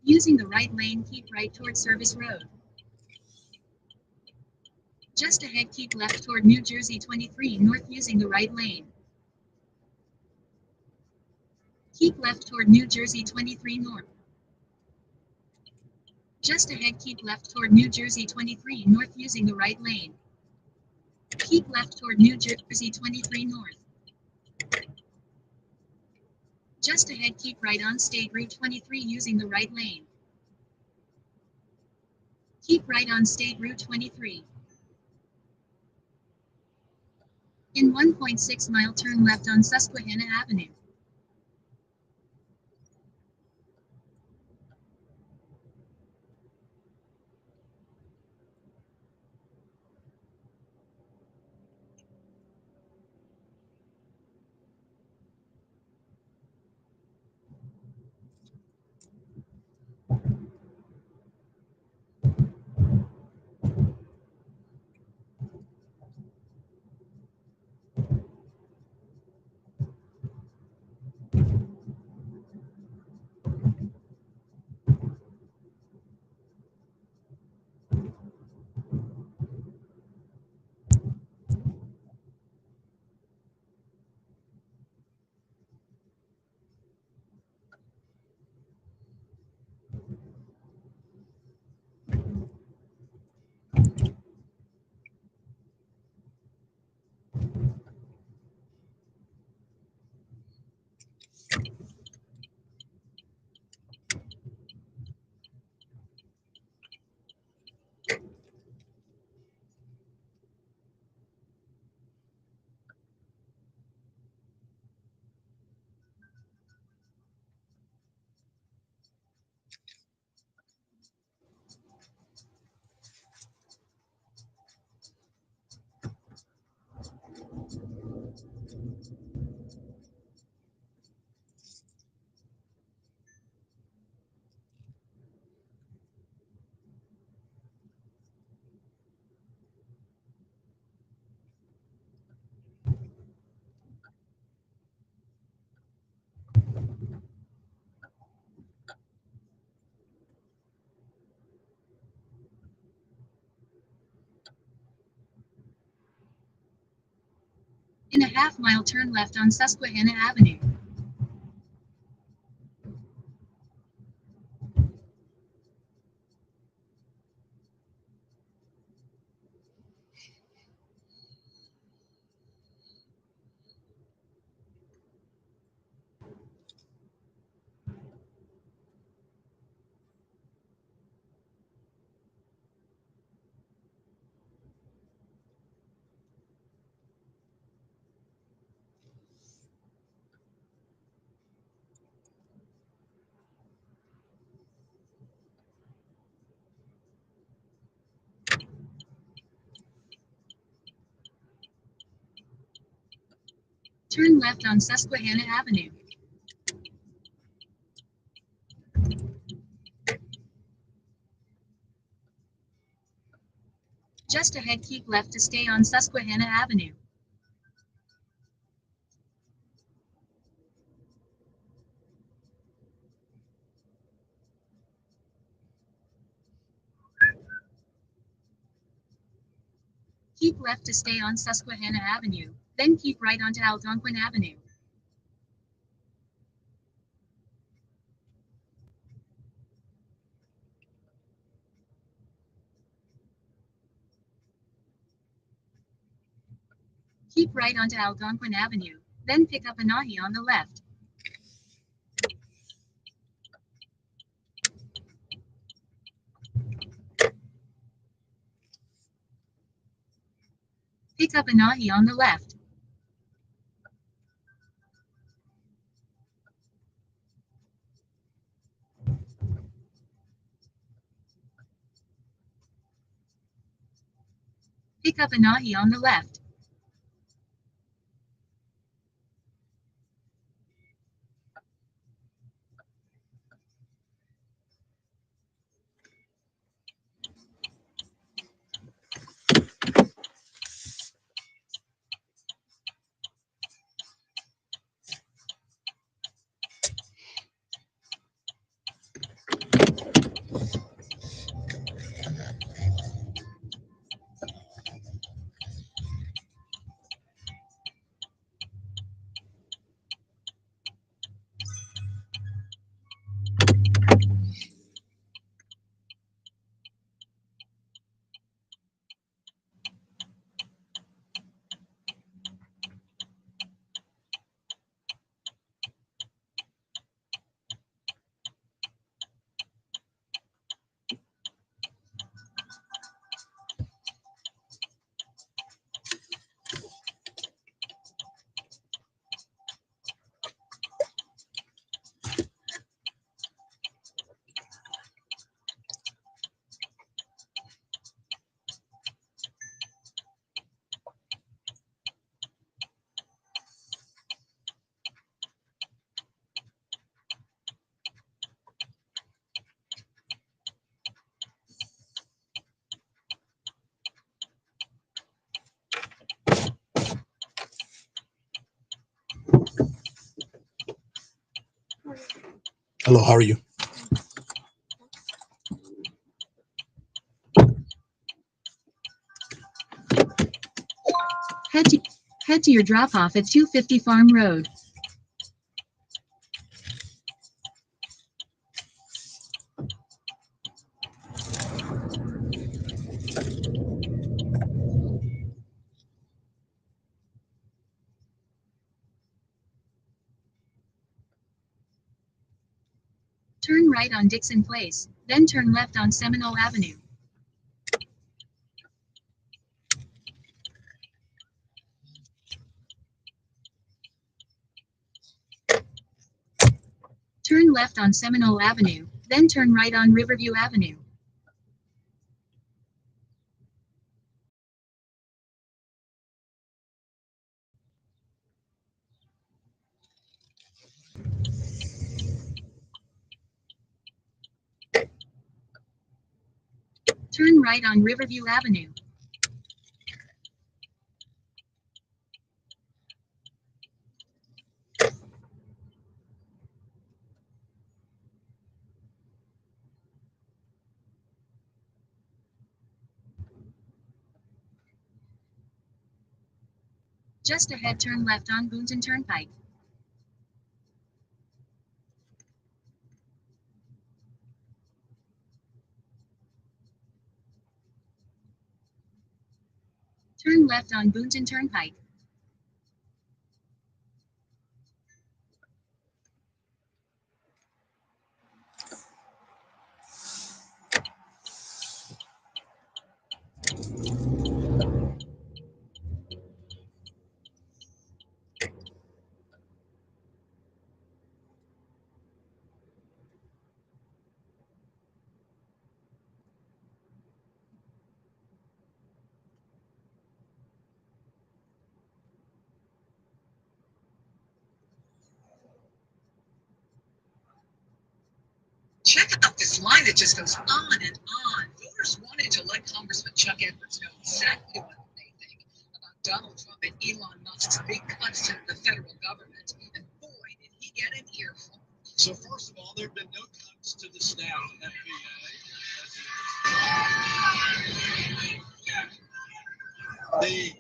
Using the right lane, keep right toward Service Road. Just ahead, keep left toward New Jersey 23 North using the right lane. Keep left toward New Jersey 23 North. Just ahead, keep left toward New Jersey 23 North using the right lane. Keep left toward New Jersey 23 North. Just ahead, keep right on State Route 23 using the right lane. Keep right on State Route 23. In 1.6 mile, turn left on Susquehanna Avenue. In a half-mile, turn left on Susquehanna Avenue. Turn left on Susquehanna Avenue. Just ahead, keep left to stay on Susquehanna Avenue. Keep left to stay on Susquehanna Avenue, then keep right onto Algonquin Avenue. Keep right onto Algonquin Avenue, then pick up Anahi on the left. Pick up Anahi on the left. Pick up Anahi on the left. Hello, how are you? Head to your drop-off at 250 Farm Road. Turn right on Dixon Place, then turn left on Seminole Avenue. Turn left on Seminole Avenue, then turn right on Riverview Avenue. Turn right on Riverview Avenue. Just ahead, turn left on Boonton Turnpike. Turn left on Boonton Turnpike. Check out this line that just goes on and on. Voters wanted to let Congressman Chuck Edwards know exactly what they think about Donald Trump and Elon Musk's big cuts to the federal government. And boy, did he get an earful. So first of all, there have been no cuts to the staff of FBI.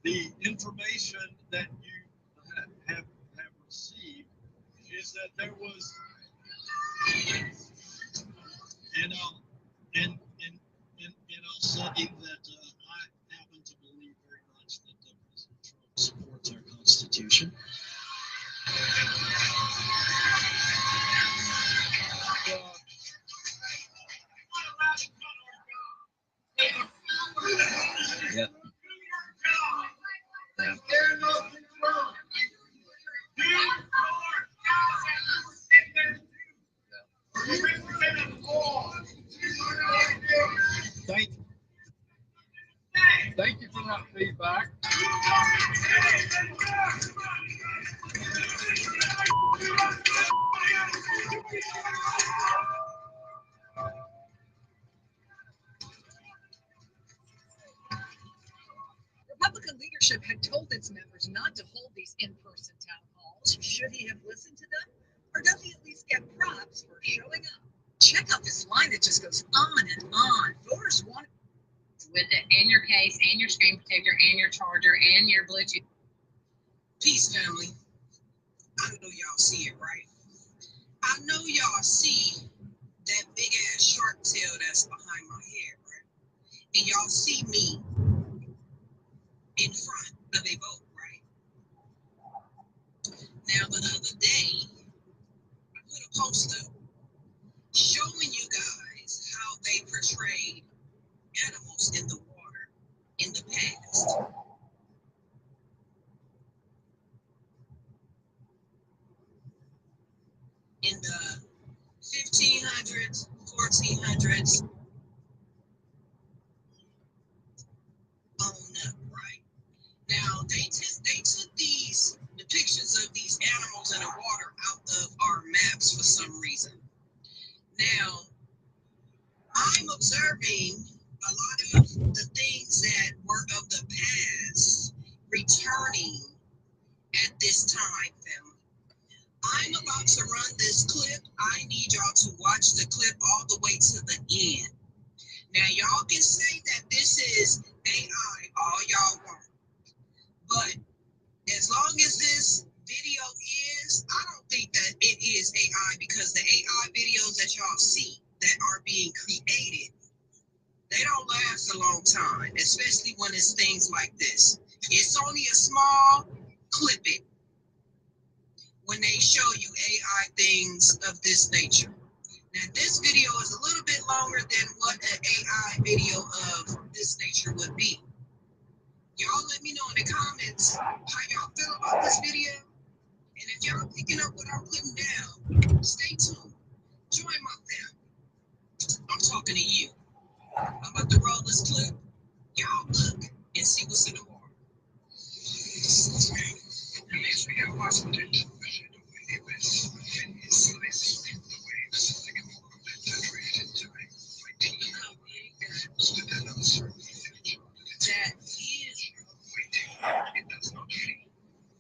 The information that you have received is that there was and I'll say that I happen to believe very much that President Trump supports our Constitution. Yeah. Thank you for that feedback. Republican leadership had told its members not to hold these in-person town halls. Should he have listened to them? Or does he at least get props for showing up? Check out this line that just goes on and on. Voters want with it, and your case, and your screen protector, and your charger, and your Bluetooth. Peace, family. I know y'all see it, right? I know y'all see that big ass shark tail that's behind my head, right? And y'all see me in front of a boat, right? Now, the other day, I put a post up showing you guys how they portrayed animals in the water in the past. In the 1500s, 1400s, on up, right? Now, they took these depictions of these animals in the water out of our maps for some reason. Now, I'm observing a lot of the things that were of the past returning at this time, family. I'm about to run this clip. I need y'all to watch the clip all the way to the end. Now, y'all can say that this is AI all y'all want. But as long as this video is, I don't think that it is AI, because the AI videos that y'all see that are being created, they don't last a long time, especially when it's things like this. It's only a small clip it when they show you AI things of this nature. Now, this video is a little bit longer than what an AI video of this nature would be. Y'all let me know in the comments how y'all feel about this video. And if y'all picking up what I'm putting down, stay tuned. Join my family. I'm talking to you. I'm about to roll this clip. Y'all look and see what's in the water. It makes me have lots of attention. That is. It does not flee.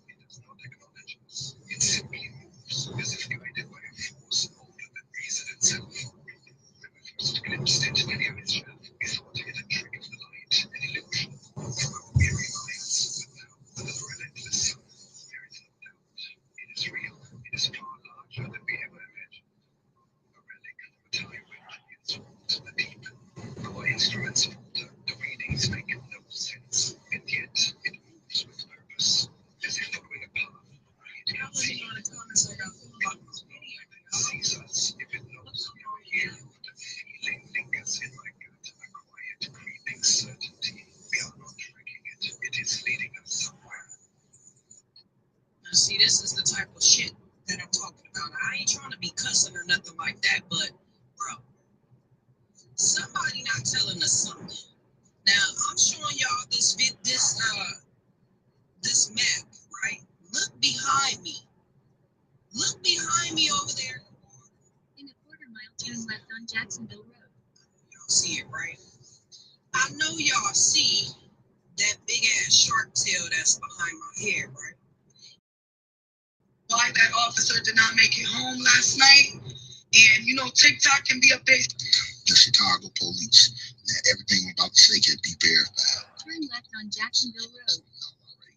It does not acknowledge us. It simply moves as if guided by a force older than reason itself. When we first glimpsed it in the image, we thought it a trick of the light, an illusion. See, this is the type of shit that I'm talking about. I ain't trying to be cussing or nothing like that, but bro, somebody not telling us something. Now I'm showing y'all this map, right? Look behind me. Look behind me over there. In a quarter mile, turn left on Jacksonville Road. Y'all see it, right? I know y'all see that big ass shark tail that's behind my head, right? Why that officer did not make it home last night. And you know, TikTok can be a big. The Chicago police. Now, everything I'm about to say can be verified. Turn left on Jacksonville Road.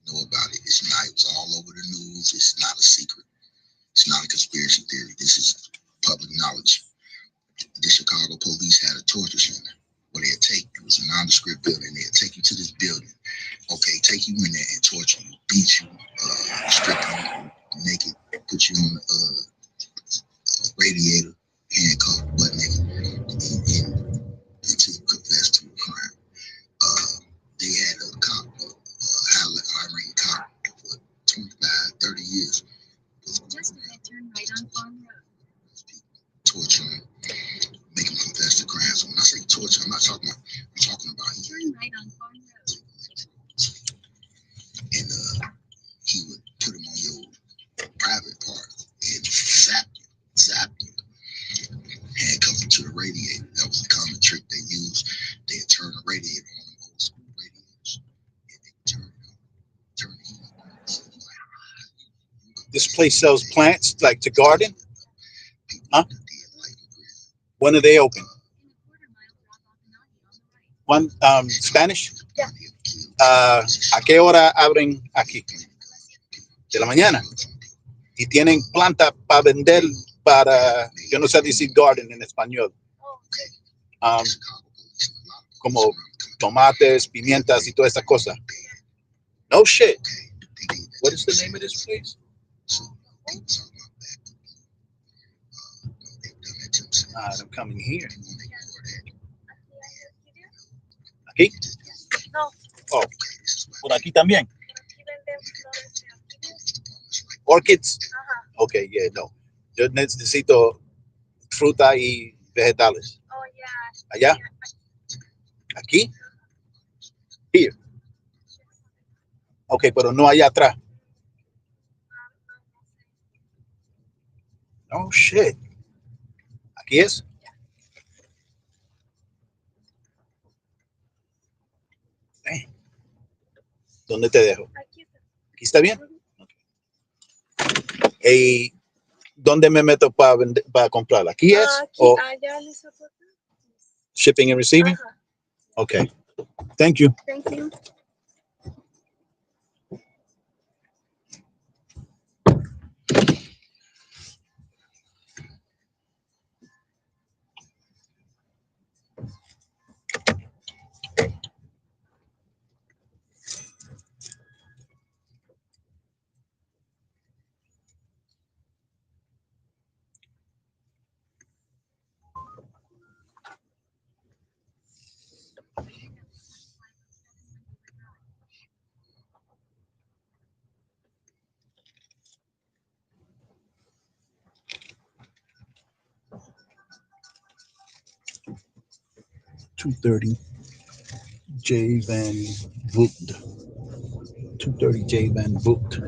Know about it. It's not. It was all over the news. It's not a secret. It's not a conspiracy theory. This is public knowledge. The Chicago police had a torture center where they'd take. It was a nondescript building. They'd take you to this building. Okay, take you in there and torture you, beat you, strip you naked, put you on the radiator, handcuffed, butt naked, until you confess to a crime. They had a cop, high-ranking cop for 25, 30 years. Just ahead, turn right on Farm Road. Torturing, make them confess to crimes. When I say torture, I'm talking about Turn right on Farm Road. And he would put them on your private part and zap you, handcuff you to the radiator. That was a common trick they used. They'd turn the radiator on, them old school radiators, and they turn the heat on. This place sells plants like to garden? Huh? When are they open? One, Spanish? ¿A qué hora abren aquí? De la mañana. Y tienen planta para vender para, yo no sé decir garden en español. Como tomates, pimientas y toda esta cosa. No shit. What is the name of this place? I'm coming here. ¿Aquí? No. Oh, por aquí también. Orchids. Okay, yeah, no. Yo necesito fruta y vegetales. Oh, yeah. Allá. Aquí. Here. Okay, pero no allá atrás. Oh shit. Aquí es. ¿Dónde te dejo? ¿Aquí está bien? ¿Y dónde me meto para comprar? ¿Aquí es? ¿O shipping and receiving? Okay. Thank you. Thank you. $230 J Van Vogt. 230 J Van Vogt.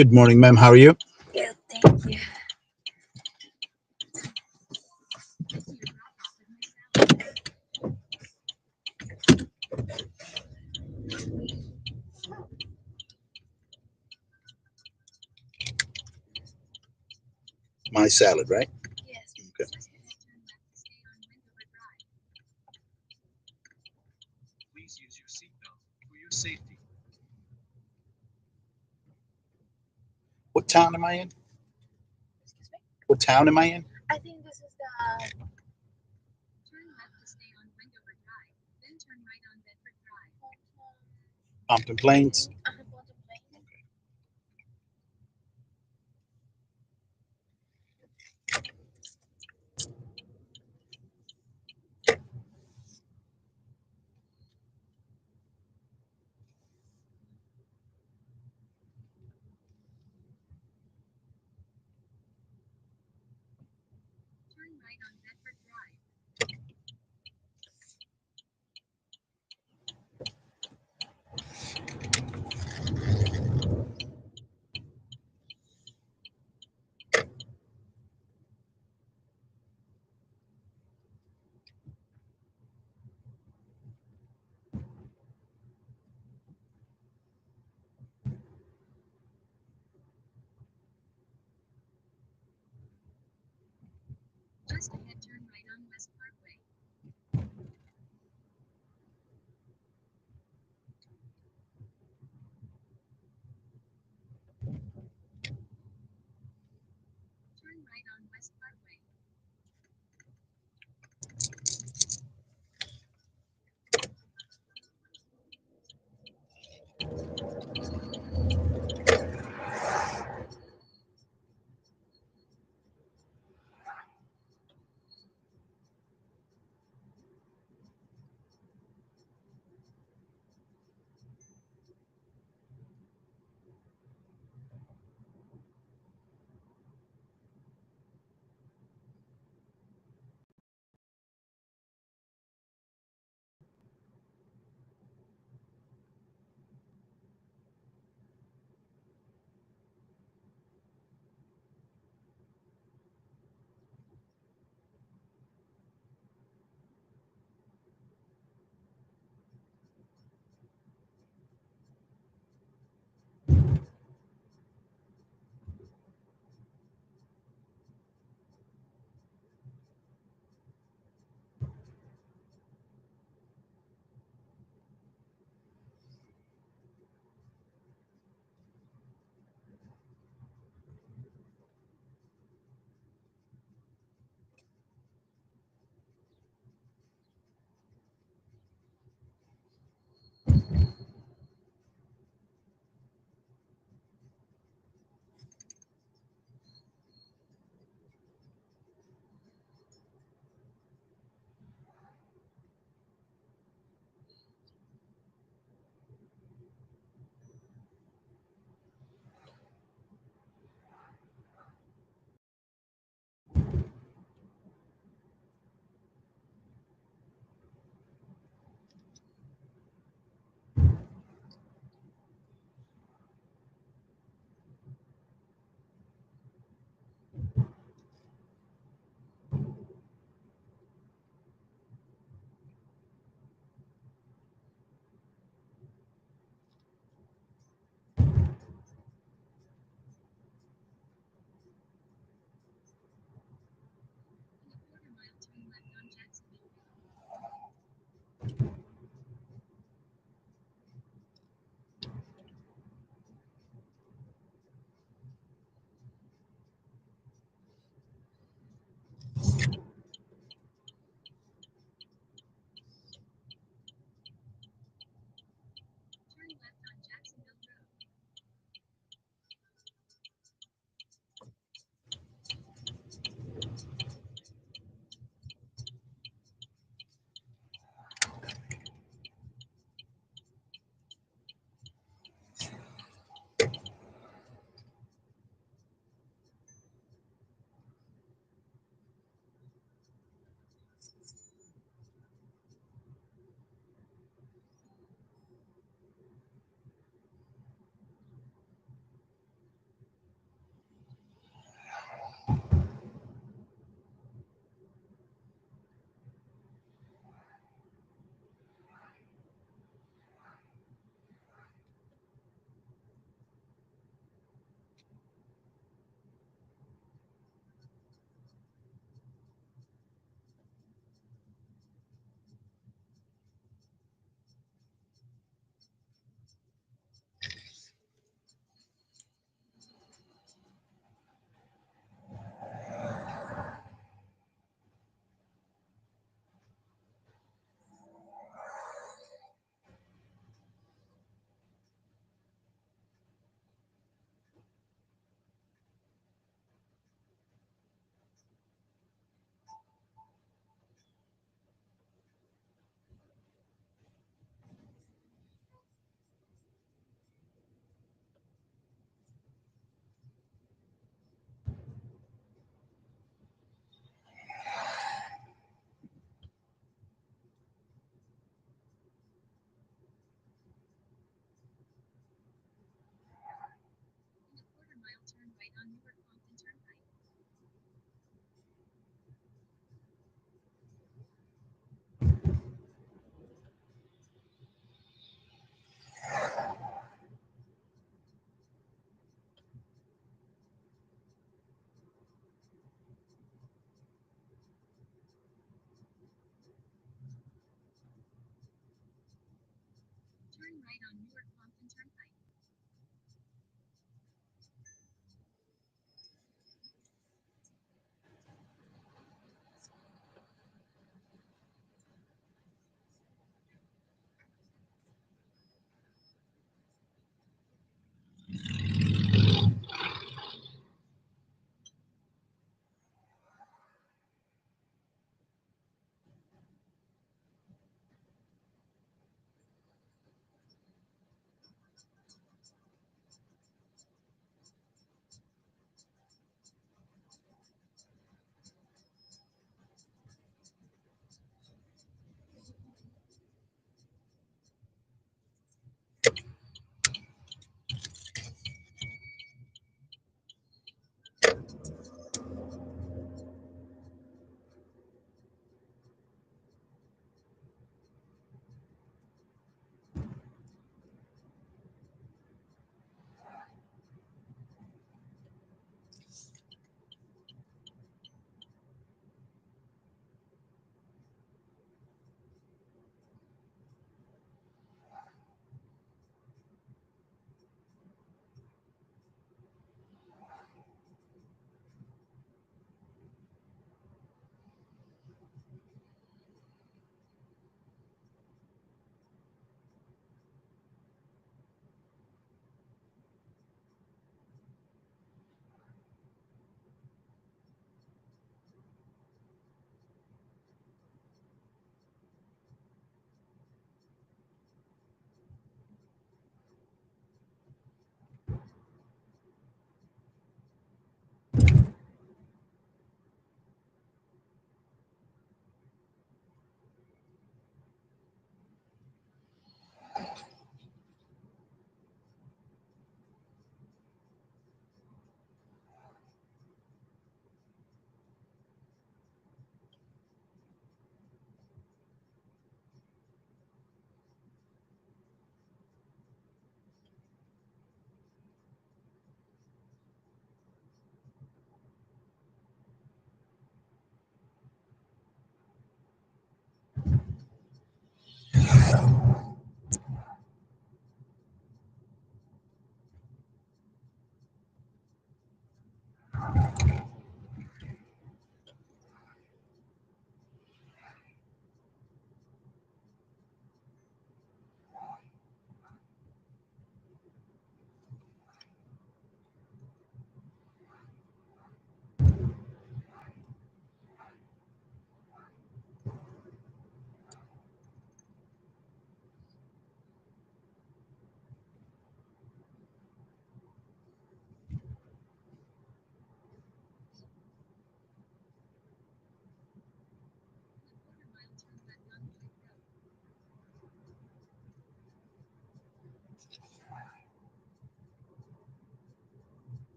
Good morning, ma'am. How are you? Good, thank you. My salad, right? Yes. Okay. Please use your seatbelt for your safety. What town am I in? Excuse me? What town am I in? I think this is the Turn left to stay on Wendover Drive, then turn right on Bedford Drive. Pompton Plains. Turn right on Bedford Drive. Just ahead, turn right on West Parkway. Turn right on West Parkway. Turn right on Newark Compton Turnpike.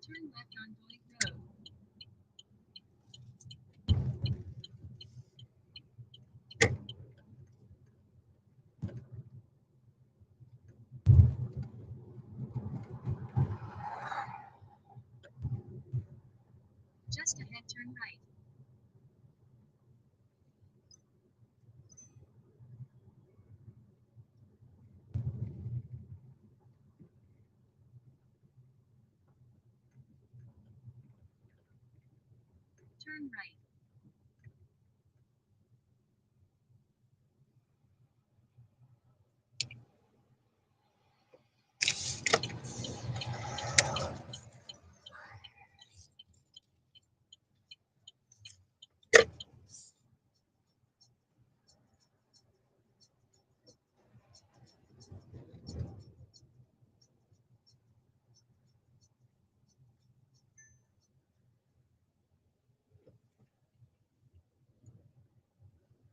Turn left on Boyd Road. Just ahead, turn right. Turn right.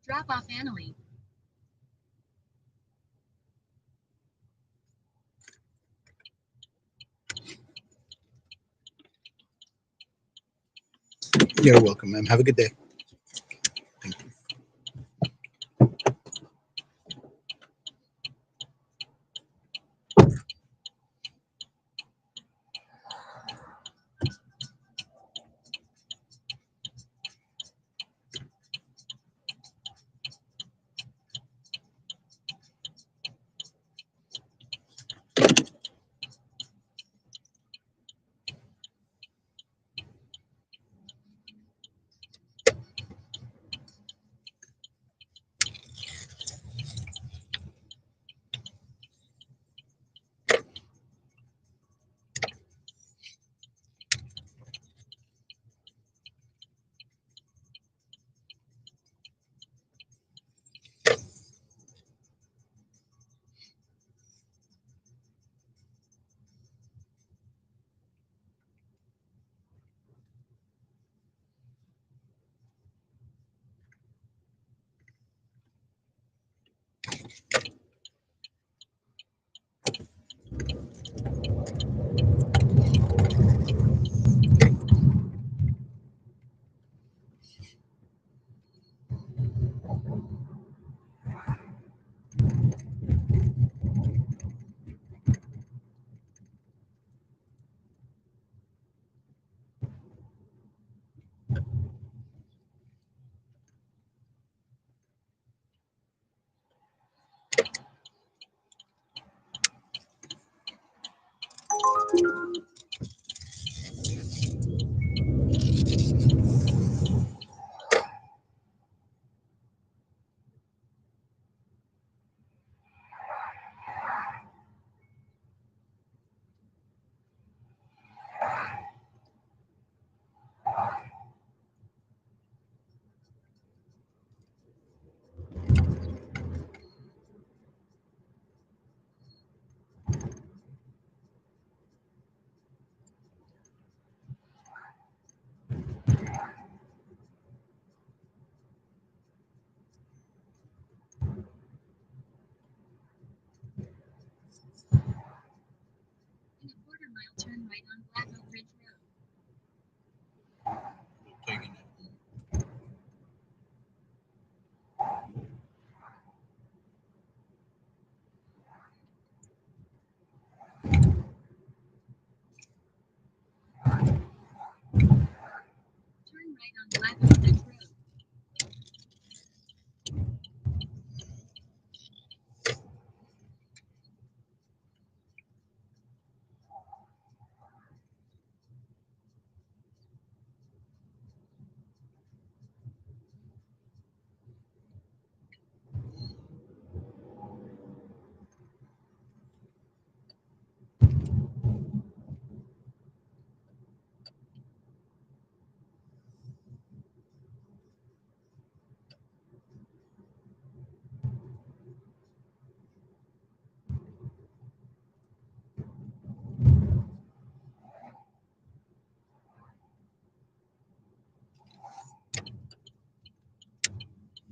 Drop off Annalie. You're welcome, ma'am. Have a good day. In a quarter mile, turn right on Black Oak Ridge Road. Turn right on Black Oak Ridge Road.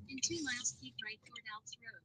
In 2 miles, keep right toward Elks Road.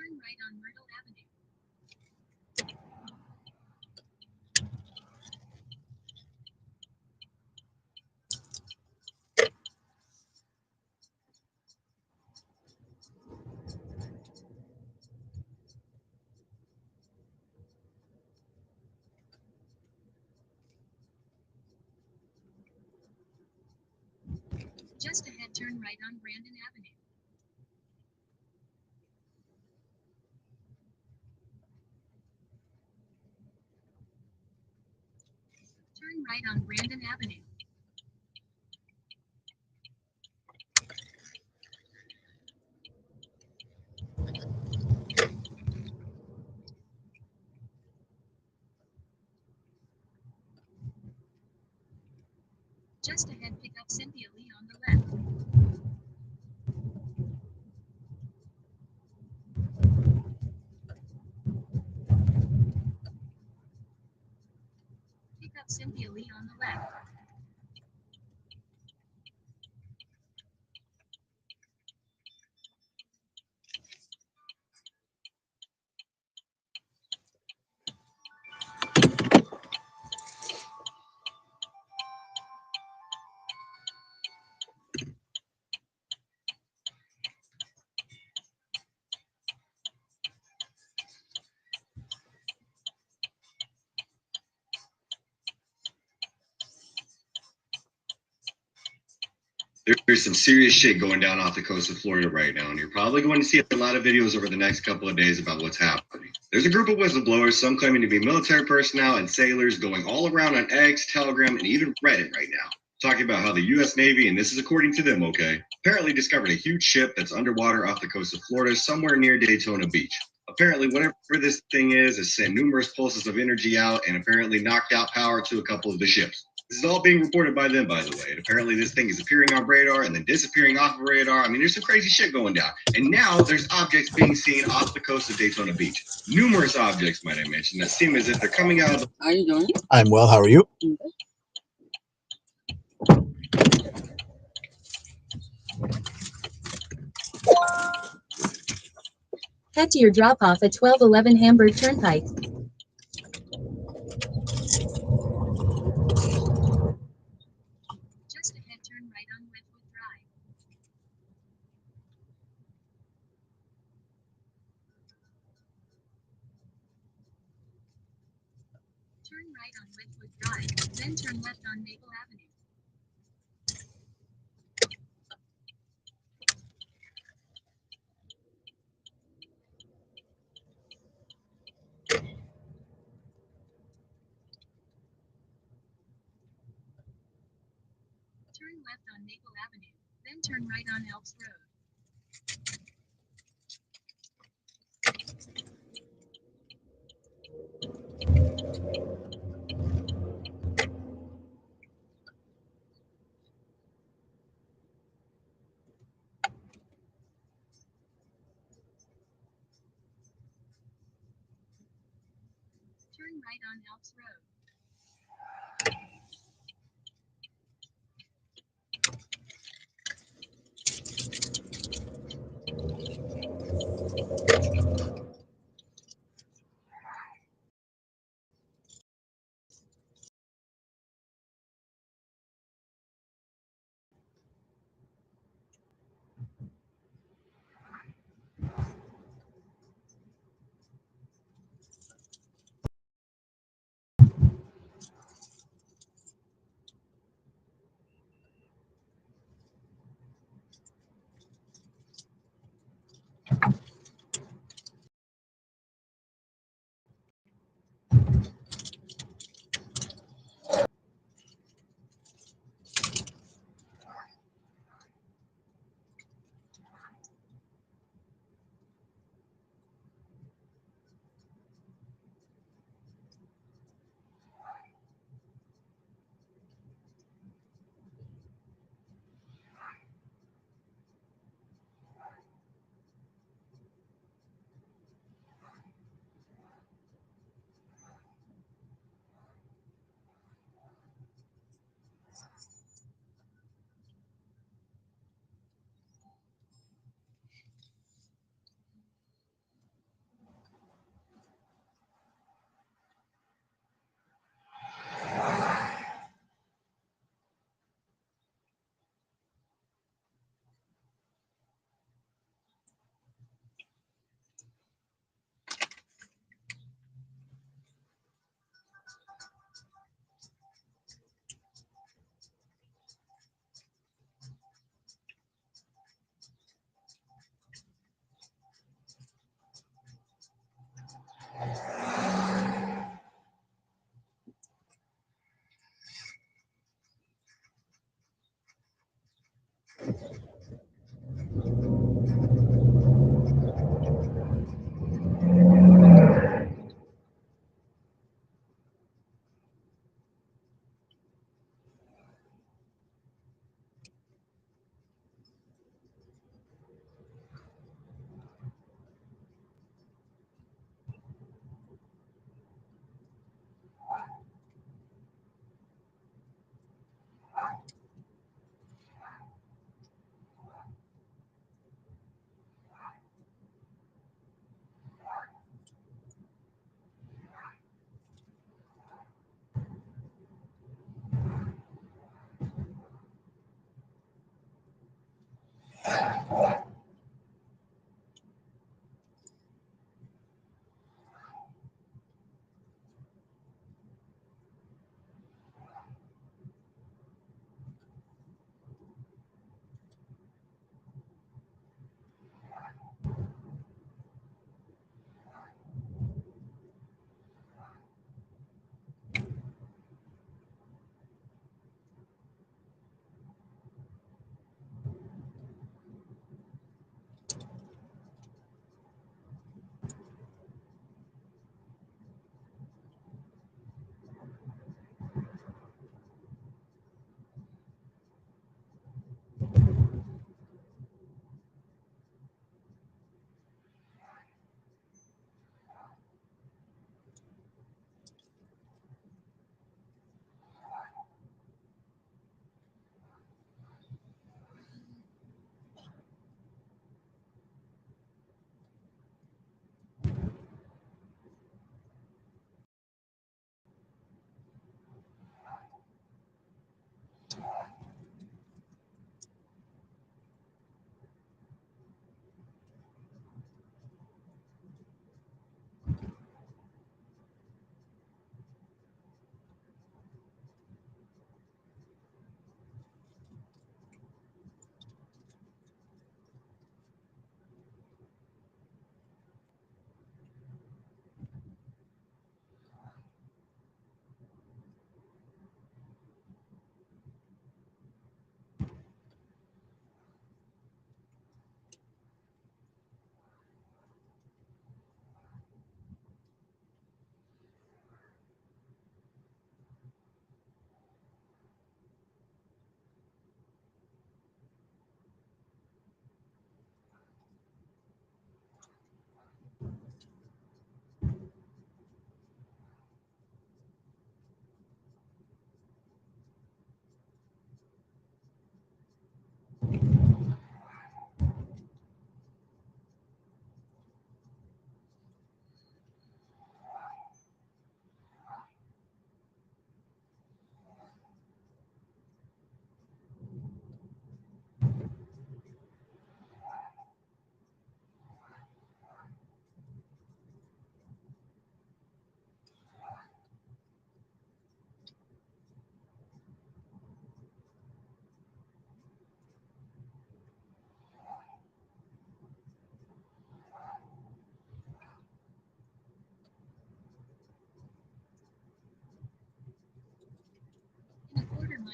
Turn right on Myrtle Avenue. Just ahead, turn right on Brandon Avenue. Turn right on Brandon Avenue. Just ahead, pick up Cynthia Lee on the left. Pick up Cynthia Lee on the left. There's some serious shit going down off the coast of Florida right now, and you're probably going to see a lot of videos over the next couple of days about what's happening. There's a group of whistleblowers, some claiming to be military personnel and sailors, going all around on X, Telegram, and even Reddit right now, talking about how the U.S. Navy, and this is according to them, okay, apparently discovered a huge ship that's underwater off the coast of Florida, somewhere near Daytona Beach. Apparently, whatever this thing is sent numerous pulses of energy out and apparently knocked out power to a couple of the ships. This is all being reported by them, by the way. And apparently this thing is appearing on radar and then disappearing off of radar. I mean, there's some crazy shit going down. And now there's objects being seen off the coast of Daytona Beach. Numerous objects, might I mention, that seem as if they're coming out of the... How are you doing? I'm well. How are you? Head to your drop-off at 1211 Hamburg Turnpike. Just ahead, turn right on Redwood Drive. Turn right on Redwood Drive, then turn left on Maple Avenue. Turn left on Maple Avenue, then turn right on Elks Road. Turn right on Elks Road.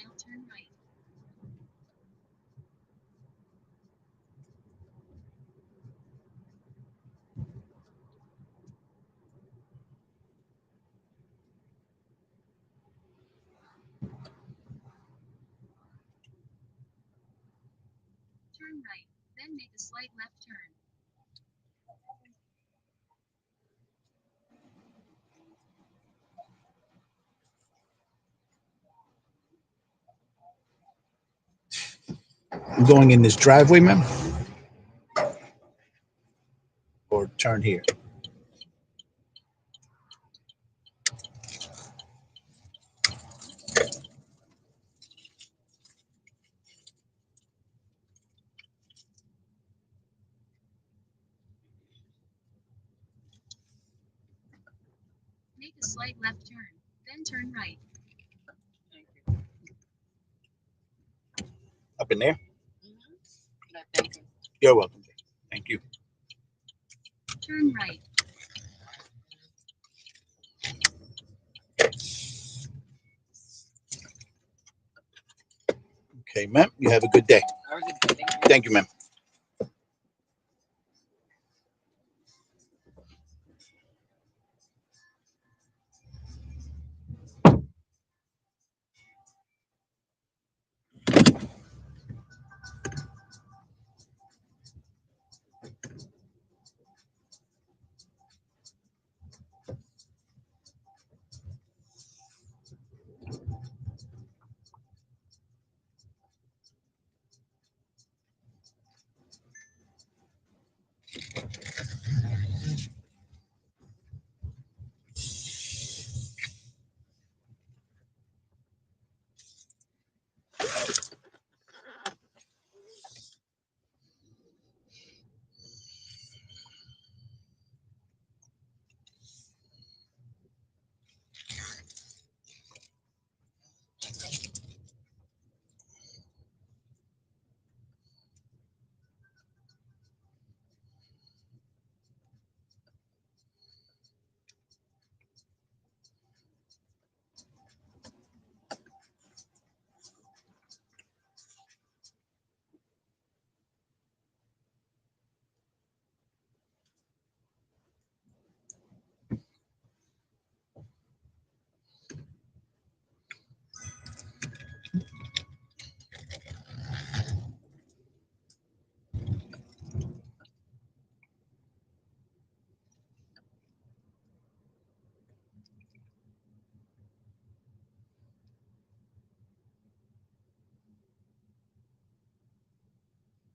mile, turn right. Turn right, then make a slight left turn. I'm going in this driveway, ma'am, or turn here. Make a slight left turn, then turn right. Up in there. You're welcome. Thank you. Turn right. Okay, ma'am. You have a good day. Thank you, ma'am.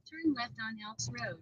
Turn left on Elks Road.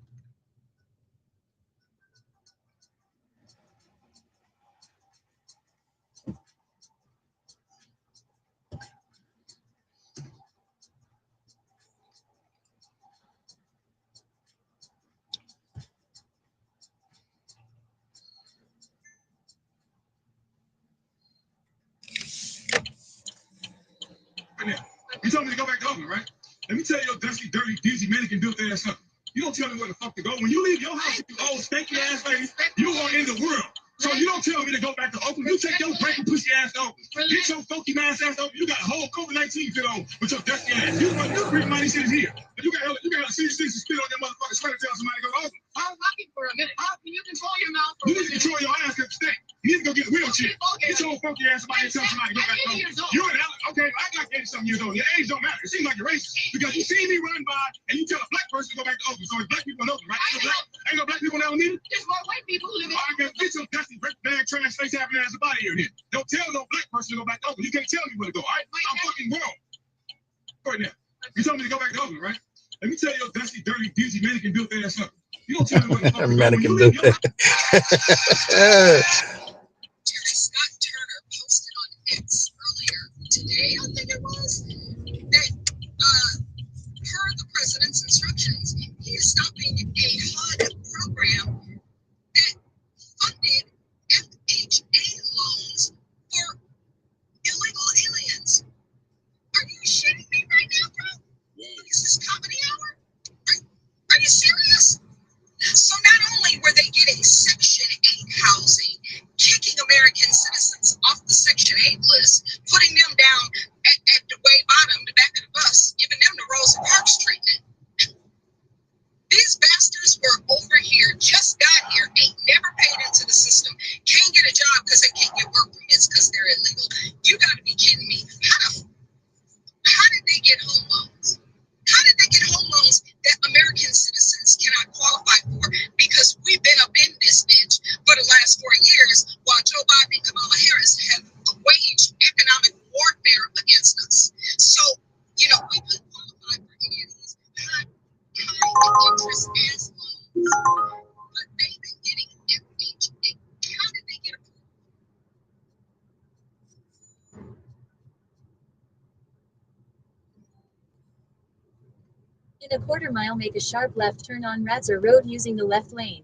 You told me to go back to Oakland, right? Let me tell you, your dusty, dirty, dingy, mannequin built ass up. You don't tell me where the fuck to go. When you leave your house, you old stinky ass lady, you are in the world. So you don't tell me to go back to Oakland. You take your break and pussy ass to Oakland. Get your funky ass to Oakland. You got a whole COVID-19 fit on with your dusty ass. You bring money shit here. You got serious things to spit on that motherfucker sweater, tell somebody to go to Oakland. I was lucky for a minute. How can you control your mouth? You need to control your ass because stink. You need to go get a wheelchair. Get your old funky ass somebody and tell somebody to go back to Oakland. You're an Alex. Okay, I got 80-something years old. Your age don't matter. It seems like you're racist because you see me run by and you tell a black person to go back to Oakland. So it's black people in Oakland, right? Ain't no black people in Alameda? There's more white people who live in Oakland. Get your dusty, bag, trash, face having ass about here then. Don't tell no black person to go back to Oakland. You can't tell me where to go, all right? I'm fucking grown. Right now. You told me to go back to Oakland, right? Let me tell you, your dusty, dirty, dingy, mannequin built ass up. You don't tell me where the fuck to go. Mannequin built ass. Terry Scott Turner posted on X earlier today, I think it was, that per the president's instructions, he is stopping a HUD program that funded FHA loans for illegal aliens. Are you shitting me right now, bro? Is this comedy hour? Are you serious? So not only were they getting Section 8 housing, kicking American citizens off the Section 8 list, putting them down at the way bottom, that just got here, ain't never paid into the system, can't get a job because they can't get work permits because they're illegal. You got to be kidding me. How did they get home loans? How did they get home loans that American citizens cannot qualify for? Because we've been up in this bitch for the last 4 years while Joe Biden and Kamala Harris have waged economic warfare against us. So, you know, we could qualify for any of these high interest as loans, but they've been getting FHA. How did they get approved? In a quarter mile, make a sharp left turn on Radzer Road using the left lane.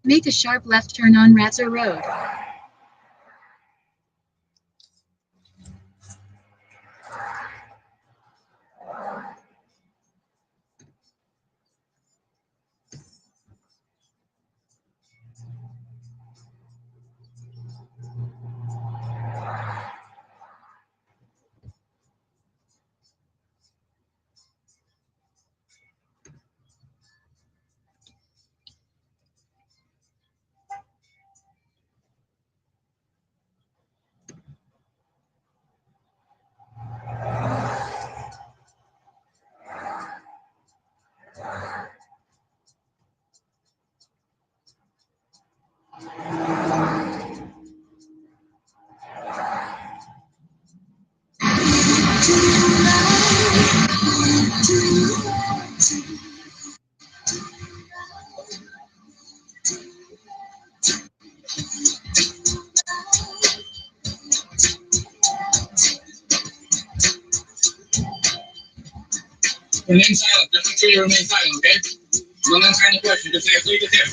Make a sharp left turn on Radzer Road. Remain silent. Just make sure you remain silent, okay? Don't answer any questions. Just say, please, here.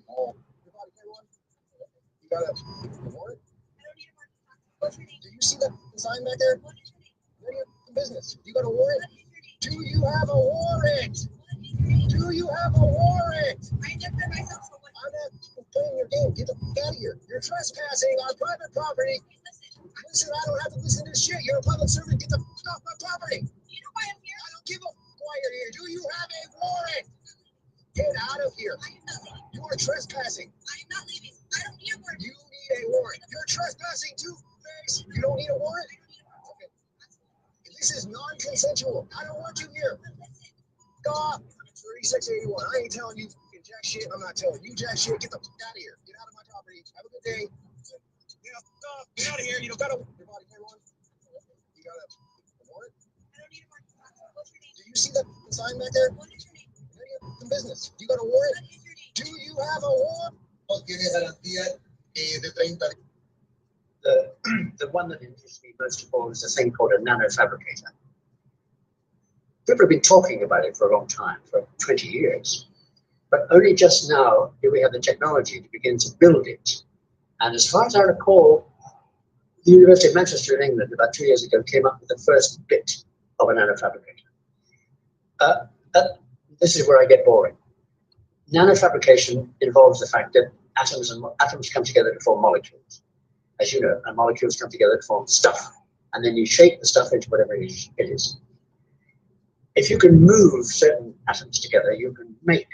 Oh, your body camera on? You got a warrant? Do you see that sign back there? None of your business. You got a warrant? Do you have a warrant? Do you have a warrant? I'm not playing your game. Get the fuck out of here. You're trespassing on private property. Listen, I don't have to listen to shit. You're a public servant. Get the fuck off my property. You know why I'm here? I don't give a fuck why you're here. Do you have a warrant? Get out of here. You are trespassing. I am not leaving. I don't need a warrant. You need a warrant. You're trespassing too. You don't need a warrant? Okay. This is non-consensual. I don't want you here. Stop. 3681. I ain't telling you jack shit. I'm not telling you jack shit. Get the fuck out of here. Get out of my property. Have a good day. Get out of here. You don't got a your body camera on. You got a warrant? I don't need a warrant. Do you see that sign back there? What is your name? None of your business. You got a warrant? Do you have a warrant? Tiene garantía de 30. The one that interests me most of all is a thing called a nanofabricator. People have been talking about it for a long time, for 20 years, but only just now do we have the technology to begin to build it. And as far as I recall, the University of Manchester in England about 2 years ago came up with the first bit of a nanofabricator. This is where I get boring. Nanofabrication involves the fact that atoms come together to form molecules. As you know, and molecules come together to form stuff, and then you shape the stuff into whatever it is. If you can move certain atoms together, you can make.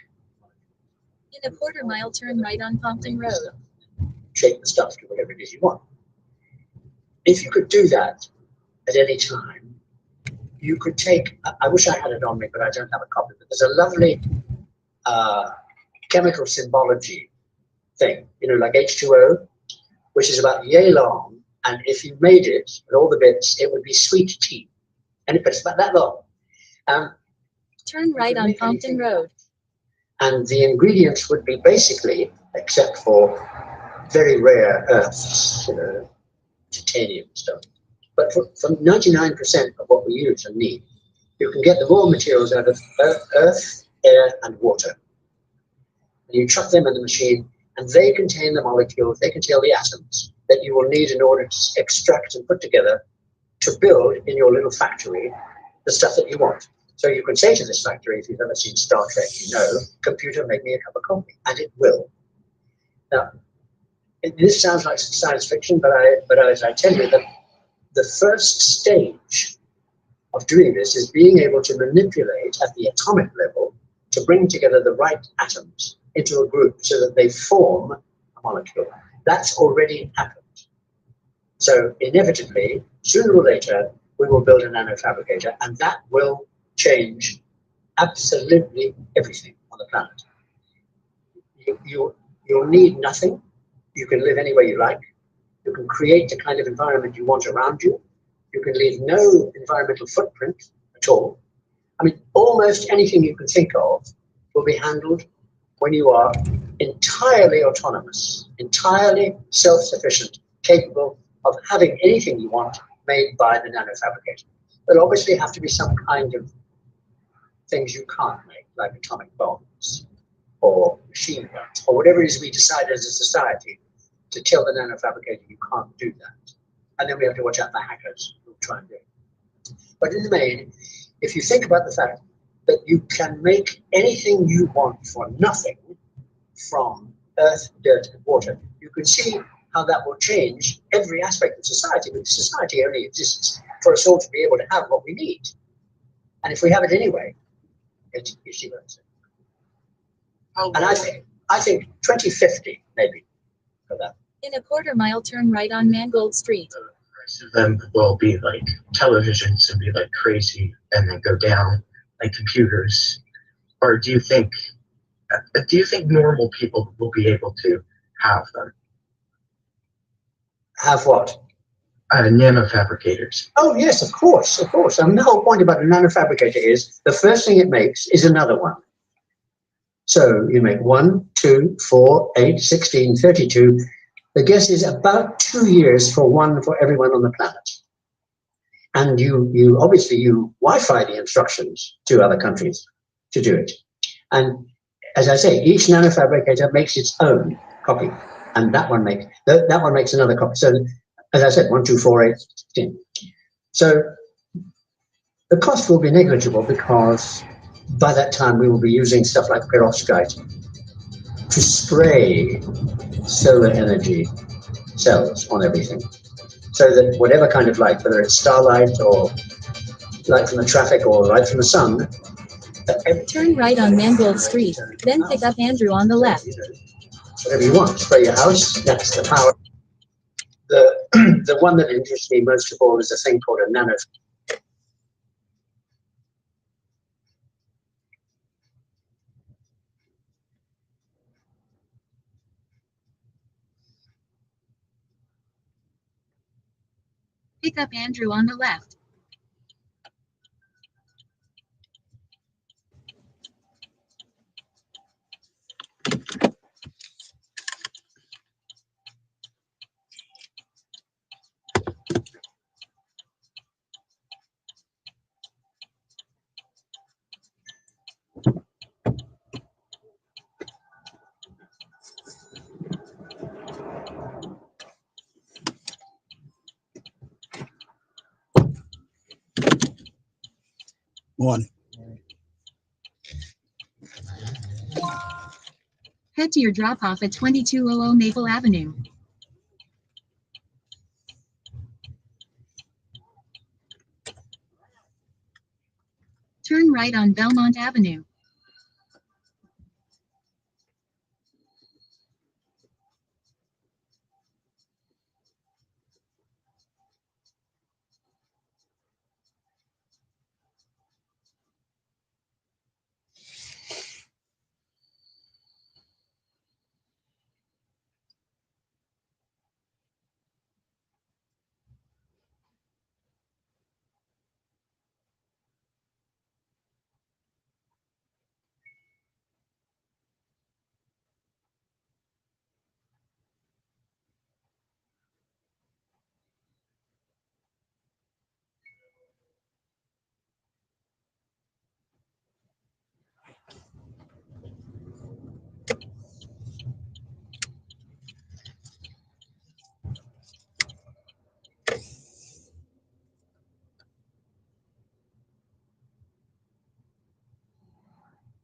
In a quarter-mile, turn right on Compton Road. Shape the stuff to whatever it is you want. If you could do that at any time, you could take, I wish I had it on me, but I don't have a copy, but there's a lovely chemical symbology thing, you know, like H2O, which is about yay long, and if you made it with all the bits, it would be sweet tea. And it's about that long. Turn right on Compton Road. And the ingredients would be basically, except for very rare earths, you know, titanium stuff. But for 99% of what we use and need, you can get the raw materials out of earth, air, and water. And you chuck them in the machine, and they contain the molecules, they contain the atoms that you will need in order to extract and put together to build in your little factory the stuff that you want. So you can say to this factory, if you've ever seen Star Trek, you know, computer, make me a cup of coffee, and it will. Now, this sounds like science fiction, but as I tell you, that the first stage of doing this is being able to manipulate at the atomic level to bring together the right atoms into a group so that they form a molecule. That's already happened. So inevitably, sooner or later, we will build a nanofabricator, and that will change absolutely everything on the planet. You'll need nothing. You can live any way you like. You can create the kind of environment you want around you. You can leave no environmental footprint at all. I mean, almost anything you can think of will be handled when you are entirely autonomous, entirely self-sufficient, capable of having anything you want made by the nanofabricator. There'll obviously have to be some kind of things you can't make, like atomic bombs or machine guns, or whatever it is we decide as a society to tell the nanofabricator you can't do that. And then we have to watch out for hackers who try and do it. But in the main, if you think about the fact that you can make anything you want for nothing from earth, dirt, and water, you can see how that will change every aspect of society, because society only exists for us all to be able to have what we need. And if we have it anyway, it's irrelevant. And I think 2050 maybe for that. In a quarter-mile, turn right on Mangold Street. Of them will be like televisions and be like crazy and then go down like computers? Or do you think normal people will be able to have them? Have what? Nanofabricators. Oh yes, of course, of course. I mean, the whole point about a nanofabricator is the first thing it makes is another one. So you make 1, 2, 4, 8, 16, 32. The guess is about 2 years for one for everyone on the planet. And you obviously Wi-Fi the instructions to other countries to do it. And as I say, each nanofabricator makes its own copy, and that one makes another copy. So, as I said, 1, 2, 4, 8, 16. So the cost will be negligible because by that time we will be using stuff like perovskite to spray solar energy cells on everything, so that whatever kind of light, whether it's starlight or light from the traffic or light from the sun, Turn right on Mangold Street, then pick up Andrew on the left. whatever you want, spray your house, that's the power. The one that interests me most of all is a thing called a nano. Pick up Andrew on the left. Morning. Head to your drop-off at 2200 Maple Avenue. Turn right on Belmont Avenue.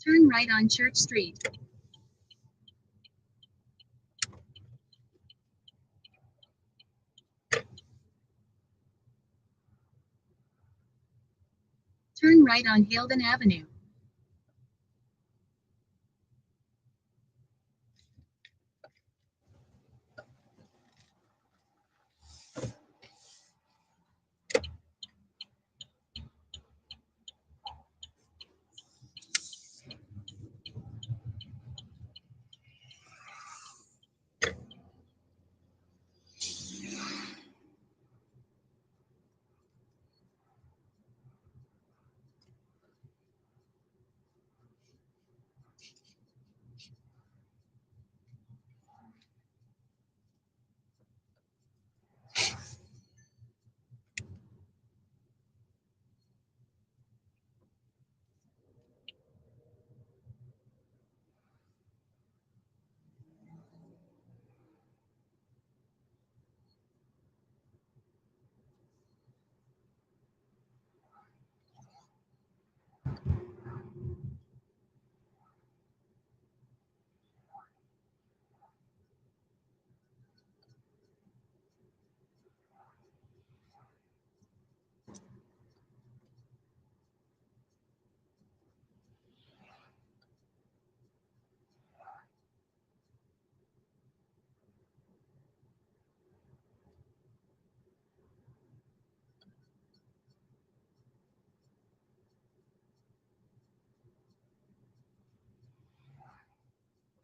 Turn right on Church Street. Turn right on Hilden Avenue.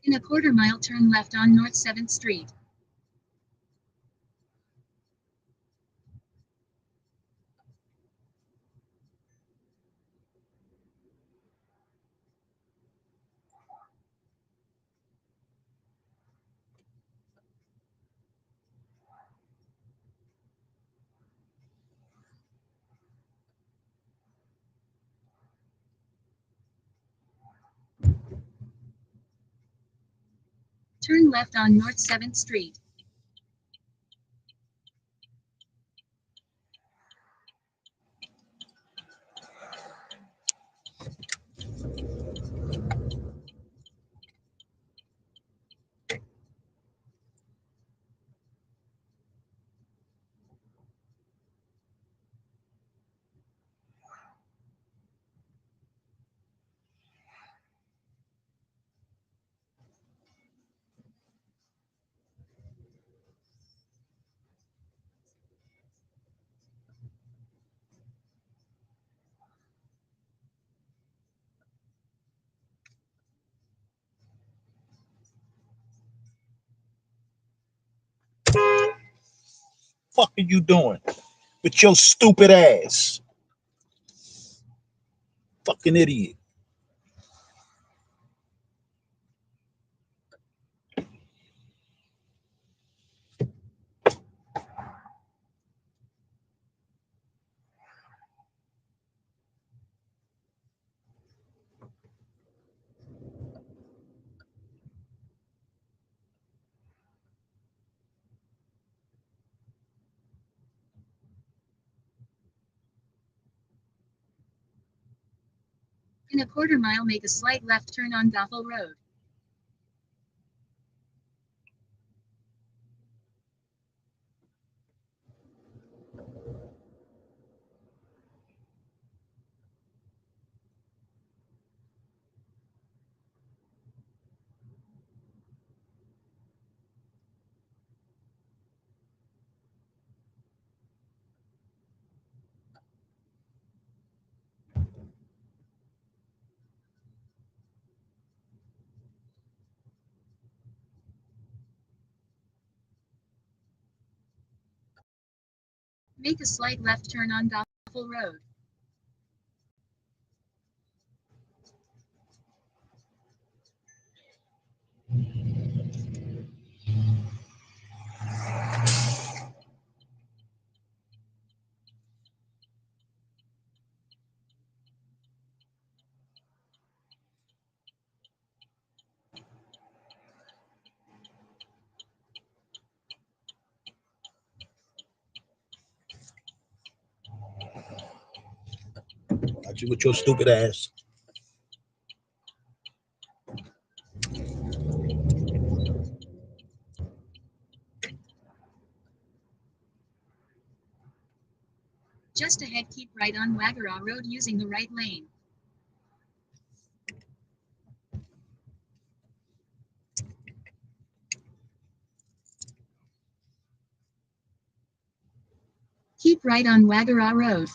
In a quarter mile, turn left on North 7th Street. Turn left on North 7th Street. Fuck are you doing with your stupid ass? Fucking idiot. In a quarter mile, make a slight left turn on Goffel Road. Make a slight left turn on Goffel Road. Got you with your stupid ass. Just ahead, keep right on Wagara Road using the right lane. Keep right on Wagara Road.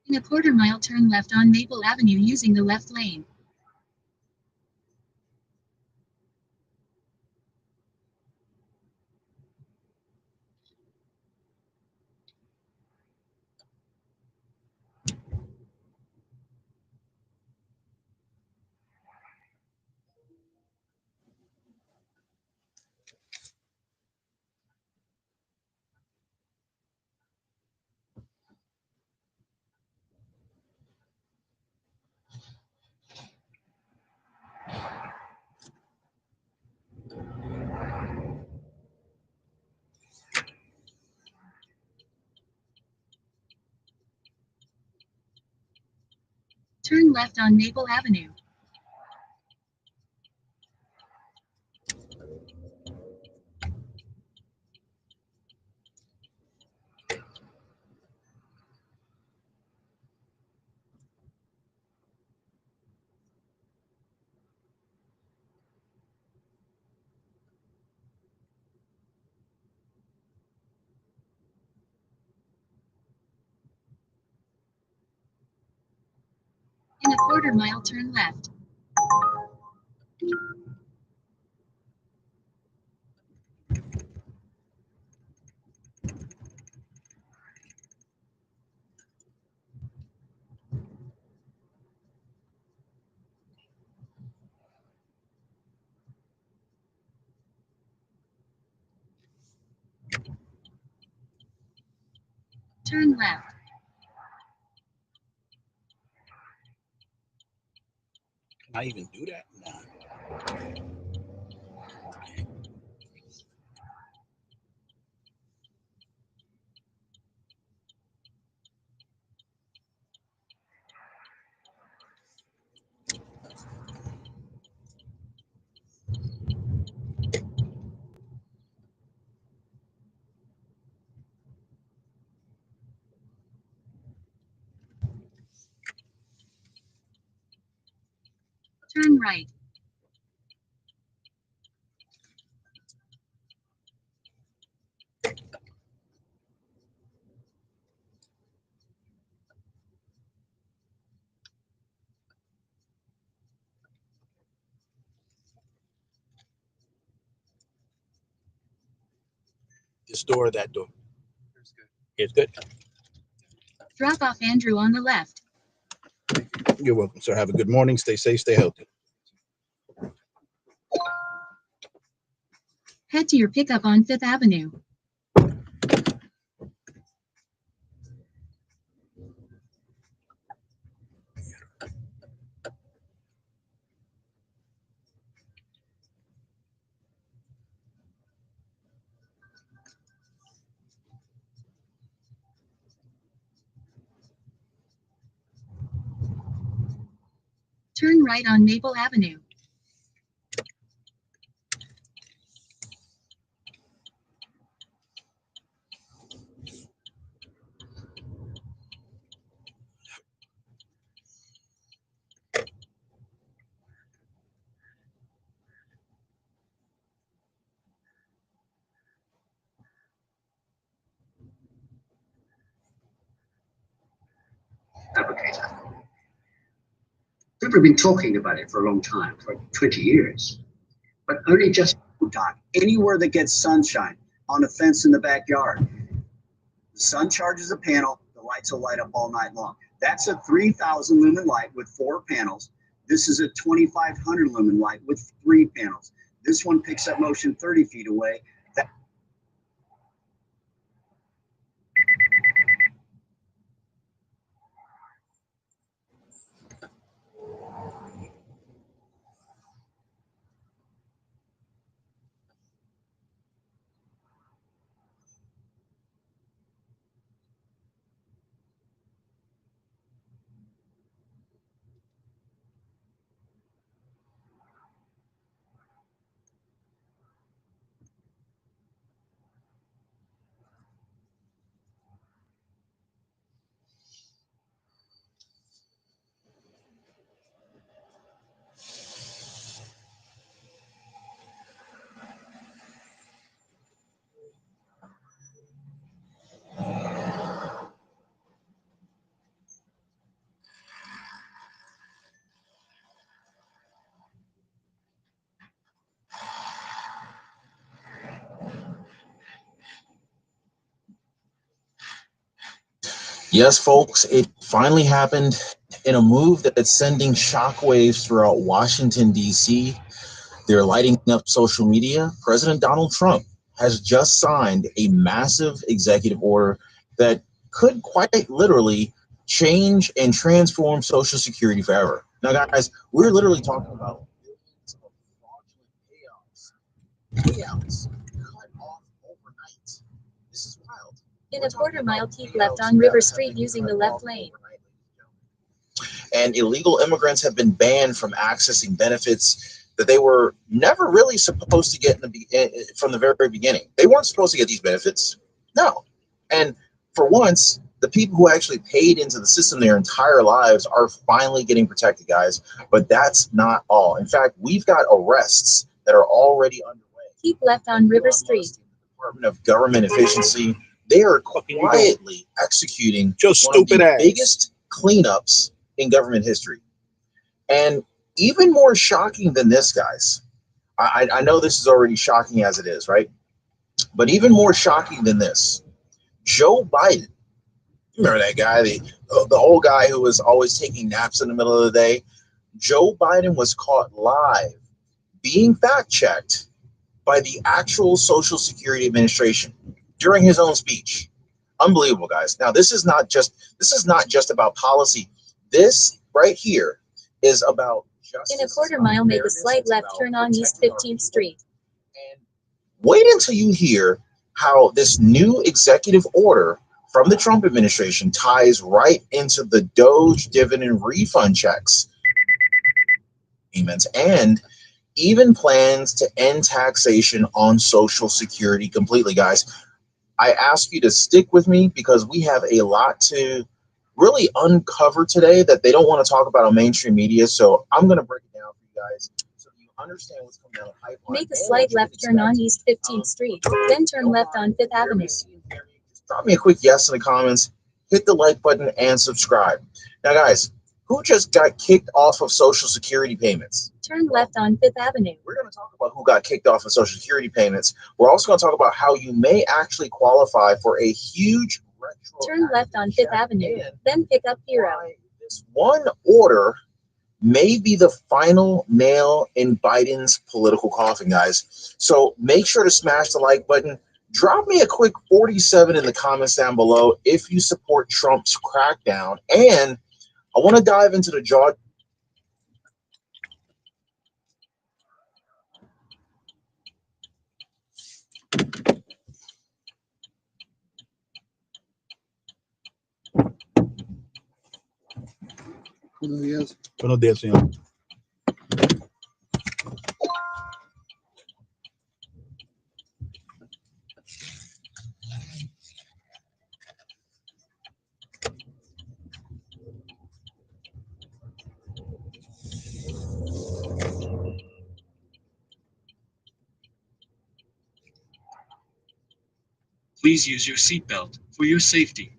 In a quarter-mile, turn left on Maple Avenue using the left lane. Turn left on Maple Avenue. In a quarter-mile, turn left. Turn left. Can I even do that? Nah. Turn right. This door or that door? It's good. Drop off Andrew on the left. You're welcome, sir. Have a good morning. Stay safe, stay healthy. Head to your pickup on 5th Avenue. Turn right on Maple Avenue. Fabricator. People have been talking about it for a long time, for 20 years, but only just dark. Anywhere that gets sunshine, on a fence in the backyard. The sun charges a panel, the lights will light up all night long. That's a 3,000 lumen light with 4 panels. This is a 2,500 lumen light with 3 panels. This one picks up motion 30 feet away. Yes, folks, it finally happened in a move that's sending shockwaves throughout Washington, D.C. They're lighting up social media. President Donald Trump has just signed a massive executive order that could quite literally change and transform Social Security forever. Now, guys, we're literally talking about billions of fraudulent payouts cut off overnight. This is wild. In a quarter-mile, keep left on River Street using the left lane. And illegal immigrants have been banned from accessing benefits that they were never really supposed to get from the very beginning. They weren't supposed to get these benefits. No. And for once, the people who actually paid into the system their entire lives are finally getting protected, guys. But that's not all. In fact, we've got arrests that are already underway. Keep left on River Street. Department of Government Efficiency, they are quietly executing Just one of stupid the ass. biggest cleanups in government history. And even more shocking than this, guys, I know this is already shocking as it is, right? But even more shocking than this, Joe Biden, remember that guy, the old guy who was always taking naps in the middle of the day? Joe Biden was caught live being fact-checked by the actual Social Security Administration during his own speech. Unbelievable, guys. Now, this is not just about policy. This right here is about justice. In a quarter-mile, make a slight left turn on East 15th Street. Wait until you hear how this new executive order from the Trump administration ties right into the Doge dividend refund checks payments and even plans to end taxation on Social Security completely, guys. I ask you to stick with me because we have a lot to really uncover today that they don't want to talk about on mainstream media. So I'm going to break it down for you guys so you understand what's coming down the pipeline. Make a slight left turn on East 15th Street, then turn left on 5th Avenue. Drop me a quick yes in the comments, hit the like button, and subscribe. Now, guys, who just got kicked off of Social Security payments? Turn left on 5th Avenue. We're going to talk about who got kicked off of Social Security payments. We're also going to talk about how you may actually qualify for a huge retro. Turn left on 5th Avenue, then pick up Hero. This one order may be the final nail in Biden's political coffin, guys. So make sure to smash the like button. Drop me a quick 47 in the comments down below if you support Trump's crackdown. And I want to dive into the jaw. Buenos días, señor. Please use your seatbelt for your safety.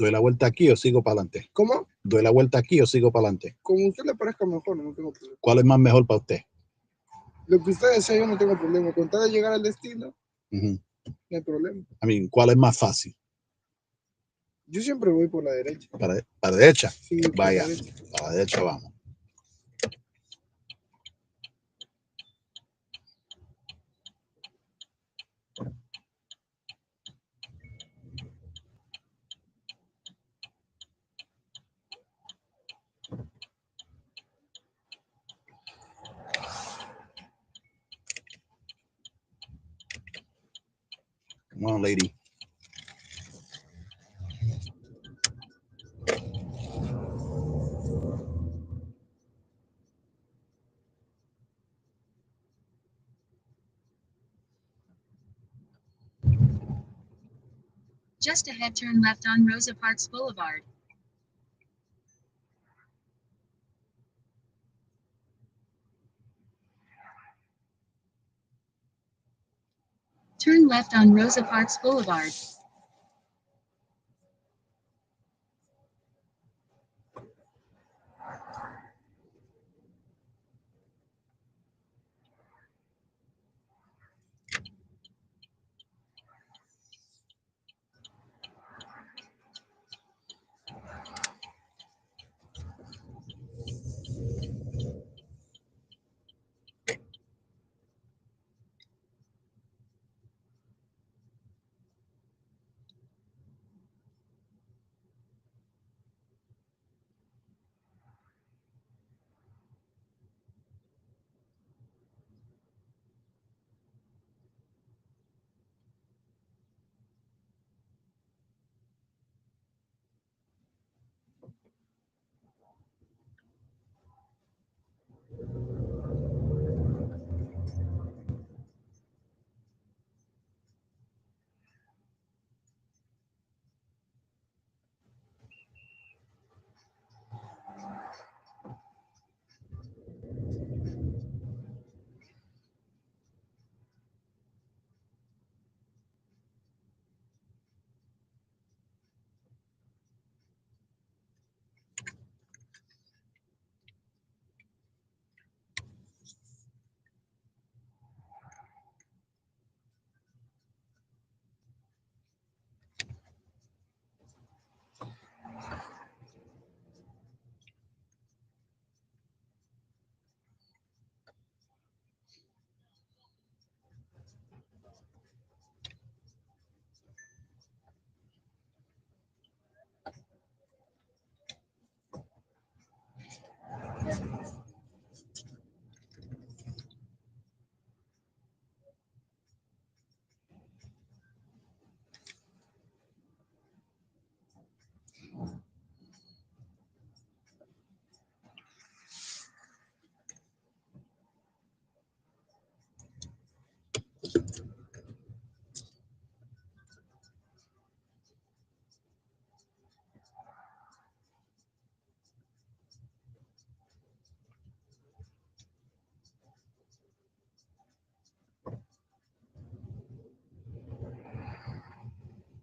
¿Doy la vuelta aquí o sigo para adelante? ¿Cómo? ¿Doy la vuelta aquí o sigo para adelante? Como a usted le parezca mejor, no tengo problema. ¿Cuál es más mejor para usted? Lo que usted desea, yo no tengo problema. Con tal de llegar al destino, Ujú. no hay problema. I mean, ¿cuál es más fácil? Yo siempre voy por la derecha. ¿Para la derecha? Sí, por la Vaya, derecha. para la derecha vamos. Come on, lady. Just ahead, turn left on Rosa Parks Boulevard. Turn left on Rosa Parks Boulevard.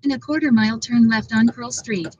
In a quarter mile, turn left on Pearl Street.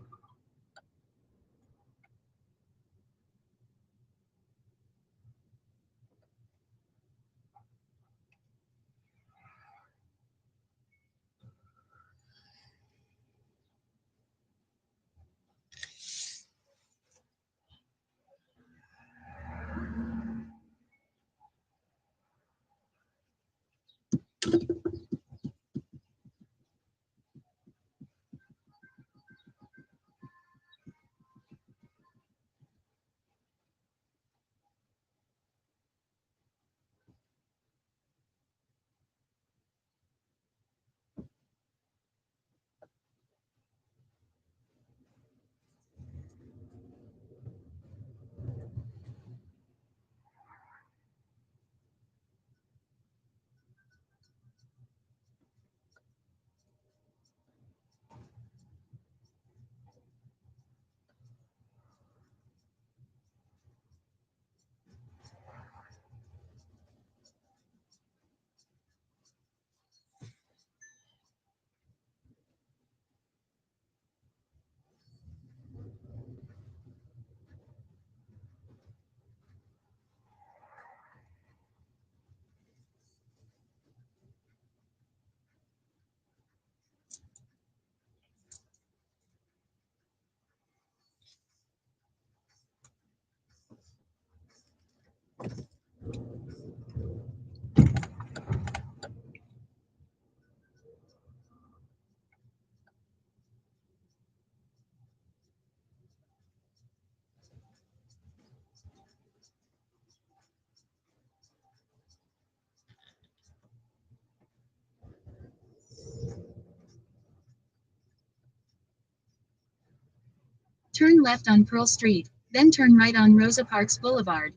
Turn left on Pearl Street, then turn right on Rosa Parks Boulevard.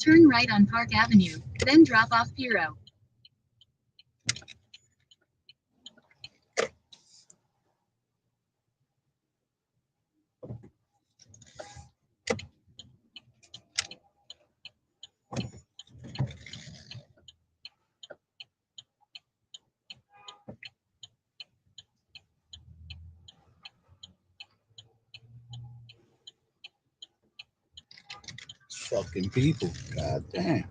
Turn right on Park Avenue, then drop off Piro. Fucking people. God damn.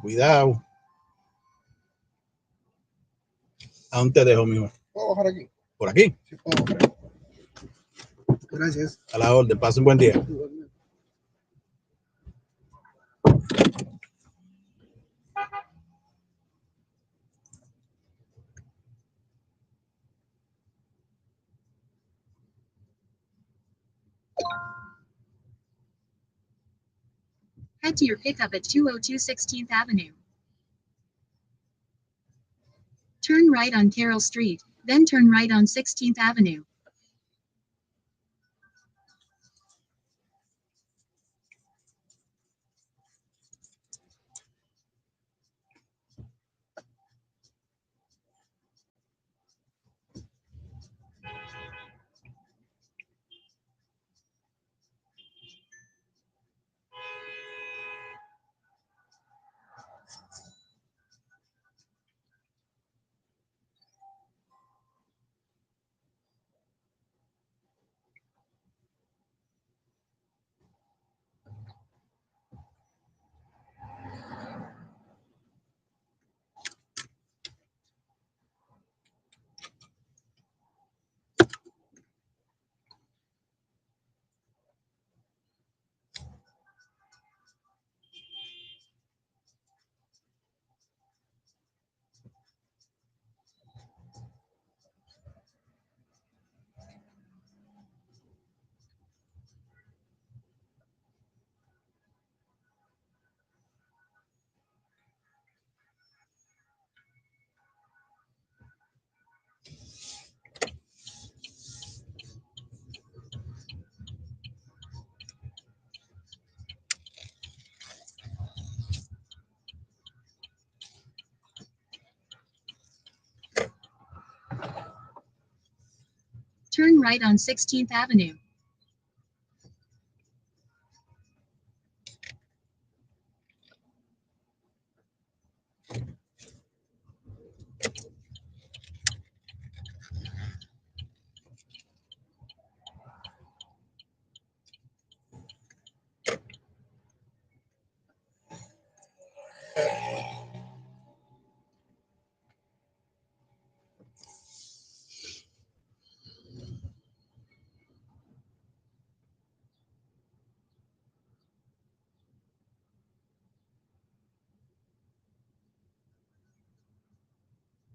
Cuidado. ¿A dónde te dejo, mijo? ¿Puedo bajar aquí? ¿Por aquí? Sí, puedo bajar. Gracias. A la orden. Pasen buen día. Igualmente. Head to your pickup at 202 16th Avenue. Turn right on Carroll Street, then turn right on 16th Avenue. Turn right on 16th Avenue.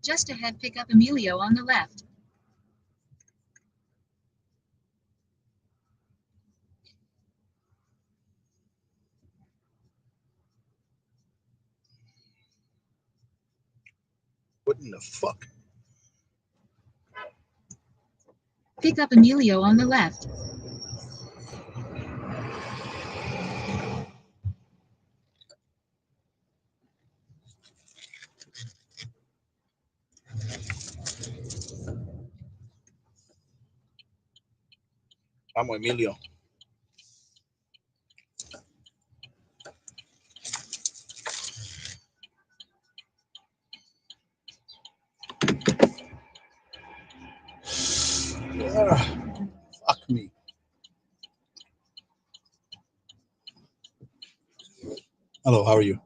Just ahead, pick up Emilio on the left. What in the fuck? Pick up Emilio on the left. Vamos, Emilio. Fuck me. Hello, how are you?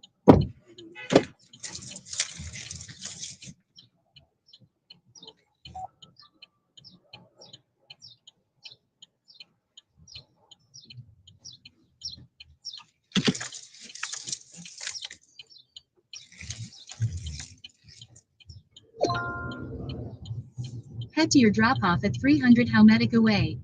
Head to your drop-off at 300 Helmetica Way.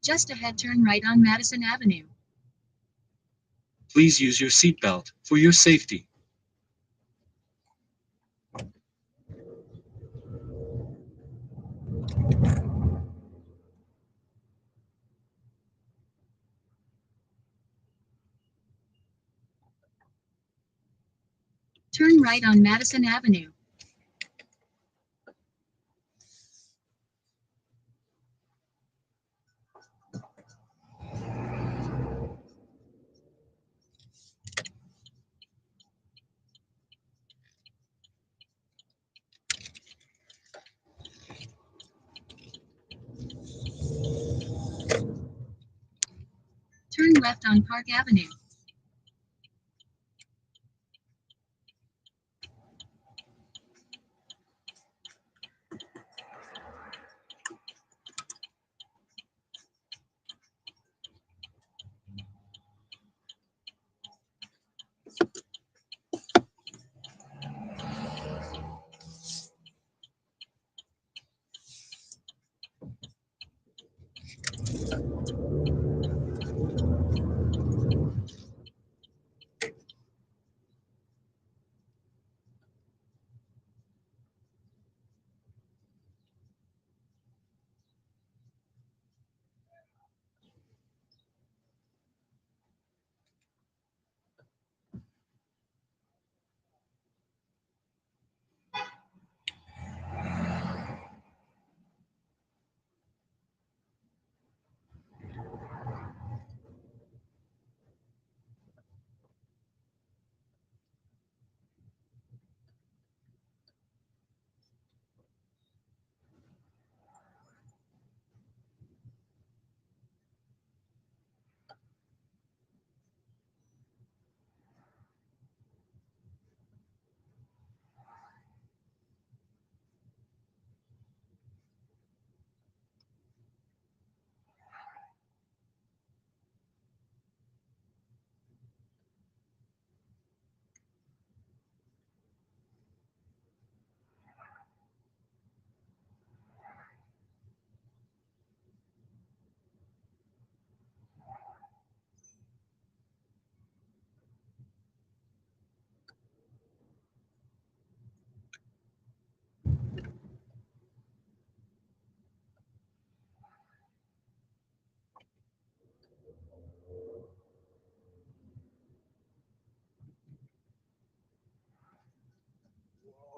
Just ahead, turn right on Madison Avenue. Please use your seatbelt for your safety. Turn right on Madison Avenue. Turn left on Park Avenue.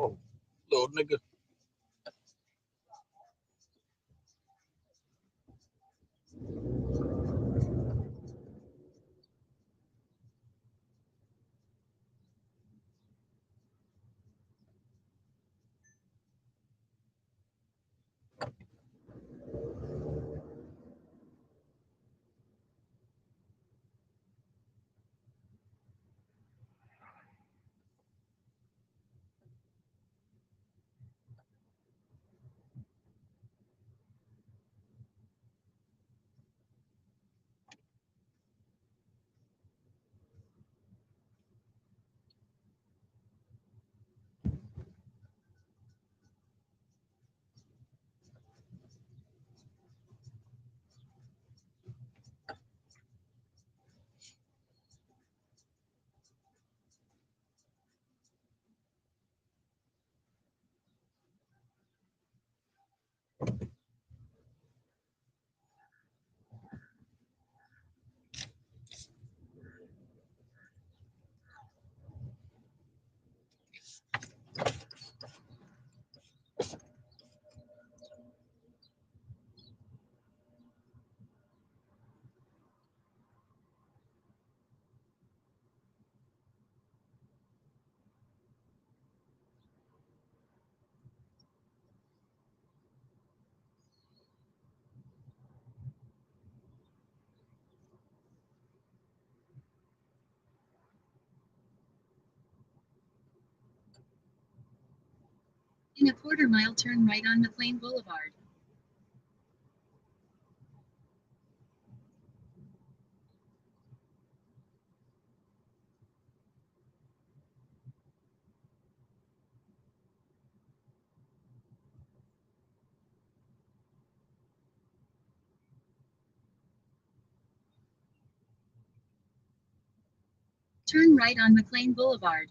Oh, little nigga. In a quarter mile, turn right on McLean Boulevard. Turn right on McLean Boulevard.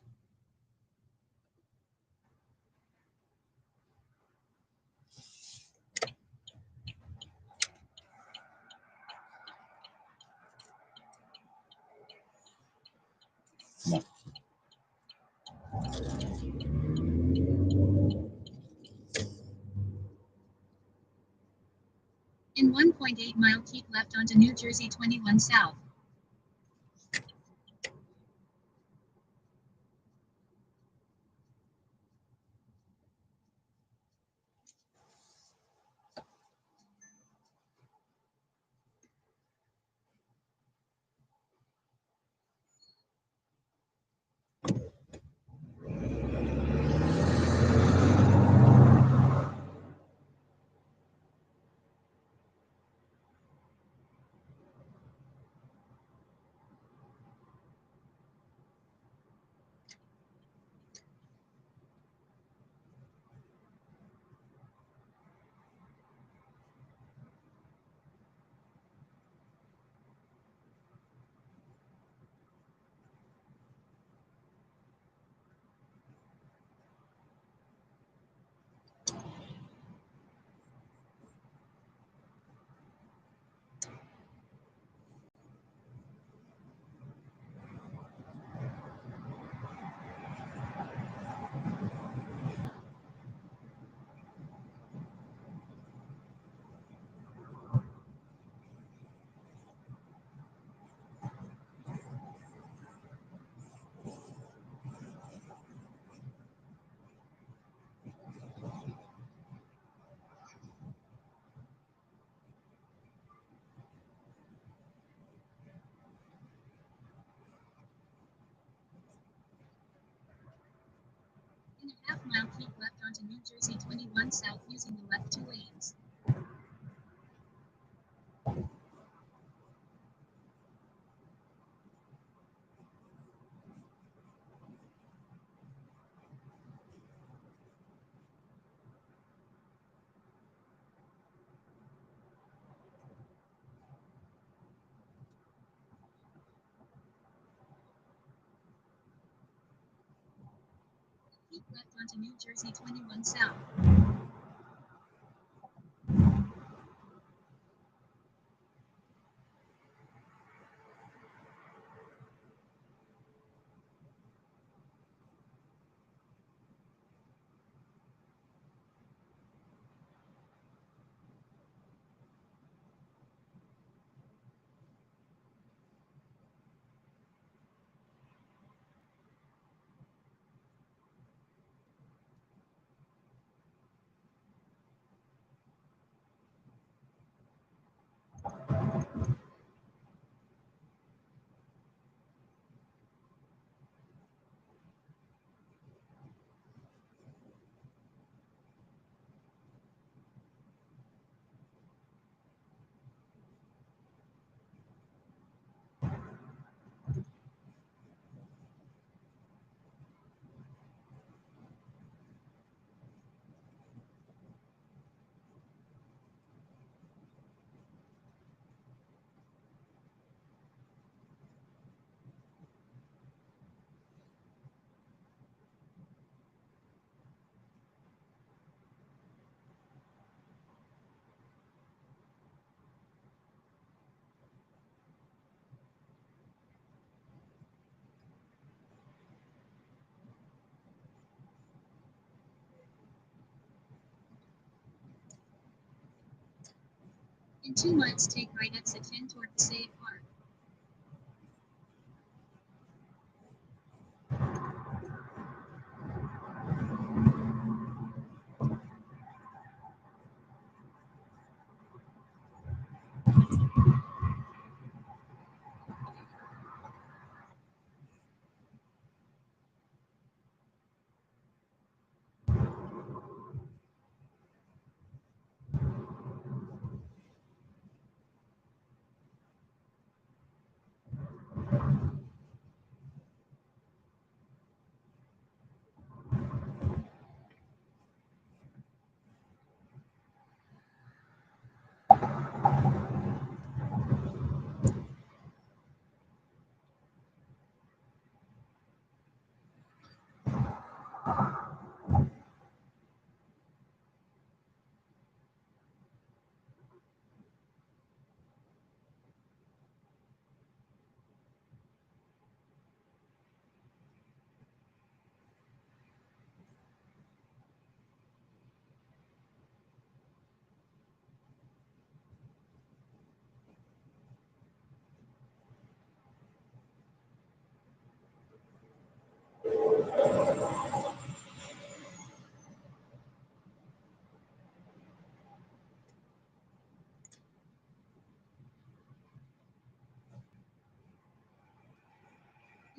In 1.8 mile, keep left onto New Jersey 21 South. In a half mile, keep left onto New Jersey 21 South using the left 2 lanes. Keep left onto New Jersey 21 South. In 2 miles, take right exit 10 toward Passaic Park.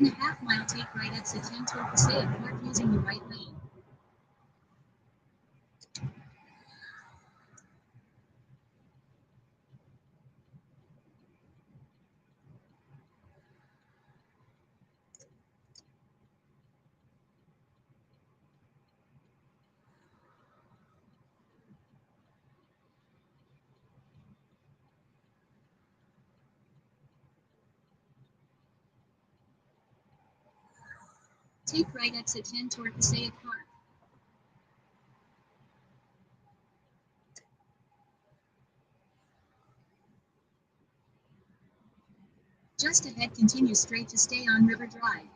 In a half-mile, take right exit 10 toward Passaic Park using the right lane. Take right exit 10 toward Passaic Park. Just ahead, continue straight to stay on River Drive.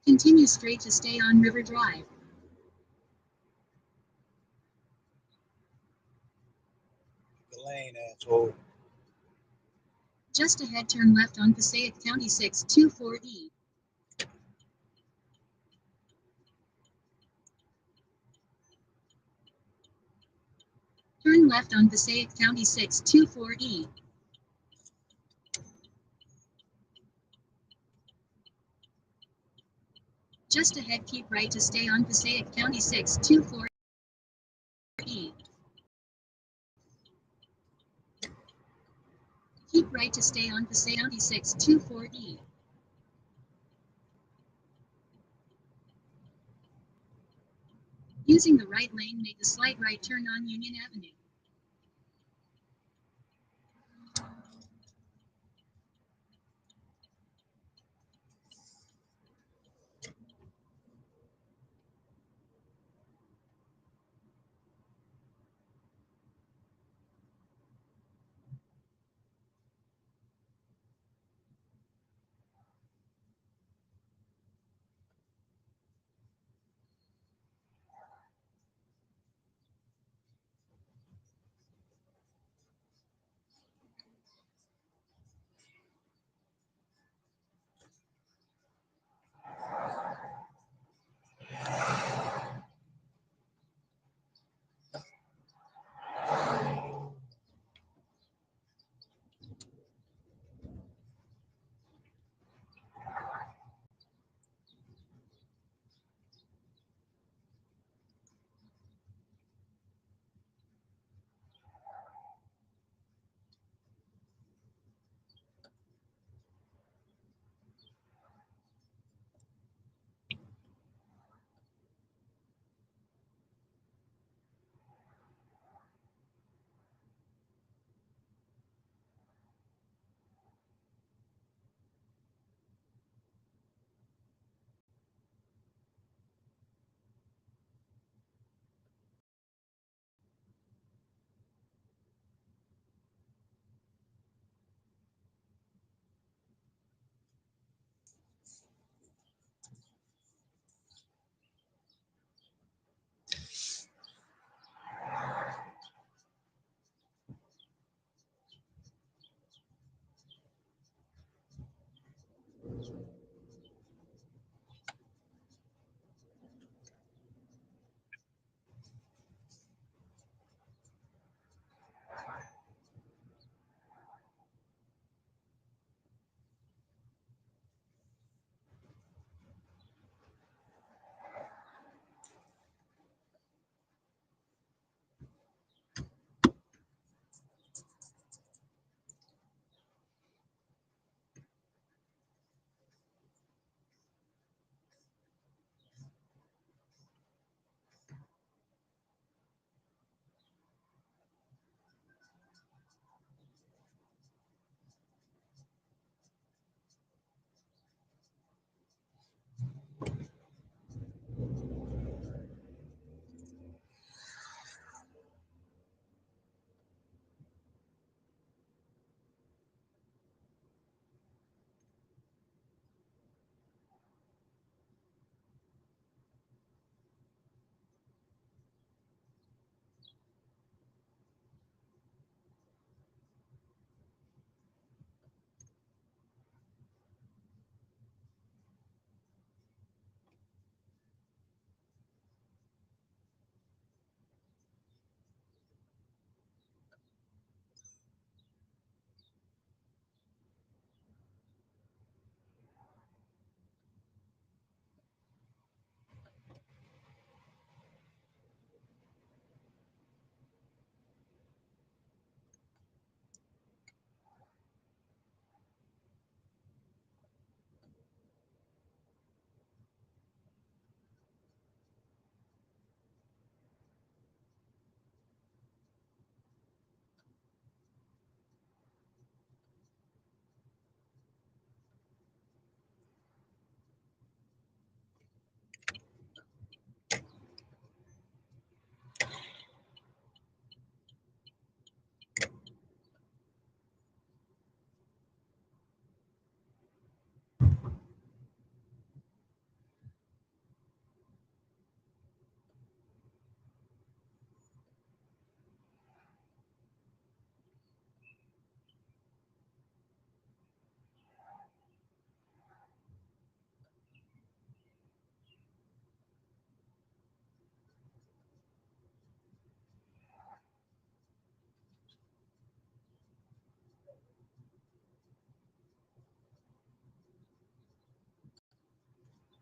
Continue straight to stay on River Drive. The lane, asshole. Just ahead, turn left on Passaic County 624E. Turn left on Passaic County 624E. Just ahead, keep right to stay on Passaic County 624E. Keep right to stay on Passaic County 624E. Using the right lane, make a slight right turn on Union Avenue.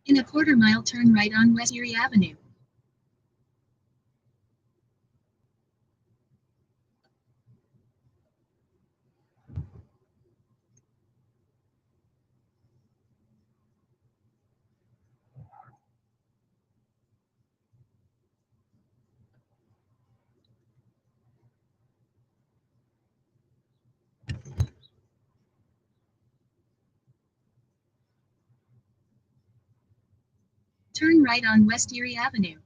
In a quarter mile, turn right on West Erie Avenue. Turn right on West Erie Avenue.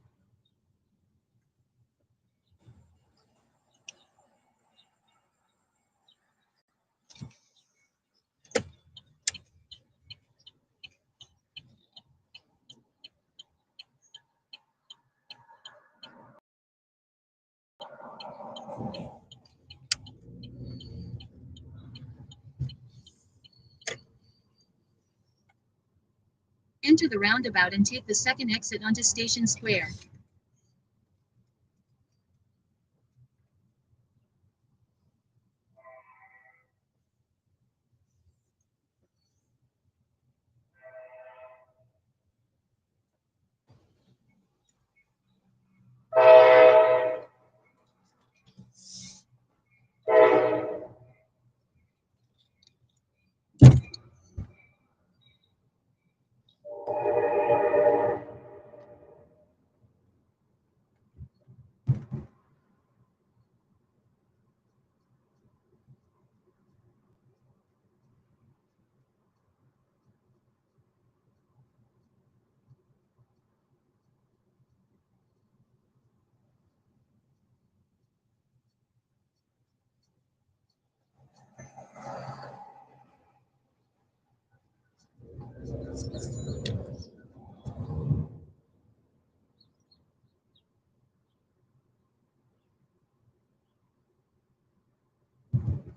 Enter the roundabout and take the second exit onto Station Square.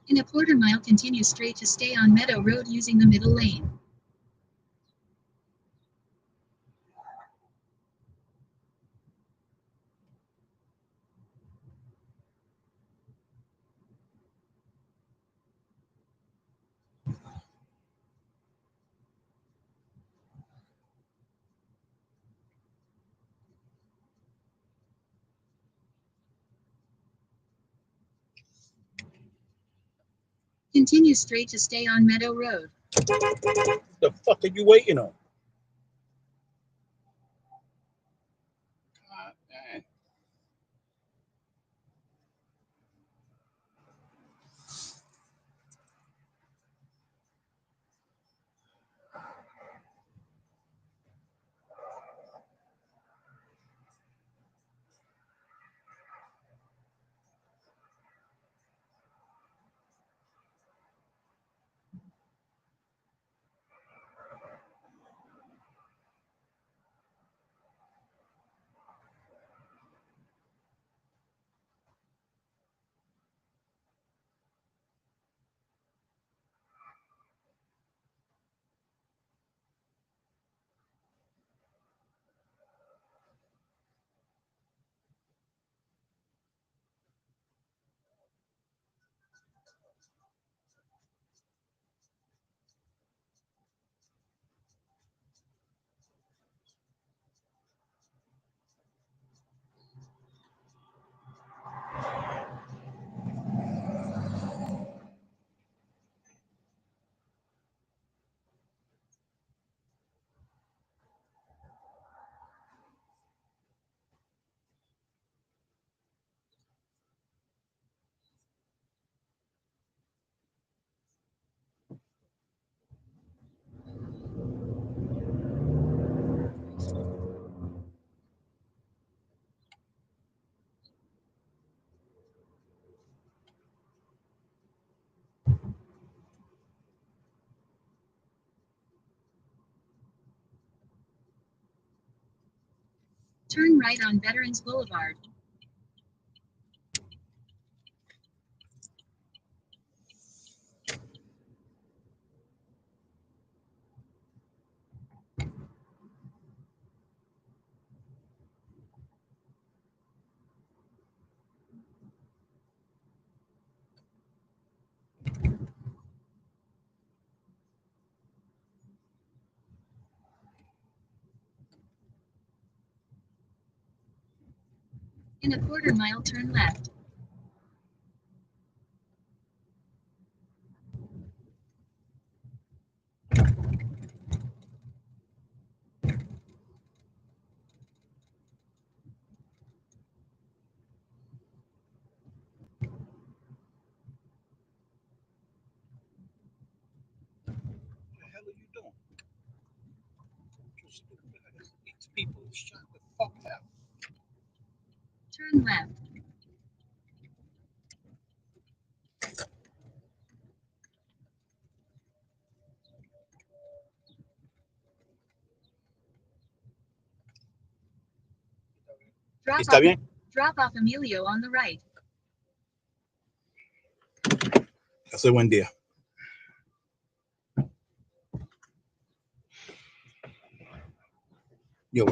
In a quarter mile, continue straight to stay on Meadow Road using the middle lane. Continue straight to stay on Meadow Road. The fuck are you waiting on? God damn. Turn right on Veterans Boulevard. In a quarter mile, turn left. What the hell are you doing? You stupid ass. These people shut the fuck up. Turn left. Drop ¿Está off, bien? drop off Emilio on the right. Hace buen día. Yo.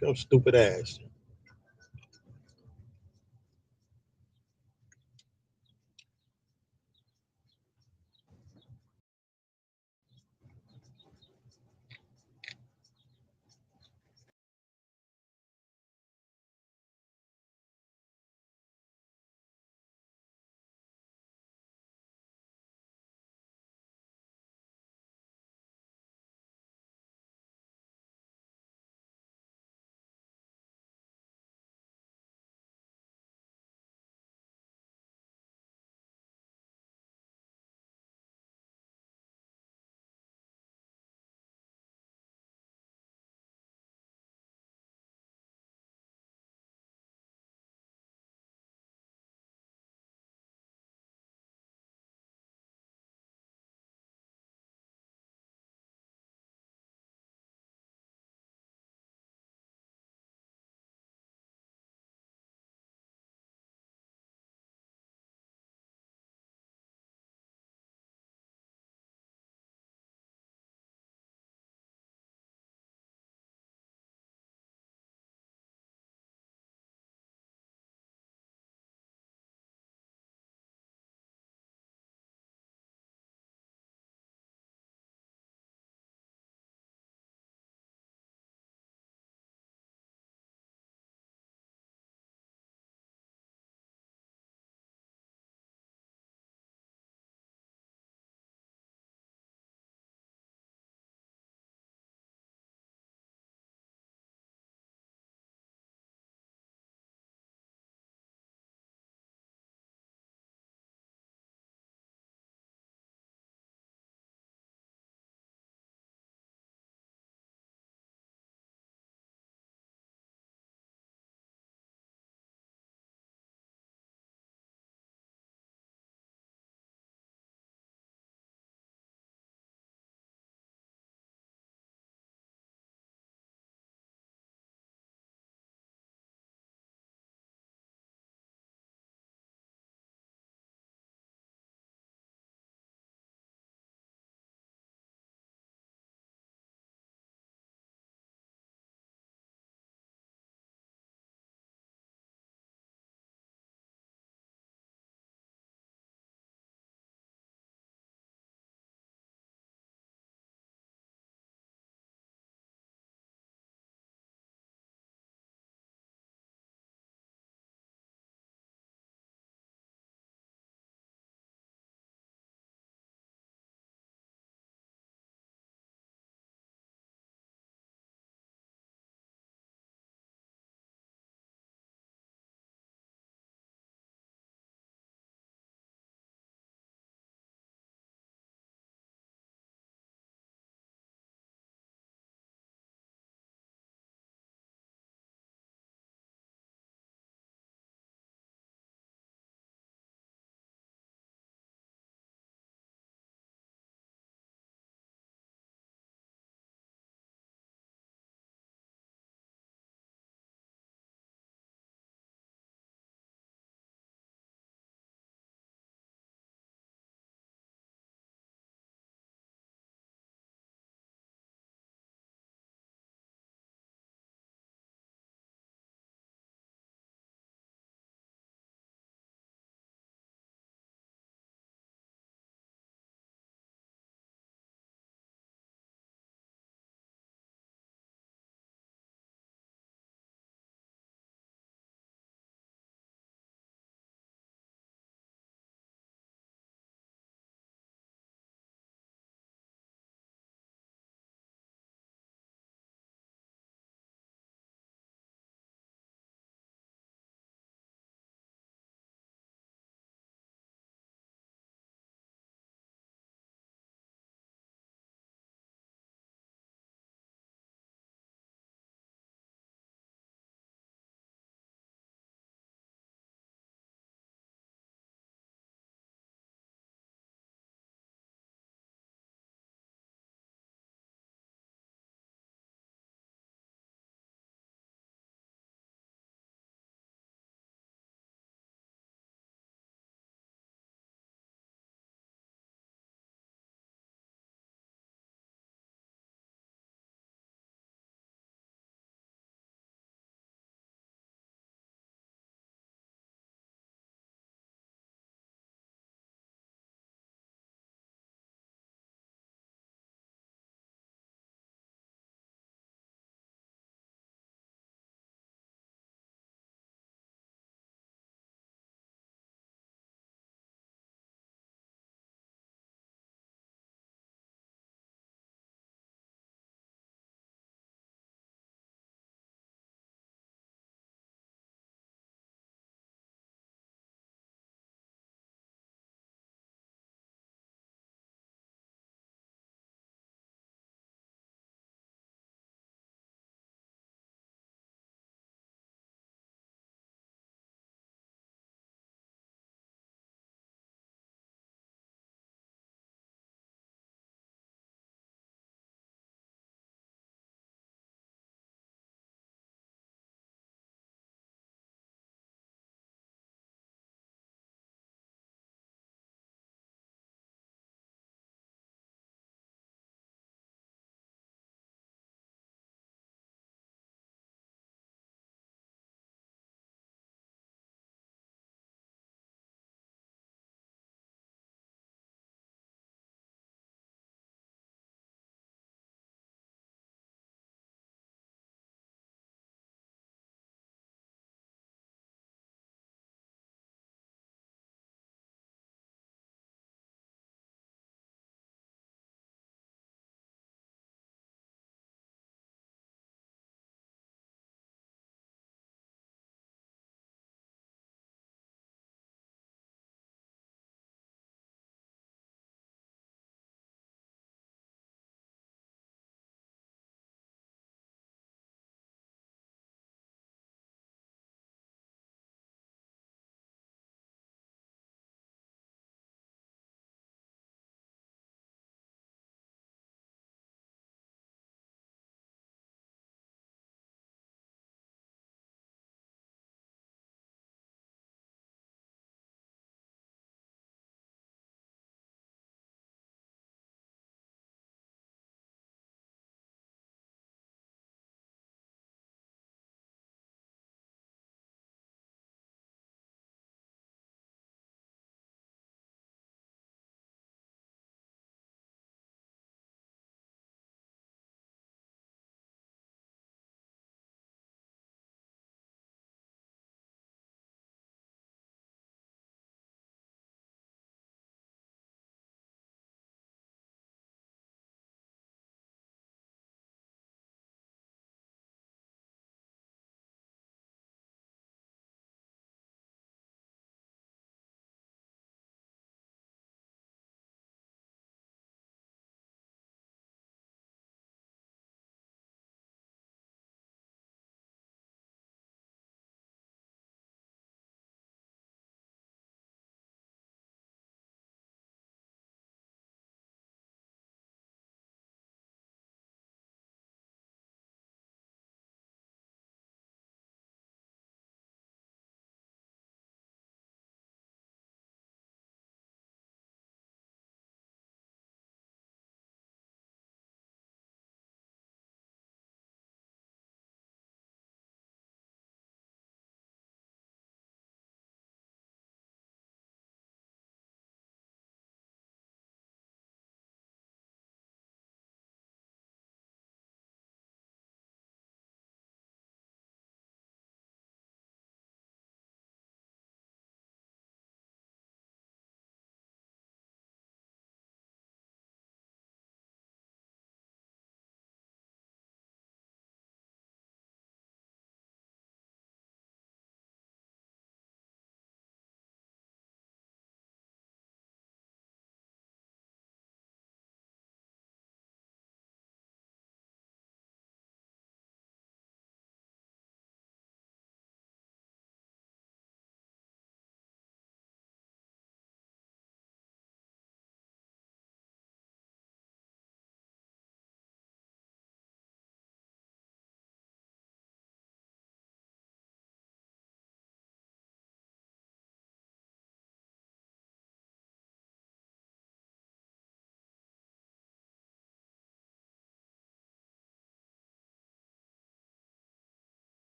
Go stupid ass.